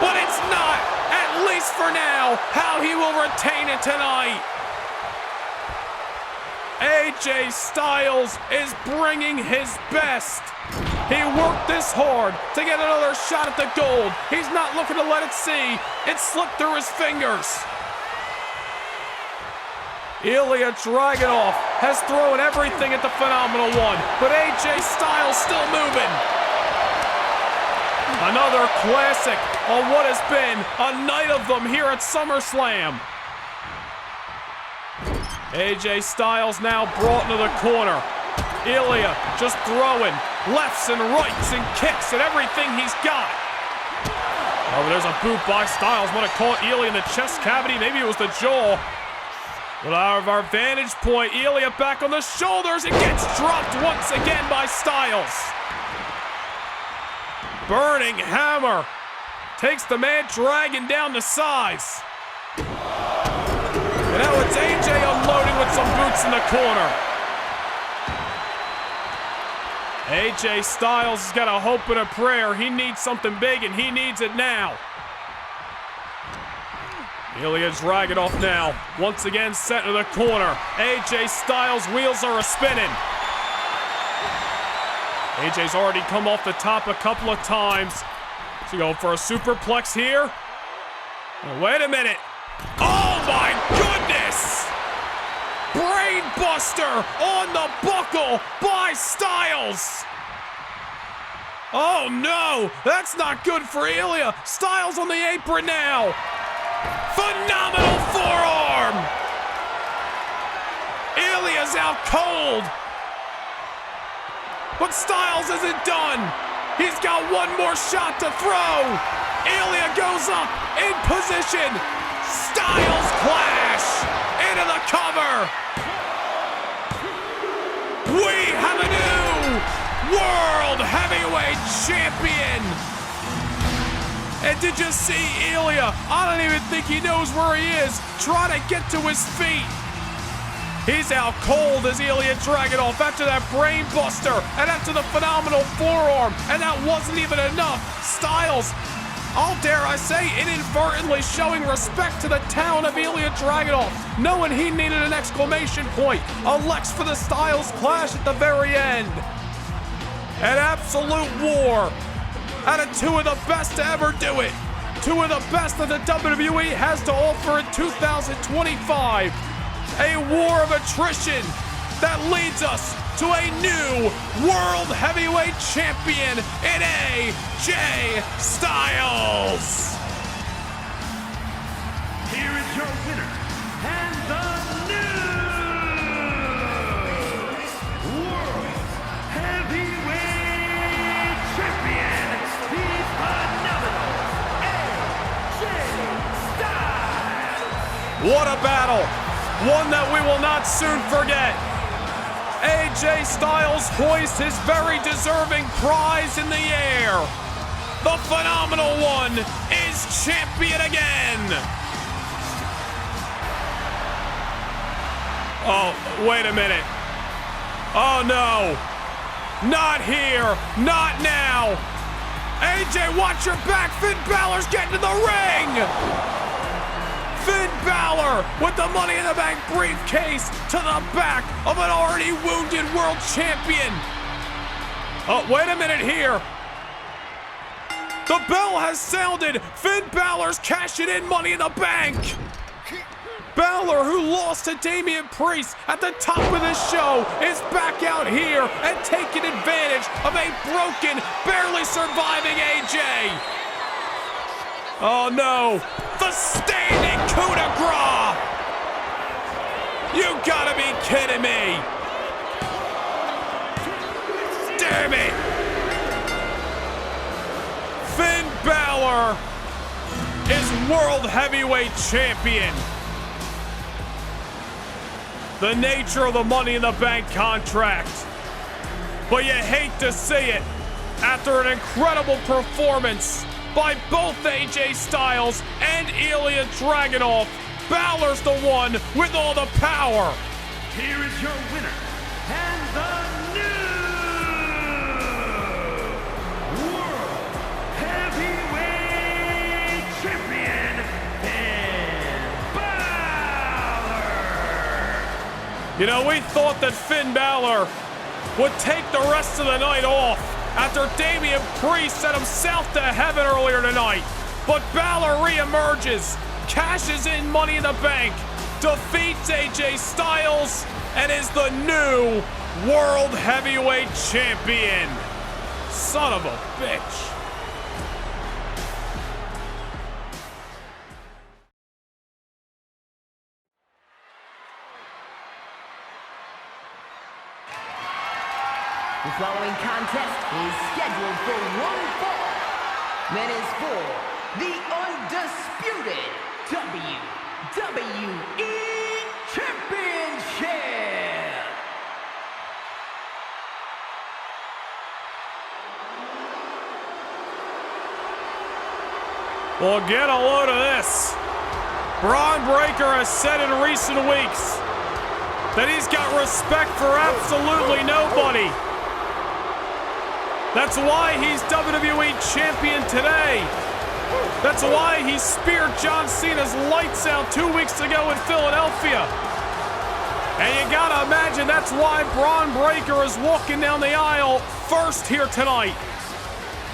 But it's not, at least for now, how he will retain it tonight. AJ Styles is bringing his best. He worked this hard to get another shot at the gold. He's not looking to let it see. It slipped through his fingers. Ilja Dragunov has thrown everything at the Phenomenal One, but AJ Styles still moving. Another classic on what has been a night of them here at SummerSlam. AJ Styles now brought into the corner. Ilja just throwing lefts and rights and kicks and everything he's got. Oh, there's a boot by Styles. Might have caught Ilja in the chest cavity. Maybe it was the jaw. But out of our vantage point, Ilja back on the shoulders and gets dropped once again by Styles. Burning hammer. Takes the man Dragon down to size. And now it's AJ unloading with some boots in the corner. AJ Styles has got a hope and a prayer. He needs something big, and he needs it now. Ilja Dragunov now, once again set to the corner. AJ Styles' wheels are a-spinning. AJ's already come off the top a couple of times. So going for a superplex here. Oh, wait a minute. Oh my goodness! Brain buster on the buckle by Styles. Oh no, that's not good for Ilja. Styles on the apron now. Phenomenal forearm. Ilja's out cold. But Styles isn't done. He's got one more shot to throw. Ilja goes up in position. Styles clash into the cover. We have a new World Heavyweight Champion. And did you see Ilja? I don't even think he knows where he is. Trying to get to his feet. He's out cold as Ilja Dragunov after that brain buster and after the phenomenal forearm. And that wasn't even enough. Styles, I'll dare I say, inadvertently showing respect to the talent of Ilja Dragunov, knowing he needed an exclamation point. A Lex for the Styles clash at the very end. An absolute war. Out of two of the best to ever do it. Two of the best that the WWE has to offer in 2025. A war of attrition that leads us to a new World Heavyweight Champion in AJ Styles. Here is your winner, and the new World Heavyweight Champion, the phenomenal AJ Styles. What a battle. One that we will not soon forget. AJ Styles hoists his very deserving prize in the air. The phenomenal one is champion again. Oh, wait a minute. Oh no. Not here. Not now. AJ, watch your back. Finn Balor's getting to the ring. Finn Balor with the Money in the Bank briefcase to the back of an already wounded world champion. Oh, wait a minute here. The bell has sounded. Finn Balor's cashing in Money in the Bank. Balor, who lost to Damian Priest at the top of the show, is back out here and taking advantage of a broken, barely surviving AJ. Oh no, the standing coup de grace! You gotta be kidding me! Damn it! Finn Balor is World Heavyweight Champion. The nature of the Money in the Bank contract. But you hate to see it after an incredible performance by both AJ Styles and Ilja Dragunov. Balor's the one with all the power. Here is your winner, and the new World Heavyweight Champion, Finn Balor. You know, we thought that Finn Balor would take the rest of the night off after Damian Priest sent him south to heaven earlier tonight. But Balor reemerges, cashes in Money in the Bank, defeats AJ Styles, and is the new World Heavyweight Champion. Son of a bitch. The following contest is scheduled for one fall. That is for the undisputed WWE Championship. Well, get a load of this. Bron Breakker has said in recent weeks that he's got respect for absolutely nobody. That's why he's WWE Champion today. That's why he speared John Cena's lights out 2 weeks ago in Philadelphia. And you gotta imagine that's why Bron Breakker is walking down the aisle first here tonight.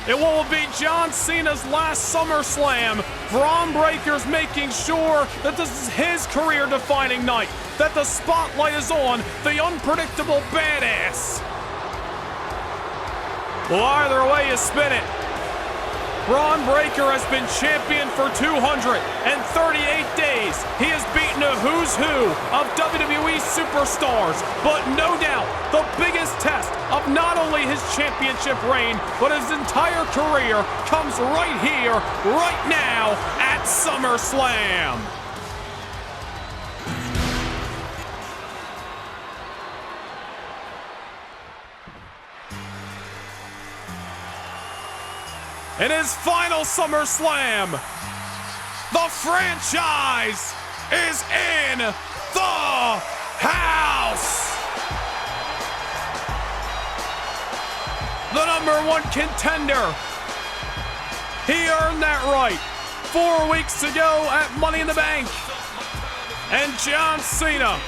It will be John Cena's last SummerSlam. Bron Breakker's making sure that this is his career-defining night, that the spotlight is on the unpredictable badass. Well, either way you spin it, Bron Breakker has been champion for 238 days. He has beaten a who's who of WWE superstars. But no doubt, the biggest test of not only his championship reign, but his entire career comes right here, right now, at SummerSlam. In his final SummerSlam, the franchise is in the house. The #1 contender. He earned that right 4 weeks ago at Money in the Bank. And John Cena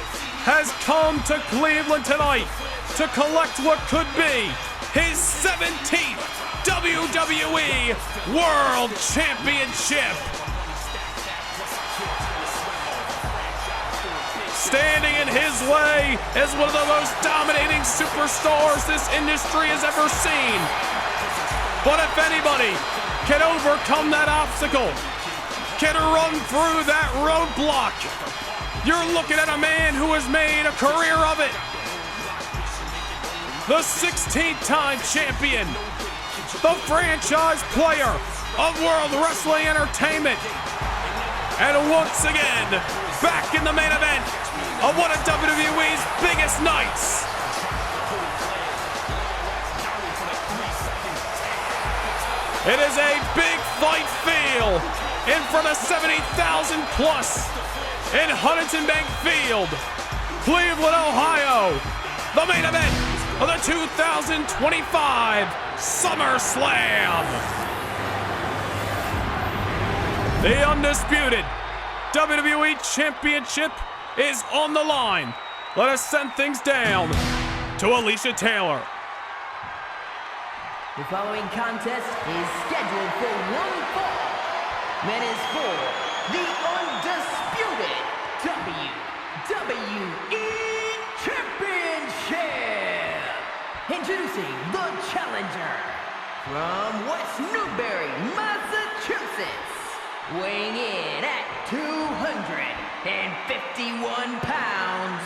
has come to Cleveland tonight to collect what could be his 17th WWE World Championship. Standing in his way is one of the most dominating superstars this industry has ever seen. But if anybody can overcome that obstacle, can run through that roadblock, you're looking at a man who has made a career of it. The 16th-time champion, the franchise player of World Wrestling Entertainment, and once again, back in the main event of one of WWE's biggest nights. It is a big fight feel in front of 70,000 plus in Huntington Bank Field, Cleveland, Ohio. The main event of the 2025 SummerSlam. The undisputed WWE Championship is on the line. Let us send things down to Alicia Taylor. The following contest is scheduled for one fall. That is for the undisputed WWE Championship. Introducing the challenger from West Newbury, Massachusetts, weighing in at 251 pounds,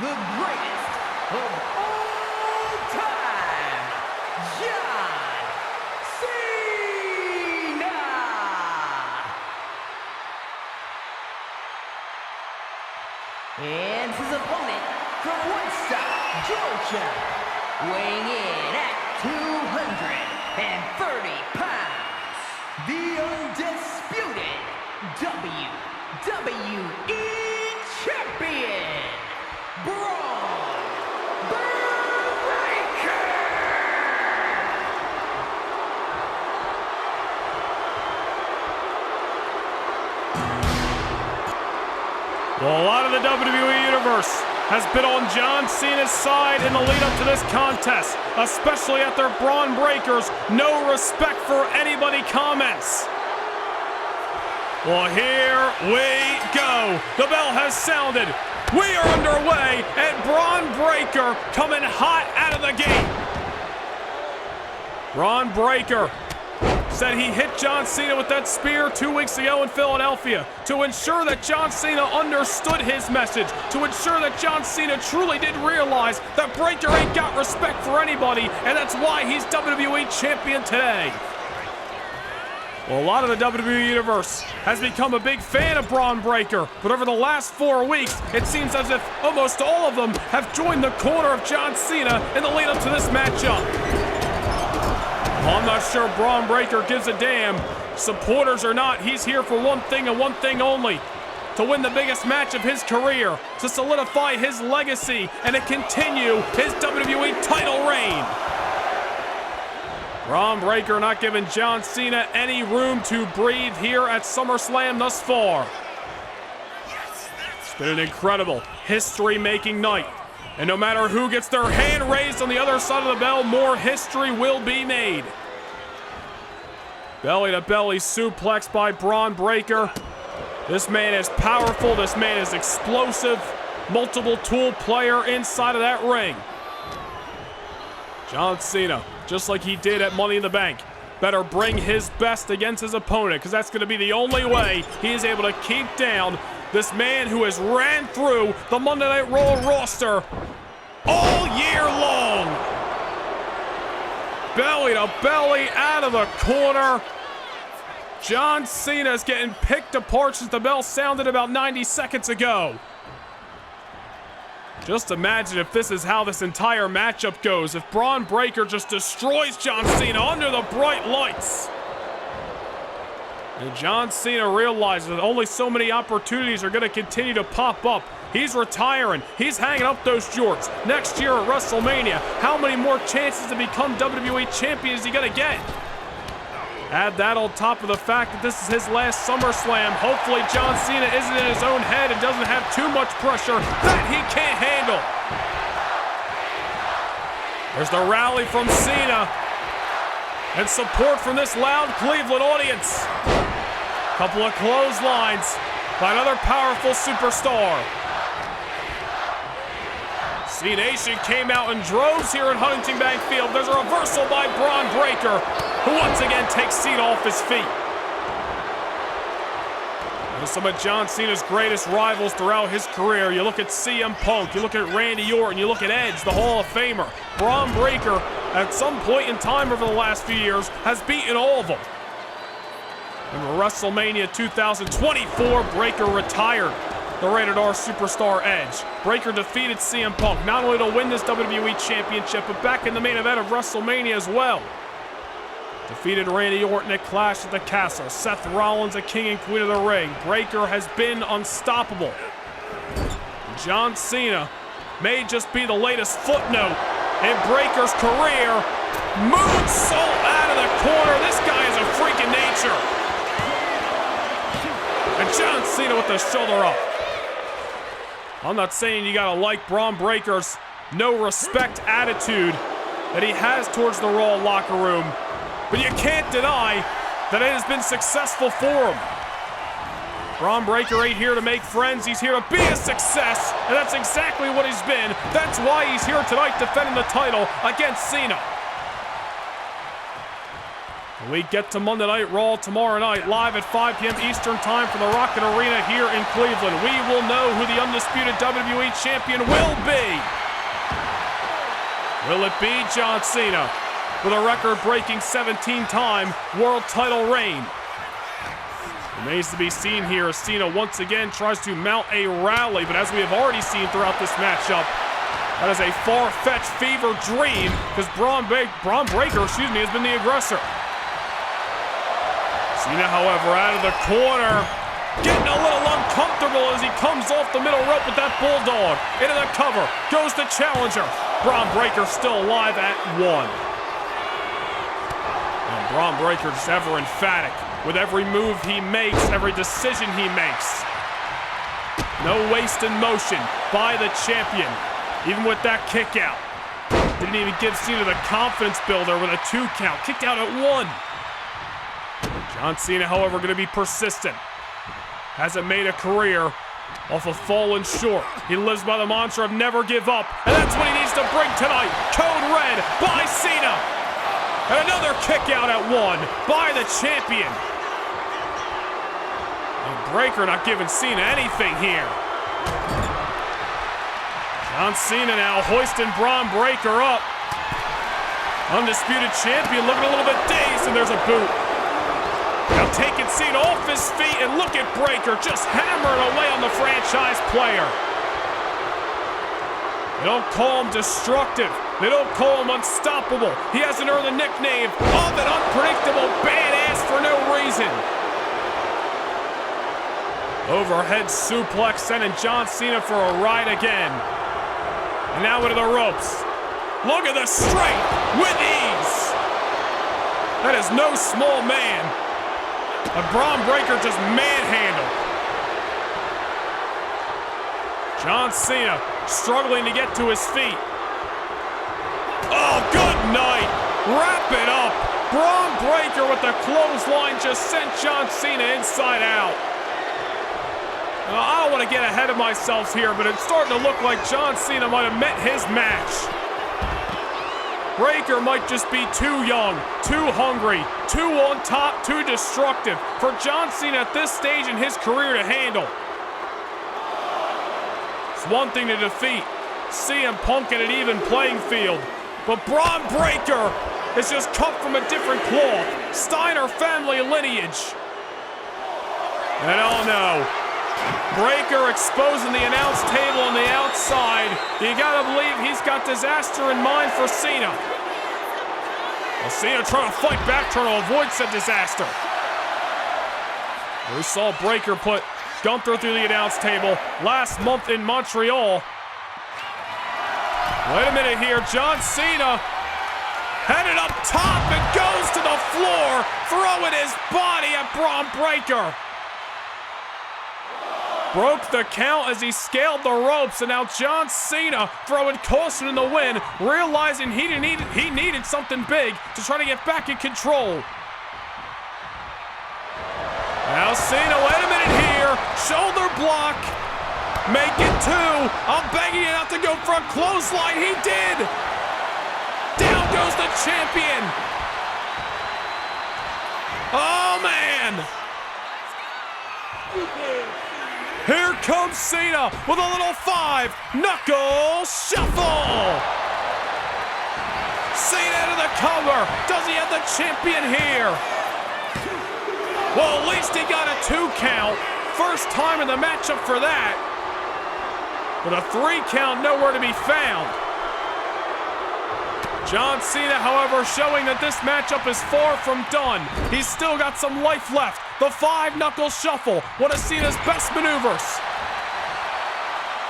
the greatest of all time, John Cena. And his opponent from Woodstock, Georgia, weighing in at 230 pounds, the undisputed WWE Champion, Bron Breakker. Well, a lot of the WWE Universe has been on John Cena's side in the lead up to this contest, especially after Bron Breakker's no respect for anybody comments. Well, here we go. The bell has sounded. We are underway, and Bron Breakker coming hot out of the gate. Bron Breakker said he hit John Cena with that spear 2 weeks ago in Philadelphia to ensure that John Cena understood his message, to ensure that John Cena truly did realize that Breakker ain't got respect for anybody, and that's why he's WWE Champion today. Well, a lot of the WWE Universe has become a big fan of Bron Breakker, but over the last 4 weeks, it seems as if almost all of them have joined the corner of John Cena in the lead up to this matchup. Well, I'm not sure Bron Breakker gives a damn. Supporters or not, he's here for one thing and one thing only: to win the biggest match of his career, to solidify his legacy, and to continue his WWE title reign. Bron Breakker not giving John Cena any room to breathe here at SummerSlam thus far. It's been an incredible, history-making night. And no matter who gets their hand raised on the other side of the bell, more history will be made. Belly-to-belly suplex by Bron Breakker. This man is powerful. This man is explosive. Multiple tool player inside of that ring. John Cena, just like he did at Money in the Bank, better bring his best against his opponent, because that's going to be the only way he is able to keep down this man who has ran through the Monday Night Raw roster all year long. Belly to belly out of the corner. John Cena is getting picked apart since the bell sounded about 90 seconds ago. Just imagine if this is how this entire matchup goes. If Bron Breakker just destroys John Cena under the bright lights. And John Cena realizes that only so many opportunities are going to continue to pop up. He's retiring. He's hanging up those jorts. Next year at WrestleMania, how many more chances to become WWE Champion is he going to get? Add that on top of the fact that this is his last SummerSlam. Hopefully John Cena isn't in his own head and doesn't have too much pressure that he can't handle. There's the rally from Cena and support from this loud Cleveland audience. Couple of clotheslines by another powerful superstar. C-Nation came out in droves here at Huntington Bank Field. There's a reversal by Bron Breakker, who once again takes Cena off his feet. And some of John Cena's greatest rivals throughout his career. You look at CM Punk, you look at Randy Orton, you look at Edge, the Hall of Famer. Bron Breakker, at some point in time over the last few years, has beaten all of them. In WrestleMania 2024, Breakker retired the Rated R Superstar Edge. Breakker defeated CM Punk, not only to win this WWE Championship, but back in the main event of WrestleMania as well. Defeated Randy Orton at Clash at the Castle. Seth Rollins, a king and queen of the ring. Breakker has been unstoppable. John Cena may just be the latest footnote in Breakker's career. Moonsault out of the corner. This guy is a freak of nature. And John Cena with the shoulder up. I'm not saying you gotta like Bron Breakker's no respect attitude that he has towards the Raw locker room, but you can't deny that it has been successful for him. Bron Breakker ain't here to make friends, he's here to be a success, and that's exactly what he's been. That's why he's here tonight defending the title against Cena. We get to Monday Night Raw tomorrow night, live at 5 p.m. Eastern Time from the Rocket Arena here in Cleveland. We will know who the undisputed WWE Champion will be. Will it be John Cena with a record-breaking 17-time world title reign? Remains to be seen here as Cena once again tries to mount a rally, but as we have already seen throughout this matchup, that is a far-fetched fever dream because Bron Breakker, has been the aggressor. Cena, however, out of the corner, getting a little uncomfortable as he comes off the middle rope with that bulldog. Into the cover, goes the challenger. Bron Breakker still alive at 1. And Bron Breakker just ever emphatic with every move he makes, every decision he makes. No wasted motion by the champion, even with that kick out. Didn't even give Cena the confidence builder with a 2 count. Kicked out at 1. John Cena, however, going to be persistent. Hasn't made a career off of falling short. He lives by the mantra of never give up, and that's what he needs to bring tonight. Code Red by Cena. And another kick out at 1 by the champion. And Breakker not giving Cena anything here. John Cena now hoisting Bron Breakker up. Undisputed champion looking a little bit dazed, and there's a boot. Now taking Cena off his feet, and look at Breakker just hammering away on the franchise player. They don't call him destructive. They don't call him unstoppable. He hasn't earned the nickname of an unpredictable badass for no reason. Overhead suplex sending John Cena for a ride again. And now into the ropes. Look at the strength with ease. That is no small man. And Bron Breakker just manhandled. John Cena struggling to get to his feet. Oh, good night. Wrap it up. Bron Breakker with the clothesline just sent John Cena inside out. Now, I don't want to get ahead of myself here, but it's starting to look like John Cena might have met his match. Breakker might just be too young, too hungry, too on top, too destructive for John Cena at this stage in his career to handle. It's one thing to defeat CM Punk in an even playing field, but Bron Breakker is just cut from a different cloth. Steiner family lineage. And oh no. Breakker exposing the announce table on the outside. You gotta believe he's got disaster in mind for Cena. Well, Cena trying to fight back, trying to avoid said disaster. We saw Breakker put Gunther through the announce table last month in Montreal. Wait a minute here, John Cena headed up top and goes to the floor, throwing his body at Bron Breakker. Broke the count as he scaled the ropes, and now John Cena throwing caution in the wind, realizing he needed something big to try to get back in control. Now Cena, wait a minute here, shoulder block, make it 2. I'm begging you not to go for a clothesline, he did. Down goes the champion. Oh man. Here comes Cena with a little 5-knuckle shuffle. Cena to the cover. Does he have the champion here? Well, at least he got a 2 count. First time in the matchup for that. But a 3 count nowhere to be found. John Cena, however, showing that this matchup is far from done. He's still got some life left. The 5-knuckle shuffle, one of Cena's best maneuvers.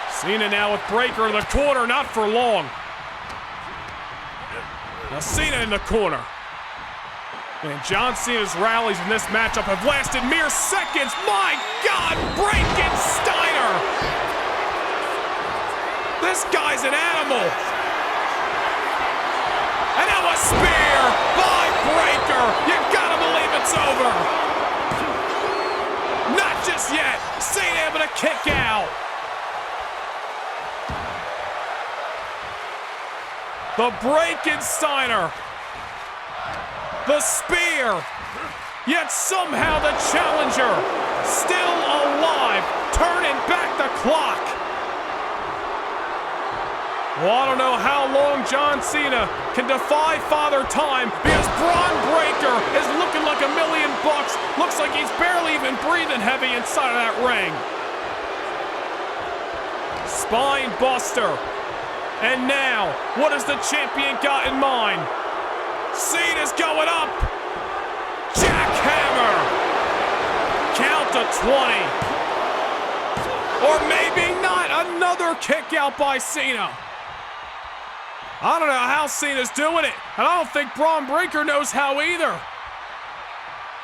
Cena now with Breakker in the corner, not for long. Now Cena in the corner. And John Cena's rallies in this matchup have lasted mere seconds. My God, Breakker Steiner! This guy's an animal. And now a spear by Breakker. You gotta believe it's over. Not just yet. Cena able to kick out. The Breakker Steiner. The spear. Yet somehow the challenger still alive, turning back the clock. Well, I don't know how long John Cena can defy Father Time, because Bron Breakker is looking like $1 million. Looks like he's barely even breathing heavy inside of that ring. Spine buster. And now, what has the champion got in mind? Cena's going up. Jackhammer. Count to 20. Or maybe not. Another kick out by Cena. I don't know how Cena's doing it, and I don't think Bron Breakker knows how either.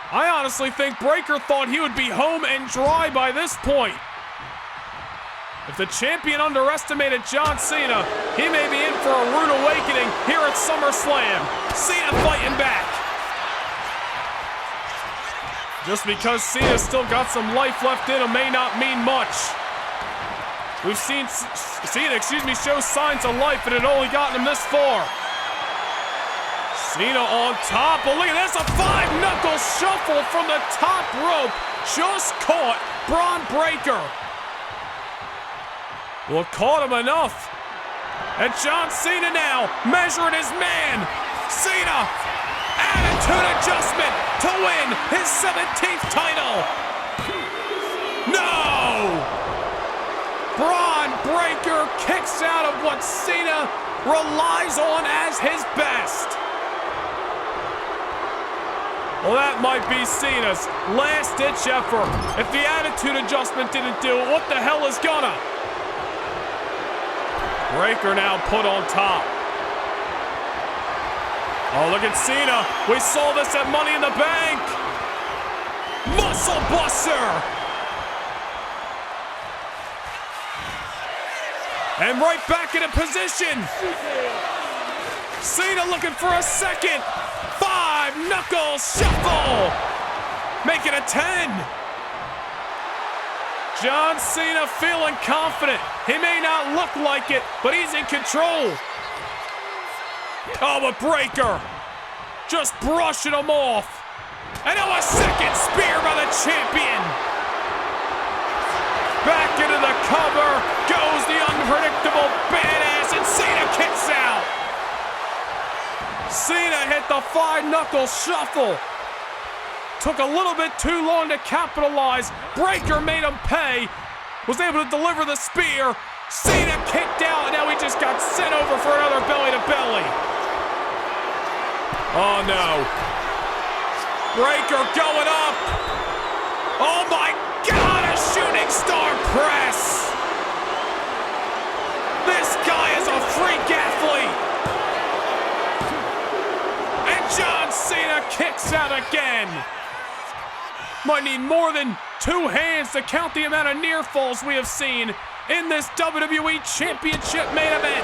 I honestly think Breakker thought he would be home and dry by this point. If the champion underestimated John Cena, he may be in for a rude awakening here at SummerSlam. Cena fighting back. Just because Cena's still got some life left in him may not mean much. We've seen Cena, show signs of life, and it only gotten him this far. Cena on top. Oh, look at this. A 5-knuckle shuffle from the top rope. Just caught Bron Breakker. Well, caught him enough. And John Cena now measuring his man. Cena, attitude adjustment to win his 17th title. No! Bron Breakker kicks out of what Cena relies on as his best. Well, that might be Cena's last-ditch effort. If the attitude adjustment didn't do it, what the hell is gonna? Breakker now put on top. Oh, look at Cena. We saw this at Money in the Bank. Muscle Buster. And right back into position. Cena looking for a second. 5-knuckle shuffle. Make it a 10. John Cena feeling confident. He may not look like it, but he's in control. Oh, but Breakker just brushing him off. And now a second spear by the champion. Back into the cover goes the unpredictable badass, and Cena kicks out. Cena hit the 5-knuckle shuffle. Took a little bit too long to capitalize. Breakker made him pay. Was able to deliver the spear. Cena kicked out, and now he just got sent over for another belly-to-belly. Oh, no. Breakker going up. Oh, my God, a shooting star press. This guy is a freak athlete. And John Cena kicks out again. Might need more than 2 hands to count the amount of near falls we have seen in this WWE Championship main event.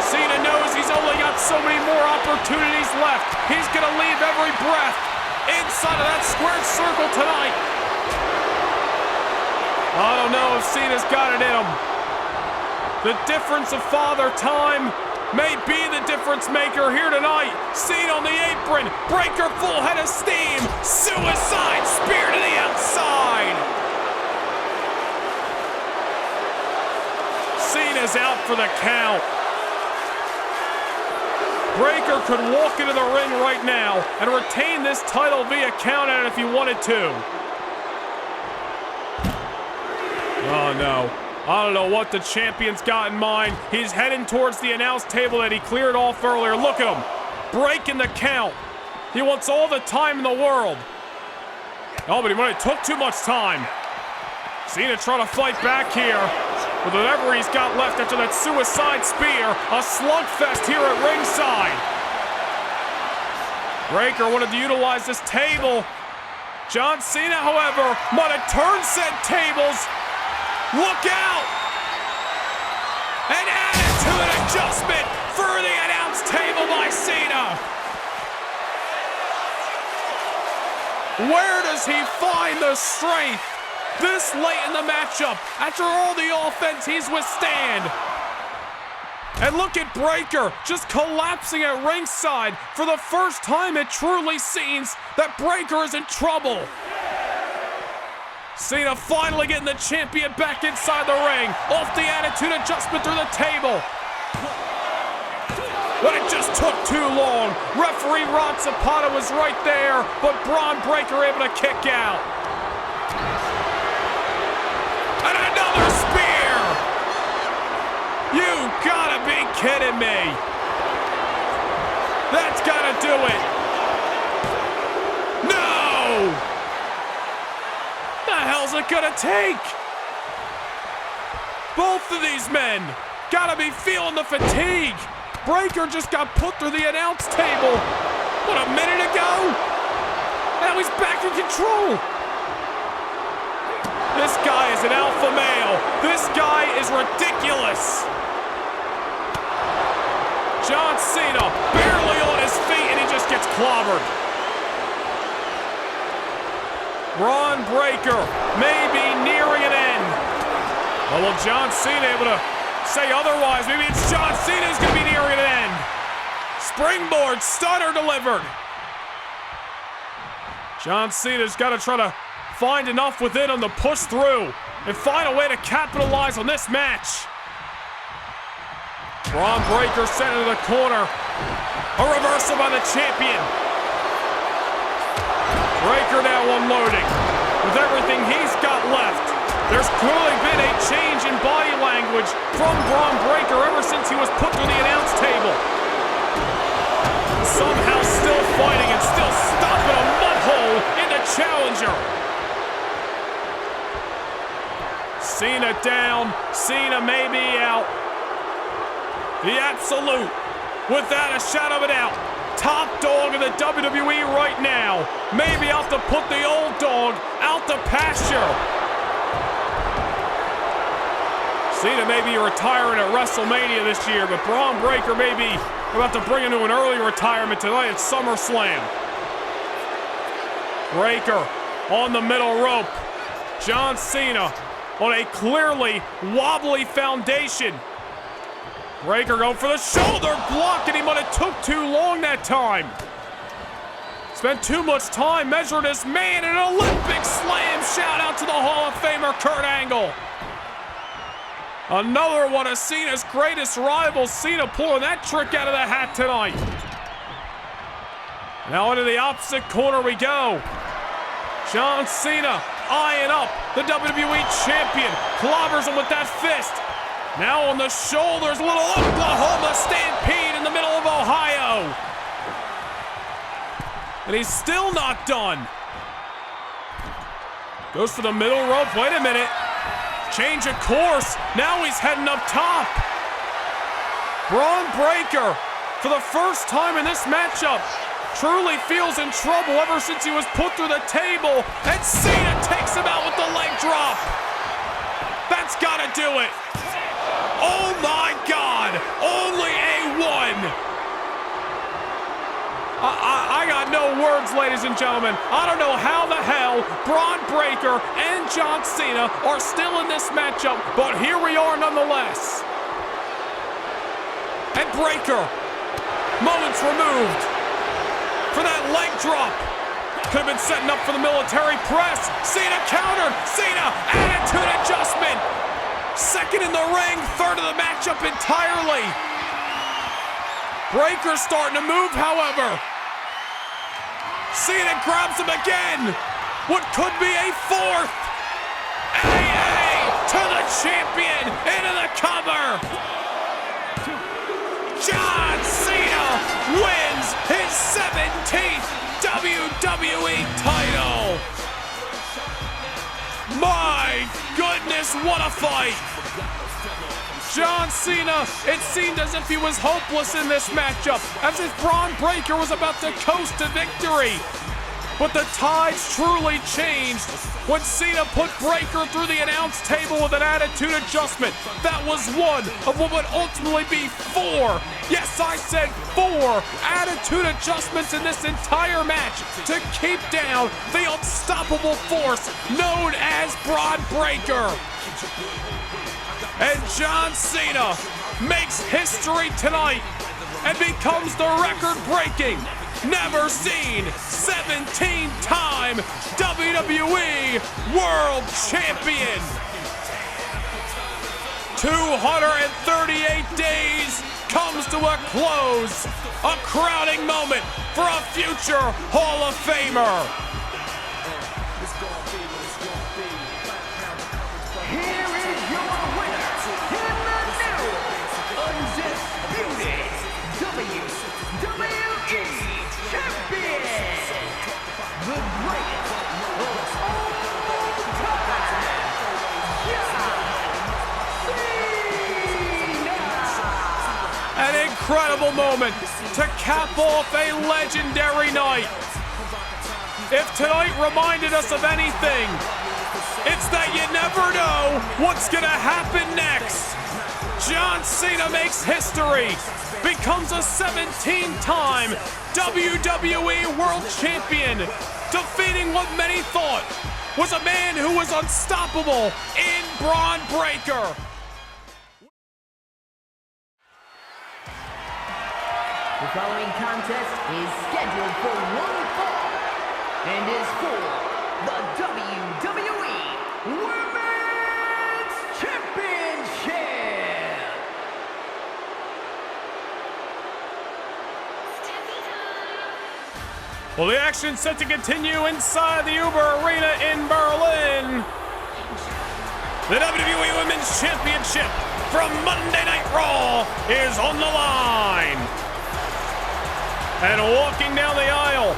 Cena knows he's only got so many more opportunities left. He's gonna leave every breath inside of that squared circle tonight. I don't know if Cena's got it in him. The difference of Father Time may be the difference maker here tonight. Cena on the apron. Breakker full head of steam. Suicide spear to the outside. Cena's out for the count. Breakker could walk into the ring right now and retain this title via count out if he wanted to. Oh no. I don't know what the champion's got in mind. He's heading towards the announce table that he cleared off earlier. Look at him, breaking the count. He wants all the time in the world. Oh, but he might have took too much time. Cena trying to fight back here with whatever he's got left after that suicide spear. A slugfest here at ringside. Breakker wanted to utilize this table. John Cena, however, might have turned said tables. Look out! An attitude adjustment for the announce table by Cena. Where does he find the strength this late in the matchup after all the offense he's withstand? And look at Breakker just collapsing at ringside. For the first time, it truly seems that Breakker is in trouble. Cena finally getting the champion back inside the ring. Off the attitude adjustment through the table. But it just took too long. Referee Rod Zapata was right there, but Bron Breakker able to kick out. And another spear! You gotta be kidding me. That's gotta do it. No! What the hell's it gonna take? Both of these men gotta be feeling the fatigue. Breakker just got put through the announce table. What, a minute ago? Now he's back in control. This guy is an alpha male. This guy is ridiculous. John Cena barely on his feet and he just gets clobbered. Bron Breakker may be nearing an end. Oh, well, John Cena able to say otherwise. Maybe it's John Cena who's going to be nearing an end. Springboard stunner delivered. John Cena's got to try to find enough within him to push through and find a way to capitalize on this match. Bron Breakker sent into the corner. A reversal by the champion. Breakker now unloading. With everything he's got left, there's clearly been a change in body language from Bron Breakker ever since he was put through the announce table. Somehow still fighting and still stopping a mud hole in the challenger. Cena down, Cena may be out. The absolute, without a shadow of a doubt, top dog of the WWE right now. Maybe out to put the old dog out to pasture. Cena may be retiring at WrestleMania this year, but Bron Breakker may be about to bring him to an early retirement tonight at SummerSlam. Breakker on the middle rope. John Cena on a clearly wobbly foundation. Breakker going for the shoulder block, and he might have took too long that time. Spent too much time measuring this man. An Olympic slam. Shout out to the Hall of Famer Kurt Angle. Another one of Cena's greatest rivals. Cena pulling that trick out of the hat tonight. Now into the opposite corner we go. John Cena eyeing up the WWE champion. Clobbers him with that fist. Now on the shoulders, a little Oklahoma Stampede in the middle of Ohio. And he's still not done. Goes for the middle rope. Wait a minute. Change of course. Now he's heading up top. Bron Breakker, for the first time in this matchup, truly feels in trouble ever since he was put through the table. And Cena takes him out with the leg drop. That's gotta do it. Oh my God, only a one. I got no words, ladies and gentlemen. I don't know how the hell Bron Breakker and John Cena are still in this matchup, but here we are nonetheless. And Breakker, moments removed for that leg drop. Could have been setting up for the military press. Cena countered. Cena, attitude adjustment. Second in the ring, third of the matchup entirely. Breakker's starting to move, however. Cena grabs him again. What could be a fourth. AA to the champion, into the cover. John Cena wins his 17th WWE title. My goodness, what a fight! John Cena, it seemed as if he was hopeless in this matchup, as if Bron Breakker was about to coast to victory. But the tides truly changed when Cena put Breakker through the announce table with an attitude adjustment. That was one of what would ultimately be four. Yes, I said four attitude adjustments in this entire match to keep down the unstoppable force known as Bron Breakker. And John Cena makes history tonight and becomes the record-breaking, never-seen 17-time WWE World Champion. 238 days comes to a close. A crowning moment for a future Hall of Famer. Here is your winner, in the new, undisputed WWE Champion, the greatest of all time, John Cena. An incredible moment to cap off a legendary night. If tonight reminded us of anything, it's that you never know what's gonna happen next. John Cena makes history, becomes a 17-time WWE World Champion, defeating what many thought was a man who was unstoppable in Bron Breakker. The following contest is scheduled for one fall and is for the WWE Women's Championship. Well, the action's set to continue inside the Uber Arena in Berlin. The WWE Women's Championship from Monday Night Raw is on the line. And walking down the aisle,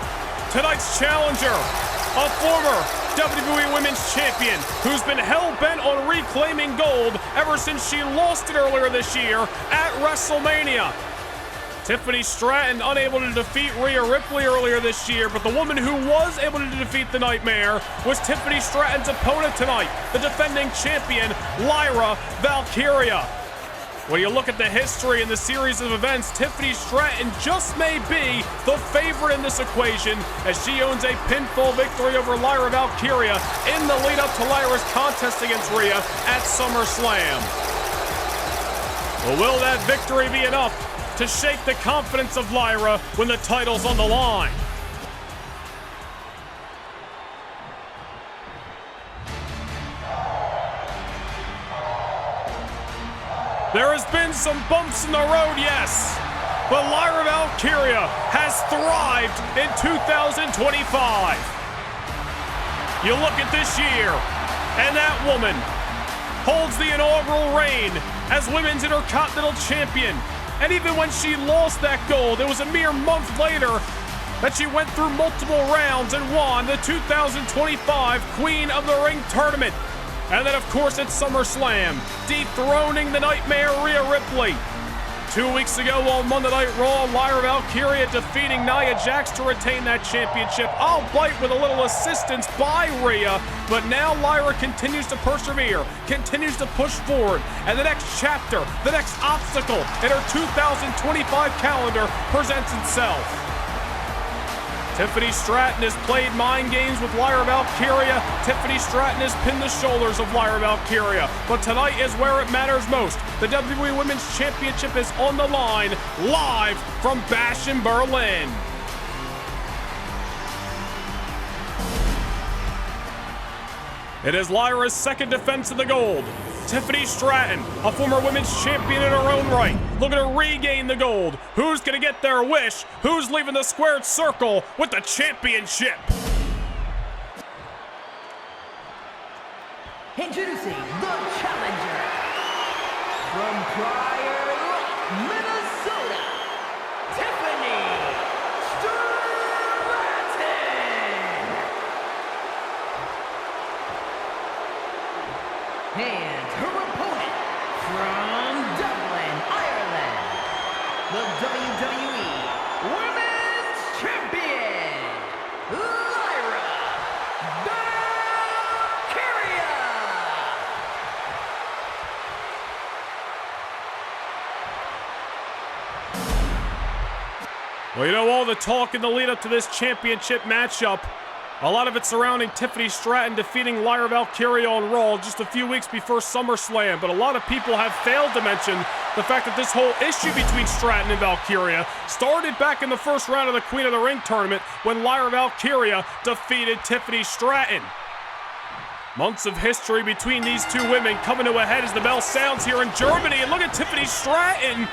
tonight's challenger, a former WWE Women's Champion who's been hell-bent on reclaiming gold ever since she lost it earlier this year at WrestleMania. Tiffany Stratton unable to defeat Rhea Ripley earlier this year, but the woman who was able to defeat the Nightmare was Tiffany Stratton's opponent tonight, the defending champion, Lyra Valkyria. When you look at the history and the series of events, Tiffany Stratton just may be the favorite in this equation as she owns a pinfall victory over Lyra Valkyria in the lead up to Lyra's contest against Rhea at SummerSlam. Well, will that victory be enough to shake the confidence of Lyra when the title's on the line? There has been some bumps in the road, yes, but Lyra Valkyria has thrived in 2025. You look at this year, and that woman holds the inaugural reign as Women's Intercontinental Champion. And even when she lost that gold, it was a mere month later that she went through multiple rounds and won the 2025 Queen of the Ring tournament. And then, of course, at SummerSlam, dethroning the Nightmare Rhea Ripley. 2 weeks ago on Monday Night Raw, Lyra Valkyria defeating Nia Jax to retain that championship, albeit with a little assistance by Rhea. But now Lyra continues to persevere, continues to push forward, and the next chapter, the next obstacle in her 2025 calendar presents itself. Tiffany Stratton has played mind games with Lyra Valkyria. Tiffany Stratton has pinned the shoulders of Lyra Valkyria. But tonight is where it matters most. The WWE Women's Championship is on the line, live from Bash in Berlin. It is Lyra's second defense of the gold. Tiffany Stratton, a former women's champion in her own right, looking to regain the gold. Who's going to get their wish? Who's leaving the squared circle with the championship? Introducing the challenger from Prior Lake, Minnesota, Tiffany Stratton. And her opponent from Dublin, Ireland, the WWE Women's Champion, Lyra Valkyria. Well, you know, all the talk in the lead up to this championship matchup, a lot of it surrounding Tiffany Stratton defeating Lyra Valkyria on Raw just a few weeks before SummerSlam, but a lot of people have failed to mention the fact that this whole issue between Stratton and Valkyria started back in the first round of the Queen of the Ring tournament when Lyra Valkyria defeated Tiffany Stratton. Months of history between these two women coming to a head as the bell sounds here in Germany, and look at Tiffany Stratton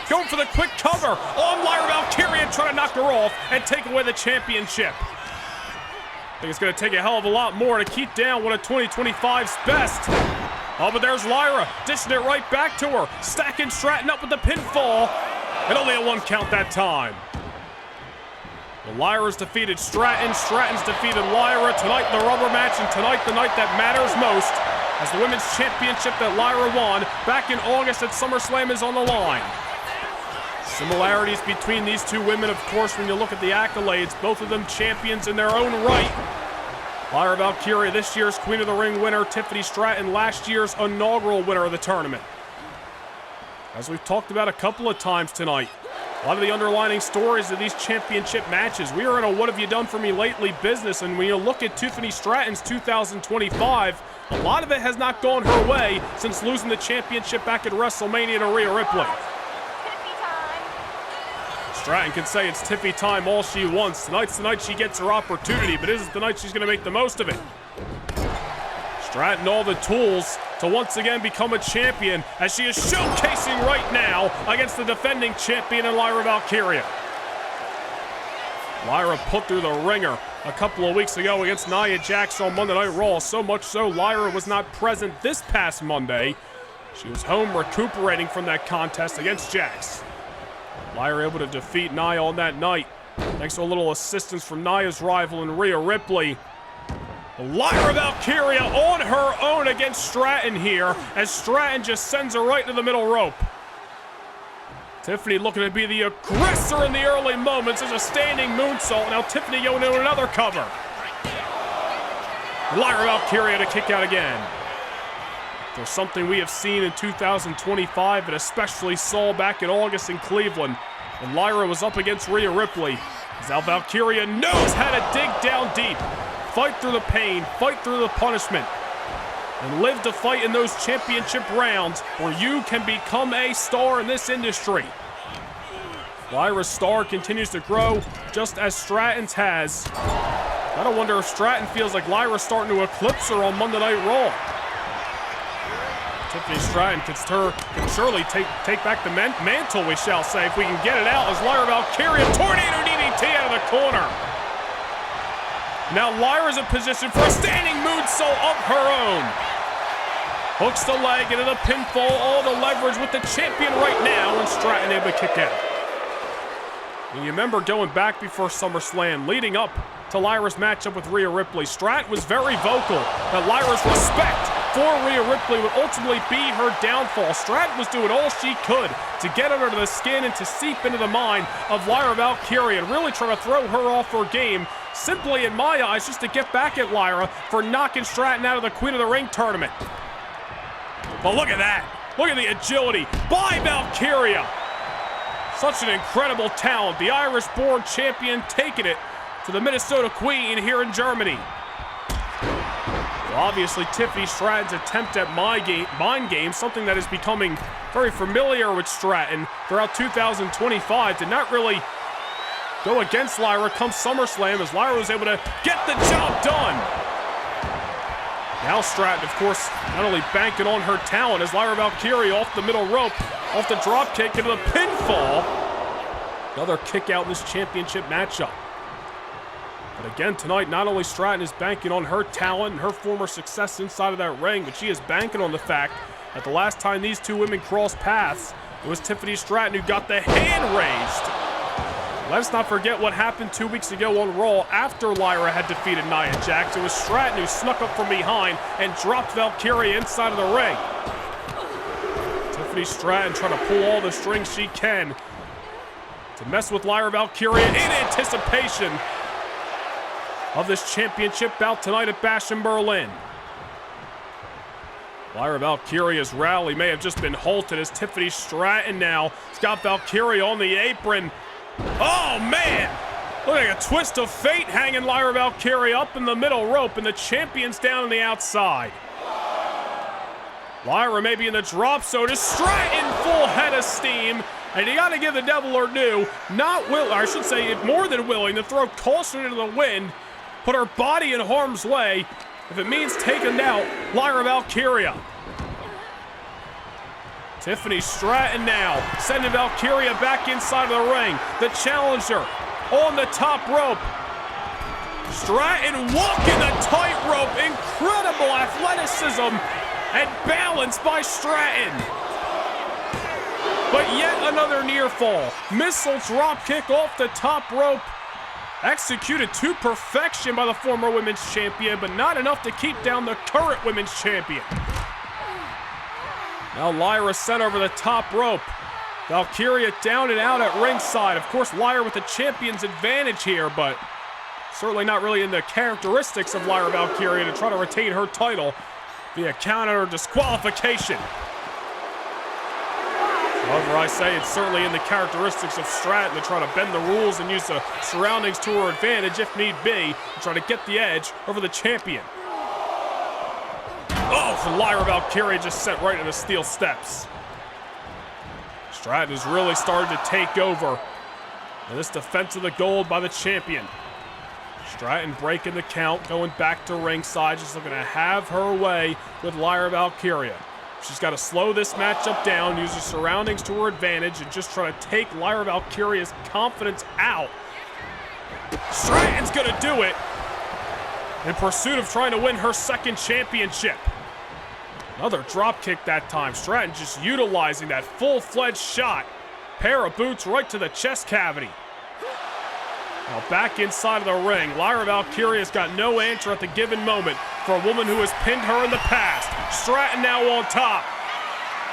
going for the quick cover on Lyra Valkyria, trying to knock her off and take away the championship. I think it's going to take a hell of a lot more to keep down one of 2025's best. Oh, but there's Lyra, dishing it right back to her, stacking Stratton up with the pinfall, and only a one count that time. Well, Lyra's defeated Stratton, Stratton's defeated Lyra. Tonight, the rubber match, and tonight, the night that matters most, as the Women's Championship that Lyra won back in August at SummerSlam is on the line. Similarities between these two women, of course, when you look at the accolades, both of them champions in their own right. Lyra Valkyria, this year's Queen of the Ring winner. Tiffany Stratton, last year's inaugural winner of the tournament. As we've talked about a couple of times tonight, a lot of the underlining stories of these championship matches. We are in a what have you done for me lately business, and when you look at Tiffany Stratton's 2025, a lot of it has not gone her way since losing the championship back at WrestleMania to Rhea Ripley. Stratton can say it's Tiffy time all she wants. Tonight's the night she gets her opportunity, but isn't the night she's going to make the most of it. Stratton all the tools to once again become a champion, as she is showcasing right now against the defending champion in Lyra Valkyria. Lyra put through the ringer a couple of weeks ago against Nia Jax on Monday Night Raw. So much so, Lyra was not present this past Monday. She was home recuperating from that contest against Jax. Lyra able to defeat Nia on that night, thanks to a little assistance from Nia's rival in Rhea Ripley. Lyra Valkyria on her own against Stratton here, as Stratton just sends her right to the middle rope. Tiffany looking to be the aggressor in the early moments as a standing moonsault. Now Tiffany going into another cover. Lyra Valkyria to kick out again. There's something we have seen in 2025 and especially saw back in August in Cleveland when Lyra was up against Rhea Ripley. Now Valkyria knows how to dig down deep, fight through the pain, fight through the punishment, and live to fight in those championship rounds where you can become a star in this industry. Lyra's star continues to grow just as Stratton's has. I don't wonder if Stratton feels like Lyra's starting to eclipse her on Monday Night Raw. Tiffany Stratton can surely take back the mantle, we shall say, if we can get it out, as Lyra Valkyria tornado DDT out of the corner. Now Lyra's in position for a standing moonsault of her own. Hooks the leg into the pinfall, all the leverage with the champion right now, and Stratton able to kick out. And you remember going back before SummerSlam, leading up to Lyra's matchup with Rhea Ripley, Stratton was very vocal that Lyra's respect for Rhea Ripley would ultimately be her downfall. Stratton was doing all she could to get under the skin and to seep into the mind of Lyra Valkyria and really try to throw her off her game, simply in my eyes just to get back at Lyra for knocking Stratton out of the Queen of the Ring tournament. But look at that. Look at the agility by Valkyria. Such an incredible talent. The Irish-born champion taking it to the Minnesota Queen here in Germany. Well, obviously, Tiffany Stratton's attempt at mind game, something that is becoming very familiar with Stratton throughout 2025, did not really go against Lyra come SummerSlam, as Lyra was able to get the job done. Now Stratton, of course, not only banking on her talent as Lyra Valkyria off the middle rope, off the drop kick into the pinfall. Another kick out in this championship matchup. But again tonight, not only Stratton is banking on her talent and her former success inside of that ring, but she is banking on the fact that the last time these two women crossed paths, it was Tiffany Stratton who got the hand raised. Let's not forget what happened 2 weeks ago on Raw after Lyra had defeated Nia Jax. It was Stratton who snuck up from behind and dropped Valkyria inside of the ring. Tiffany Stratton trying to pull all the strings she can to mess with Lyra Valkyria in anticipation of this championship bout tonight at Bash in Berlin. Lyra Valkyria's rally may have just been halted as Tiffany Stratton now has got Valkyria on the apron. Oh man! Look like a twist of fate hanging Lyra Valkyria up in the middle rope, and the champion's down on the outside. Lyra may be in the drop zone, is Stratton full head of steam, and you gotta give the devil her due, I should say more than willing to throw caution into the wind, put her body in harm's way, if it means taking out Lyra Valkyria. Tiffany Stratton now sending Valkyria back inside of the ring. The challenger on the top rope. Stratton walking the tightrope. Incredible athleticism and balance by Stratton. But yet another near fall. Missile drop kick off the top rope. Executed to perfection by the former women's champion, but not enough to keep down the current women's champion. Now Lyra sent over the top rope. Valkyria down and out at ringside. Of course, Lyra with the champion's advantage here, but certainly not really in the characteristics of Lyra Valkyria to try to retain her title via counter or disqualification. However, I say it's certainly in the characteristics of Stratton to try to bend the rules and use the surroundings to her advantage if need be, to try to get the edge over the champion. Oh, for Lyra Valkyria just sent right into the steel steps. Stratton has really started to take over And this defense of the gold by the champion. Stratton breaking the count, going back to ringside, just looking to have her way with Lyra Valkyria. She's got to slow this matchup down, use her surroundings to her advantage, and just try to take Lyra Valkyria's confidence out. Stratton's going to do it in pursuit of trying to win her second championship. Another drop kick that time. Stratton just utilizing that full-fledged shot. Pair of boots right to the chest cavity. Now back inside of the ring, Lyra Valkyria's got no answer at the given moment for a woman who has pinned her in the past. Stratton now on top.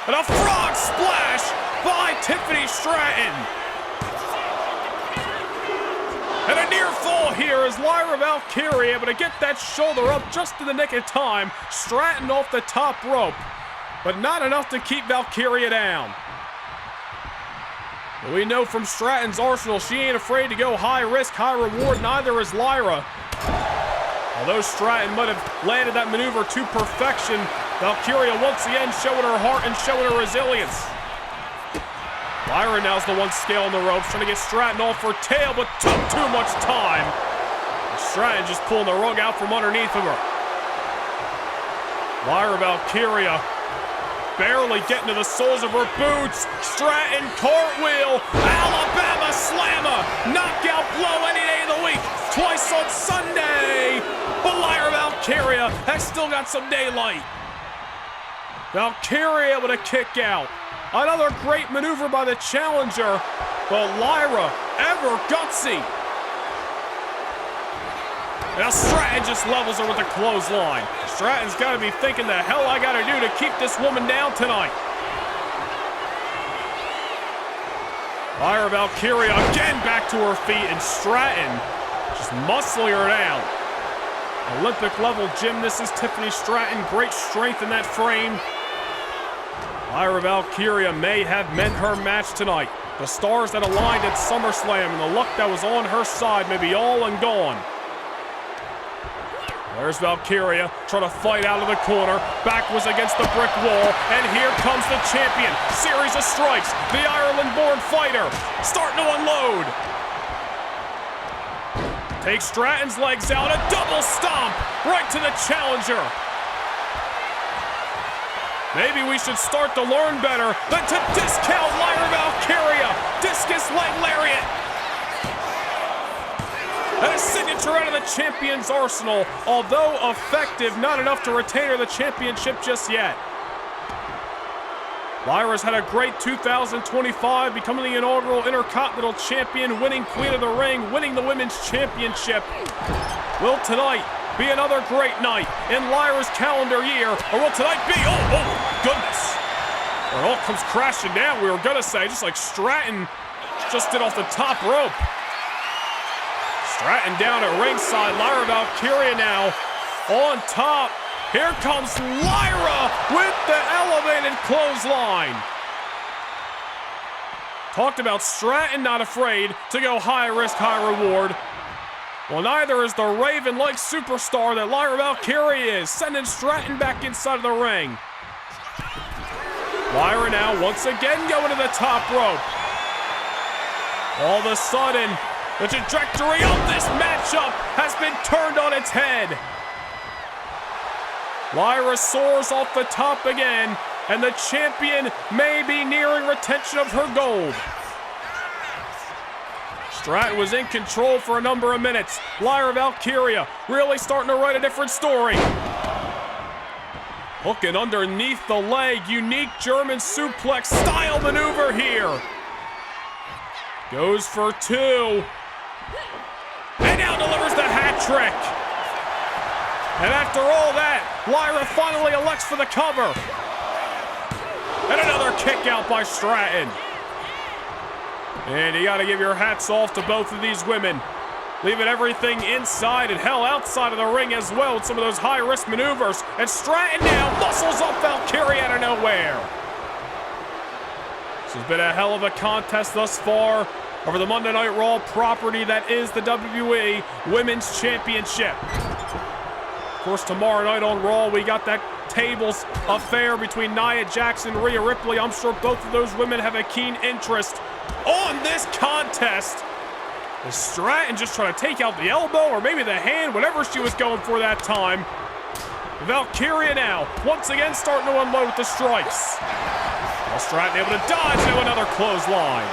And a frog splash by Tiffany Stratton. And a near fall here as Lyra Valkyria able to get that shoulder up just in the nick of time. Stratton off the top rope, but not enough to keep Valkyria down. But we know from Stratton's arsenal, she ain't afraid to go high risk, high reward, neither is Lyra. Although Stratton might have landed that maneuver to perfection, Valkyria once again showing her heart and showing her resilience. Lyra now's the one scaling the ropes, trying to get Stratton off her tail, but took too much time. Stratton just pulling the rug out from underneath of her. Lyra Valkyria barely getting to the soles of her boots. Stratton cartwheel, Alabama slammer, knockout blow any day of the week, twice on Sunday. But Lyra Valkyria has still got some daylight. Valkyria able to kick out. Another great maneuver by the challenger, but Lyra ever gutsy. Now Stratton just levels her with a clothesline. Stratton's got to be thinking the hell I got to do to keep this woman down tonight. Lyra Valkyria again back to her feet, and Stratton just muscling her down. Olympic level gymnast is Tiffany Stratton. Great strength in that frame. Lyra Valkyria may have meant her match tonight. The stars that aligned at SummerSlam and the luck that was on her side may be all and gone. There's Valkyria trying to fight out of the corner. Back was against the brick wall. And here comes the champion. Series of strikes. The Ireland-born fighter starting to unload. Takes Stratton's legs out. A double stomp right to the challenger. Maybe we should start to learn better than to discount Lyra Valkyria. Discus leg lariat. And a signature out of the champion's arsenal. Although effective, not enough to retain her the championship just yet. Lyra's had a great 2025, becoming the inaugural Intercontinental Champion, winning Queen of the Ring, winning the Women's Championship. Will tonight be another great night in Lyra's calendar year, or will tonight be, oh goodness. Where it all comes crashing down, we were gonna say, just like Stratton just did off the top rope. Stratton down at ringside, Lyra Valkyria now on top. Here comes Lyra with the elevated clothesline. Talked about Stratton not afraid to go high risk, high reward. Well, neither is the Raven-like superstar that Lyra Valkyria is, sending Stratton back inside of the ring. Lyra now once again going to the top rope. All of a sudden, the trajectory of this matchup has been turned on its head. Lyra soars off the top again, and the champion may be nearing retention of her gold. Stratton was in control for a number of minutes. Lyra Valkyria really starting to write a different story. Hooking underneath the leg, unique German suplex style maneuver here. Goes for two. And now delivers the hat trick. And after all that, Lyra finally elects for the cover. And another kick out by Stratton. And you gotta give your hats off to both of these women. Leaving everything inside and hell outside of the ring as well with some of those high-risk maneuvers. And Stratton now muscles up Valkyria out of nowhere. This has been a hell of a contest thus far over the Monday Night Raw property that is the WWE Women's Championship. Of course, tomorrow night on Raw, we got that tables affair between Nia Jax and Rhea Ripley. I'm sure both of those women have a keen interest on this contest. Stratton just trying to take out the elbow or maybe the hand, whatever she was going for that time. Valkyria now, once again starting to unload with the strikes. Well, Stratton able to dodge into another clothesline.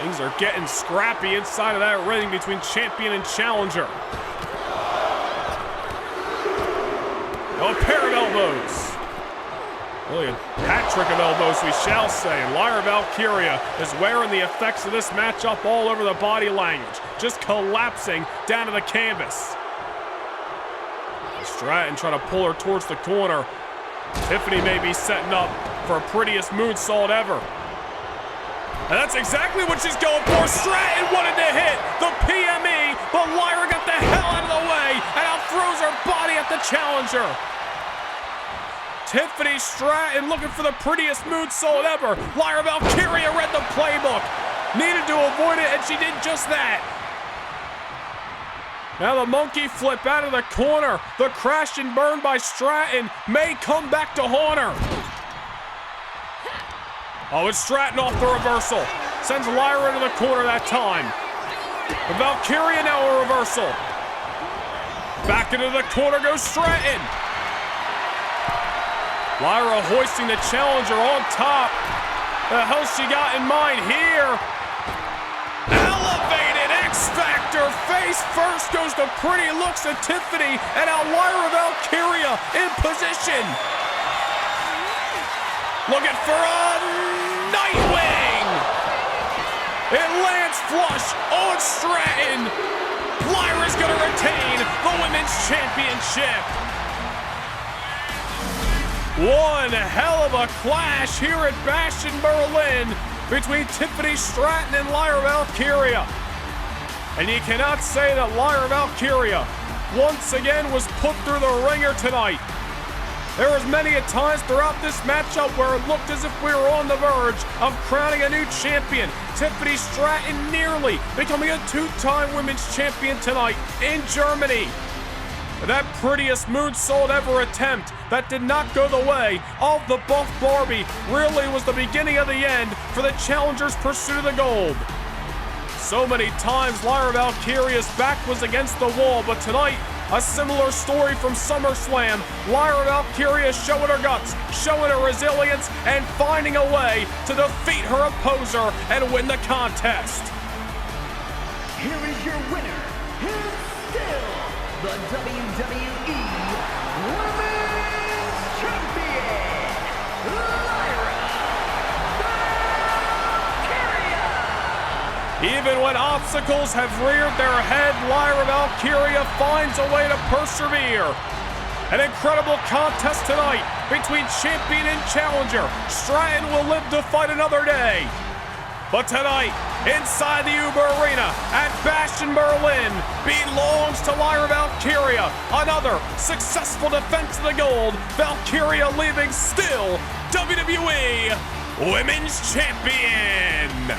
Things are getting scrappy inside of that ring between champion and challenger. A pair of elbows. Really a hat trick of elbows, we shall say. Lyra Valkyria is wearing the effects of this matchup all over the body language, just collapsing down to the canvas. Stratton trying to pull her towards the corner. Tiffany may be setting up for a prettiest moonsault ever. And that's exactly what she's going for. Stratton wanted to hit the PME, but Lyra got the hell out of the way and out throws her body at the challenger. Tiffany Stratton looking for the prettiest moonsault ever. Lyra Valkyria read the playbook. Needed to avoid it, and she did just that. Now the monkey flip out of the corner. The crash and burn by Stratton may come back to haunt her. Oh, it's Stratton off the reversal. Sends Lyra into the corner that time. The Valkyria now a reversal. Back into the corner goes Stratton. Lyra hoisting the challenger on top. The hell she got in mind here? Elevated X-Factor. Face first goes the pretty looks at Tiffany. And now Lyra Valkyria in position. Looking for a Nightwing. It lands flush on Stratton. Lyra's going to retain the Women's Championship. One hell of a clash here at Bash in Berlin between Tiffany Stratton and Lyra Valkyria. And you cannot say that Lyra Valkyria once again was put through the ringer tonight. There was many a times throughout this matchup where it looked as if we were on the verge of crowning a new champion. Tiffany Stratton nearly becoming a two-time women's champion tonight in Germany. That prettiest moonsault ever attempt that did not go the way of the Buff Barbie really was the beginning of the end for the challenger's pursuit of the gold. So many times Lyra Valkyria's back was against the wall, but tonight, a similar story from SummerSlam. Lyra Valkyria showing her guts, showing her resilience, and finding a way to defeat her opposer and win the contest. Here is your winner, and still the WWE Women's Champion, Lyra Valkyria. Even when obstacles have reared their head, Lyra Valkyria finds a way to persevere. An incredible contest tonight between champion and challenger. Stratton will live to fight another day. But tonight, inside the Uber Arena at Bash in Berlin, belongs to Lyra Valkyria. Another successful defense of the gold. Valkyria leaving still WWE Women's Champion.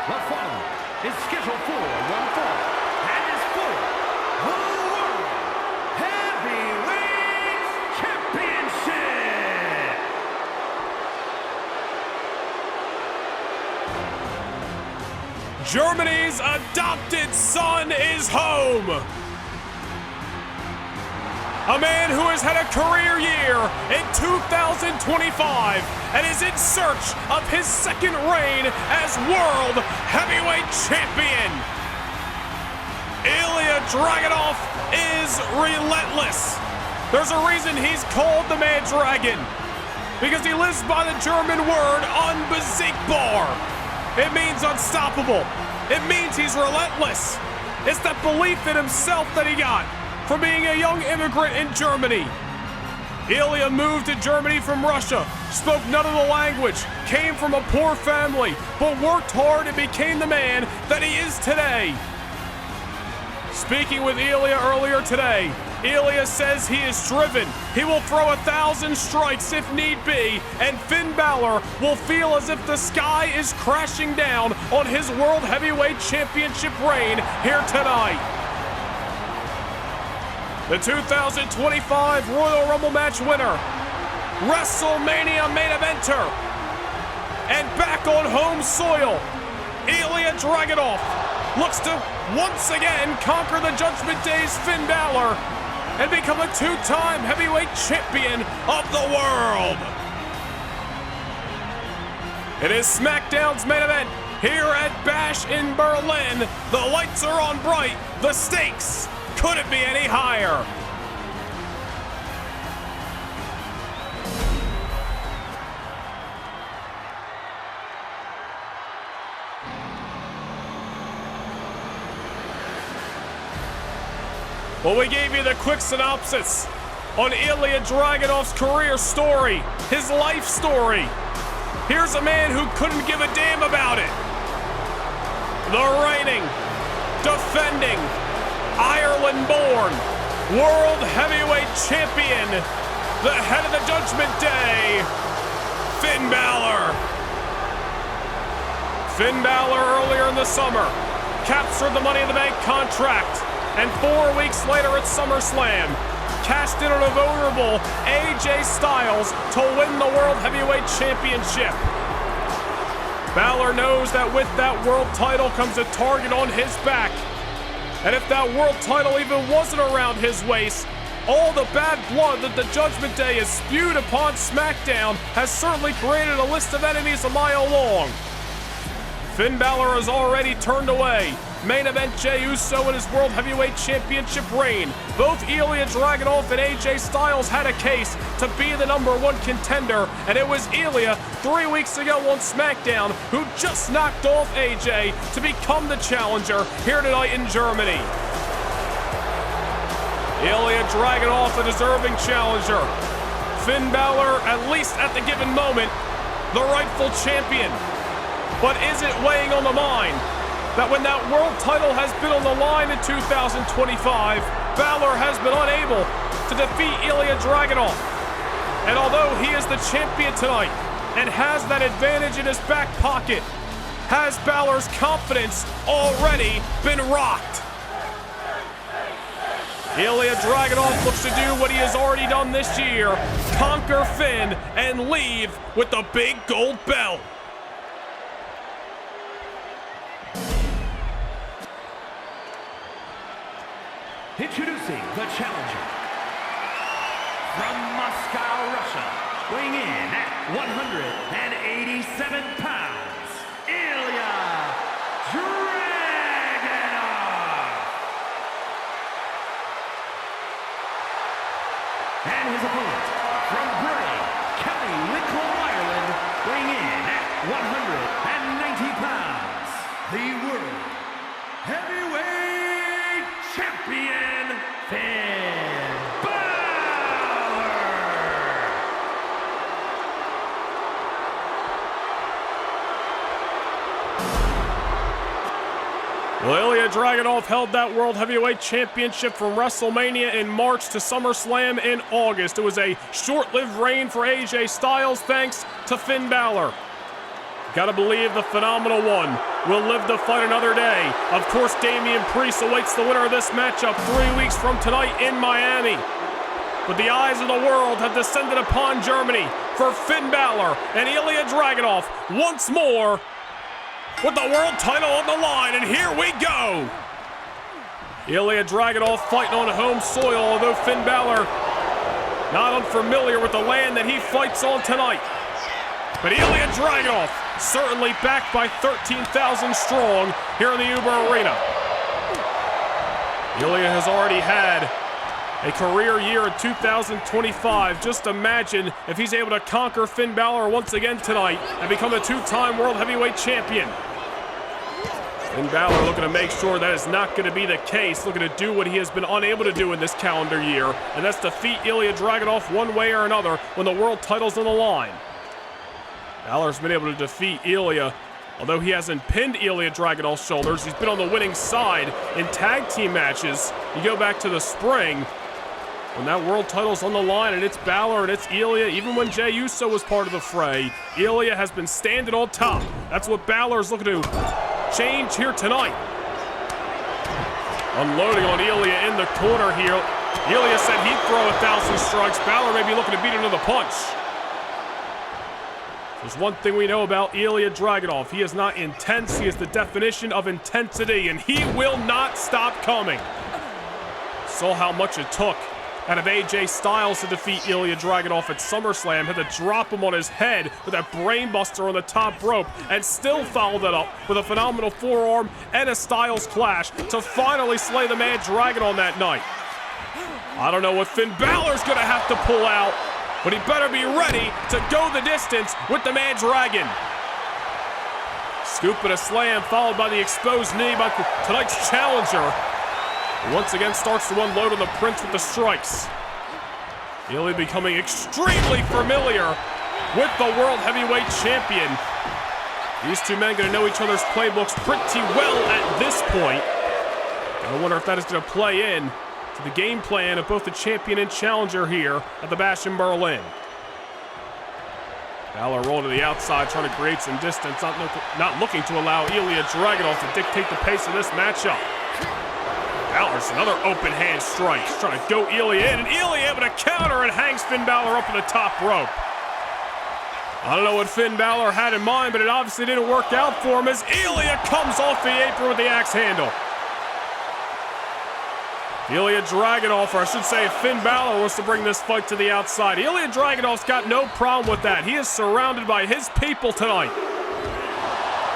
The following is scheduled for one fall and is for the World Heavyweight Championship. Germany's adopted son is home. A man who has had a career year in 2025 and is in search of his second reign as World Heavyweight Champion. Ilja Dragunov is relentless. There's a reason he's called the Mad Dragon, because he lives by the German word unbesiegbar. It means unstoppable. It means he's relentless. It's that belief in himself that he got from being a young immigrant in Germany. Ilja moved to Germany from Russia, spoke none of the language, came from a poor family, but worked hard and became the man that he is today. Speaking with Ilja earlier today, Ilja says he is driven. He will throw 1,000 strikes if need be, and Finn Balor will feel as if the sky is crashing down on his World Heavyweight Championship reign here tonight. The 2025 Royal Rumble match winner, WrestleMania main eventer, and back on home soil, Ilja Dragunov looks to once again conquer the Judgment Day's Finn Balor and become a two-time heavyweight champion of the world. It is SmackDown's main event here at Bash in Berlin. The lights are on bright. The stakes couldn't be any higher. Well, we gave you the quick synopsis on Ilja Dragunov's career story, his life story. Here's a man who couldn't give a damn about it. The reigning, defending, Ireland-born World Heavyweight Champion, the head of the Judgment Day, Finn Balor. Finn Balor earlier in the summer captured the Money in the Bank contract, and 4 weeks later at SummerSlam, cashed in on a vulnerable AJ Styles to win the World Heavyweight Championship. Balor knows that with that world title comes a target on his back. And if that world title even wasn't around his waist, all the bad blood that the Judgment Day has spewed upon SmackDown has certainly created a list of enemies a mile long. Finn Balor has already turned away main event Jey Uso in his World Heavyweight Championship reign. Both Ilja Dragunov and AJ Styles had a case to be the #1 contender, and it was Ilja 3 weeks ago on SmackDown who just knocked off AJ to become the challenger here tonight in Germany. Ilja Dragunov, a deserving challenger. Finn Balor, at least at the given moment, the rightful champion. But is it weighing on the mind that when that world title has been on the line in 2025, Balor has been unable to defeat Ilja Dragunov? And although he is the champion tonight and has that advantage in his back pocket, has Balor's confidence already been rocked? Ilja Dragunov looks to do what he has already done this year, conquer Finn and leave with the big gold belt. Introducing the challenger from Moscow, Russia, weighing in at 187 pounds, Ilja Dragunov. And his opponent from Bray, County Wicklow, Ireland, weighing in at 190 pounds, the World Heavyweight Champion, Finn Balor. Well, Ilja Dragunov held that World Heavyweight Championship from WrestleMania in March to SummerSlam in August. It was a short-lived reign for AJ Styles thanks to Finn Balor. Gotta believe the Phenomenal One will live to fight another day. Of course, Damian Priest awaits the winner of this matchup 3 weeks from tonight in Miami. But the eyes of the world have descended upon Germany for Finn Balor and Ilja Dragunov once more with the world title on the line, and here we go! Ilja Dragunov fighting on home soil, although Finn Balor not unfamiliar with the land that he fights on tonight. But Ilja Dragunov certainly backed by 13,000 strong here in the Uber Arena. Ilja has already had a career year in 2025. Just imagine if he's able to conquer Finn Balor once again tonight and become a two-time World Heavyweight Champion. Finn Balor looking to make sure that is not going to be the case, looking to do what he has been unable to do in this calendar year, and that's defeat Ilja Dragunov one way or another when the world title's on the line. Balor's been able to defeat Ilja, although he hasn't pinned Ilja Dragunov's shoulders. He's been on the winning side in tag team matches. You go back to the spring, when that world title's on the line and it's Balor and it's Ilja, even when Jey Uso was part of the fray, Ilja has been standing on top. That's what Balor's looking to change here tonight. Unloading on Ilja in the corner here. Ilja said he'd throw 1,000 strikes. Balor may be looking to beat another punch. There's one thing we know about Ilja Dragunov. He is not intense. He is the definition of intensity, and he will not stop coming. Saw how much it took out of AJ Styles to defeat Ilja Dragunov at SummerSlam. Had to drop him on his head with that brainbuster on the top rope, and still followed it up with a phenomenal forearm and a Styles clash to finally slay the man Dragon on that night. I don't know what Finn Balor's gonna have to pull out, but he better be ready to go the distance with the man Dragon. Scoop and a slam, followed by the exposed knee by tonight's challenger. Once again starts to unload on the Prince with the strikes. Ilja becoming extremely familiar with the World Heavyweight Champion. These two men going to know each other's playbooks pretty well at this point. I wonder if that is going to play in to the game plan of both the champion and challenger here at the Bash in Berlin. Balor rolled to the outside, trying to create some distance, not looking to allow Ilja Dragunov to dictate the pace of this matchup. Balor's another open hand strike. He's trying to go Ilja in, and Ilja able to counter and hangs Finn Balor up on the top rope. I don't know what Finn Balor had in mind, but it obviously didn't work out for him as Ilja comes off the apron with the axe handle. Ilja Dragunov, or I should say Finn Balor, wants to bring this fight to the outside. Ilja Dragunov's got no problem with that. He is surrounded by his people tonight.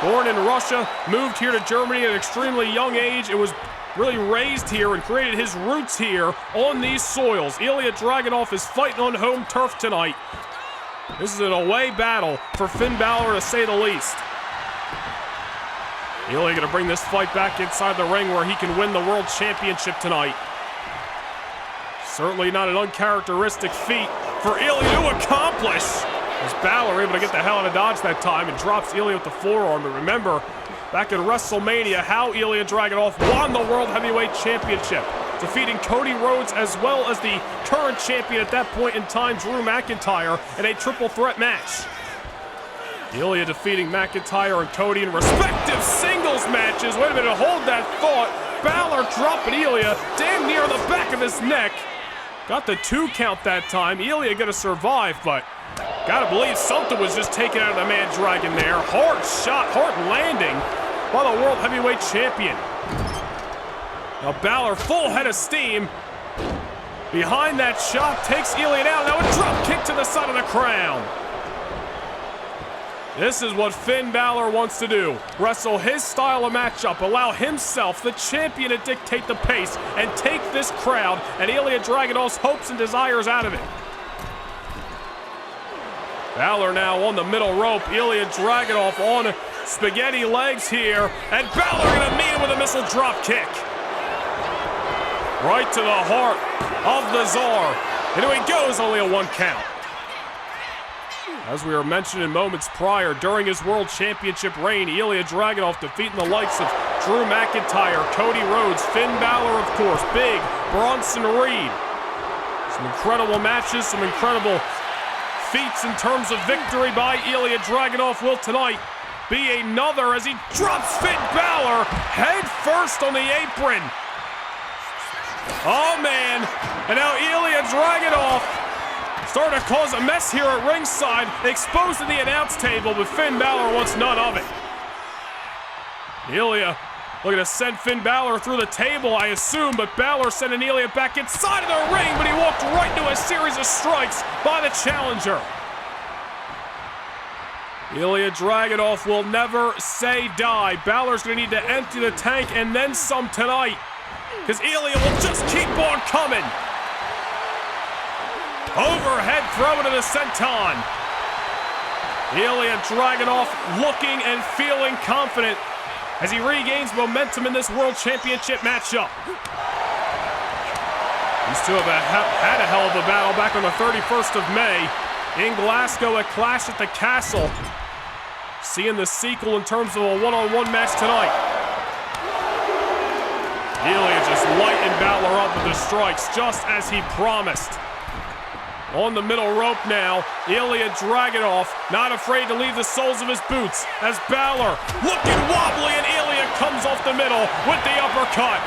Born in Russia, moved here to Germany at an extremely young age, and was really raised here and created his roots here on these soils. Ilja Dragunov is fighting on home turf tonight. This is an away battle for Finn Balor, to say the least. Ilja going to bring this fight back inside the ring where he can win the World Championship tonight. Certainly not an uncharacteristic feat for Ilja to accomplish. As Balor able to get the hell out of dodge that time and drops Ilja with the forearm. But remember, back in WrestleMania, how Ilja Dragunov won the World Heavyweight Championship, defeating Cody Rhodes as well as the current champion at that point in time, Drew McIntyre, in a triple threat match. Ilja defeating McIntyre and Cody in respective singles matches. Wait a minute, hold that thought. Balor dropping Ilja damn near the back of his neck. Got the 2 count that time. Ilja gonna survive, but gotta believe something was just taken out of the man Dragon there. Hard shot, hard landing by the World Heavyweight Champion. Now Balor, full head of steam. Behind that shot, takes Ilja down. Now a drop kick to the side of the crown. This is what Finn Balor wants to do. Wrestle his style of matchup, allow himself, the champion, to dictate the pace and take this crowd and Ilja Dragunov's hopes and desires out of it. Balor now on the middle rope. Ilja Dragunov on spaghetti legs here, and Balor gonna meet him with a missile drop kick. Right to the heart of the Tsar. And here he goes, only a 1 count. As we were mentioning moments prior, during his World Championship reign, Ilja Dragunov defeating the likes of Drew McIntyre, Cody Rhodes, Finn Balor, of course, Big Bronson Reed. Some incredible matches, some incredible feats in terms of victory by Ilja Dragunov. Will tonight be another as he drops Finn Balor head first on the apron. Oh man, and now Ilja Dragunov starting to cause a mess here at ringside, exposing the announce table, but Finn Balor wants none of it. Ilja looking to send Finn Balor through the table, I assume, but Balor sending Ilja back inside of the ring, but he walked right into a series of strikes by the challenger. Ilja Dragunov will never say die. Balor's going to need to empty the tank and then some tonight, because Ilja will just keep on coming. Overhead throw into the senton. Ilja Dragunov looking and feeling confident as he regains momentum in this World Championship matchup. These two have had a hell of a battle back on the 31st of May in Glasgow at Clash at the Castle. Seeing the sequel in terms of a one-on-one match tonight. Ilja just lighting Balor up with the strikes, just as he promised. On the middle rope now, Ilja Dragunov not afraid to leave the soles of his boots as Balor looking wobbly and Ilja comes off the middle with the uppercut.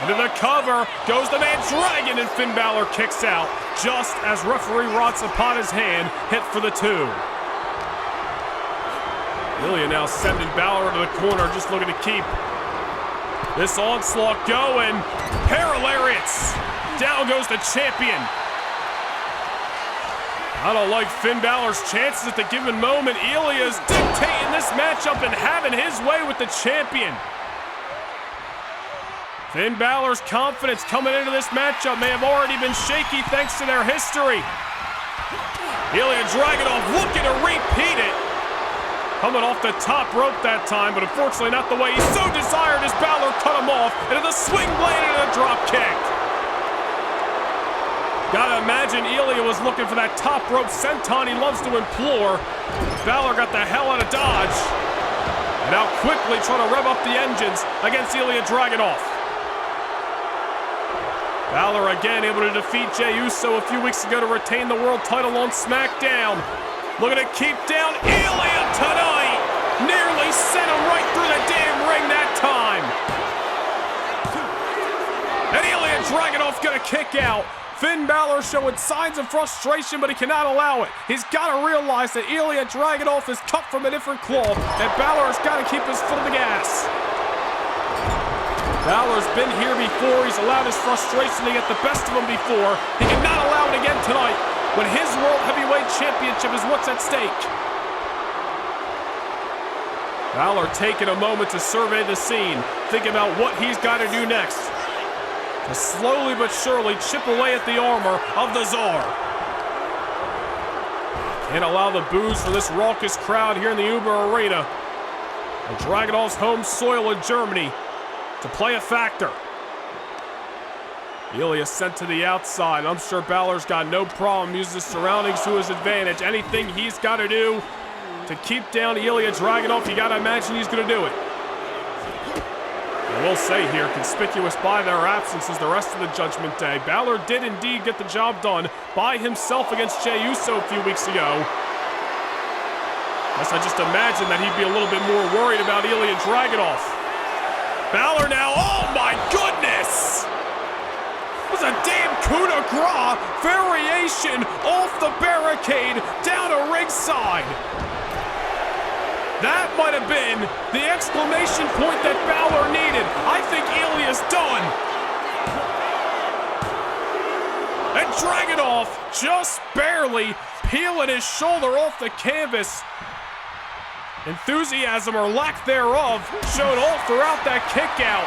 Into the cover goes the man Dragon, and Finn Balor kicks out just as referee Rots upon his hand hit for the 2. Ilja now sending Balor into the corner, just looking to keep this onslaught going. Paralariats. Down goes the champion. I don't like Finn Balor's chances at the given moment. Ilja is dictating this matchup and having his way with the champion. Finn Balor's confidence coming into this matchup may have already been shaky thanks to their history. Ilja Dragunov looking to repeat it. Coming off the top rope that time, but unfortunately not the way he so desired as Balor cut him off into the swing blade and a drop kick. Gotta imagine Ilja was looking for that top rope senton he loves to implore. Balor got the hell out of dodge. And now quickly trying to rev up the engines against Ilja Dragunov. Balor again able to defeat Jey Uso a few weeks ago to retain the world title on SmackDown. Looking to keep down Ilja tonight. Nearly sent him right through the damn ring that time. And Ilja Dragunov gonna kick out. Finn Balor showing signs of frustration, but he cannot allow it. He's got to realize that Ilja Dragunov is cut from a different cloth, and Balor has got to keep his foot on the gas. Balor's been here before. He's allowed his frustration to get the best of him before. He cannot allow it again tonight when his World Heavyweight Championship is what's at stake. Balor taking a moment to survey the scene, think about what he's got to do next to slowly but surely chip away at the armor of the Tsar. Can't allow the boos for this raucous crowd here in the Uber Arena, on Dragunov's home soil in Germany, to play a factor. Ilja sent to the outside. I'm sure Balor's got no problem using his surroundings to his advantage. Anything he's got to do to keep down Ilja Dragunov, you got to imagine he's going to do it. I will say here, conspicuous by their absence is the rest of the Judgment Day. Balor did indeed get the job done by himself against Jey Uso a few weeks ago. Guess I just imagine that he'd be a little bit more worried about Ilja Dragunov. Balor now, oh my goodness! It was a damn coup de grace variation off the barricade down to ringside. That might have been the exclamation point that Balor needed. I think Ilja's done. And Dragunov just barely peeling his shoulder off the canvas. Enthusiasm or lack thereof showed all throughout that kick out.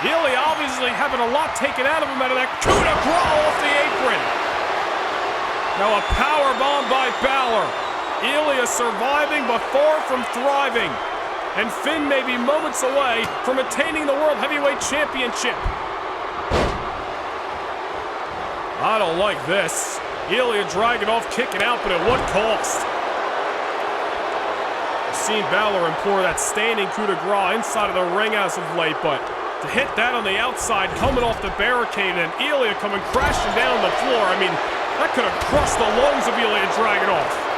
Ilja obviously having a lot taken out of him out of that coup de grace off the apron. Now a power bomb by Balor. Ilja surviving but far from thriving. And Finn may be moments away from attaining the World Heavyweight Championship. I don't like this. Ilja Dragunov kicking out, but at what cost? I've seen Balor implore that standing coup de grace inside of the ring as of late, but to hit that on the outside, coming off the barricade, and Ilja coming crashing down the floor, I mean, that could have crushed the lungs of Ilja Dragunov.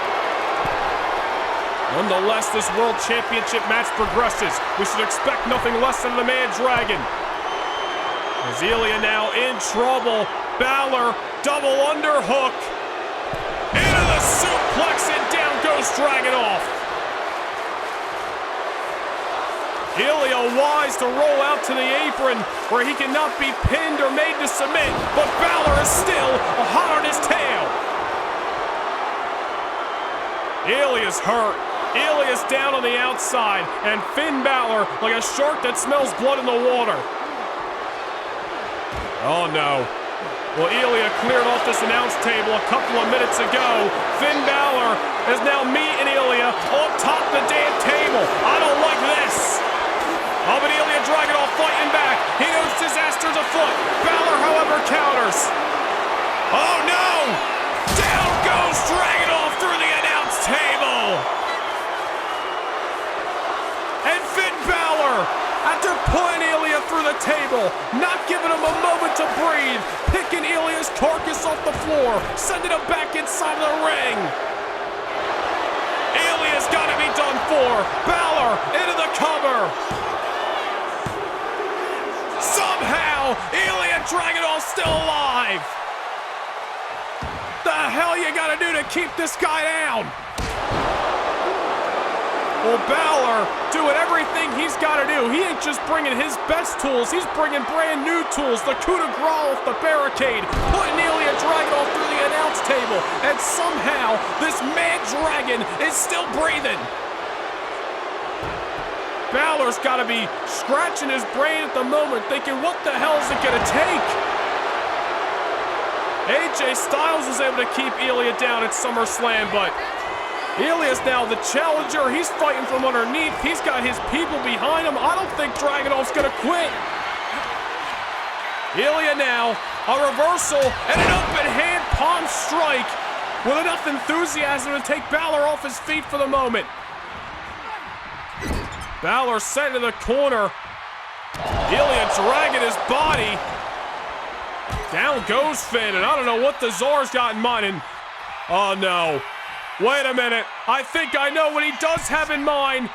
Nonetheless, this World Championship match progresses. We should expect nothing less than the man Dragon. As Ilja now in trouble. Balor, double underhook. Into the suplex, and down goes Dragunov. Ilja wise to roll out to the apron where he cannot be pinned or made to submit, but Balor is still hot on his tail. Ilja's hurt. Ilja's down on the outside, and Finn Balor like a shark that smells blood in the water. Oh no. Well, Ilja cleared off this announce table a couple of minutes ago. Finn Balor is now meeting Ilja on top of the damn table. I don't like this. Oh, but Ilja Dragunov fighting back. He knows disaster's afoot. Balor, however, counters. Oh no! Down goes Dragunov through the announce table. And Finn Balor, after pulling Ilja through the table, not giving him a moment to breathe, picking Ilja's carcass off the floor, sending him back inside of the ring. Ilja's got to be done for. Balor into the cover. Somehow, no! Ilja Dragunov still alive! The hell you gotta do to keep this guy down? Well, Balor doing everything he's got to do. He ain't just bringing his best tools. He's bringing brand new tools. The coup de grace off the barricade. Putting Ilja Dragunov through the announce table. And somehow, this mad dragon is still breathing. Balor's got to be scratching his brain at the moment, thinking, what the hell is it going to take? AJ Styles was able to keep Ilja down at SummerSlam, but Ilja's now the challenger. He's fighting from underneath. He's got his people behind him. I don't think Dragunov's gonna quit. Ilja now, a reversal and an open hand palm strike with enough enthusiasm to take Balor off his feet for the moment. Balor sent to the corner. Ilja dragging his body. Down goes Finn, and I don't know what the Czar's got in mind. And, oh no. Wait a minute, I think I know what he does have in mind.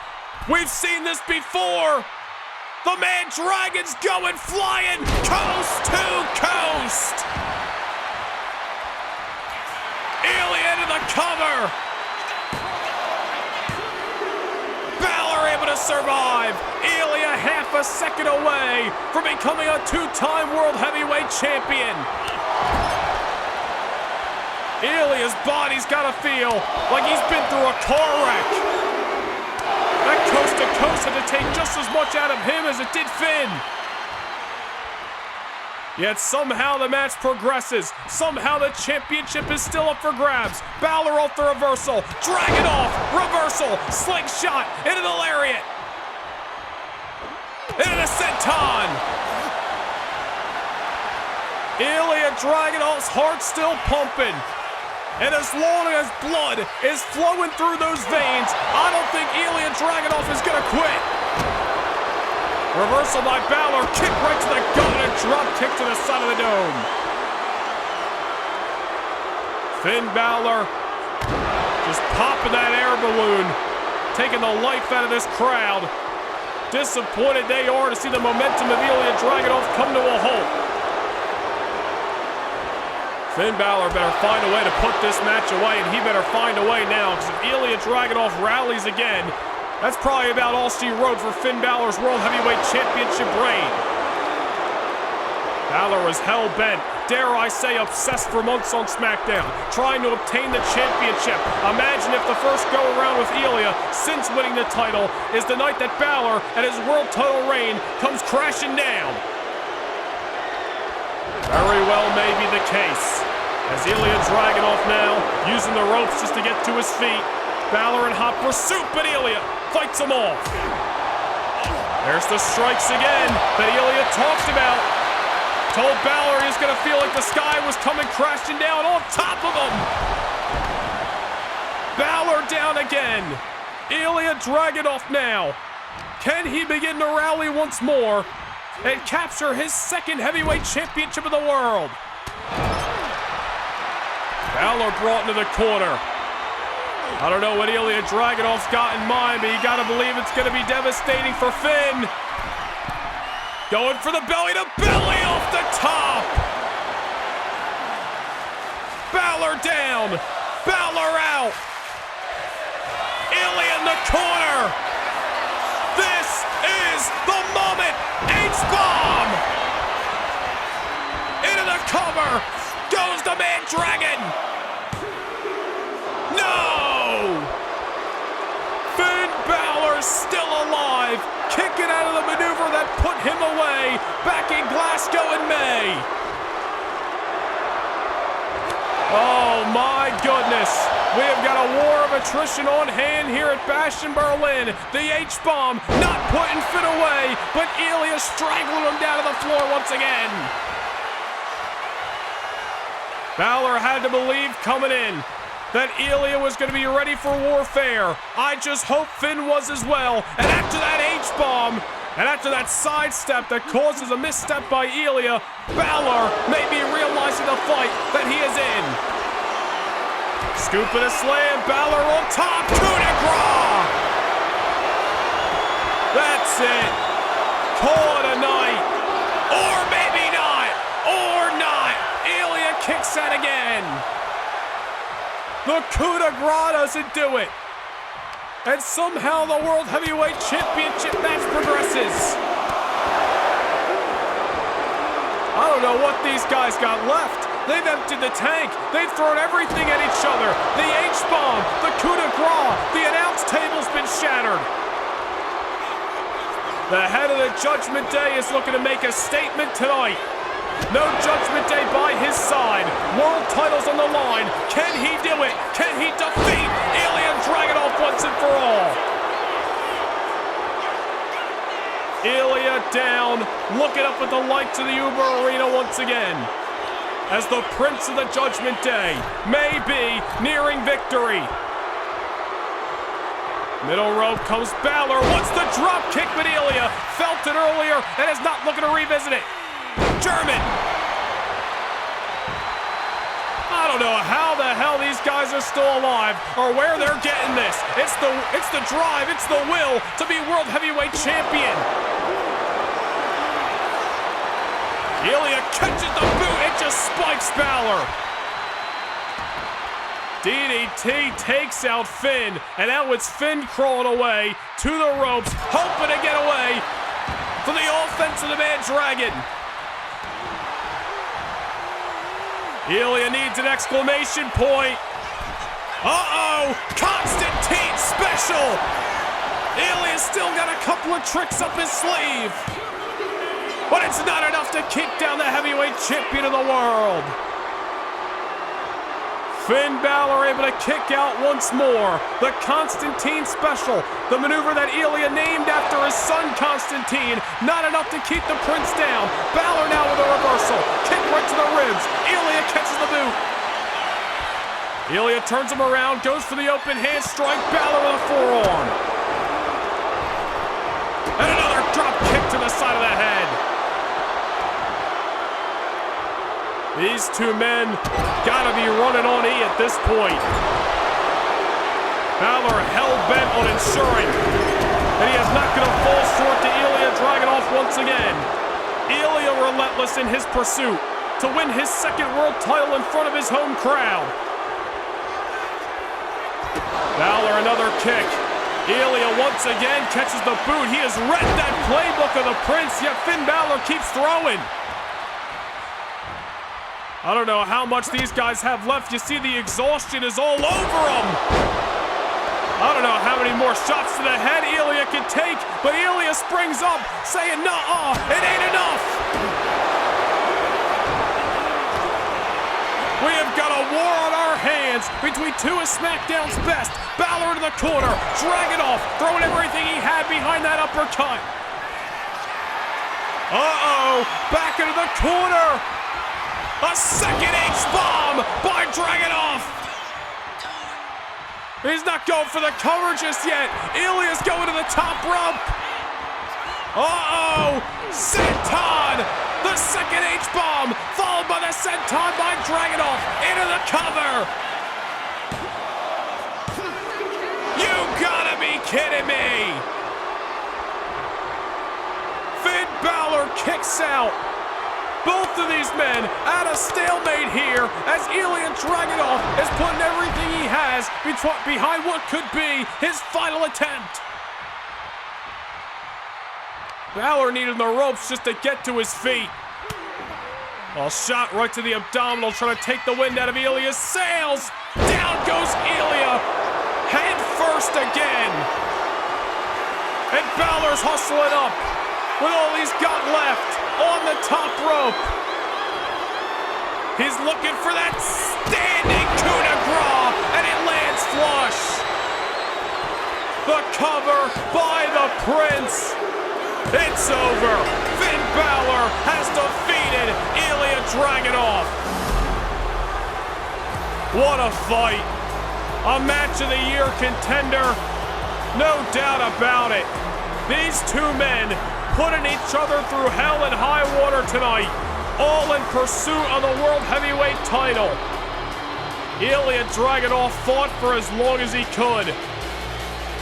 We've seen this before. The Mad Dragon's going flying coast to coast. Ilja into the cover. Balor able to survive. Ilja half a second away from becoming a two-time World Heavyweight Champion. Ilja's body's gotta feel like he's been through a car wreck. That coast to coast had to take just as much out of him as it did Finn. Yet somehow the match progresses. Somehow the championship is still up for grabs. Balor off the reversal. Dragunov, reversal, slingshot, into the lariat. Into the senton. Ilja Dragunov's heart still pumping. And as long as blood is flowing through those veins, I don't think Ilja Dragunov is gonna quit. Reversal by Balor, kick right to the gut and a drop kick to the side of the dome. Finn Balor just popping that air balloon, taking the life out of this crowd. Disappointed they are to see the momentum of Ilja Dragunov come to a halt. Finn Balor better find a way to put this match away, and he better find a way now, because if Ilja Dragunov rallies again, that's probably about all she wrote for Finn Balor's World Heavyweight Championship reign. Balor was hell-bent, dare I say obsessed for months on SmackDown, trying to obtain the championship. Imagine if the first go-around with Ilja since winning the title is the night that Balor and his world title reign comes crashing down. Very well may be the case. As Ilja Dragunov now using the ropes just to get to his feet. Balor in hot pursuit, but Ilja fights him off. There's the strikes again that Ilja talked about. Told Balor he was going to feel like the sky was coming crashing down on top of him. Balor down again. Ilja Dragunov now. Can he begin to rally once more and capture his second heavyweight championship of the world? Balor brought into the corner. I don't know what Ilja Dragunov's got in mind, but you gotta believe it's gonna be devastating for Finn. Going for the belly-to-belly off the top. Balor down. Balor out. Ilja in the corner. This is the moment. H-bomb. Into the cover. Goes the Mad Dragon. No! Finn Balor still alive, kicking out of the maneuver that put him away back in Glasgow in May. Oh my goodness. We have got a war of attrition on hand here at Bash in Berlin. The H-bomb not putting Finn away, but Ilja strangling him down to the floor once again. Balor had to believe coming in that Ilja was going to be ready for warfare. I just hope Finn was as well. And after that H-bomb, and after that sidestep that causes a misstep by Ilja, Balor may be realizing the fight that he is in. Scoop and a slam, Balor on top, coup de grace. That's it. Call it a night. Or maybe strikes out again. The coup de grace doesn't do it. And somehow the World Heavyweight Championship match progresses. I don't know what these guys got left. They've emptied the tank. They've thrown everything at each other. The H-bomb, the coup de grace, the announce table's been shattered. The head of the Judgment Day is looking to make a statement tonight. No Judgment Day by his side. World titles on the line. Can he do it? Can he defeat Ilja Dragunov once and for all? Ilja down, looking up at the lights of the Uber Arena once again, as the Prince of the Judgment Day may be nearing victory. Middle rope comes Balor, wants the drop kick, but Ilja felt it earlier and is not looking to revisit it. German. I don't know how the hell these guys are still alive or where they're getting this. It's the drive, it's the will to be World Heavyweight Champion. Ilja catches the boot, it just spikes Balor. DDT takes out Finn, and now it's Finn crawling away to the ropes, hoping to get away from the offense of the Mad Dragon. Ilja needs an exclamation point. Uh-oh! Constantine special! Ilja's still got a couple of tricks up his sleeve. But it's not enough to kick down the heavyweight champion of the world. Finn Balor able to kick out once more. The Constantine special, the maneuver that Ilja named after his son Constantine. Not enough to keep the Prince down. Balor now with a reversal. Kick right to the ribs. Ilja catches the boot. Ilja turns him around, goes for the open hand strike. Balor with a forearm. And another drop kick to the side of the head. These two men gotta be running on E at this point. Balor hell-bent on ensuring that he is not gonna fall short to Ilja Dragunov once again. Ilja relentless in his pursuit to win his second world title in front of his home crowd. Balor another kick. Ilja once again catches the boot. He has read that playbook of the Prince, yet Finn Balor keeps throwing. I don't know how much these guys have left. You see the exhaustion is all over them. I don't know how many more shots to the head Ilja can take, but Ilja springs up saying, "Nuh-uh, it ain't enough." We have got a war on our hands between two of SmackDown's best. Balor into the corner, Dragunov throwing everything he had behind that uppercut. Uh-oh, back into the corner. A second H-bomb by Dragunov. He's not going for the cover just yet. Ilja's going to the top rope. Uh-oh, senton. The second H-bomb, followed by the senton by Dragunov into the cover. You gotta be kidding me. Finn Balor kicks out. Both of these men at a stalemate here as Ilja Dragunov is putting everything he has behind what could be his final attempt. Balor needed the ropes just to get to his feet. A shot right to the abdominal, trying to take the wind out of Ilja's sails. Down goes Ilja, head first again. And Balor's hustling up with all he's got left on the top rope. He's looking for that standing coup de grace, and it lands flush. The cover by the Prince. It's over. Finn Balor has defeated Ilja Dragunov. What a fight. A match of the year contender. No doubt about it. These two men putting each other through hell and high water tonight, all in pursuit of the World Heavyweight title. Ilja Dragunov fought for as long as he could,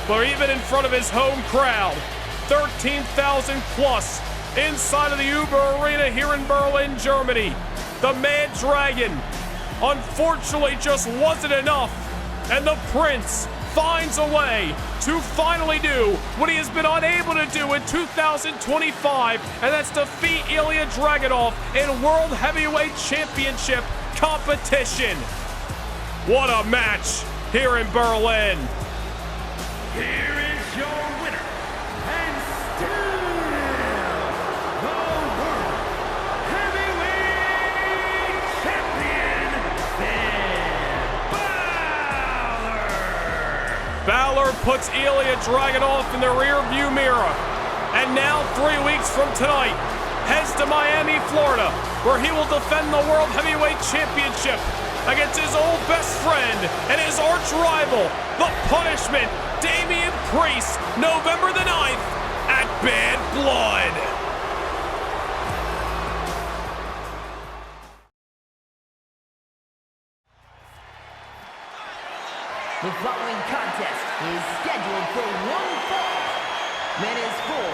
but even in front of his home crowd, 13,000 plus, inside of the Uber Arena here in Berlin, Germany, the Mad Dragon unfortunately just wasn't enough, and the Prince finds a way to finally do what he has been unable to do in 2025, and that's defeat Ilja Dragunov in World Heavyweight Championship competition. What a match here in Berlin. Here is your winner, and still the World Heavyweight Champion, Finn Balor. Balor puts Ilja Dragunov in the rearview mirror, and now 3 weeks from tonight, heads to Miami, Florida, where he will defend the World Heavyweight Championship against his old best friend and his arch rival, The Punishment, Damian Priest, November the 9th at Bad Blood. The following contest is scheduled for one fall. That is for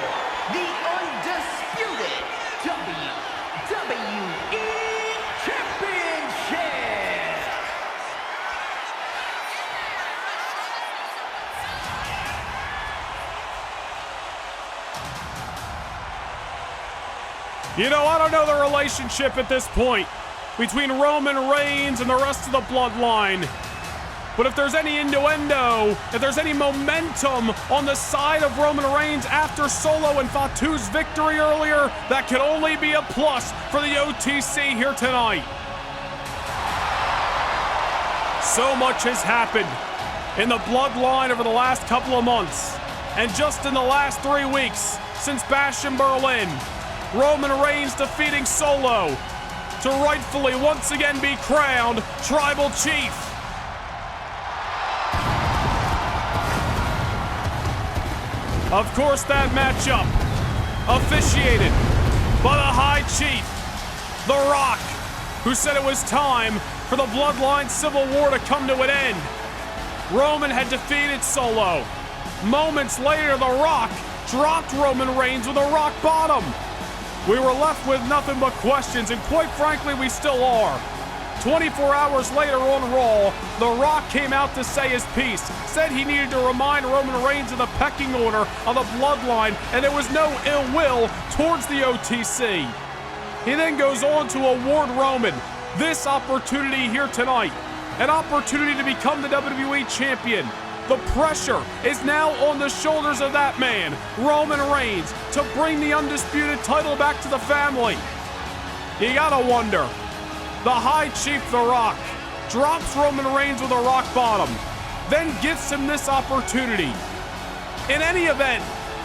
the undisputed WWE Championship. You know, I don't know the relationship at this point between Roman Reigns and the rest of the bloodline. But if there's any innuendo, if there's any momentum on the side of Roman Reigns after Solo and Fatu's victory earlier, that can only be a plus for the OTC here tonight. So much has happened in the bloodline over the last couple of months. And just in the last 3 weeks since Bash in Berlin, Roman Reigns defeating Solo to rightfully once again be crowned Tribal Chief. Of course, that matchup officiated by the High Chief, The Rock, who said it was time for the Bloodline Civil War to come to an end. Roman had defeated Solo. Moments later, The Rock dropped Roman Reigns with a rock bottom. We were left with nothing but questions, and quite frankly, we still are. 24 hours later on Raw, The Rock came out to say his piece, said he needed to remind Roman Reigns of the pecking order of the bloodline, and there was no ill will towards the OTC. He then goes on to award Roman this opportunity here tonight, an opportunity to become the WWE Champion. The pressure is now on the shoulders of that man, Roman Reigns, to bring the undisputed title back to the family. You gotta wonder, the High Chief, The Rock, drops Roman Reigns with a rock bottom, then gives him this opportunity. In any event,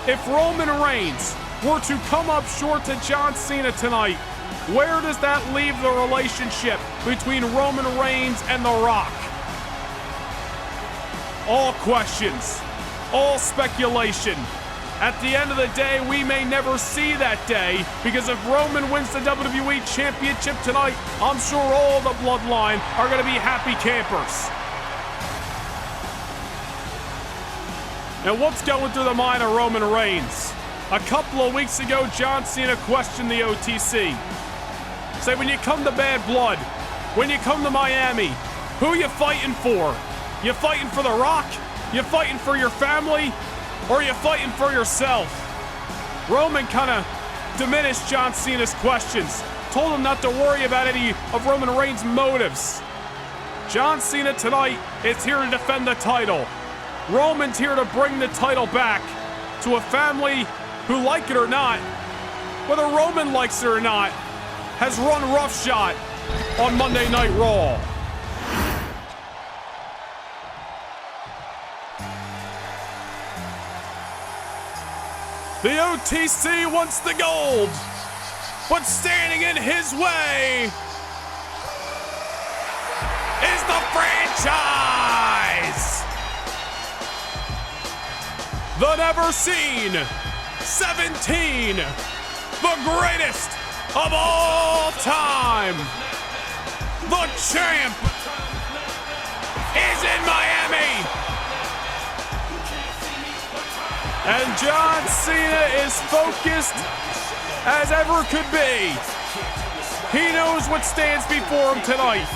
if Roman Reigns were to come up short to John Cena tonight, where does that leave the relationship between Roman Reigns and The Rock? All questions, all speculation. At the end of the day, we may never see that day, because if Roman wins the WWE Championship tonight, I'm sure all the bloodline are going to be happy campers. And what's going through the mind of Roman Reigns? A couple of weeks ago, John Cena questioned the OTC. Say, when you come to Bad Blood, when you come to Miami, who you fighting for? You fighting for The Rock? You fighting for your family? Or you fighting for yourself? Roman kind of diminished John Cena's questions, told him not to worry about any of Roman Reigns' motives. John Cena tonight is here to defend the title. Roman's here to bring the title back to a family who, like it or not, whether Roman likes it or not, has run roughshod on Monday Night Raw. The OTC wants the gold, but standing in his way is the franchise. The never seen 17, the greatest of all time. The champ is in Miami. And John Cena is focused as ever could be. He knows what stands before him tonight.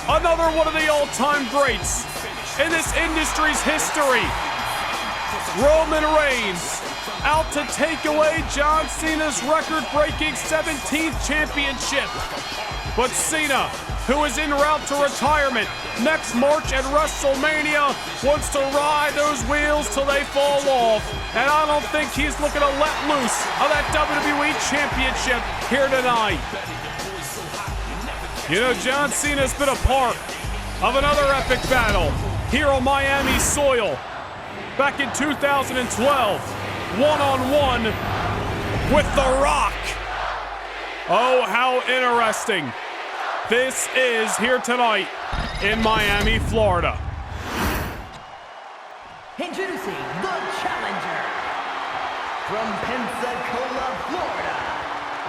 another one of the all-time greats in this industry's history. Roman Reigns out to take away John Cena's record-breaking 17th championship. But Cena, who is en route to retirement next March at WrestleMania, wants to ride those wheels till they fall off. And I don't think he's looking to let loose of that WWE Championship here tonight. You know, John Cena's been a part of another epic battle here on Miami soil back in 2012, one-on-one with The Rock. Oh, how interesting this is here tonight in Miami, Florida. Introducing the challenger from Pensacola, Florida,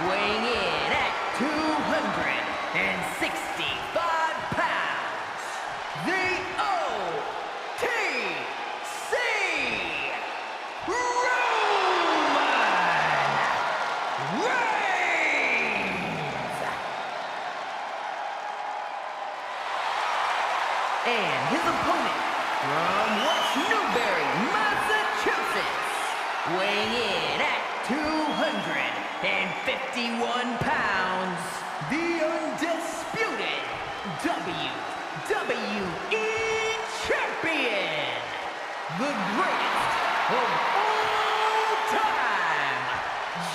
weighing in at 265 pounds, the OTC, Roman Reigns. And his opponent from West Newbury, Massachusetts, weighing in at 251 pounds, the undisputed WWE Champion, the greatest of all time,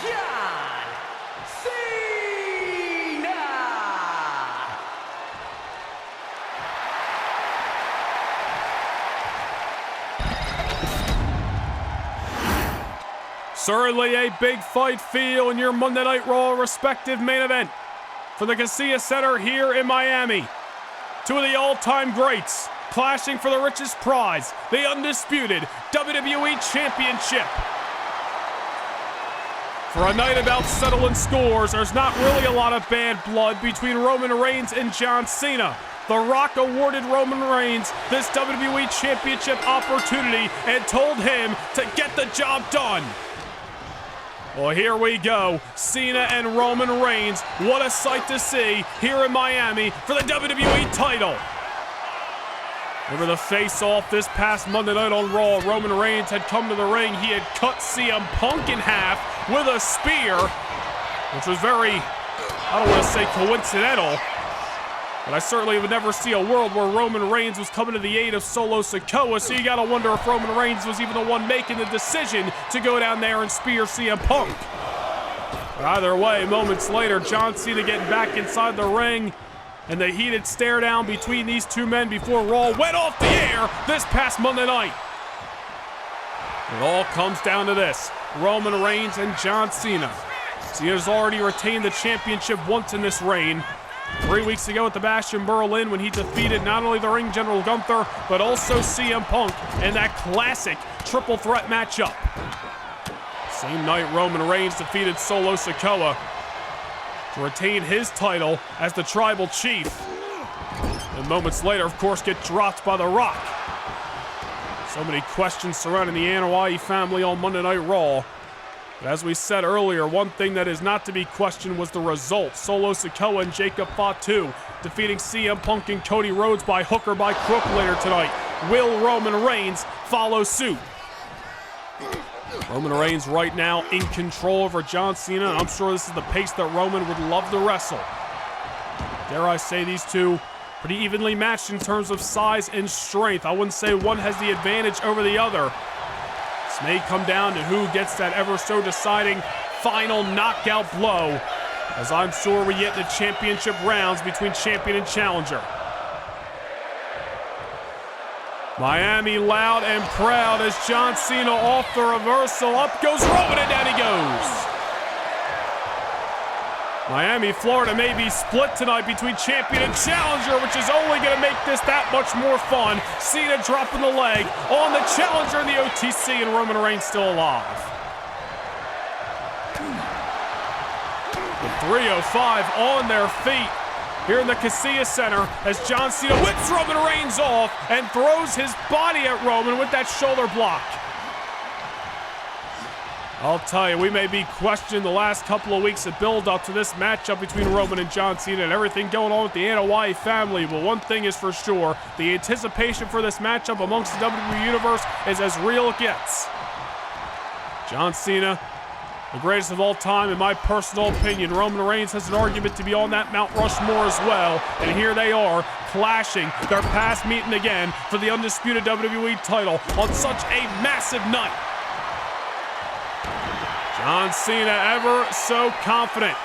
John Cena. Certainly a big fight feel in your Monday Night Raw respective main event from the Casilla Center here in Miami. Two of the all-time greats clashing for the richest prize, the undisputed WWE Championship. For a night about settling scores, there's not really a lot of bad blood between Roman Reigns and John Cena. The Rock awarded Roman Reigns this WWE Championship opportunity and told him to get the job done. Well, here we go. Cena and Roman Reigns. What a sight to see here in Miami for the WWE title. Remember the face-off this past Monday night on Raw. Roman Reigns had come to the ring. He had cut CM Punk in half with a spear, which was very, I don't want to say coincidental, but I certainly would never see a world where Roman Reigns was coming to the aid of Solo Sikoa, so you gotta wonder if Roman Reigns was even the one making the decision to go down there and spear CM Punk. But either way, moments later, John Cena getting back inside the ring, and the heated stare down between these two men before Raw went off the air this past Monday night. It all comes down to this: Roman Reigns and John Cena. Cena's already retained the championship once in this reign. 3 weeks ago at the Bash in Berlin when he defeated not only the ring general Gunther, but also CM Punk in that classic triple threat matchup. Same night Roman Reigns defeated Solo Sikoa to retain his title as the Tribal Chief. And moments later, of course, get dropped by The Rock. So many questions surrounding the Anoa'i family on Monday Night Raw. But as we said earlier, one thing that is not to be questioned was the result. Solo Sikoa and Jacob Fatu defeating CM Punk and Cody Rhodes by hook or by crook later tonight. Will Roman Reigns follow suit? Roman Reigns right now in control over John Cena, and I'm sure this is the pace that Roman would love to wrestle. Dare I say, these two pretty evenly matched in terms of size and strength. I wouldn't say one has the advantage over the other. This may come down to who gets that ever so deciding final knockout blow, as I'm sure we get the championship rounds between champion and challenger. Miami loud and proud as John Cena off the reversal. Up goes Roman and down he goes. Miami, Florida may be split tonight between champion and challenger, which is only going to make this that much more fun. Cena dropping the leg on the challenger in the OTC, and Roman Reigns still alive. The 305 on their feet here in the Casilla Center as John Cena whips Roman Reigns off and throws his body at Roman with that shoulder block. I'll tell you, we may be questioning the last couple of weeks of build-up to this matchup between Roman and John Cena and everything going on with the Anoa'i family, but one thing is for sure, the anticipation for this matchup amongst the WWE Universe is as real it gets. John Cena, the greatest of all time, in my personal opinion. Roman Reigns has an argument to be on that Mount Rushmore as well, and here they are, clashing, their past meeting again for the undisputed WWE title on such a massive night. John Cena, ever so confident,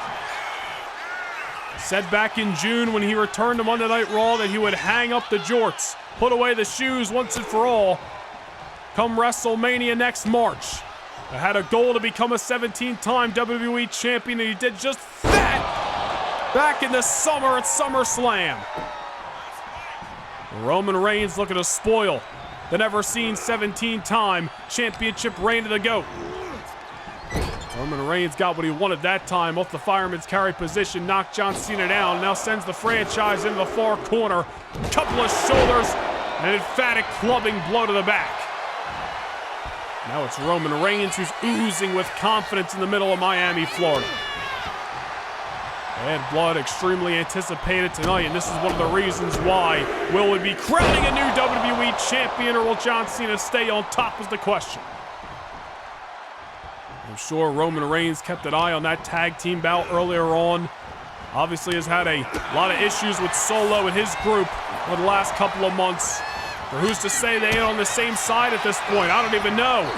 said back in June when he returned to Monday Night Raw that he would hang up the jorts, put away the shoes once and for all, come WrestleMania next March. I had a goal to become a 17-time WWE champion, and he did just that back in the summer at SummerSlam. Roman Reigns looking to spoil the never-seen 17-time championship reign of the GOAT. Roman Reigns got what he wanted that time off the fireman's carry position, knocked John Cena down, now sends the franchise into the far corner. Couple of shoulders, and an emphatic clubbing blow to the back. Now it's Roman Reigns who's oozing with confidence in the middle of Miami, Florida. Bad blood, extremely anticipated tonight, and this is one of the reasons why. Will we be crowning a new WWE champion, or will John Cena stay on top is the question. I'm sure Roman Reigns kept an eye on that tag team bout earlier on. Obviously has had a lot of issues with Solo and his group over the last couple of months. Or who's to say they ain't on the same side at this point? I don't even know.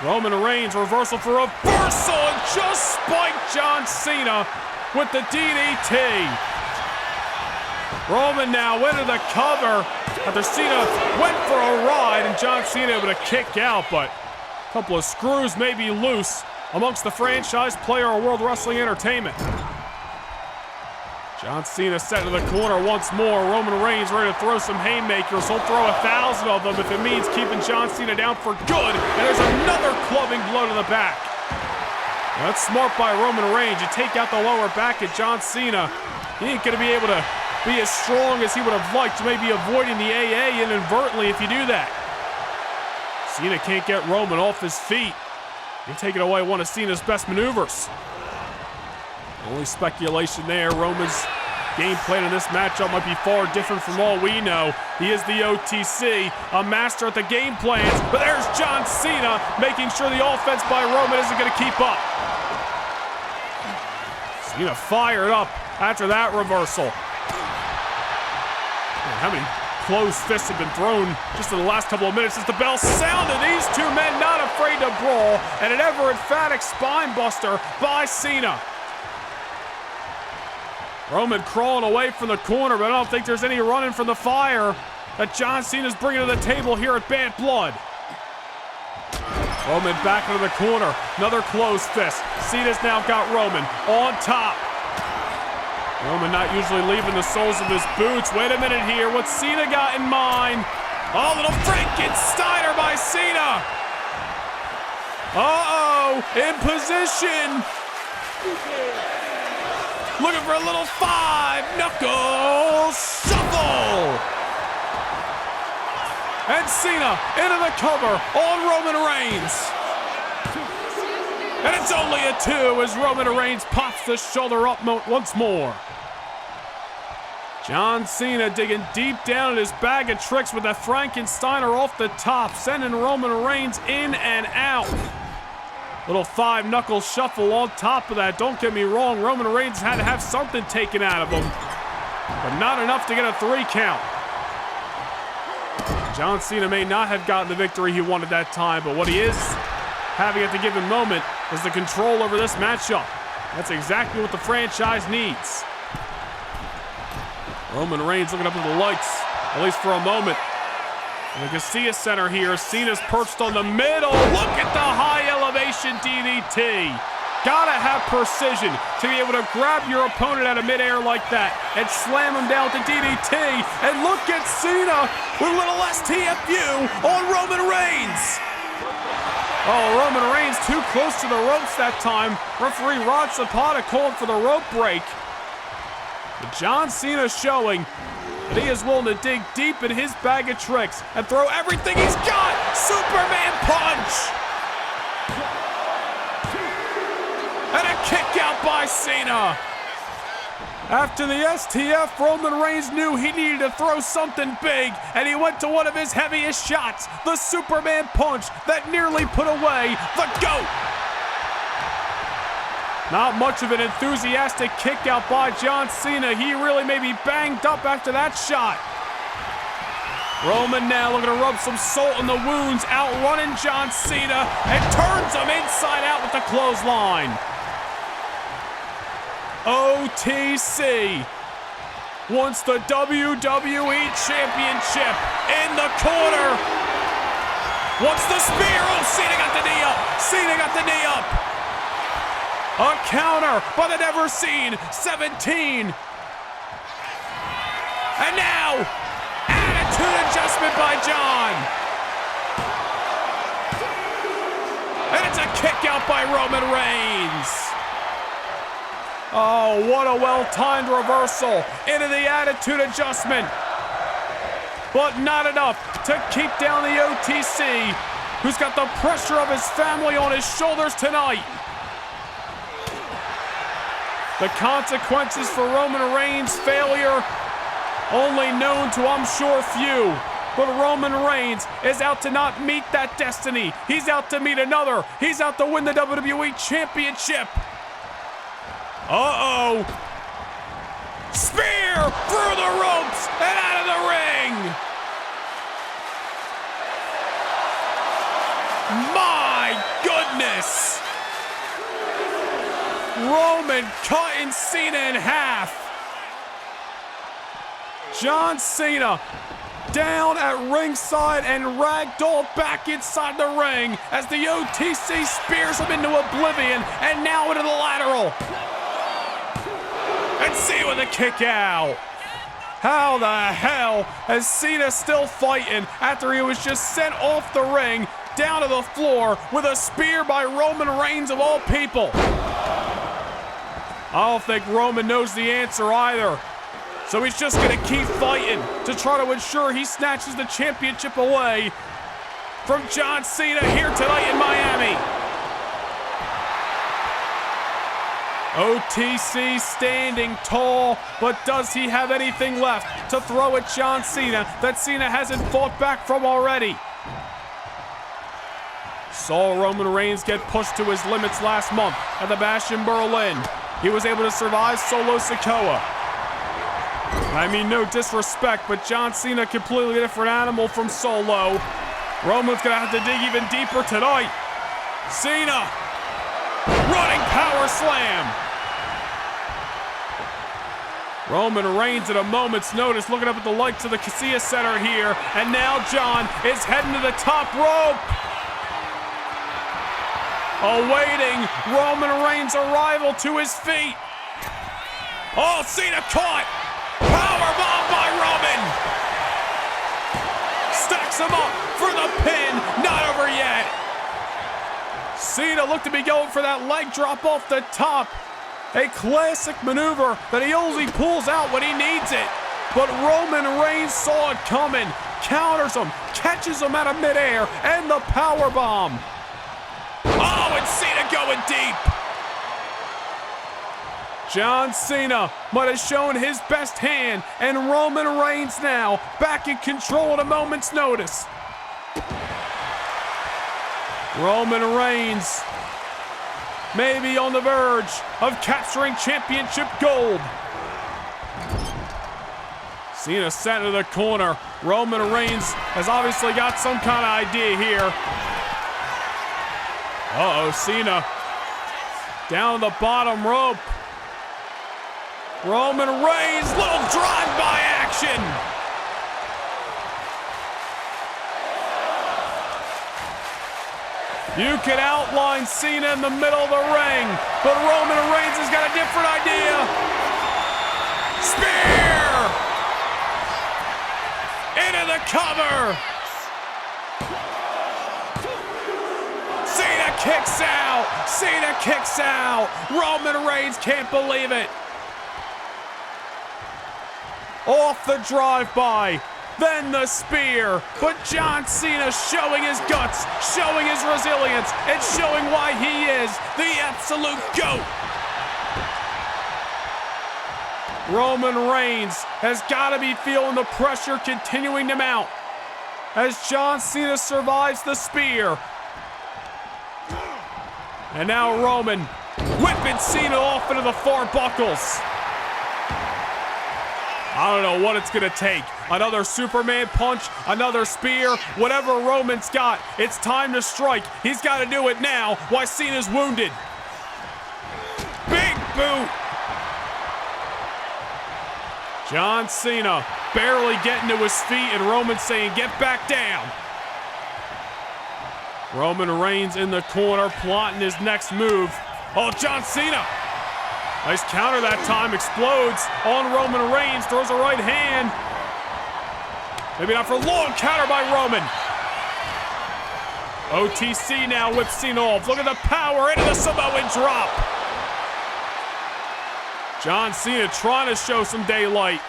Roman Reigns, reversal for reversal, and just spiked John Cena with the DDT. Roman now into the cover after Cena went for a ride, and John Cena able to kick out, but a couple of screws may be loose amongst the franchise player of World Wrestling Entertainment. John Cena set to the corner once more. Roman Reigns ready to throw some haymakers. He'll throw 1,000 of them if it means keeping John Cena down for good. And there's another clubbing blow to the back. Now that's smart by Roman Reigns. You take out the lower back at John Cena, he ain't going to be able to be as strong as he would have liked. You may be avoiding the AA inadvertently if you do that. Cena can't get Roman off his feet. You're taking away one of Cena's best maneuvers. Only speculation there. Roman's game plan in this matchup might be far different from all we know. He is the OTC, a master at the game plans, but there's John Cena making sure the offense by Roman isn't going to keep up. Cena fired up after that reversal. Man, how many closed fists have been thrown just in the last couple of minutes as the bell sounded? These two men not afraid to brawl, and an ever emphatic spine buster by Cena. Roman crawling away from the corner, but I don't think there's any running from the fire that John Cena's bringing to the table here at Bad Blood. Roman back into the corner, another closed fist. Cena's now got Roman on top. Roman not usually leaving the soles of his boots. Wait a minute here, what's Cena got in mind? Oh, little Frankensteiner by Cena. Uh-oh, in position. Looking for a little 5-knuckle shuffle. And Cena into the cover on Roman Reigns. And it's only a 2 as Roman Reigns pops the shoulder up once more. John Cena digging deep down in his bag of tricks with a Frankensteiner off the top, sending Roman Reigns in and out. Little 5-knuckle shuffle on top of that. Don't get me wrong, Roman Reigns had to have something taken out of him, but not enough to get a 3 count. John Cena may not have gotten the victory he wanted that time, but what he is having at the given moment is the control over this matchup. That's exactly what the franchise needs. Roman Reigns looking up at the lights, at least for a moment. In the Garcia Center here, Cena's perched on the middle. Look at the high elevation DDT. Gotta have precision to be able to grab your opponent out of midair like that and slam him down with the DDT. And look at Cena with a little STFU on Roman Reigns. Oh, Roman Reigns too close to the ropes that time. Referee Rod Zapata called for the rope break. But John Cena showing that he is willing to dig deep in his bag of tricks and throw everything he's got. Superman punch. And a kick out by Cena. After the STF, Roman Reigns knew he needed to throw something big, and he went to one of his heaviest shots, the Superman punch that nearly put away the GOAT. Not much of an enthusiastic kick out by John Cena. He really may be banged up after that shot. Roman now looking to rub some salt in the wounds, outrunning John Cena, and turns him inside out with the clothesline. OTC wants the WWE Championship in the corner. Wants the spear. Oh, Cena got the knee up. Cena got the knee up. A counter by the never seen 17. And now, attitude adjustment by John. And it's a kick out by Roman Reigns. Oh, what a well-timed reversal into the attitude adjustment. But not enough to keep down the OTC, who's got the pressure of his family on his shoulders tonight. The consequences for Roman Reigns' failure, only known to, I'm sure, few. But Roman Reigns is out to not meet that destiny. He's out to meet another. He's out to win the WWE Championship. Uh-oh. Spear through the ropes and out of the ring. My goodness. Roman cutting Cena in half. John Cena down at ringside and ragdolled back inside the ring as the OTC spears him into oblivion and now into the lateral. And Cena with a kick out. How the hell is Cena still fighting after he was just sent off the ring down to the floor with a spear by Roman Reigns of all people? I don't think Roman knows the answer either. So he's just gonna keep fighting to try to ensure he snatches the championship away from John Cena here tonight in Miami. OTC standing tall, but does he have anything left to throw at John Cena that Cena hasn't fought back from already? Saw Roman Reigns get pushed to his limits last month at the Bash in Berlin. He was able to survive Solo Sikoa. I mean, no disrespect, but John Cena, completely different animal from Solo. Roman's gonna have to dig even deeper tonight. Cena, running power slam. Roman Reigns at a moment's notice, looking up at the lights of the Casilla Center here, and now John is heading to the top rope. Awaiting Roman Reigns' arrival to his feet. Oh, Cena caught. Powerbomb by Roman. Stacks him up for the pin. Not over yet. Cena looked to be going for that leg drop off the top. A classic maneuver that he only pulls out when he needs it. But Roman Reigns saw it coming. Counters him. Catches him out of midair. And the powerbomb. Oh, and Cena going deep. John Cena might have shown his best hand, and Roman Reigns now back in control at a moment's notice. Roman Reigns may be on the verge of capturing championship gold. Cena sent into the corner. Roman Reigns has obviously got some kind of idea here. Uh-oh, Cena down the bottom rope. Roman Reigns, little drive-by action. You can outline Cena in the middle of the ring, but Roman Reigns has got a different idea. Spear! Into the cover. Cena kicks out. Cena kicks out. Roman Reigns can't believe it. Off the drive-by. then the spear. But John Cena showing his guts, showing his resilience, and showing why he is the absolute GOAT. Roman Reigns has got to be feeling the pressure continuing to mount as John Cena survives the spear. And now Roman whipping Cena off into the far buckles. I don't know what it's gonna take. Another Superman punch, another spear, whatever Roman's got, it's time to strike. He's gotta do it now while Cena's wounded. Big boot. John Cena barely getting to his feet and Roman saying, get back down. Roman Reigns in the corner plotting his next move. Oh, John Cena. Nice counter that time, explodes on Roman Reigns, throws a right hand. Maybe not for long, counter by Roman. OTC now whips Cena off. Look at the power into the Samoan drop. John Cena trying to show some daylight.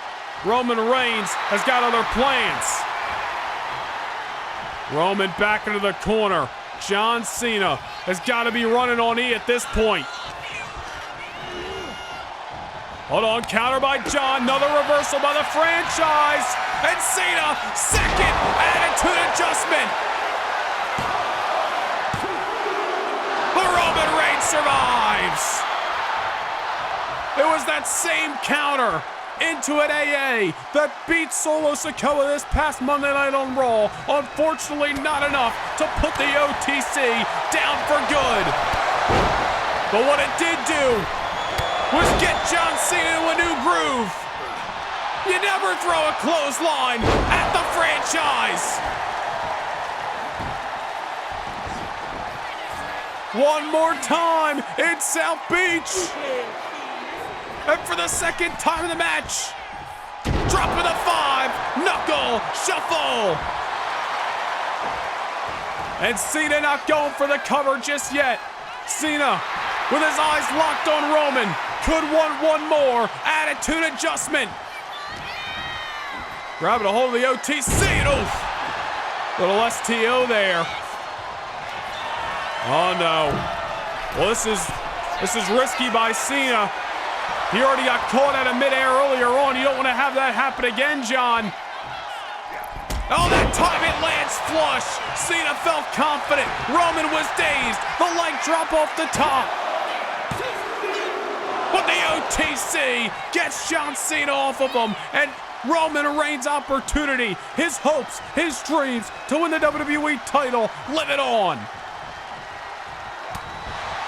Roman Reigns has got other plans. Roman back into the corner. John Cena has got to be running on E at this point. Hold on, counter by John, another reversal by the franchise. And Cena, second attitude adjustment. But Roman Reigns survives. It was that same counter into an AA that beat Solo Sikoa this past Monday night on Raw. Unfortunately, not enough to put the OTC down for good. But what it did do was get John Cena into a new groove. You never throw a clothesline at the franchise. One more time in South Beach. And for the second time in the match, drop of the 5, knuckle shuffle. And Cena not going for the cover just yet. Cena with his eyes locked on Roman. Could want one more attitude adjustment. Grabbing a hold of the OTC. Oof. Little STO there. Oh no. Well, this is risky by Cena. He already got caught out of midair earlier on. You don't want to have that happen again, John. Oh, that time it lands flush. Cena felt confident. Roman was dazed. The leg drop off the top. But the OTC gets John Cena off of him. And Roman Reigns' opportunity, his hopes, his dreams to win the WWE title, live it on.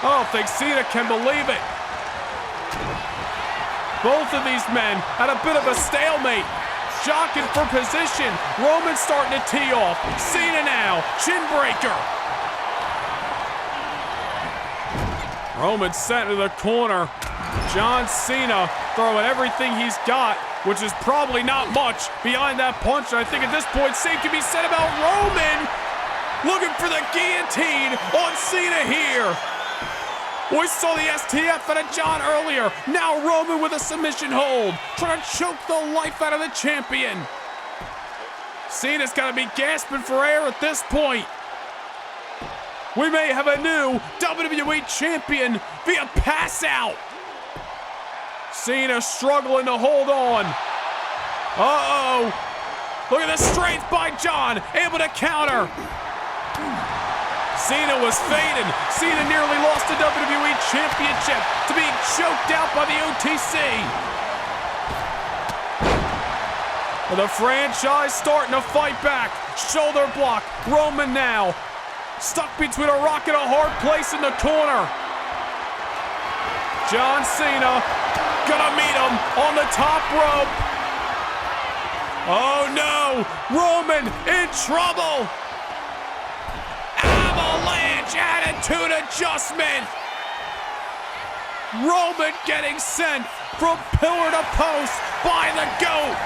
I don't think Cena can believe it. Both of these men had a bit of a stalemate. Jockeying for position. Roman starting to tee off. Cena now, chin breaker. Roman sent to the corner. John Cena throwing everything he's got, which is probably not much behind that punch. And I think at this point, same can be said about Roman. Looking for the guillotine on Cena here. We saw the STF out of John earlier. Now Roman with a submission hold. Trying to choke the life out of the champion. Cena's got to be gasping for air at this point. We may have a new WWE champion via pass out. Cena struggling to hold on. Uh-oh. Look at the strength by John. Able to counter. Cena was fading. Cena nearly lost the WWE Championship to being choked out by the OTC. The franchise starting to fight back. Shoulder block. Roman now stuck between a rock and a hard place in the corner. John Cena gonna meet him on the top rope. Oh no! Roman in trouble! Avalanche attitude adjustment. Roman getting sent from pillar to post by the GOAT.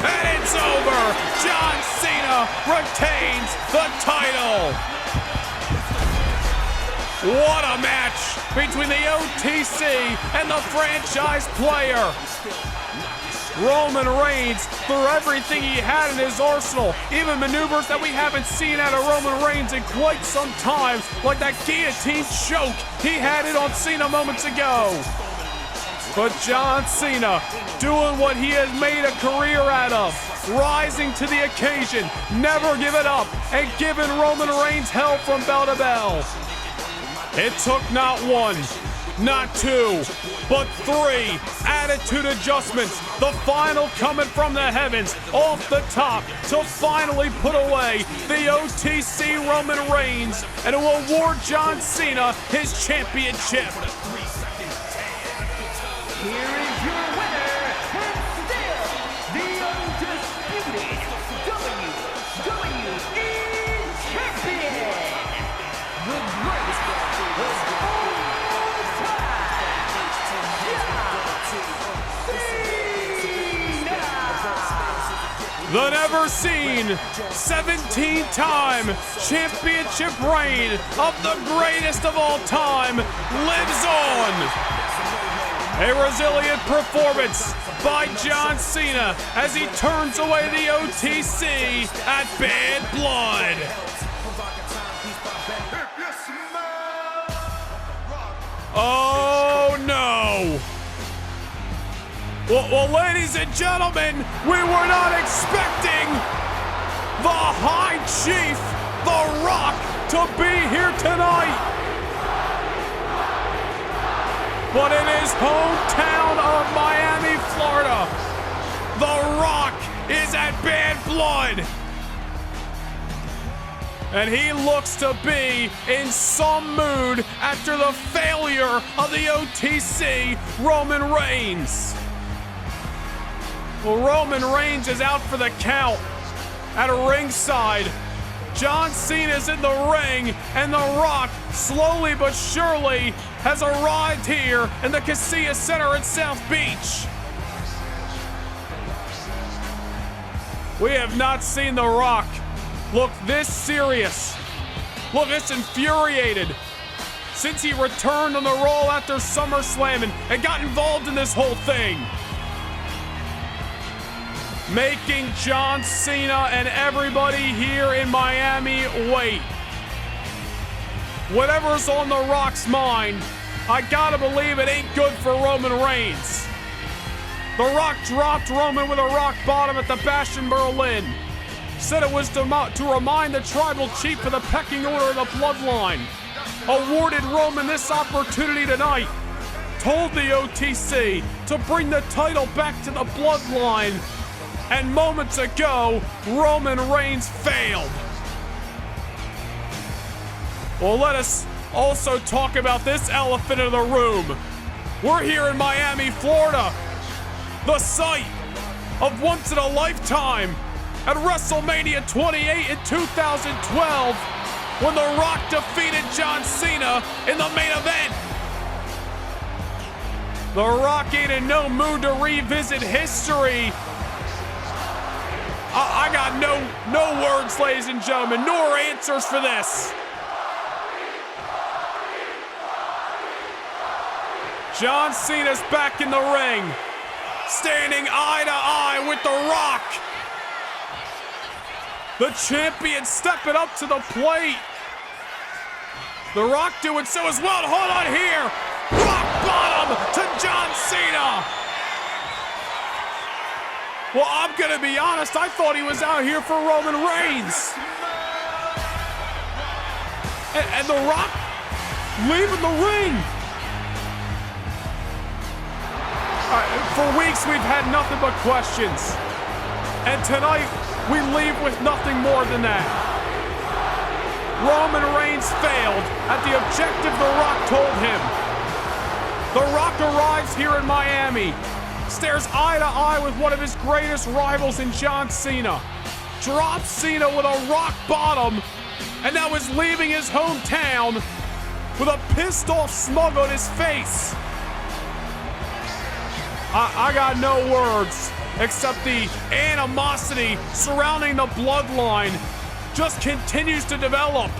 And it's over. John Cena retains the title. What a match between the OTC and the franchise player. Roman Reigns threw everything he had in his arsenal, even maneuvers that we haven't seen out of Roman Reigns in quite some time, like that guillotine choke he had it on Cena moments ago. But John Cena doing what he has made a career out of, rising to the occasion, never giving up, and giving Roman Reigns hell from bell to bell. It took not one, not two, but three attitude adjustments, the final coming from the heavens, off the top, to finally put away the OTC Roman Reigns and to award John Cena his championship. Here is your winner, and still the undisputed WWE Champion, the greatest of all time, The never-seen 17-time championship reign of the greatest of all time lives on. A resilient performance by John Cena as he turns away the OTC at Bad Blood. Oh no! Well, ladies and gentlemen, we were not expecting the High Chief, The Rock, to be here tonight. But in his hometown of Miami, Florida, The Rock is at Bad Blood. And he looks to be in some mood after the failure of the OTC Roman Reigns. Well, Roman Reigns is out for the count at a ringside. John Cena's in the ring, and The Rock, slowly but surely, has arrived here in the Casilla Center in South Beach. We have not seen The Rock look this serious, look this infuriated, since he returned on the Raw after SummerSlam and got involved in this whole thing. Making John Cena and everybody here in Miami wait. Whatever's on The Rock's mind, I gotta believe it ain't good for Roman Reigns. The Rock dropped Roman with a rock bottom at the Bash in Berlin. Said it was to remind the tribal chief of the pecking order of the bloodline. Awarded Roman this opportunity tonight. Told the OTC to bring the title back to the bloodline. And moments ago, Roman Reigns failed. Well, let us also talk about this elephant in the room. We're here in Miami, Florida, the site of once in a lifetime at WrestleMania 28 in 2012 when The Rock defeated John Cena in the main event. The Rock ain't in no mood to revisit history. I got no words, ladies and gentlemen, nor answers for this. John Cena's back in the ring, standing eye to eye with The Rock. The champion stepping up to the plate. The Rock doing so as well. Hold on here. Rock bottom to John Cena. Well, I'm gonna be honest, I thought he was out here for Roman Reigns. And The Rock leaving the ring. For weeks, we've had nothing but questions. And tonight, we leave with nothing more than that. Roman Reigns failed at the objective The Rock told him. The Rock arrives here in Miami, stares eye to eye with one of his greatest rivals in John Cena, drops Cena with a rock bottom, and now is leaving his hometown with a pissed off smug on his face. I got no words except the animosity surrounding the bloodline just continues to develop.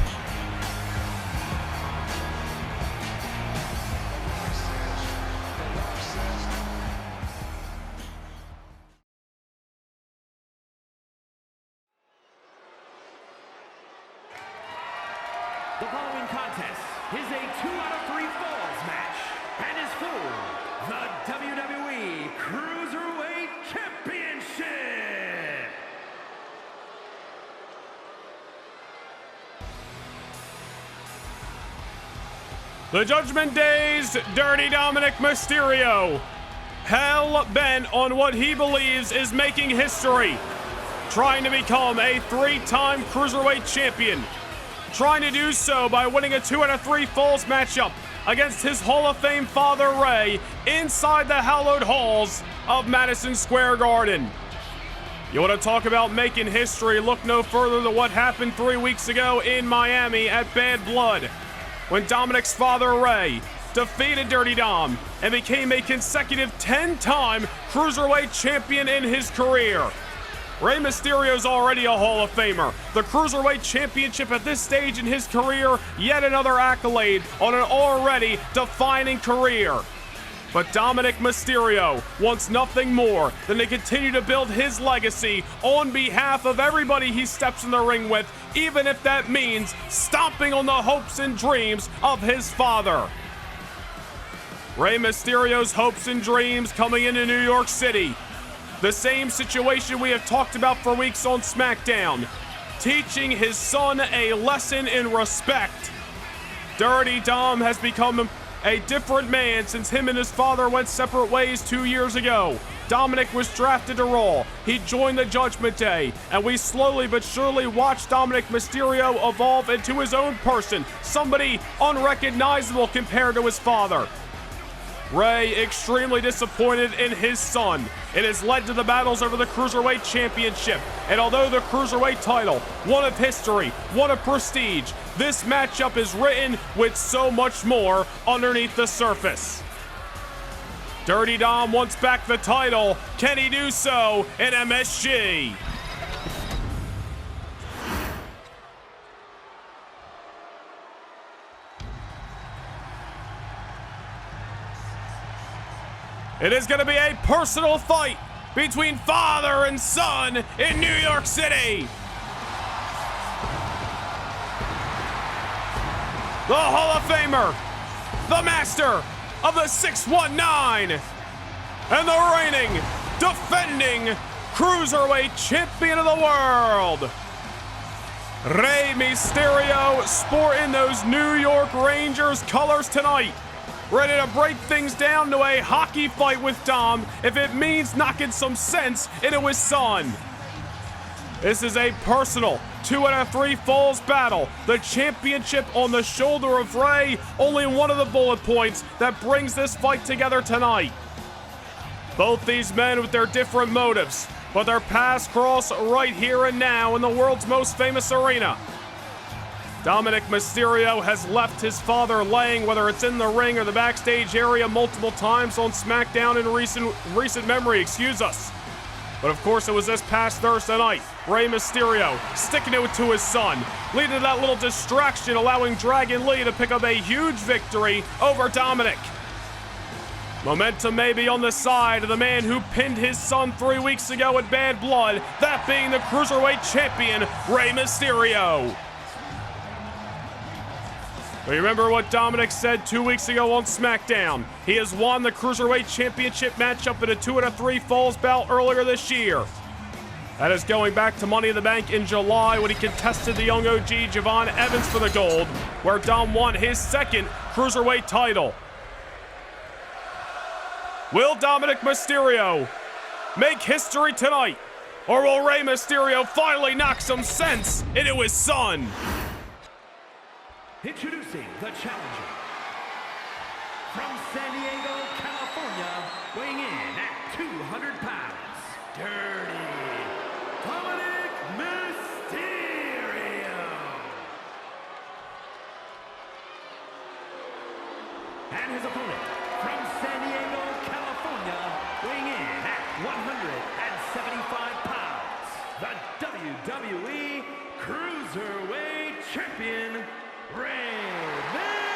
The following contest is a 2-out-of-3 falls match and is for the WWE Cruiserweight Championship. The Judgment Day's Dirty Dominic Mysterio, hell-bent on what he believes is making history, trying to become a 3-time Cruiserweight champion, trying to do so by winning a 2-out-of-3 falls matchup against his Hall of Fame father, Rey, inside the hallowed halls of Madison Square Garden. You want to talk about making history? Look no further than what happened 3 weeks ago in Miami at Bad Blood, when Dominic's father, Rey, defeated Dirty Dom and became a consecutive 10-time Cruiserweight champion in his career. Rey Mysterio's already a Hall of Famer. The Cruiserweight Championship at this stage in his career, yet another accolade on an already defining career. But Dominic Mysterio wants nothing more than to continue to build his legacy on behalf of everybody he steps in the ring with, even if that means stomping on the hopes and dreams of his father. Rey Mysterio's hopes and dreams coming into New York City. The same situation we have talked about for weeks on SmackDown. Teaching his son a lesson in respect. Dirty Dom has become a different man since him and his father went separate ways 2 years ago. Dominic was drafted to Raw. He joined the Judgment Day, and we slowly but surely watched Dominic Mysterio evolve into his own person, somebody unrecognizable compared to his father. Rey extremely disappointed in his son. It has led to the battles over the Cruiserweight Championship. And although the Cruiserweight title, one of history, one of prestige, this matchup is written with so much more underneath the surface. Dirty Dom wants back the title. Can he do so in MSG? It is going to be a personal fight between father and son in New York City. The Hall of Famer, the master of the 619, and the reigning, defending Cruiserweight Champion of the World, Rey Mysterio, sporting those New York Rangers colors tonight. Ready to break things down to a hockey fight with Dom if it means knocking some sense into his son. This is a personal 2-out-of-3 falls battle. The championship on the shoulder of Rey, only one of the bullet points that brings this fight together tonight. Both these men with their different motives, but their paths cross right here and now in the world's most famous arena. Dominic Mysterio has left his father laying, whether it's in the ring or the backstage area, multiple times on SmackDown in recent memory, excuse us. But of course it was this past Thursday night. Rey Mysterio sticking it to his son, leading to that little distraction, allowing Dragon Lee to pick up a huge victory over Dominic. Momentum may be on the side of the man who pinned his son 3 weeks ago at Bad Blood, that being the Cruiserweight Champion, Rey Mysterio. Remember what Dominic said 2 weeks ago on SmackDown. He has won the Cruiserweight Championship matchup in a 2-out-of-3 falls bout earlier this year. That is going back to Money in the Bank in July when he contested the young OG Javon Evans for the gold, where Dom won his second Cruiserweight title. Will Dominic Mysterio make history tonight? Or will Rey Mysterio finally knock some sense into his son? Introducing the challenger from San Diego, California, weighing in at 200 pounds, Dirty Dominic Mysterio. And his opponent from San Diego, California, weighing in at 175 pounds, the WWE Cruiserweight Champion, Rey Mysterio!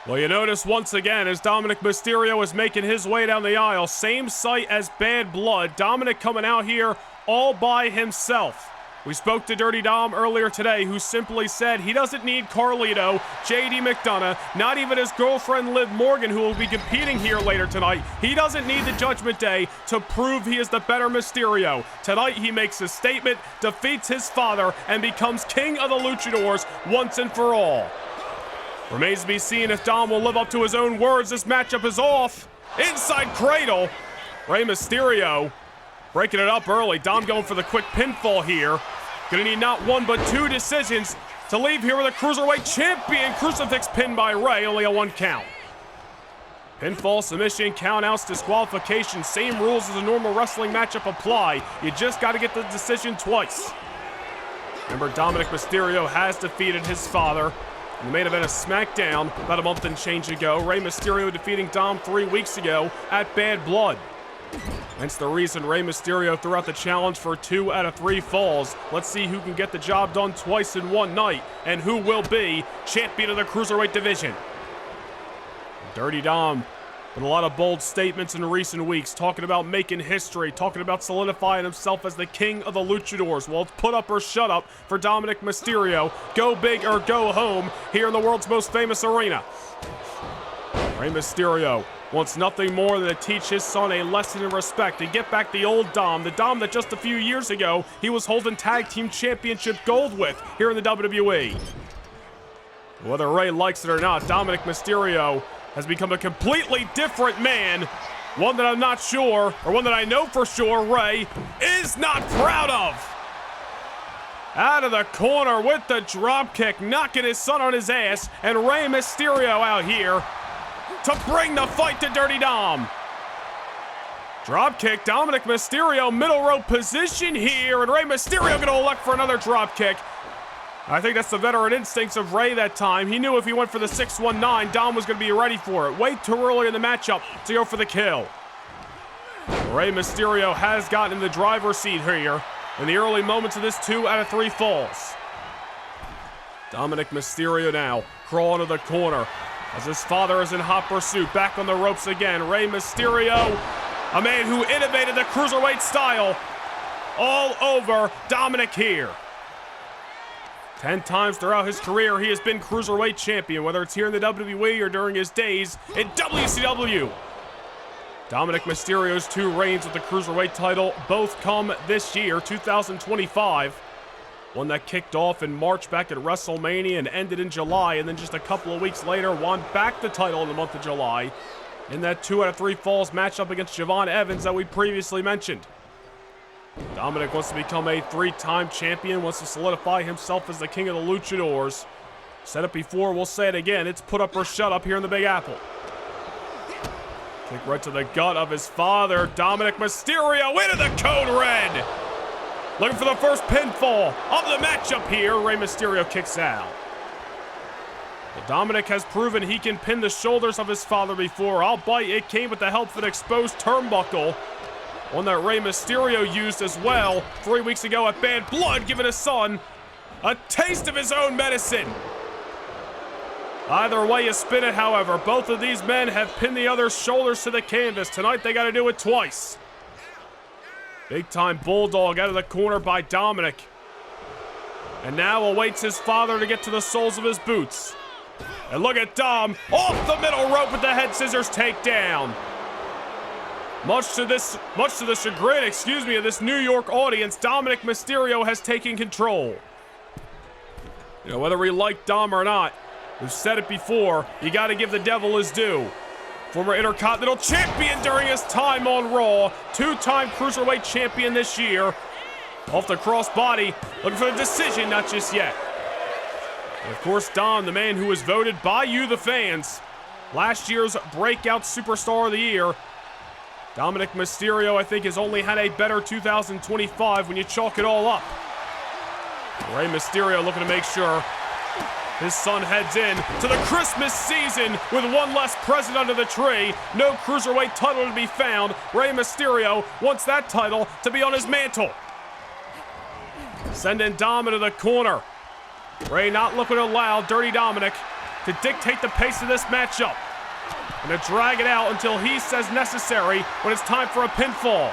Well, you notice once again as Dominic Mysterio is making his way down the aisle, same sight as Bad Blood. Dominic coming out here all by himself. We spoke to Dirty Dom earlier today, who simply said he doesn't need Carlito, JD McDonough, not even his girlfriend Liv Morgan, who will be competing here later tonight. He doesn't need the Judgment Day to prove he is the better Mysterio. Tonight he makes a statement, defeats his father, and becomes king of the Luchadors once and for all. Remains to be seen if Dom will live up to his own words. This matchup is off. Inside cradle. Rey Mysterio breaking it up early. Dom going for the quick pinfall here. Gonna need not one but two decisions to leave here with a Cruiserweight champion. Crucifix pin by Rey, only a 1 count. Pinfall, submission, countouts, disqualification. Same rules as a normal wrestling matchup apply. You just gotta get the decision twice. Remember, Dominic Mysterio has defeated his father in the main event of SmackDown about a month and change ago. Rey Mysterio defeating Dom 3 weeks ago at Bad Blood. Hence the reason Rey Mysterio threw out the challenge for 2 out of 3 falls. Let's see who can get the job done twice in one night and who will be champion of the Cruiserweight division. Dirty Dom with a lot of bold statements in recent weeks, talking about making history, talking about solidifying himself as the king of the Luchadors. Well, it's put up or shut up for Dominic Mysterio. Go big or go home here in the world's most famous arena. Rey Mysterio wants nothing more than to teach his son a lesson in respect and get back the old Dom, the Dom that just a few years ago he was holding tag team championship gold with here in the WWE. Whether Rey likes it or not, Dominic Mysterio has become a completely different man. One that I'm not sure, or one that I know for sure Rey is not proud of. Out of the corner with the dropkick, knocking his son on his ass, and Rey Mysterio out here to bring the fight to Dirty Dom. Dropkick, Dominic Mysterio, middle rope position here, and Rey Mysterio gonna elect for another dropkick. I think that's the veteran instincts of Rey that time. He knew if he went for the 619, Dom was gonna be ready for it. Way too early in the matchup to go for the kill. Rey Mysterio has gotten in the driver's seat here in the early moments of this 2 out of 3 falls. Dominic Mysterio now crawling to the corner as his father is in hot pursuit. Back on the ropes again. Rey Mysterio, a man who innovated the Cruiserweight style, all over Dominic here. 10 times throughout his career, he has been Cruiserweight champion, whether it's here in the WWE or during his days in WCW. Dominic Mysterio's 2 reigns with the Cruiserweight title both come this year, 2025. One that kicked off in March back at WrestleMania and ended in July, and then just a couple of weeks later won back the title in the month of July in that 2 out of 3 falls matchup against Javon Evans that we previously mentioned. Dominic wants to become a 3-time champion, wants to solidify himself as the king of the Luchadors. Said it before, we'll say it again, it's put up or shut up here in the Big Apple. Kick right to the gut of his father, Dominic Mysterio into the code red. Looking for the first pinfall of the matchup here. Rey Mysterio kicks out. Well, Dominic has proven he can pin the shoulders of his father before. Albeit it came with the help of an exposed turnbuckle. One that Rey Mysterio used as well 3 weeks ago at Bad Blood, giving his son a taste of his own medicine. Either way you spin it, however, both of these men have pinned the other's shoulders to the canvas. Tonight they got to do it twice. Big time bulldog out of the corner by Dominic. And now awaits his father to get to the soles of his boots. And look at Dom off the middle rope with the head scissors takedown. Much to the chagrin, of this New York audience, Dominic Mysterio has taken control. You know, whether we like Dom or not, we've said it before, you got to give the devil his due. Former Intercontinental Champion during his time on Raw, 2-time Cruiserweight Champion this year. Off the crossbody, looking for the decision, not just yet. And of course, Dom, the man who was voted by you, the fans, last year's Breakout Superstar of the Year. Dominic Mysterio, I think, has only had a better 2025 when you chalk it all up. Rey Mysterio looking to make sure his son heads in to the Christmas season with one less present under the tree. No Cruiserweight title to be found. Rey Mysterio wants that title to be on his mantle. Sending Dom into the corner. Rey not looking to allow Dirty Dominic to dictate the pace of this matchup. And to drag it out until he says necessary when it's time for a pinfall.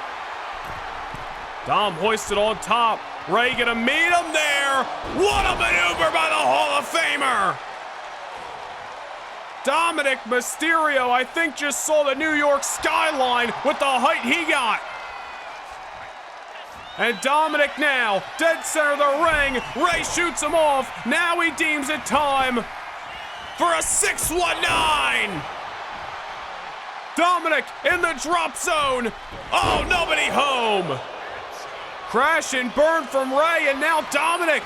Dom hoisted on top. Rey gonna meet him there. What a maneuver by the Hall of Famer. Dominic Mysterio, I think, just saw the New York skyline with the height he got. And Dominic now, dead center of the ring. Rey shoots him off. Now he deems it time for a 619. Dominic in the drop zone. Oh, nobody home. Crash and burn from Rey, and now Dominic.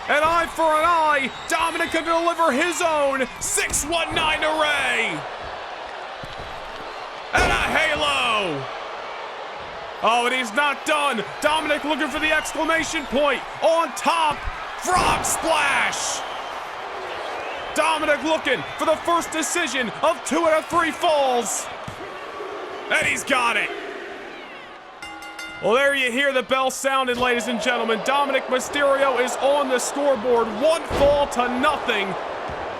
An eye for an eye. Dominic can deliver his own 619 to Rey. And a halo. Oh, and he's not done. Dominic looking for the exclamation point. On top, frog splash. Dominic looking for the first decision of 2 out of 3 falls. And he's got it. Well, there you hear the bell sounded, ladies and gentlemen. Dominic Mysterio is on the scoreboard, 1 fall to nothing.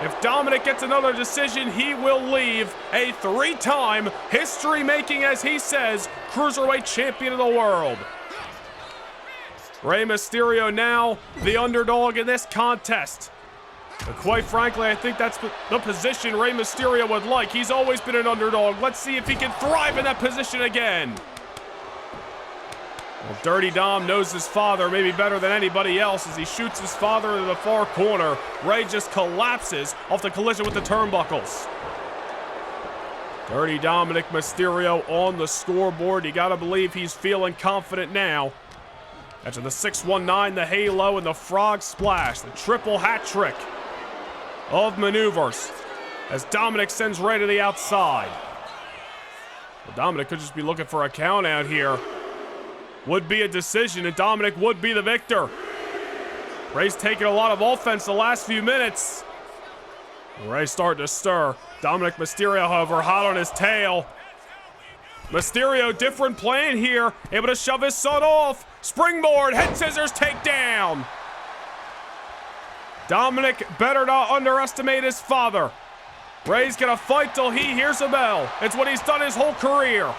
If Dominic gets another decision, he will leave a 3-time, history-making, as he says, Cruiserweight Champion of the world. Rey Mysterio now the underdog in this contest. But quite frankly, I think that's the position Rey Mysterio would like. He's always been an underdog. Let's see if he can thrive in that position again. Well, Dirty Dom knows his father maybe better than anybody else as he shoots his father into the far corner. Rey just collapses off the collision with the turnbuckles. Dirty Dominic Mysterio on the scoreboard. You gotta believe he's feeling confident now. After the 619, the halo, and the frog splash, the triple hat trick of maneuvers as Dominic sends Rey to the outside. Well, Dominic could just be looking for a count out here. Would be a decision, and Dominic would be the victor. Rey's taken a lot of offense the last few minutes. Rey's starting to stir. Dominic Mysterio, however, hot on his tail. Mysterio, different plan here. Able to shove his son off. Springboard, head scissors, takedown. Dominic better not underestimate his father. Rey's gonna fight till he hears a bell. It's what he's done his whole career.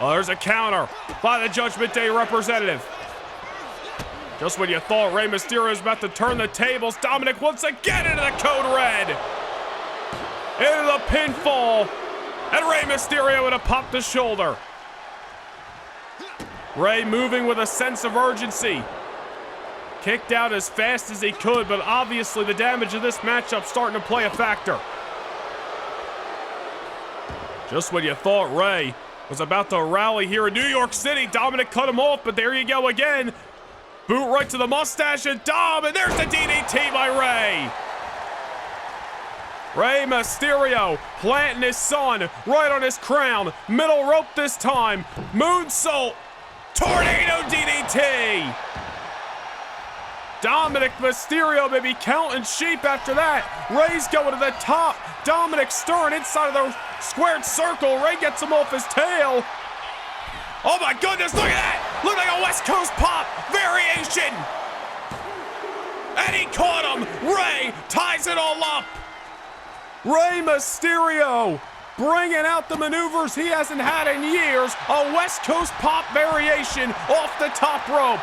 Oh, there's a counter by the Judgment Day representative. Just when you thought Rey Mysterio was about to turn the tables, Dominic once again into the code red. Into the pinfall. And Rey Mysterio would have popped the shoulder. Rey moving with a sense of urgency. Kicked out as fast as he could, but obviously the damage of this matchup starting to play a factor. Just when you thought Rey was about to rally here in New York City, Dominic cut him off, but there you go again. Boot right to the mustache and Dom, and there's the DDT by Rey. Rey Mysterio planting his son right on his crown. Middle rope this time. Moonsault. Tornado DDT. Dominic Mysterio may be counting sheep after that. Rey's going to the top. Dominic stirring inside of the squared circle. Rey gets him off his tail. Oh my goodness, look at that. Look like a West Coast pop variation. And he caught him. Rey ties it all up. Rey Mysterio bringing out the maneuvers he hasn't had in years. A West Coast pop variation off the top rope.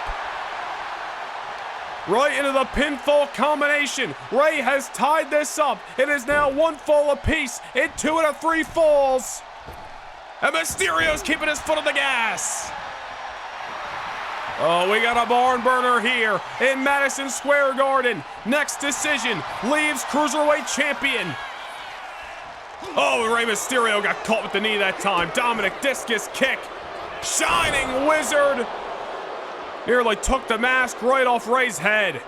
Right into the pinfall combination. Rey has tied this up. It is now 1 fall apiece in 2 out of 3 falls. And Mysterio's keeping his foot on the gas. Oh, we got a barn burner here in Madison Square Garden. Next decision leaves Cruiserweight Champion. Oh, Rey Mysterio got caught with the knee that time. Dominic discus kick. Shining Wizard. Nearly took the mask right off Rey's head.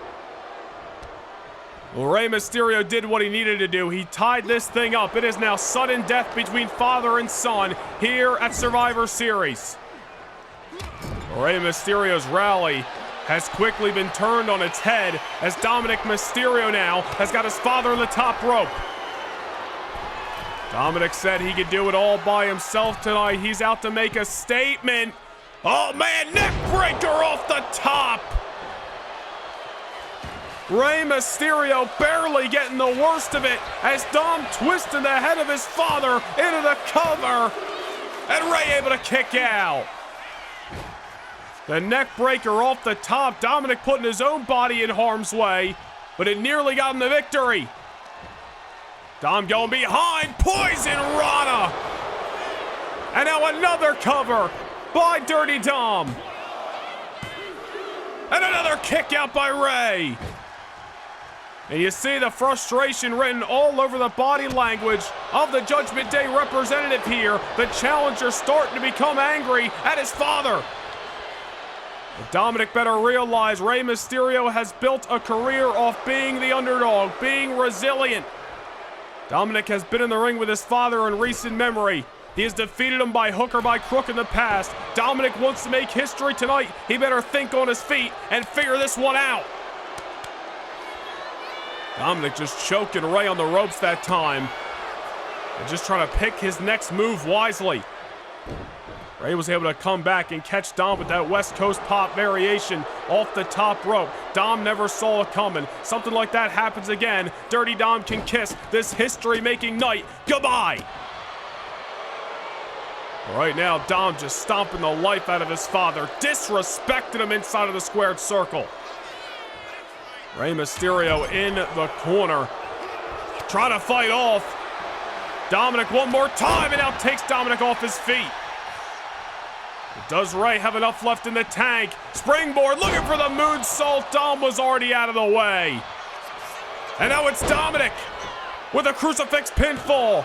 Well, Rey Mysterio did what he needed to do. He tied this thing up. It is now sudden death between father and son here at Survivor Series. Rey Mysterio's rally has quickly been turned on its head as Dominic Mysterio now has got his father in the top rope. Dominic said he could do it all by himself tonight. He's out to make a statement. Oh man, neck breaker off the top. Rey Mysterio barely getting the worst of it as Dom twisting the head of his father into the cover. And Rey able to kick out. The neck breaker off the top. Dominic putting his own body in harm's way, but it nearly got him the victory. Dom going behind. Poison Rana. And now another cover by Dirty Dom. And another kick out by Rey. And you see the frustration written all over the body language of the Judgment Day representative here. The challenger starting to become angry at his father. But Dominic better realize Rey Mysterio has built a career off being the underdog, being resilient. Dominic has been in the ring with his father in recent memory. He has defeated him by hook or by crook in the past. Dominic wants to make history tonight. He better think on his feet and figure this one out. Dominic just choking Rey on the ropes that time. And just trying to pick his next move wisely. Rey was able to come back and catch Dom with that West Coast pop variation off the top rope. Dom never saw it coming. Something like that happens again. Dirty Dom can kiss this history-making night goodbye. Right now, Dom just stomping the life out of his father, disrespecting him inside of the squared circle. Rey Mysterio in the corner, trying to fight off Dominic one more time, and now takes Dominic off his feet. Does Rey have enough left in the tank? Springboard, looking for the moonsault. Dom was already out of the way. And now it's Dominic with a crucifix pinfall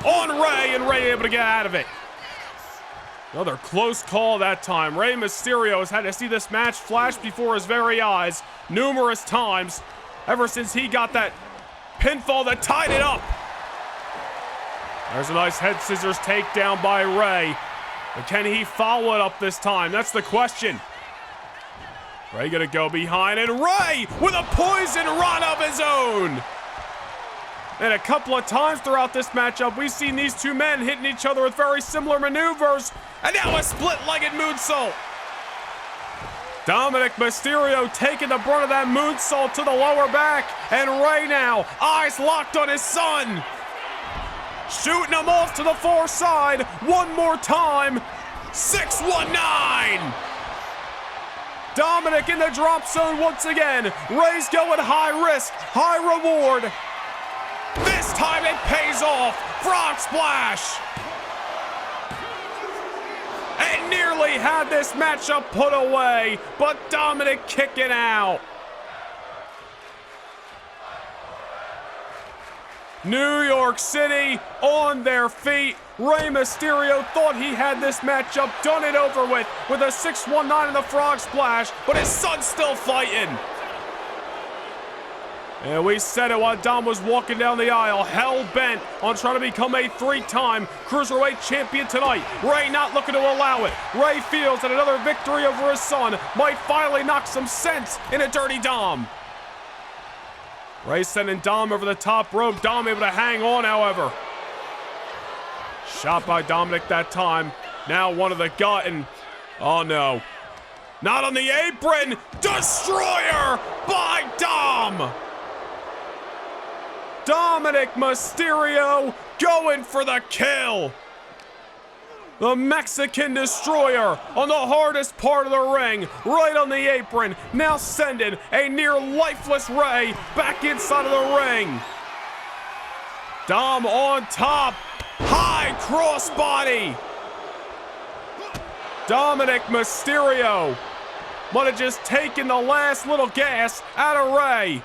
on Rey, and Rey able to get out of it. Another close call that time. Rey Mysterio has had to see this match flash before his very eyes numerous times ever since he got that pinfall that tied it up. There's a nice head scissors takedown by Rey. But can he follow it up this time? That's the question. Rey gonna go behind, and Rey with a poison run of his own. And a couple of times throughout this matchup, we've seen these two men hitting each other with very similar maneuvers. And now a split-legged moonsault. Dominic Mysterio taking the brunt of that moonsault to the lower back. And Rey now, eyes locked on his son. Shooting him off to the far side one more time. 619. Dominic in the drop zone once again. Rey's going high risk, high reward. This time it pays off. Frog splash. And nearly had this matchup put away, but Dominic kicking out. New York City on their feet. Rey Mysterio thought he had this matchup done it over with a 619 in the frog splash, but his son's still fighting. And we said it while Dom was walking down the aisle, hell-bent on trying to become a three-time Cruiserweight champion tonight. Rey not looking to allow it. Rey feels that another victory over his son might finally knock some sense into Dirty Dom. Rey sending Dom over the top rope. Dom able to hang on, however. Shot by Dominic that time. Now one of the gut, and oh no. Not on the apron. Destroyer by Dom. Dominic Mysterio going for the kill. The Mexican Destroyer on the hardest part of the ring, right on the apron, now sending a near lifeless Rey back inside of the ring. Dom on top, high crossbody. Dominic Mysterio might have just taken the last little gas out of Rey.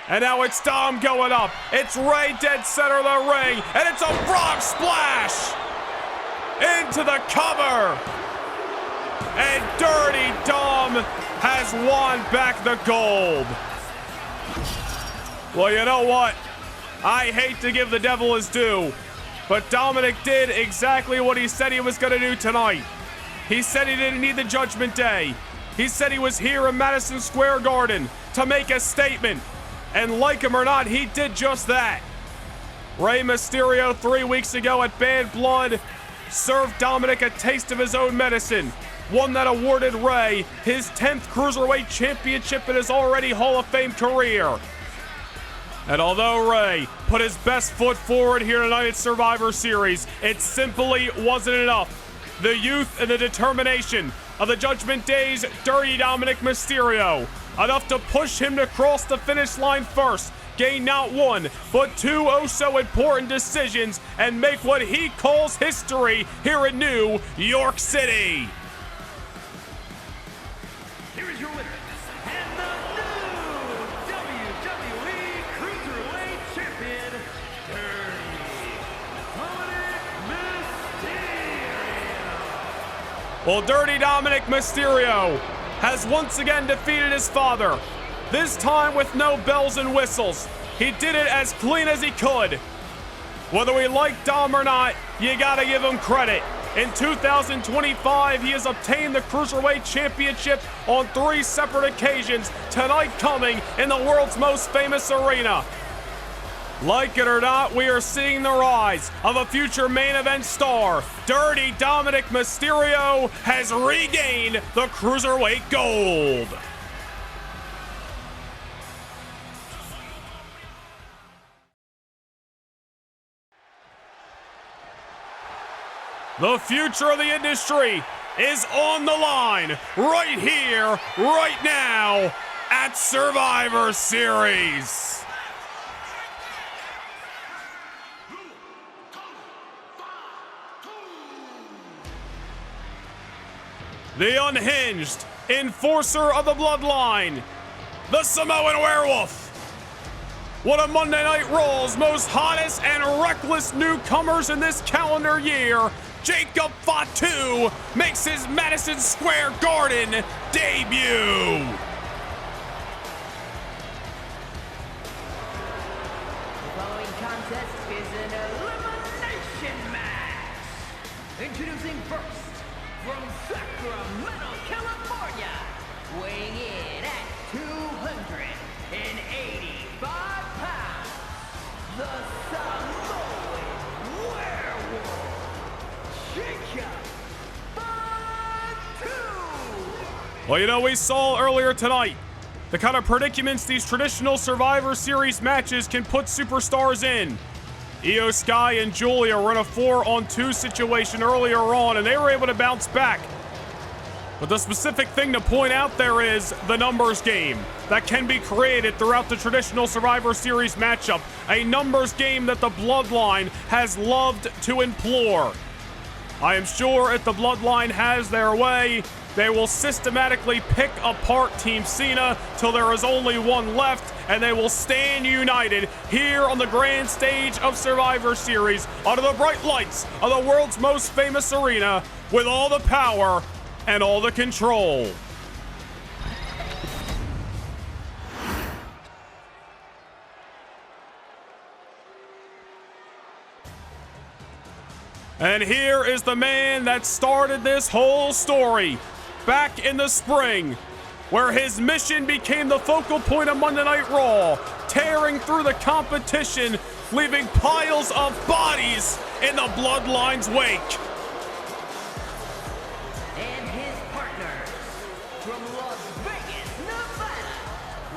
And now it's Dom going up. It's Rey dead center of the ring, and it's a frog splash into the cover. And Dirty Dom has won back the gold. Well, you know what? I hate to give the devil his due, but Dominic did exactly what he said he was going to do tonight. He said he didn't need the Judgment Day. He said he was here in Madison Square Garden to make a statement. And like him or not, he did just that. Rey Mysterio 3 weeks ago at Bad Blood served Dominic a taste of his own medicine. one that awarded Rey his 10th Cruiserweight Championship in his already Hall of Fame career. And although Rey put his best foot forward here tonight at Survivor Series, it simply wasn't enough. The youth and the determination of the Judgment Day's Dirty Dominic Mysterio, enough to push him to cross the finish line first, gain not one, but two oh-so-important decisions, and make what he calls history here in New York City. Here is your winner, and the new WWE Cruiserweight Champion, Dirty Dominic Mysterio. Well, Dirty Dominic Mysterio has once again defeated his father, this time with no bells and whistles. He did it as clean as he could. Whether we like Dom or not, you gotta give him credit. In 2025, he has obtained the Cruiserweight Championship on 3 separate occasions, tonight coming in the world's most famous arena. Like it or not, we are seeing the rise of a future main event star. Dirty Dominic Mysterio has regained the Cruiserweight Gold. The future of the industry is on the line right here, right now at Survivor Series. The unhinged enforcer of the bloodline, the Samoan Werewolf. One of Monday Night Raw's most hottest and reckless newcomers in this calendar year, Jacob Fatu, makes his Madison Square Garden debut. The following contest is an elimination match. Introducing first, from Sacramento, California, weighing in at 285 pounds, the Samoan Werewolf, Jacob Fatu. Well, you know, we saw earlier tonight the kind of predicaments these traditional Survivor Series matches can put superstars in. Io Sky and Julia were in a 4-on-2 situation earlier on, and they were able to bounce back. But the specific thing to point out there is the numbers game that can be created throughout the traditional Survivor Series matchup. A numbers game that the Bloodline has loved to implore. I am sure if the Bloodline has their way, they will systematically pick apart Team Cena till there is only one left, and they will stand united here on the grand stage of Survivor Series under the bright lights of the world's most famous arena with all the power and all the control. And here is the man that started this whole story back in the spring, where his mission became the focal point of Monday Night Raw, tearing through the competition, leaving piles of bodies in the Bloodline's wake. And his partners from Las Vegas, Nevada,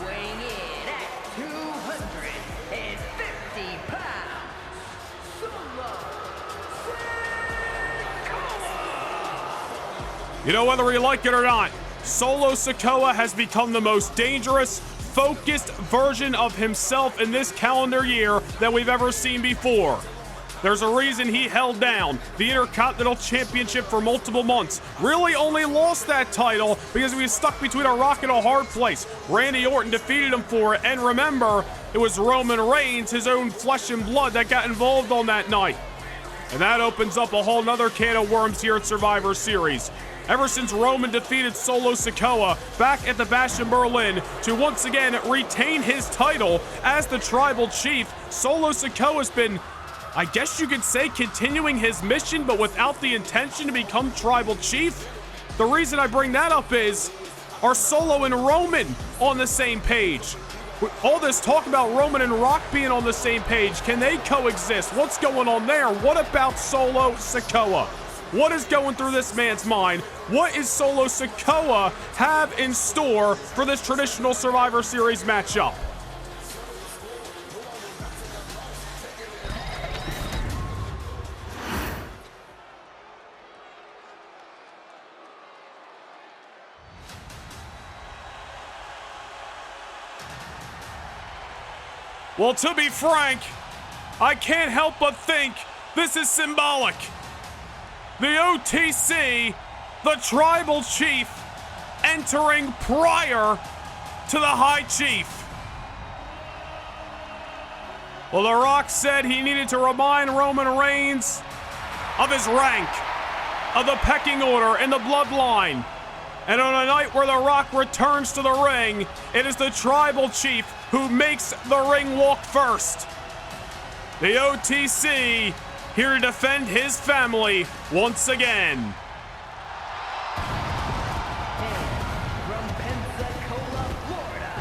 weighing in at 250 pounds, Solo Sikoa. You know, whether we like it or not, Solo Sikoa has become the most dangerous, focused version of himself in this calendar year that we've ever seen before. There's a reason he held down the Intercontinental Championship for multiple months. Really only lost that title because he was stuck between a rock and a hard place. Randy Orton defeated him for it, and remember, it was Roman Reigns, his own flesh and blood, that got involved on that night. And that opens up a whole nother can of worms here at Survivor Series. Ever since Roman defeated Solo Sikoa back at the Bash in Berlin to once again retain his title as the Tribal Chief, Solo Sikoa's been, I guess you could say, continuing his mission, but without the intention to become Tribal Chief. The reason I bring that up is, are Solo and Roman on the same page? With all this talk about Roman and Rock being on the same page, can they coexist? What's going on there? What about Solo Sikoa? What is going through this man's mind? What is Solo Sikoa have in store for this traditional Survivor Series matchup? Well, to be frank, I can't help but think this is symbolic. The OTC, the Tribal Chief, entering prior to the High Chief. Well, The Rock said he needed to remind Roman Reigns of his rank, of the pecking order and the bloodline. And on a night where The Rock returns to the ring, it is the Tribal Chief who makes the ring walk first. The OTC here to defend his family once again. And from Pensacola, Florida,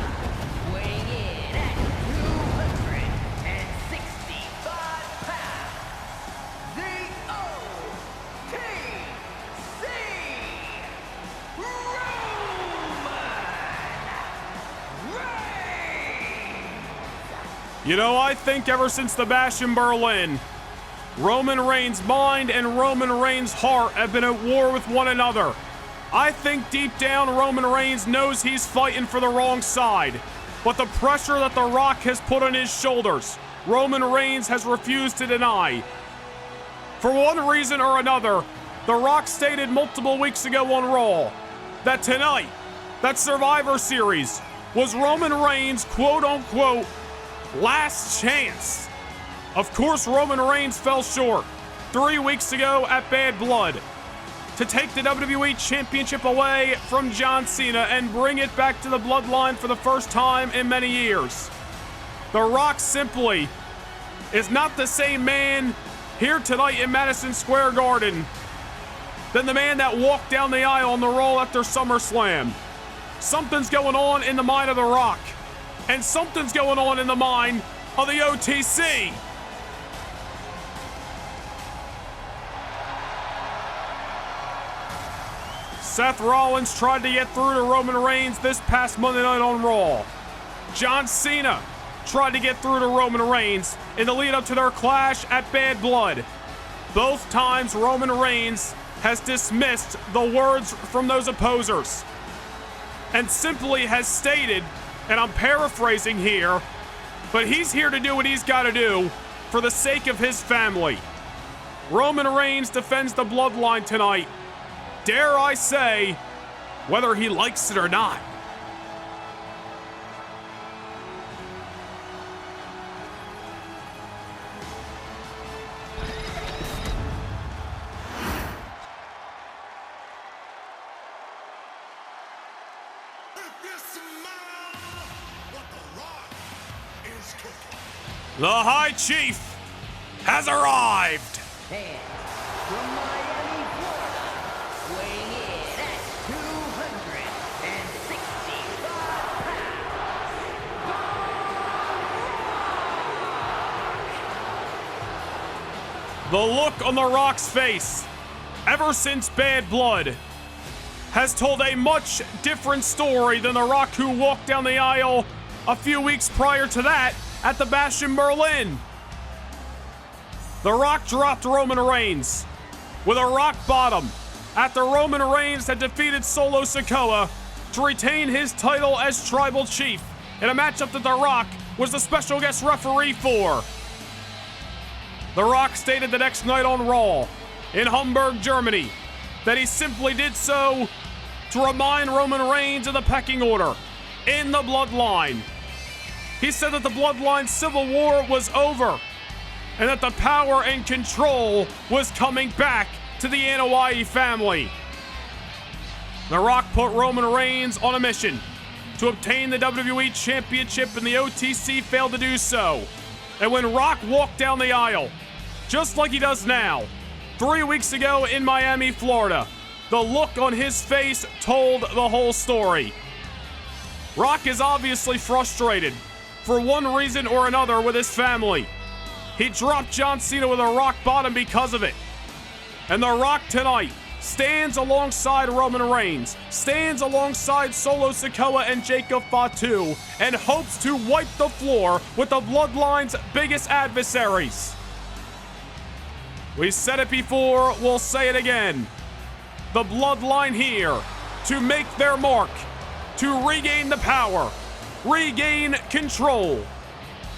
weighing in at 265 pounds, the OTC, Roman Reigns. You know, I think ever since the Bash in Berlin, Roman Reigns' mind and Roman Reigns' heart have been at war with one another. I think deep down Roman Reigns knows he's fighting for the wrong side. But the pressure that The Rock has put on his shoulders, Roman Reigns has refused to deny. For one reason or another, The Rock stated multiple weeks ago on Raw that tonight, that Survivor Series, was Roman Reigns' quote-unquote last chance. Of course, Roman Reigns fell short 3 weeks ago at Bad Blood to take the WWE Championship away from John Cena and bring it back to the bloodline for the first time in many years. The Rock simply is not the same man here tonight in Madison Square Garden than the man that walked down the aisle on the Raw after SummerSlam. Something's going on in the mind of The Rock, and something's going on in the mind of the OTC. Seth Rollins tried to get through to Roman Reigns this past Monday night on Raw. John Cena tried to get through to Roman Reigns in the lead up to their clash at Bad Blood. Both times Roman Reigns has dismissed the words from those opposers and simply has stated, and I'm paraphrasing here, but he's here to do what he's got to do for the sake of his family. Roman Reigns defends the bloodline tonight. Dare I say, whether he likes it or not. The High Chief has arrived. And from Miami, Florida, weighing in at 265 pounds. The look on The Rock's face, ever since Bad Blood, has told a much different story than The Rock who walked down the aisle a few weeks prior to that at the Bash in Berlin. The Rock dropped Roman Reigns with a rock bottom after Roman Reigns had defeated Solo Sikoa to retain his title as Tribal Chief in a matchup that The Rock was the special guest referee for. The Rock stated the next night on Raw in Hamburg, Germany, that he simply did so to remind Roman Reigns of the pecking order in the bloodline. He said that the bloodline civil war was over and that the power and control was coming back to the Anoa'i family. The Rock put Roman Reigns on a mission to obtain the WWE Championship, and the OTC failed to do so. And when Rock walked down the aisle, just like he does now, 3 weeks ago in Miami, Florida, the look on his face told the whole story. Rock is obviously frustrated for one reason or another with his family. He dropped John Cena with a rock bottom because of it. And The Rock tonight stands alongside Roman Reigns, stands alongside Solo Sikoa and Jacob Fatu, and hopes to wipe the floor with the Bloodline's biggest adversaries. We said it before, we'll say it again. The Bloodline here to make their mark, to regain the power, regain control,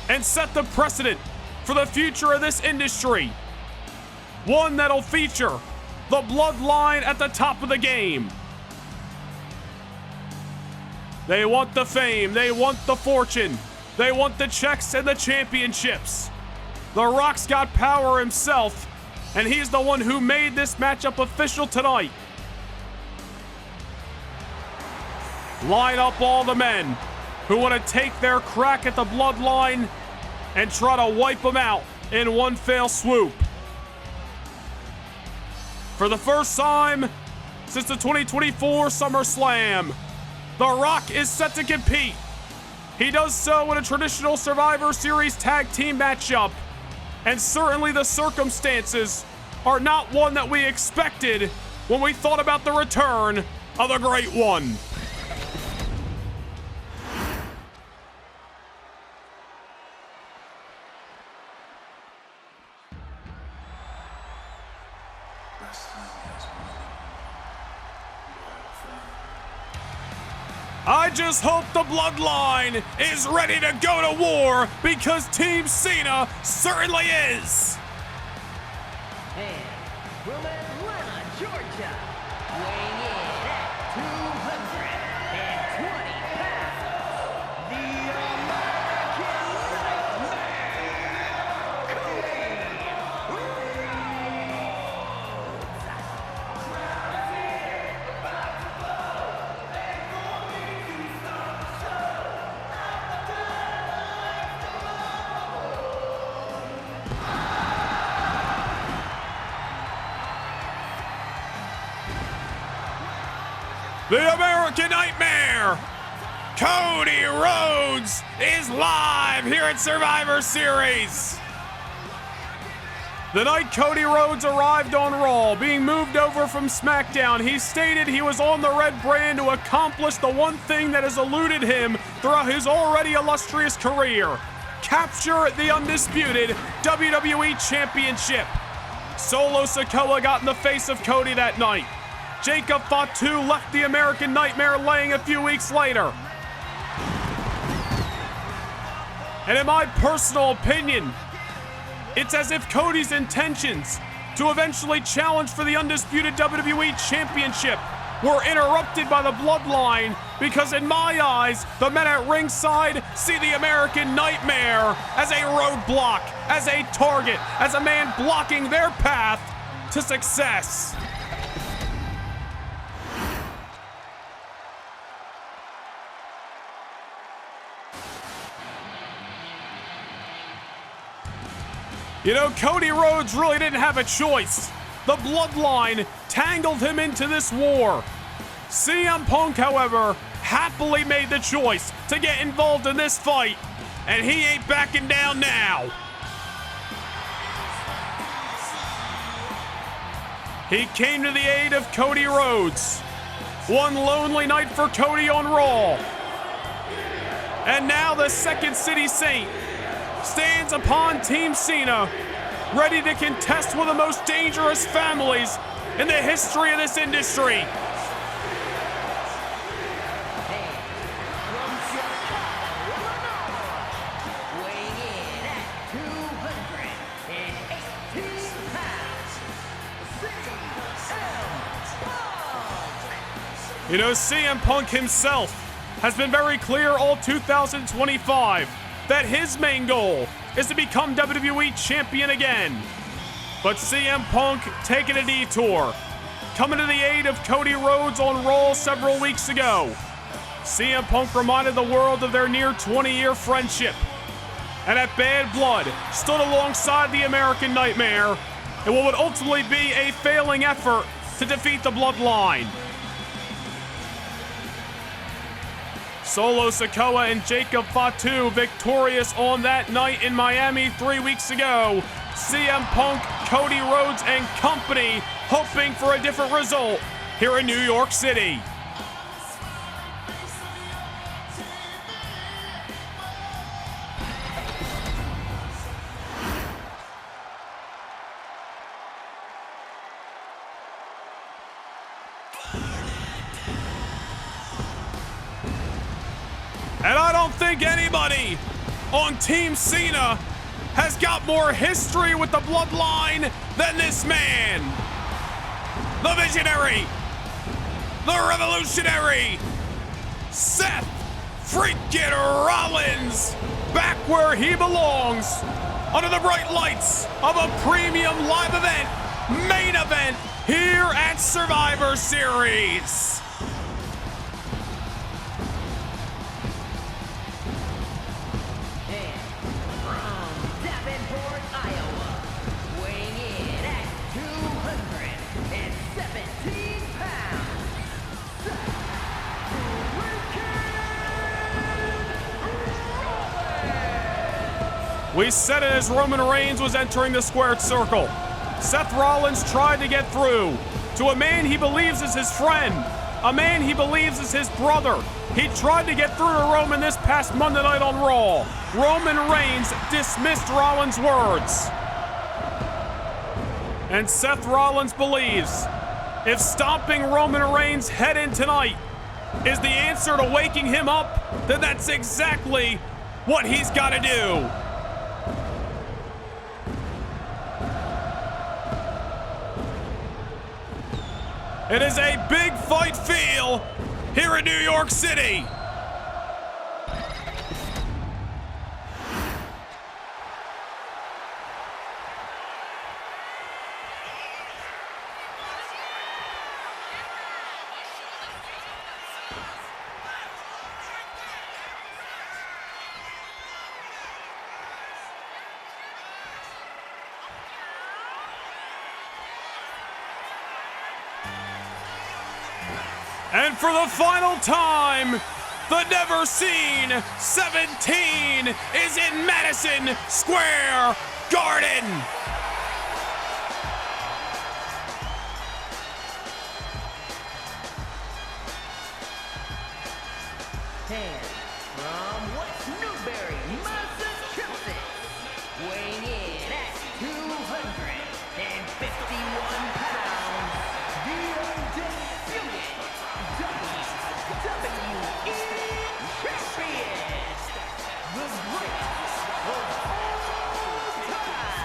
and set the precedent for the future of this industry. One that'll feature the Bloodline at the top of the game. They want the fame, they want the fortune, they want the checks and the championships. The Rock's got power himself, and he's the one who made this matchup official tonight. Line up all the men who want to take their crack at the Bloodline and try to wipe them out in one fell swoop. For the first time since the 2024 SummerSlam, The Rock is set to compete. He does so in a traditional Survivor Series tag team matchup, and certainly the circumstances are not one that we expected when we thought about the return of the Great One. I just hope the Bloodline is ready to go to war, because Team Cena certainly is. And from Atlanta, Georgia, weighing in at 220 pounds, the American The American Nightmare, Cody Rhodes, is live here at Survivor Series. The night Cody Rhodes arrived on Raw, being moved over from SmackDown, he stated he was on the red brand to accomplish the one thing that has eluded him throughout his already illustrious career: capture the undisputed WWE Championship. Solo Sikoa got in the face of Cody that night. Jacob Fatu left the American Nightmare laying a few weeks later. And in my personal opinion, it's as if Cody's intentions to eventually challenge for the undisputed WWE Championship were interrupted by the Bloodline, because in my eyes, the men at ringside see the American Nightmare as a roadblock, as a target, as a man blocking their path to success. You know, Cody Rhodes really didn't have a choice. The Bloodline tangled him into this war. CM Punk, however, happily made the choice to get involved in this fight, and he ain't backing down now. He came to the aid of Cody Rhodes. One lonely night for Cody on Raw. And now the Second City Saint stands upon Team Cena, ready to contest one of the most dangerous families in the history of this industry. weighing in at 218 pounds, CM Punk. You know, CM Punk himself has been very clear all 2025 that his main goal is to become WWE Champion again. But CM Punk taking a detour, coming to the aid of Cody Rhodes on Raw several weeks ago. CM Punk reminded the world of their near 20-year friendship, and at Bad Blood stood alongside the American Nightmare in what would ultimately be a failing effort to defeat the Bloodline. Solo Sikoa and Jacob Fatu victorious on that night in Miami 3 weeks ago. CM Punk Cody Rhodes and company, hoping for a different result here in New York City. And I don't think anybody on Team Cena has got more history with the bloodline than this man. The visionary, the revolutionary, Seth freaking Rollins, back where he belongs, under the bright lights of a premium live event, main event, here at Survivor Series. We said it as Roman Reigns was entering the squared circle. Seth Rollins tried to get through to a man he believes is his friend, a man he believes is his brother. He tried to get through to Roman this past Monday night on Raw. Roman Reigns dismissed Rollins' words. And Seth Rollins believes if stomping Roman Reigns' head in tonight is the answer to waking him up, then that's exactly what he's got to do. It is a big fight feel here in New York City. And for the final time, the never-seen 17 is in Madison Square Garden. And from West Newbury, Massachusetts, weighing in at 251 pounds, the undisputed WWE champion, the greatest of all time,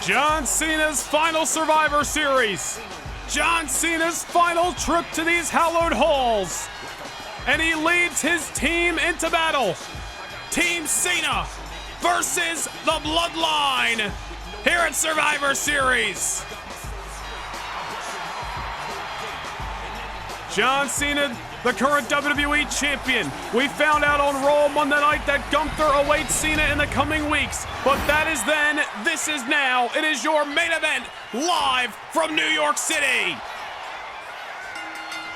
John John Cena. Cena's final Survivor Series. John Cena's final trip to these hallowed halls. And he leads his team into battle. Team Cena versus the Bloodline here at Survivor Series. John Cena, the current WWE champion. We found out on Raw Monday night that Gunther awaits Cena in the coming weeks. But that is then, this is now. It is your main event, live from New York City.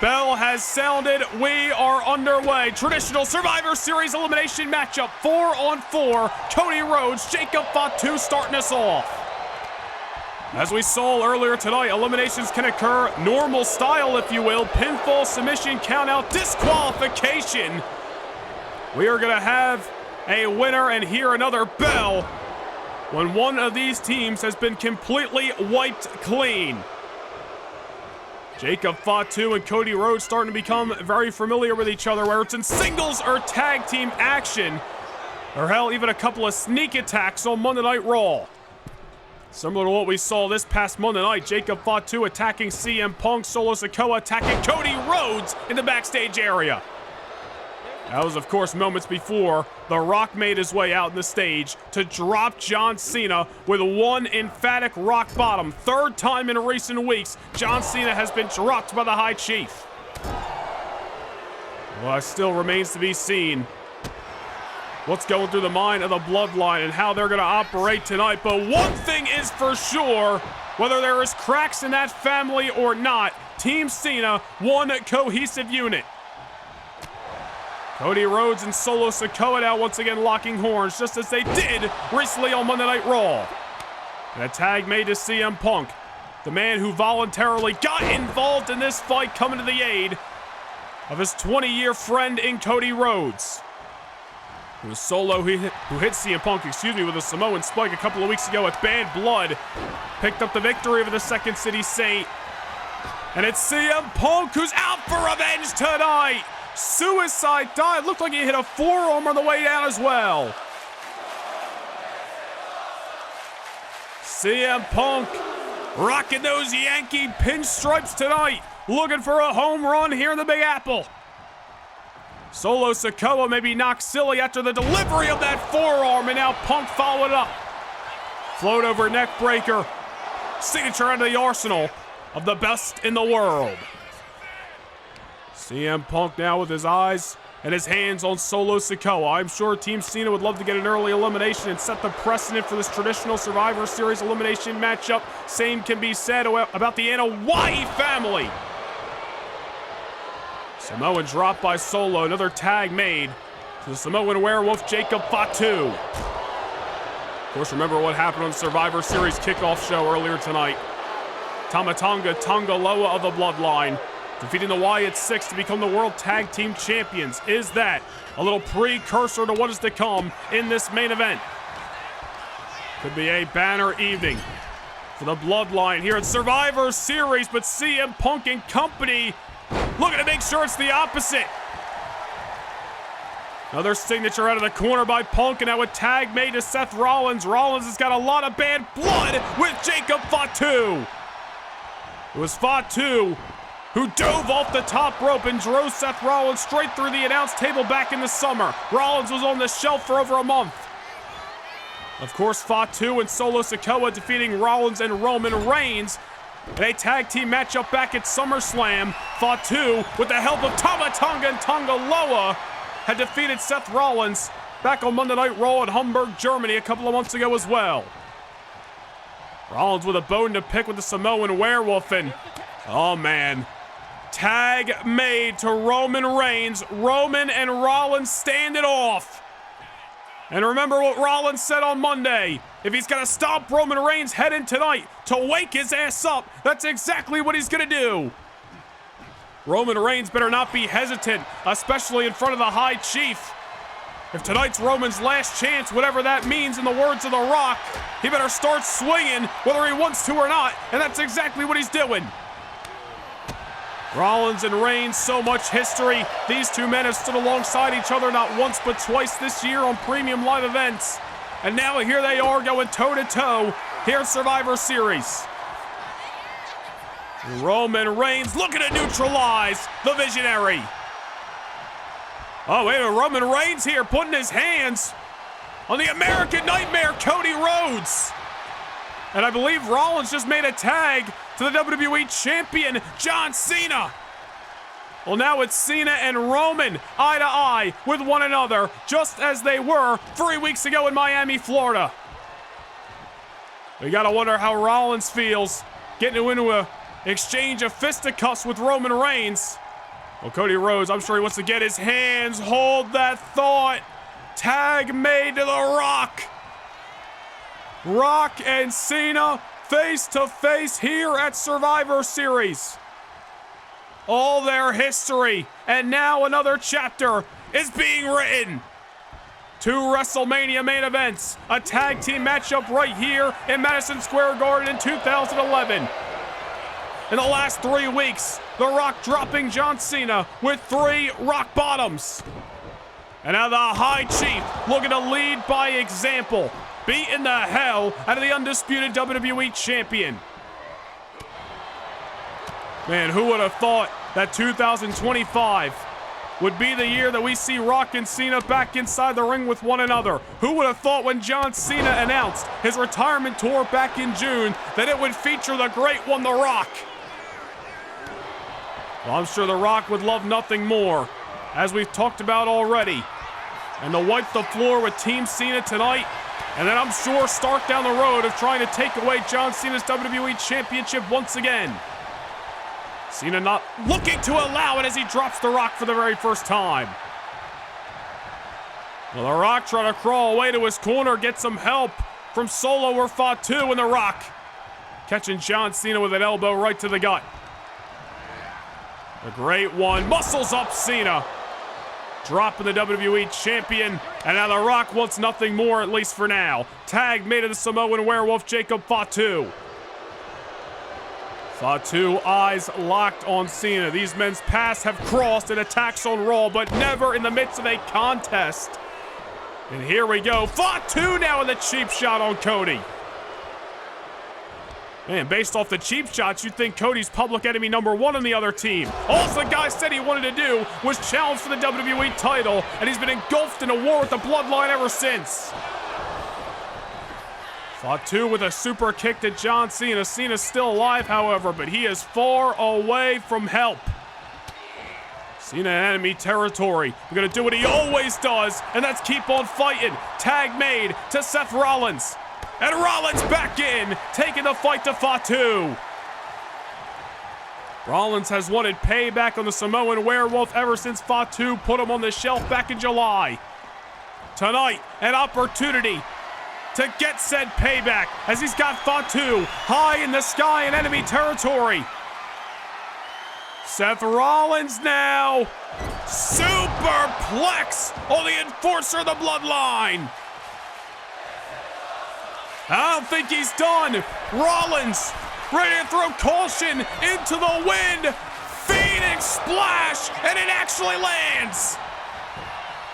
Bell has sounded. We are underway. Traditional Survivor Series elimination matchup, 4-on-4. Cody Rhodes, Jacob Fatu starting us off. As we saw earlier tonight, eliminations can occur normal style, if you will. Pinfall, submission, countout, disqualification. We are going to have a winner and hear another bell when one of these teams has been completely wiped clean. Jacob Fatu and Cody Rhodes starting to become very familiar with each other, where it's in singles or tag team action, or hell, even a couple of sneak attacks on Monday Night Raw. Similar to what we saw this past Monday night, Jacob Fatu attacking CM Punk, Solo Sikoa attacking Cody Rhodes in the backstage area. That was, of course, moments before The Rock made his way out in the stage to drop John Cena with one emphatic rock bottom. Third time in recent weeks, John Cena has been dropped by the High Chief. Well, it still remains to be seen what's going through the mind of the Bloodline and how they're going to operate tonight. But one thing is for sure, whether there is cracks in that family or not, Team Cena, one cohesive unit. Cody Rhodes and Solo Sikoa now once again locking horns, just as they did recently on Monday Night Raw. And a tag made to CM Punk, the man who voluntarily got involved in this fight, coming to the aid of his 20-year friend in Cody Rhodes. It was Solo who hit CM Punk, with a Samoan spike a couple of weeks ago at Bad Blood. Picked up the victory over the Second City Saint. And it's CM Punk who's out for revenge tonight. Suicide dive. Looked like he hit a forearm on the way down as well. CM Punk rocking those Yankee pinstripes tonight. Looking for a home run here in the Big Apple. Solo Sikoa maybe knocked silly after the delivery of that forearm, and now Punk followed up. Float over neck breaker. Signature out of the arsenal of the best in the world. CM Punk now with his eyes and his hands on Solo Sikoa. I'm sure Team Cena would love to get an early elimination and set the precedent for this traditional Survivor Series elimination matchup. Same can be said about the Anoa'i family. Samoan drop by Solo, another tag made to the Samoan werewolf Jacob Fatu. Of course, remember what happened on the Survivor Series kickoff show earlier tonight. Tama Tonga Loa of the Bloodline defeating the Wyatt Six to become the World Tag Team Champions. Is that a little precursor to what is to come in this main event? Could be a banner evening for the Bloodline here at Survivor Series, but CM Punk and company looking to make sure it's the opposite. Another signature out of the corner by Punk, and now a tag made to Seth Rollins. Rollins has got a lot of bad blood with Jacob Fatu. It was Fatu who dove off the top rope and drove Seth Rollins straight through the announce table back in the summer. Rollins was on the shelf for over a month. Of course, Fatu and Solo Sikoa defeating Rollins and Roman Reigns in a tag team matchup back at SummerSlam. Fatu, with the help of Tama Tonga and Tonga Loa, had defeated Seth Rollins back on Monday Night Raw in Hamburg, Germany a couple of months ago as well. Rollins with a bone to pick with the Samoan werewolf, and oh man, tag made to Roman Reigns. Roman and Rollins stand it off. And remember what Rollins said on Monday. If he's going to stop Roman Reigns heading tonight to wake his ass up, that's exactly what he's going to do. Roman Reigns better not be hesitant, especially in front of the High Chief. If tonight's Roman's last chance, whatever that means in the words of The Rock, he better start swinging whether he wants to or not, and that's exactly what he's doing. Rollins and Reigns, so much history. These two men have stood alongside each other not once but twice this year on premium live events. And now here they are going toe-to-toe here at Survivor Series. Roman Reigns looking to neutralize the Visionary. Oh, wait, Roman Reigns here putting his hands on the American Nightmare, Cody Rhodes. And I believe Rollins just made a tag to the WWE Champion, John Cena. Well, now it's Cena and Roman eye to eye with one another, just as they were 3 weeks ago in Miami, Florida. We gotta wonder how Rollins feels getting into an exchange of fisticuffs with Roman Reigns. Well, Cody Rhodes, I'm sure he wants to get his hands. Hold that thought. Tag made to The Rock. Rock and Cena face to face here at Survivor Series. All their history, and now another chapter is being written. 2 WrestleMania main events, a tag team matchup right here in Madison Square Garden in 2011. In the last 3 weeks, The Rock dropping John Cena with 3 rock bottoms. And now the High Chief looking to lead by example, beating the hell out of the undisputed WWE Champion. Man, who would have thought that 2025 would be the year that we see Rock and Cena back inside the ring with one another? Who would have thought when John Cena announced his retirement tour back in June that it would feature the great one, The Rock? Well, I'm sure The Rock would love nothing more, as we've talked about already, and to wipe the floor with Team Cena tonight, and then I'm sure start down the road of trying to take away John Cena's WWE Championship once again. Cena not looking to allow it as he drops The Rock for the very first time. Well, The Rock trying to crawl away to his corner, get some help from Solo or Fatu, and The Rock catching John Cena with an elbow right to the gut. A great one, muscles up Cena. Dropping the WWE champion, and now The Rock wants nothing more, at least for now. Tag made of the Samoan werewolf, Jacob Fatu. Fatu, eyes locked on Cena. These men's paths have crossed in attacks on Raw, but never in the midst of a contest. And here we go, Fatu now in the cheap shot on Cody. Man, based off the cheap shots, you'd think Cody's public enemy #1 on the other team. All the guy said he wanted to do was challenge for the WWE title, and he's been engulfed in a war with the Bloodline ever since. Fatu with a super kick to John Cena. Cena's still alive, however, but he is far away from help. Cena in enemy territory. We're gonna do what he always does, and that's keep on fighting. Tag made to Seth Rollins. And Rollins back in, taking the fight to Fatu. Rollins has wanted payback on the Samoan werewolf ever since Fatu put him on the shelf back in July. Tonight, an opportunity to get said payback as he's got Fatu high in the sky in enemy territory. Seth Rollins now. Superplex on the enforcer of the Bloodline. I don't think he's done. Rollins ready to throw caution into the wind. Phoenix splash, and it actually lands.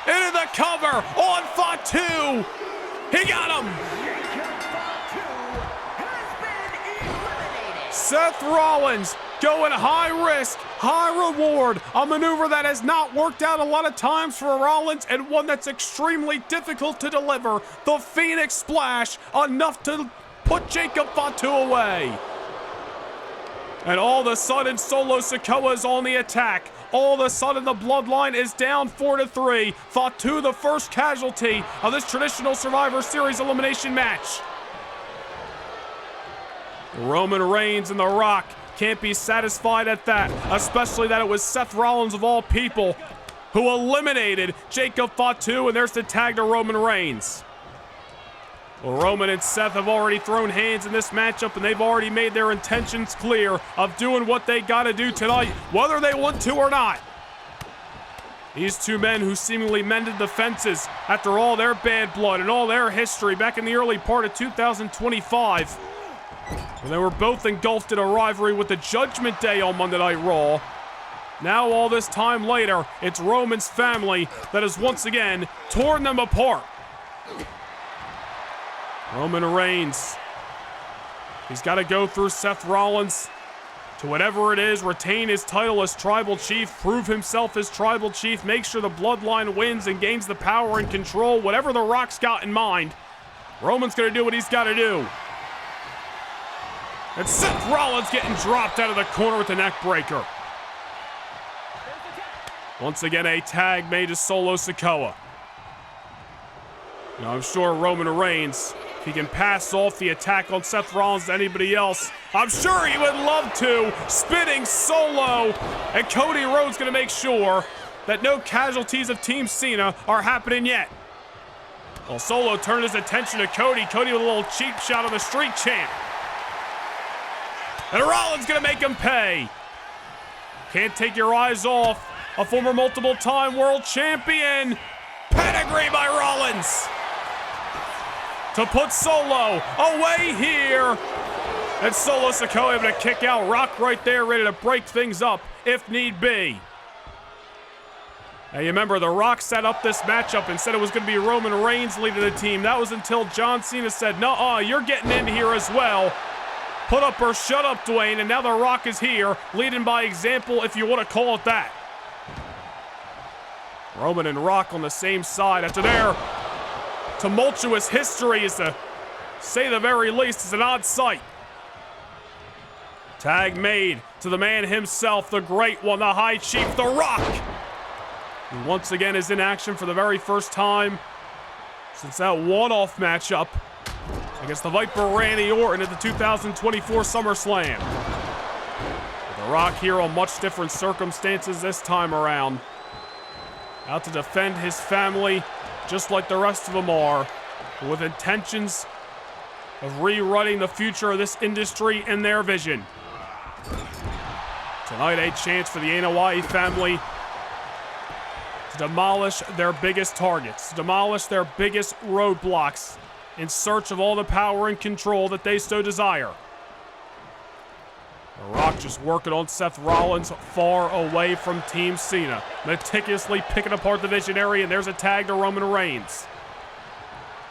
Into the cover on Fatu. He got him. Seth Rollins going high risk, high reward. A maneuver that has not worked out a lot of times for Rollins, and one that's extremely difficult to deliver. The Phoenix splash, enough to put Jacob Fatu away. And all of a sudden, Solo Sikoa is on the attack. All of a sudden, the Bloodline is down 4-3. Fatu the first casualty of this traditional Survivor Series elimination match. Roman Reigns and The Rock can't be satisfied at that, especially that it was Seth Rollins of all people who eliminated Jacob Fatu, and there's the tag to Roman Reigns. Well, Roman and Seth have already thrown hands in this matchup, and they've already made their intentions clear of doing what they gotta do tonight, whether they want to or not. These two men who seemingly mended the fences after all their bad blood and all their history back in the early part of 2025. And they were both engulfed in a rivalry with the Judgment Day on Monday Night Raw. Now all this time later, it's Roman's family that has once again torn them apart. Roman Reigns, he's got to go through Seth Rollins to whatever it is, retain his title as Tribal Chief, prove himself as Tribal Chief, make sure the Bloodline wins and gains the power and control, whatever The Rock's got in mind. Roman's going to do what he's got to do. And Seth Rollins getting dropped out of the corner with the neck breaker. Once again, a tag made to Solo Sikoa. Now, I'm sure Roman Reigns, if he can pass off the attack on Seth Rollins to anybody else, I'm sure he would love to. Spinning Solo. And Cody Rhodes going to make sure that no casualties of Team Cena are happening yet. Well, Solo turned his attention to Cody. Cody with a little cheap shot on the Street Champ. And Rollins gonna make him pay. Can't take your eyes off a former multiple-time world champion. Pedigree by Rollins to put Solo away here. And Solo Sikoa able to kick out. Rock right there, ready to break things up if need be. Now you remember, The Rock set up this matchup and said it was going to be Roman Reigns leading the team. That was until John Cena said, "Nuh-uh, you're getting in here as well." Put up or shut up, Dwayne, and now The Rock is here, leading by example, if you want to call it that. Roman and Rock on the same side after their tumultuous history, is to say the very least, is an odd sight. Tag made to the man himself, the great one, the High Chief, The Rock. He once again is in action for the very first time since that one-off matchup against the Viper Randy Orton at the 2024 SummerSlam. The Rock here on much different circumstances this time around. Out to defend his family just like the rest of them are, with intentions of rewriting the future of this industry in their vision. Tonight, a chance for the Anoa'i family to demolish their biggest targets, to demolish their biggest roadblocks in search of all the power and control that they so desire. The Rock just working on Seth Rollins far away from Team Cena, meticulously picking apart the Visionary, and there's a tag to Roman Reigns.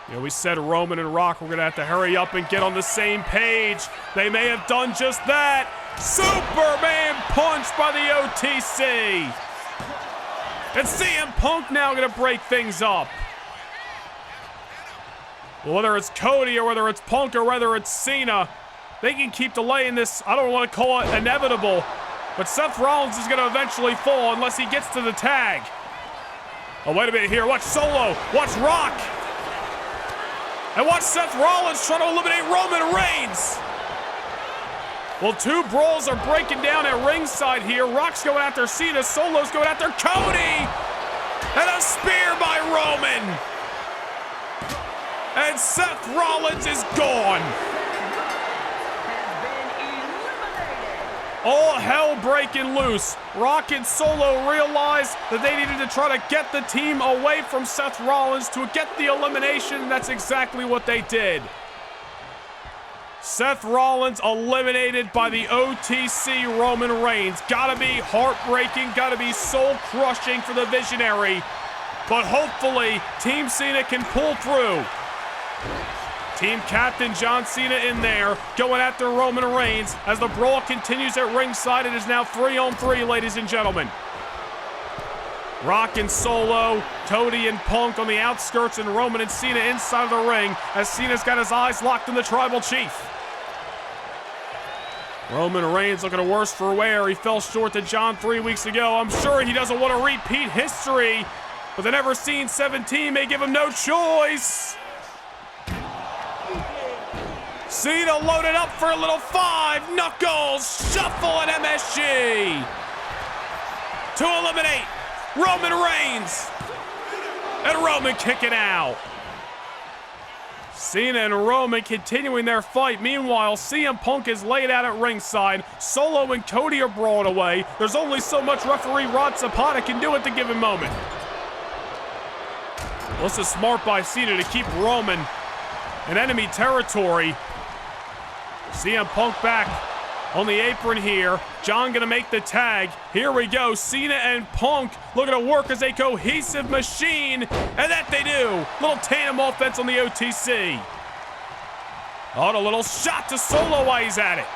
You know, we said Roman and Rock were going to have to hurry up and get on the same page. They may have done just that. Superman punch by the OTC. And CM Punk now going to break things up. Well, whether it's Cody or whether it's Punk or whether it's Cena, they can keep delaying this. I don't want to call it inevitable, but Seth Rollins is going to eventually fall unless he gets to the tag. Oh, wait a minute here. Watch Solo. Watch Rock. And watch Seth Rollins try to eliminate Roman Reigns. Well, two brawls are breaking down at ringside here. Rock's going after Cena. Solo's going after Cody. And a spear by Roman. And Seth Rollins is gone. All hell breaking loose. Rock and Solo realized that they needed to try to get the team away from Seth Rollins to get the elimination. That's exactly what they did. Seth Rollins eliminated by the OTC Roman Reigns. Gotta be heartbreaking, gotta be soul crushing for the Visionary. But hopefully, Team Cena can pull through. Team captain John Cena in there, going after Roman Reigns as the brawl continues at ringside. It is now 3-on-3, ladies and gentlemen. Rock and Solo, Cody and Punk on the outskirts, and Roman and Cena inside of the ring as Cena's got his eyes locked on the Tribal Chief. Roman Reigns looking a worse for wear. He fell short to John 3 weeks ago. I'm sure he doesn't want to repeat history, but the Never Seen 17 may give him no choice. Cena loaded up for a little 5 knuckles shuffle at MSG to eliminate Roman Reigns, and Roman kicking out. Cena and Roman continuing their fight. Meanwhile, CM Punk is laid out at ringside. Solo and Cody are brawling away. There's only so much referee Rod Zapata can do at the given moment. Well, this is smart by Cena to keep Roman in enemy territory. CM Punk back on the apron here. John gonna make the tag. Here we go. Cena and Punk looking to work as a cohesive machine. And that they do. Little tandem offense on the OTC. Oh, a little shot to Solo while he's at it.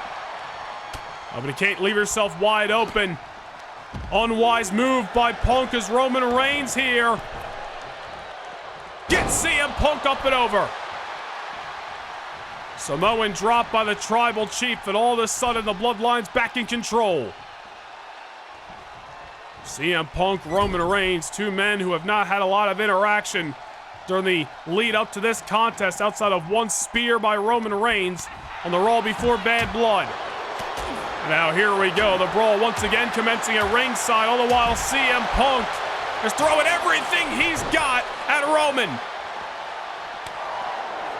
Oh, but he can't leave herself wide open. Unwise move by Punk as Roman Reigns here. Get CM Punk up and over. Samoan drop by the Tribal Chief, and all of a sudden the Bloodline's back in control. CM Punk, Roman Reigns, two men who have not had a lot of interaction during the lead up to this contest outside of one spear by Roman Reigns on the Raw Before Bad Blood. Now here we go, the brawl once again commencing at ringside, all the while CM Punk is throwing everything he's got at Roman.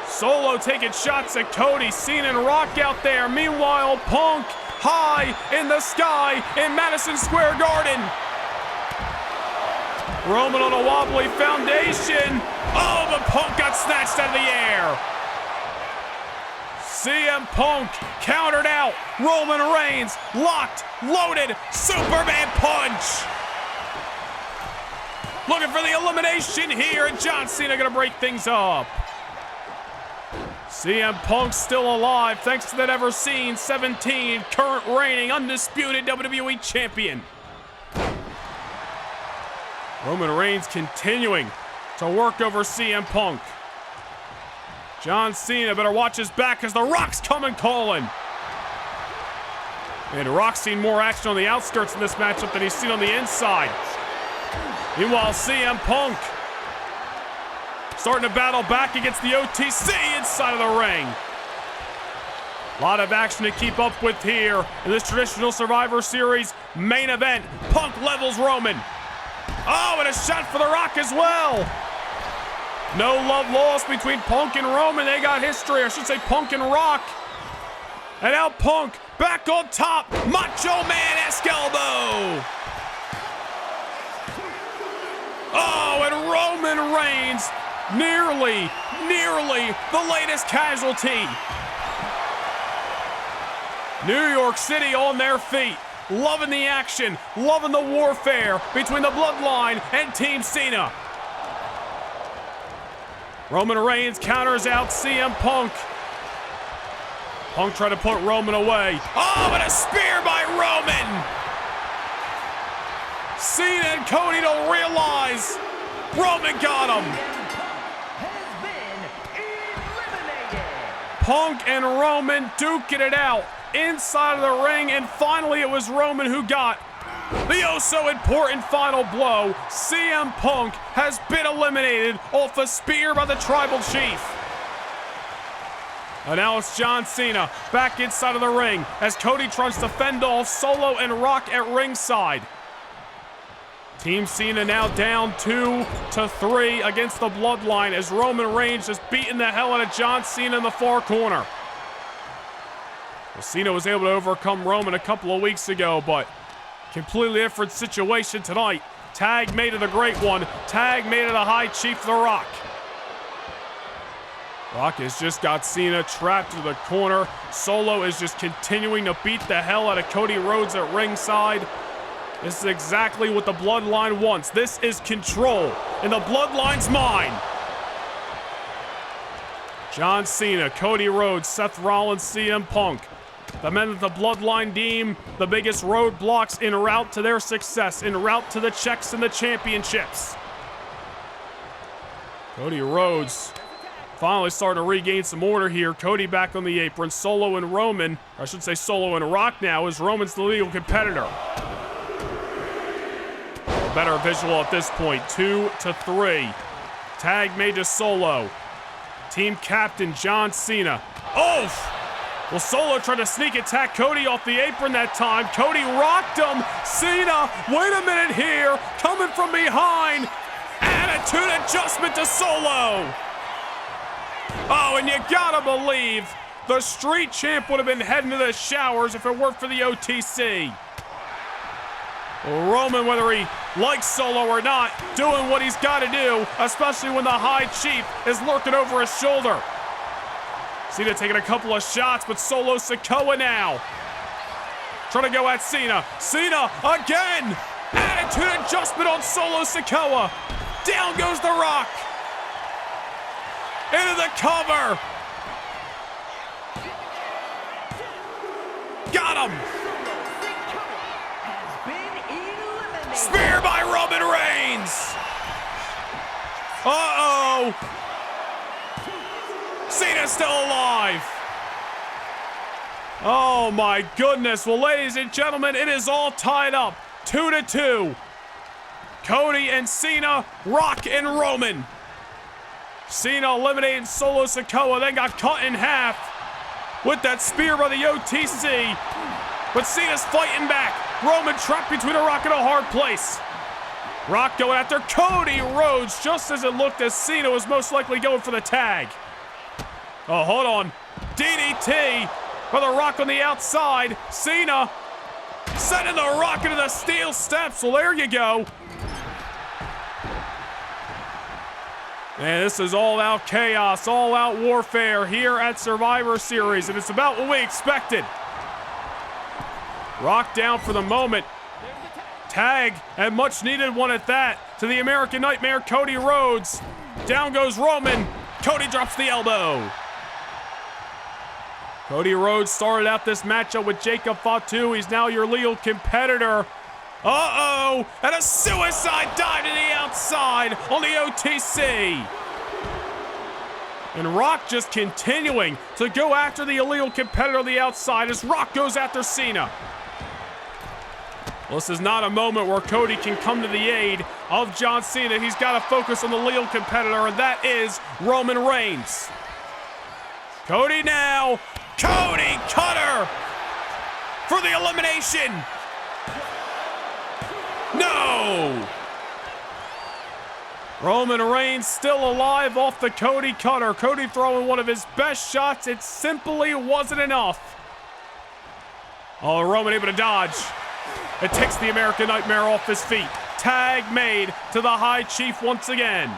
Solo taking shots at Cody, Cena and Rock out there. Meanwhile, Punk high in the sky in Madison Square Garden. Roman on a wobbly foundation. Oh, but Punk got snatched out of the air. CM Punk countered out. Roman Reigns locked, loaded, Superman punch. Looking for the elimination here, and John Cena gonna break things up. CM Punk still alive thanks to that Ever Seen 17, current reigning undisputed WWE champion. Roman Reigns continuing to work over CM Punk. John Cena better watch his back as The Rock's coming calling. And Rock's seen more action on the outskirts in this matchup than he's seen on the inside. Meanwhile, CM Punk starting to battle back against the OTC inside of the ring. A lot of action to keep up with here in this traditional Survivor Series main event. Punk levels Roman. Oh, and a shot for The Rock as well. No love lost between Punk and Roman. They got history. I should say Punk and Rock. And now Punk back on top. Macho Man-esque elbow. Oh, and Roman Reigns nearly the latest casualty. New York City on their feet, loving the action, loving the warfare between the Bloodline and Team Cena. Roman Reigns counters out CM Punk. Punk tried to put Roman away. Oh, and a spear by Roman! Cena and Cody don't realize Roman got him. Punk and Roman duking it out inside of the ring, and finally it was Roman who got the oh-so-important final blow. CM Punk has been eliminated off a spear by the Tribal Chief. And now it's John Cena back inside of the ring as Cody tries to fend off Solo and Rock at ringside. Team Cena now down 2-3 against the Bloodline as Roman Reigns just beating the hell out of John Cena in the far corner. Well, Cena was able to overcome Roman a couple of weeks ago, but completely different situation tonight. Tag made of the Great One. Tag made of the High Chief, The Rock. Rock has just got Cena trapped in the corner. Solo is just continuing to beat the hell out of Cody Rhodes at ringside. This is exactly what the Bloodline wants. This is control, and the Bloodline's mine. John Cena, Cody Rhodes, Seth Rollins, CM Punk. The men of the Bloodline deem the biggest roadblocks en route to their success, en route to the checks and the championships. Cody Rhodes finally starting to regain some order here. Cody back on the apron. Solo and Roman, or I should say Solo and Rock now, as Roman's the legal competitor. Better visual at this point. 2-3. Tag made to Solo. Team captain John Cena. Oh! Well, Solo tried to sneak attack Cody off the apron that time. Cody rocked him. Cena, wait a minute here. Coming from behind. Attitude adjustment to Solo. Oh, and you gotta believe the Street Champ would have been heading to the showers if it weren't for the OTC. Roman, whether he likes Solo or not, doing what he's got to do, especially when the High Chief is lurking over his shoulder. Cena taking a couple of shots, but Solo Sikoa now. Trying to go at Cena. Cena again! Attitude adjustment on Solo Sikoa. Down goes The Rock. Into the cover. Got him. Spear by Roman Reigns. Uh-oh. Cena's still alive. Oh my goodness. Well, ladies and gentlemen, it is all tied up. 2-2. Cody and Cena, Rock and Roman. Cena eliminated Solo Sikoa, then got cut in half with that spear by the OTC. But Cena's fighting back. Roman trapped between a rock and a hard place. Rock going after Cody Rhodes just as it looked as Cena was most likely going for the tag. Oh, hold on. DDT for The Rock on the outside. Cena sending The Rock into the steel steps. Well, there you go. Man, this is all-out chaos, all-out warfare here at Survivor Series, and it's about what we expected. Rock down for the moment. Tag, and much needed one at that, to the American Nightmare, Cody Rhodes. Down goes Roman. Cody drops the elbow. Cody Rhodes started out this matchup with Jacob Fatu. He's now your legal competitor. Uh-oh, and a suicide dive to the outside on the OTC. And Rock just continuing to go after the illegal competitor on the outside as Rock goes after Cena. Well, this is not a moment where Cody can come to the aid of John Cena. He's got to focus on the legal competitor, and that is Roman Reigns. Cody now. Cody Cutter for the elimination. No! Roman Reigns still alive off the Cody cutter. Cody throwing one of his best shots. It simply wasn't enough. Oh, Roman able to dodge. It takes the American Nightmare off his feet. Tag made to the High Chief once again.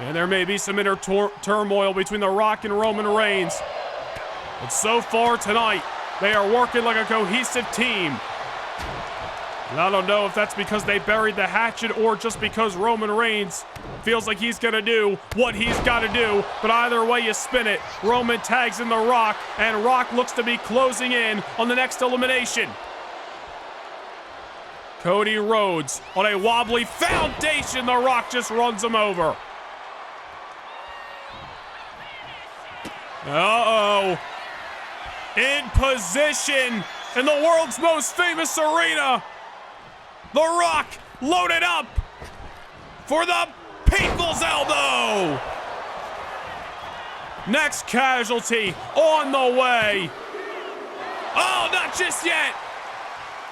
And there may be some inner turmoil between The Rock and Roman Reigns. But so far tonight, they are working like a cohesive team. And I don't know if that's because they buried the hatchet or just because Roman Reigns feels like he's going to do what he's got to do. But either way you spin it, Roman tags in The Rock, and Rock looks to be closing in on the next elimination. Cody Rhodes on a wobbly foundation. The Rock just runs him over. Uh-oh. In position in the world's most famous arena. The Rock loaded up for the People's Elbow. Next casualty on the way. Oh, not just yet.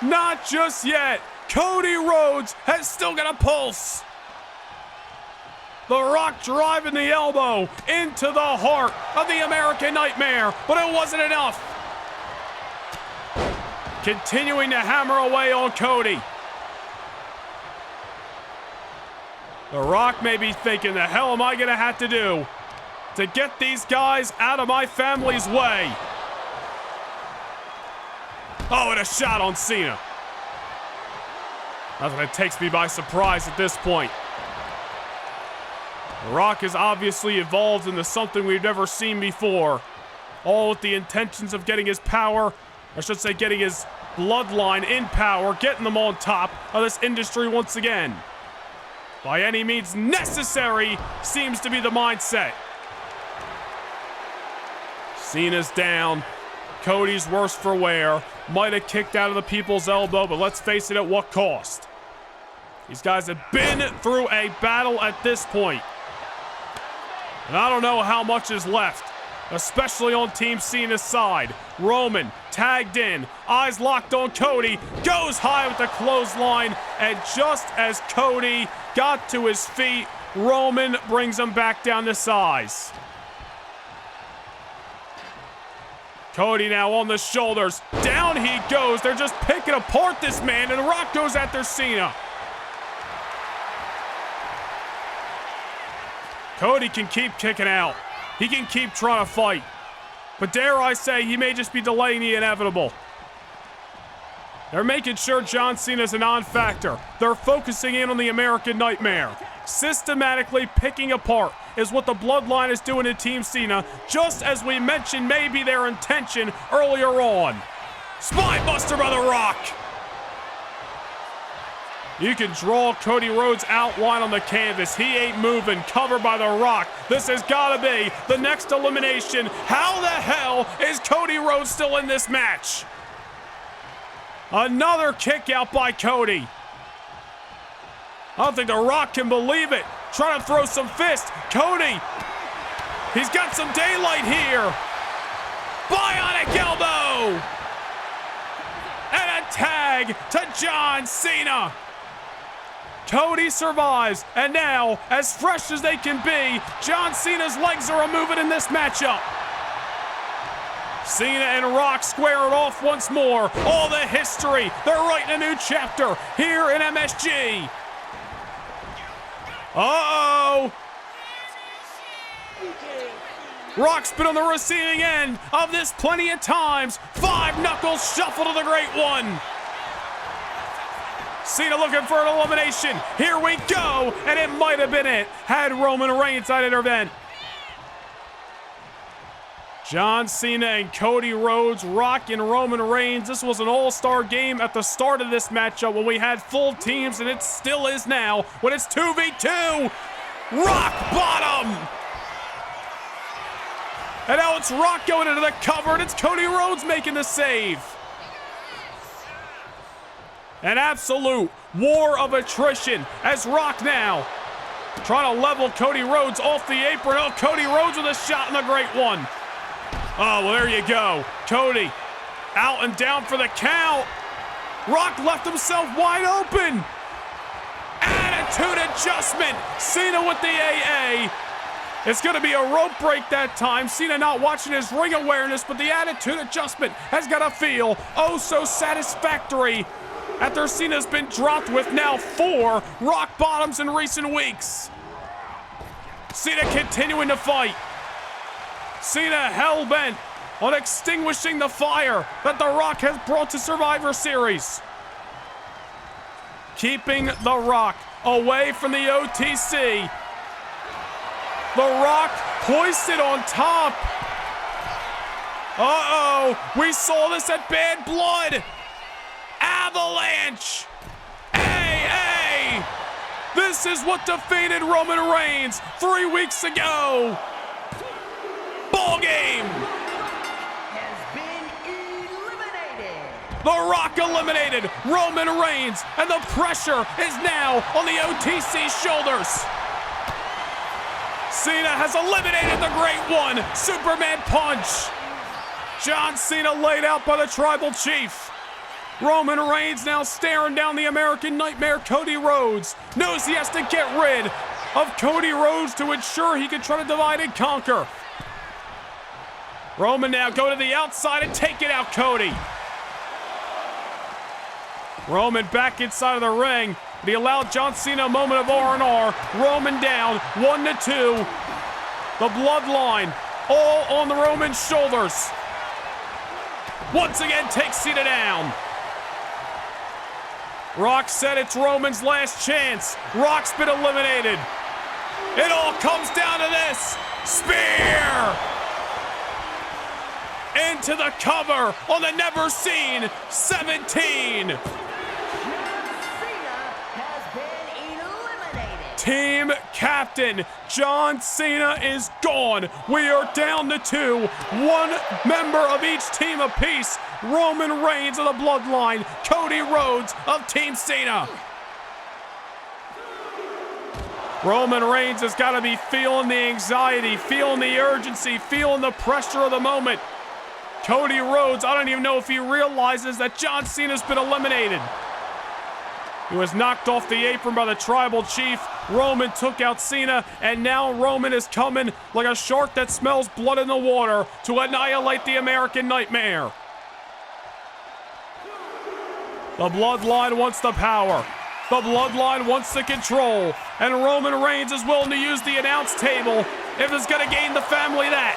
Not just yet. Cody Rhodes has still got a pulse. The Rock driving the elbow into the heart of the American Nightmare, but it wasn't enough. Continuing to hammer away on Cody. The Rock may be thinking, the hell am I going to have to do to get these guys out of my family's way? Oh, and a shot on Cena. Nothing that takes me by surprise at this point. The Rock has obviously evolved into something we've never seen before. All with the intentions of getting his power, I should say getting his bloodline in power, getting them on top of this industry once again. By any means necessary seems to be the mindset. Cena's down. Cody's worse for wear. Might have kicked out of the People's Elbow, but let's face it, at what cost? These guys have been through a battle at this point. And I don't know how much is left, especially on Team Cena's side. Roman tagged in, eyes locked on Cody, goes high with the clothesline, and just as Cody got to his feet, Roman brings him back down to size. Cody now on the shoulders, down he goes. They're just picking apart this man, and Rock goes after Cena. Cody can keep kicking out. He can keep trying to fight. But dare I say, he may just be delaying the inevitable. They're making sure John Cena's a non-factor. They're focusing in on the American Nightmare. Systematically picking apart is what the Bloodline is doing to Team Cena, just as we mentioned may be their intention earlier on. Spinebuster by The Rock. You can draw Cody Rhodes' outline on the canvas. He ain't moving, covered by The Rock. This has got to be the next elimination. How the hell is Cody Rhodes still in this match? Another kick out by Cody. I don't think The Rock can believe it. Trying to throw some fists. Cody, he's got some daylight here. Bionic elbow. And a tag to John Cena. Cody survives, and now, as fresh as they can be, John Cena's legs are moving in this matchup. Cena and Rock square it off once more. All the history. They're writing a new chapter here in MSG. Uh-oh. Rock's been on the receiving end of this plenty of times. 5 knuckles shuffle to the Great One. Cena looking for an elimination. Here we go, and it might have been it had Roman Reigns not intervened. John Cena and Cody Rhodes, Rock and Roman Reigns. This was an all-star game at the start of this matchup when we had full teams, and it still is now when it's 2v2. Rock bottom. And now it's Rock going into the cover, and it's Cody Rhodes making the save. An absolute war of attrition as Rock now trying to level Cody Rhodes off the apron. Oh, Cody Rhodes with a shot in the Great One. Oh, well, there you go. Cody out and down for the count. Rock left himself wide open. And a attitude adjustment. Cena with the AA. It's going to be a rope break that time. Cena not watching his ring awareness, but the attitude adjustment has got to feel oh so satisfactory after Cena's been dropped with now 4 rock bottoms in recent weeks. Cena continuing to fight. Cena hell-bent on extinguishing the fire that The Rock has brought to Survivor Series. Keeping The Rock away from the OTC. The Rock hoisted on top. Uh-oh, we saw this at Bad Blood. Avalanche. AA. This is what defeated Roman Reigns 3 weeks ago. Ball game. Has been eliminated. The Rock eliminated Roman Reigns, and the pressure is now on the OTC shoulders. Cena has eliminated the Great One, Superman Punch. John Cena laid out by the Tribal Chief. Roman Reigns now staring down the American Nightmare, Cody Rhodes. Knows he has to get rid of Cody Rhodes to ensure he can try to divide and conquer. Roman now go to the outside and take it out, Cody. Roman back inside of the ring. But he allowed John Cena a moment of R&R. Roman down, 1-2. The bloodline all on the Roman shoulders. Once again takes Cena down. Rock said it's Roman's last chance. Rock's been eliminated. It all comes down to this. Spear! Into the cover on the never seen 17. Team captain John Cena is gone. We are down to 2. 1 member of each team apiece. Roman Reigns of the Bloodline. Cody Rhodes of Team Cena. Roman Reigns has got to be feeling the anxiety, feeling the urgency, feeling the pressure of the moment. Cody Rhodes, I don't even know if he realizes that John Cena's been eliminated. He was knocked off the apron by the Tribal Chief. Roman took out Cena, and now Roman is coming like a shark that smells blood in the water to annihilate the American Nightmare. The Bloodline wants the power. The Bloodline wants the control. And Roman Reigns is willing to use the announce table if it's going to gain the family that.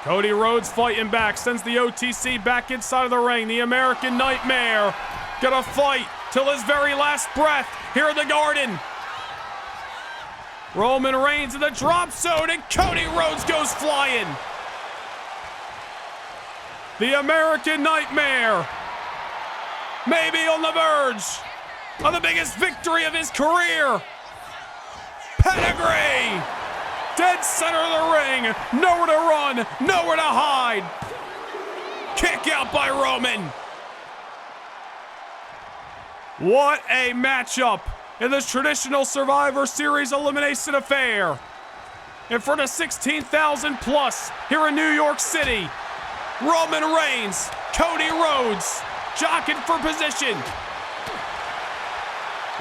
Cody Rhodes fighting back, sends the OTC back inside of the ring. The American Nightmare gonna fight till his very last breath here in the Garden. Roman Reigns in the drop zone, and Cody Rhodes goes flying. The American Nightmare, maybe on the verge of the biggest victory of his career. Pedigree. Dead center of the ring, nowhere to run, nowhere to hide. Kick out by Roman. What a matchup in this traditional Survivor Series elimination affair. In front of 16,000 plus here in New York City, Roman Reigns, Cody Rhodes, jockeying for position.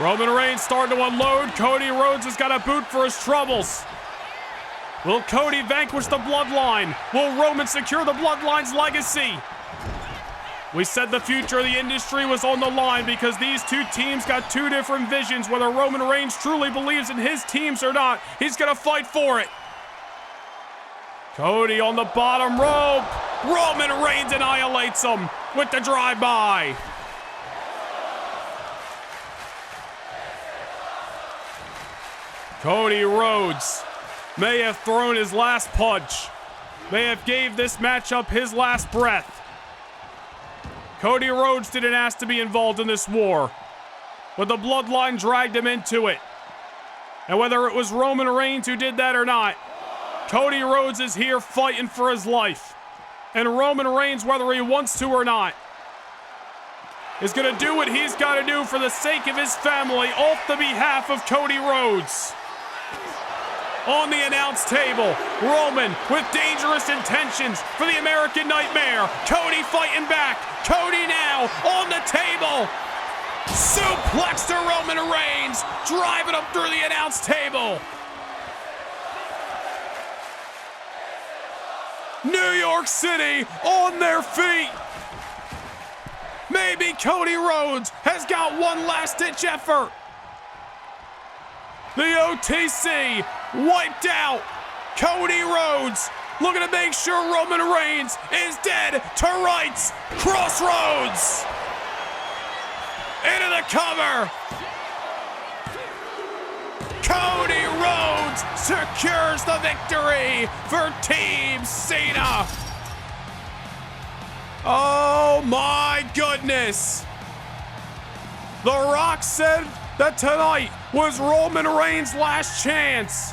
Roman Reigns starting to unload. Cody Rhodes has got a boot for his troubles. Will Cody vanquish the Bloodline? Will Roman secure the Bloodline's legacy? We said the future of the industry was on the line because these two teams got 2 different visions. Whether Roman Reigns truly believes in his teams or not, he's gonna fight for it. Cody on the bottom rope. Roman Reigns annihilates him with the drive-by. Cody Rhodes may have thrown his last punch, may have gave this matchup his last breath. Cody Rhodes didn't ask to be involved in this war, but the Bloodline dragged him into it. And whether it was Roman Reigns who did that or not, Cody Rhodes is here fighting for his life. And Roman Reigns, whether he wants to or not, is gonna do what he's gotta do for the sake of his family off the behalf of Cody Rhodes. On the announce table, Roman with dangerous intentions for the American Nightmare. Cody fighting back. Cody now on the table. Suplex to Roman Reigns, driving him through the announce table. New York City on their feet. Maybe Cody Rhodes has got one last-ditch effort. The OTC wiped out. Cody Rhodes looking to make sure Roman Reigns is dead to rights. Crossroads. Into the cover. Cody Rhodes secures the victory for Team Cena. Oh my goodness. The Rock said that tonight was Roman Reigns' last chance.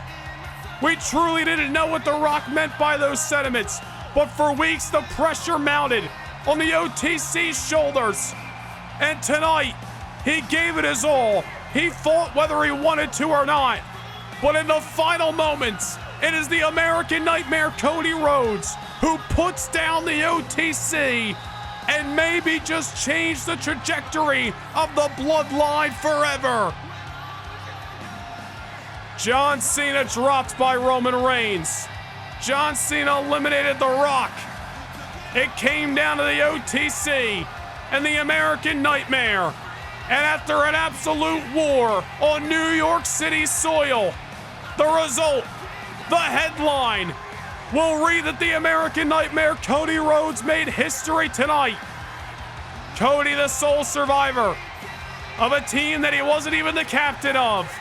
We truly didn't know what The Rock meant by those sentiments, but for weeks the pressure mounted on the OTC's shoulders. And tonight, he gave it his all. He fought whether he wanted to or not. But in the final moments, it is the American Nightmare Cody Rhodes who puts down the OTC and maybe just change the trajectory of the bloodline forever. John Cena dropped by Roman Reigns. John Cena eliminated The Rock. It came down to the OTC and the American Nightmare. And after an absolute war on New York City soil, the result, the headline, will read that the American Nightmare Cody Rhodes made history tonight. Cody, the sole survivor of a team that he wasn't even the captain of.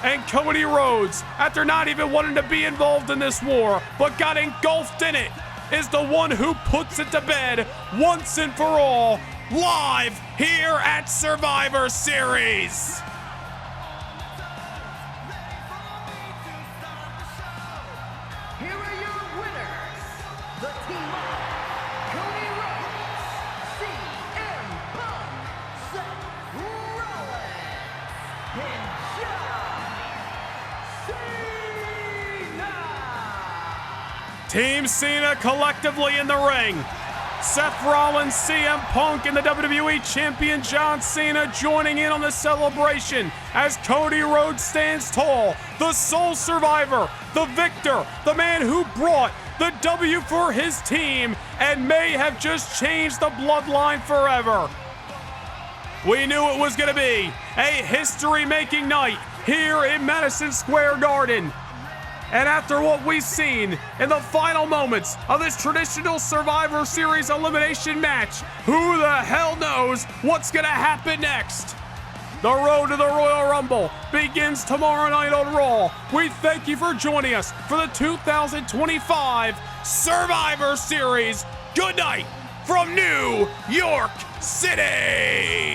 And Cody Rhodes, after not even wanting to be involved in this war, but got engulfed in it, is the one who puts it to bed once and for all, live here at Survivor Series. Here are your winners, the team of Cody Rhodes, CM Punk, Seth Rollins, and John Cena. Team Cena collectively in the ring. Seth Rollins, CM Punk, and the WWE Champion John Cena joining in on the celebration as Cody Rhodes stands tall, the sole survivor, the victor, the man who brought the W for his team and may have just changed the bloodline forever. We knew it was going to be a history-making night here in Madison Square Garden. And after what we've seen in the final moments of this traditional Survivor Series elimination match, who the hell knows what's gonna happen next? The road to the Royal Rumble begins tomorrow night on Raw. We thank you for joining us for the 2025 Survivor Series. Good night from New York City.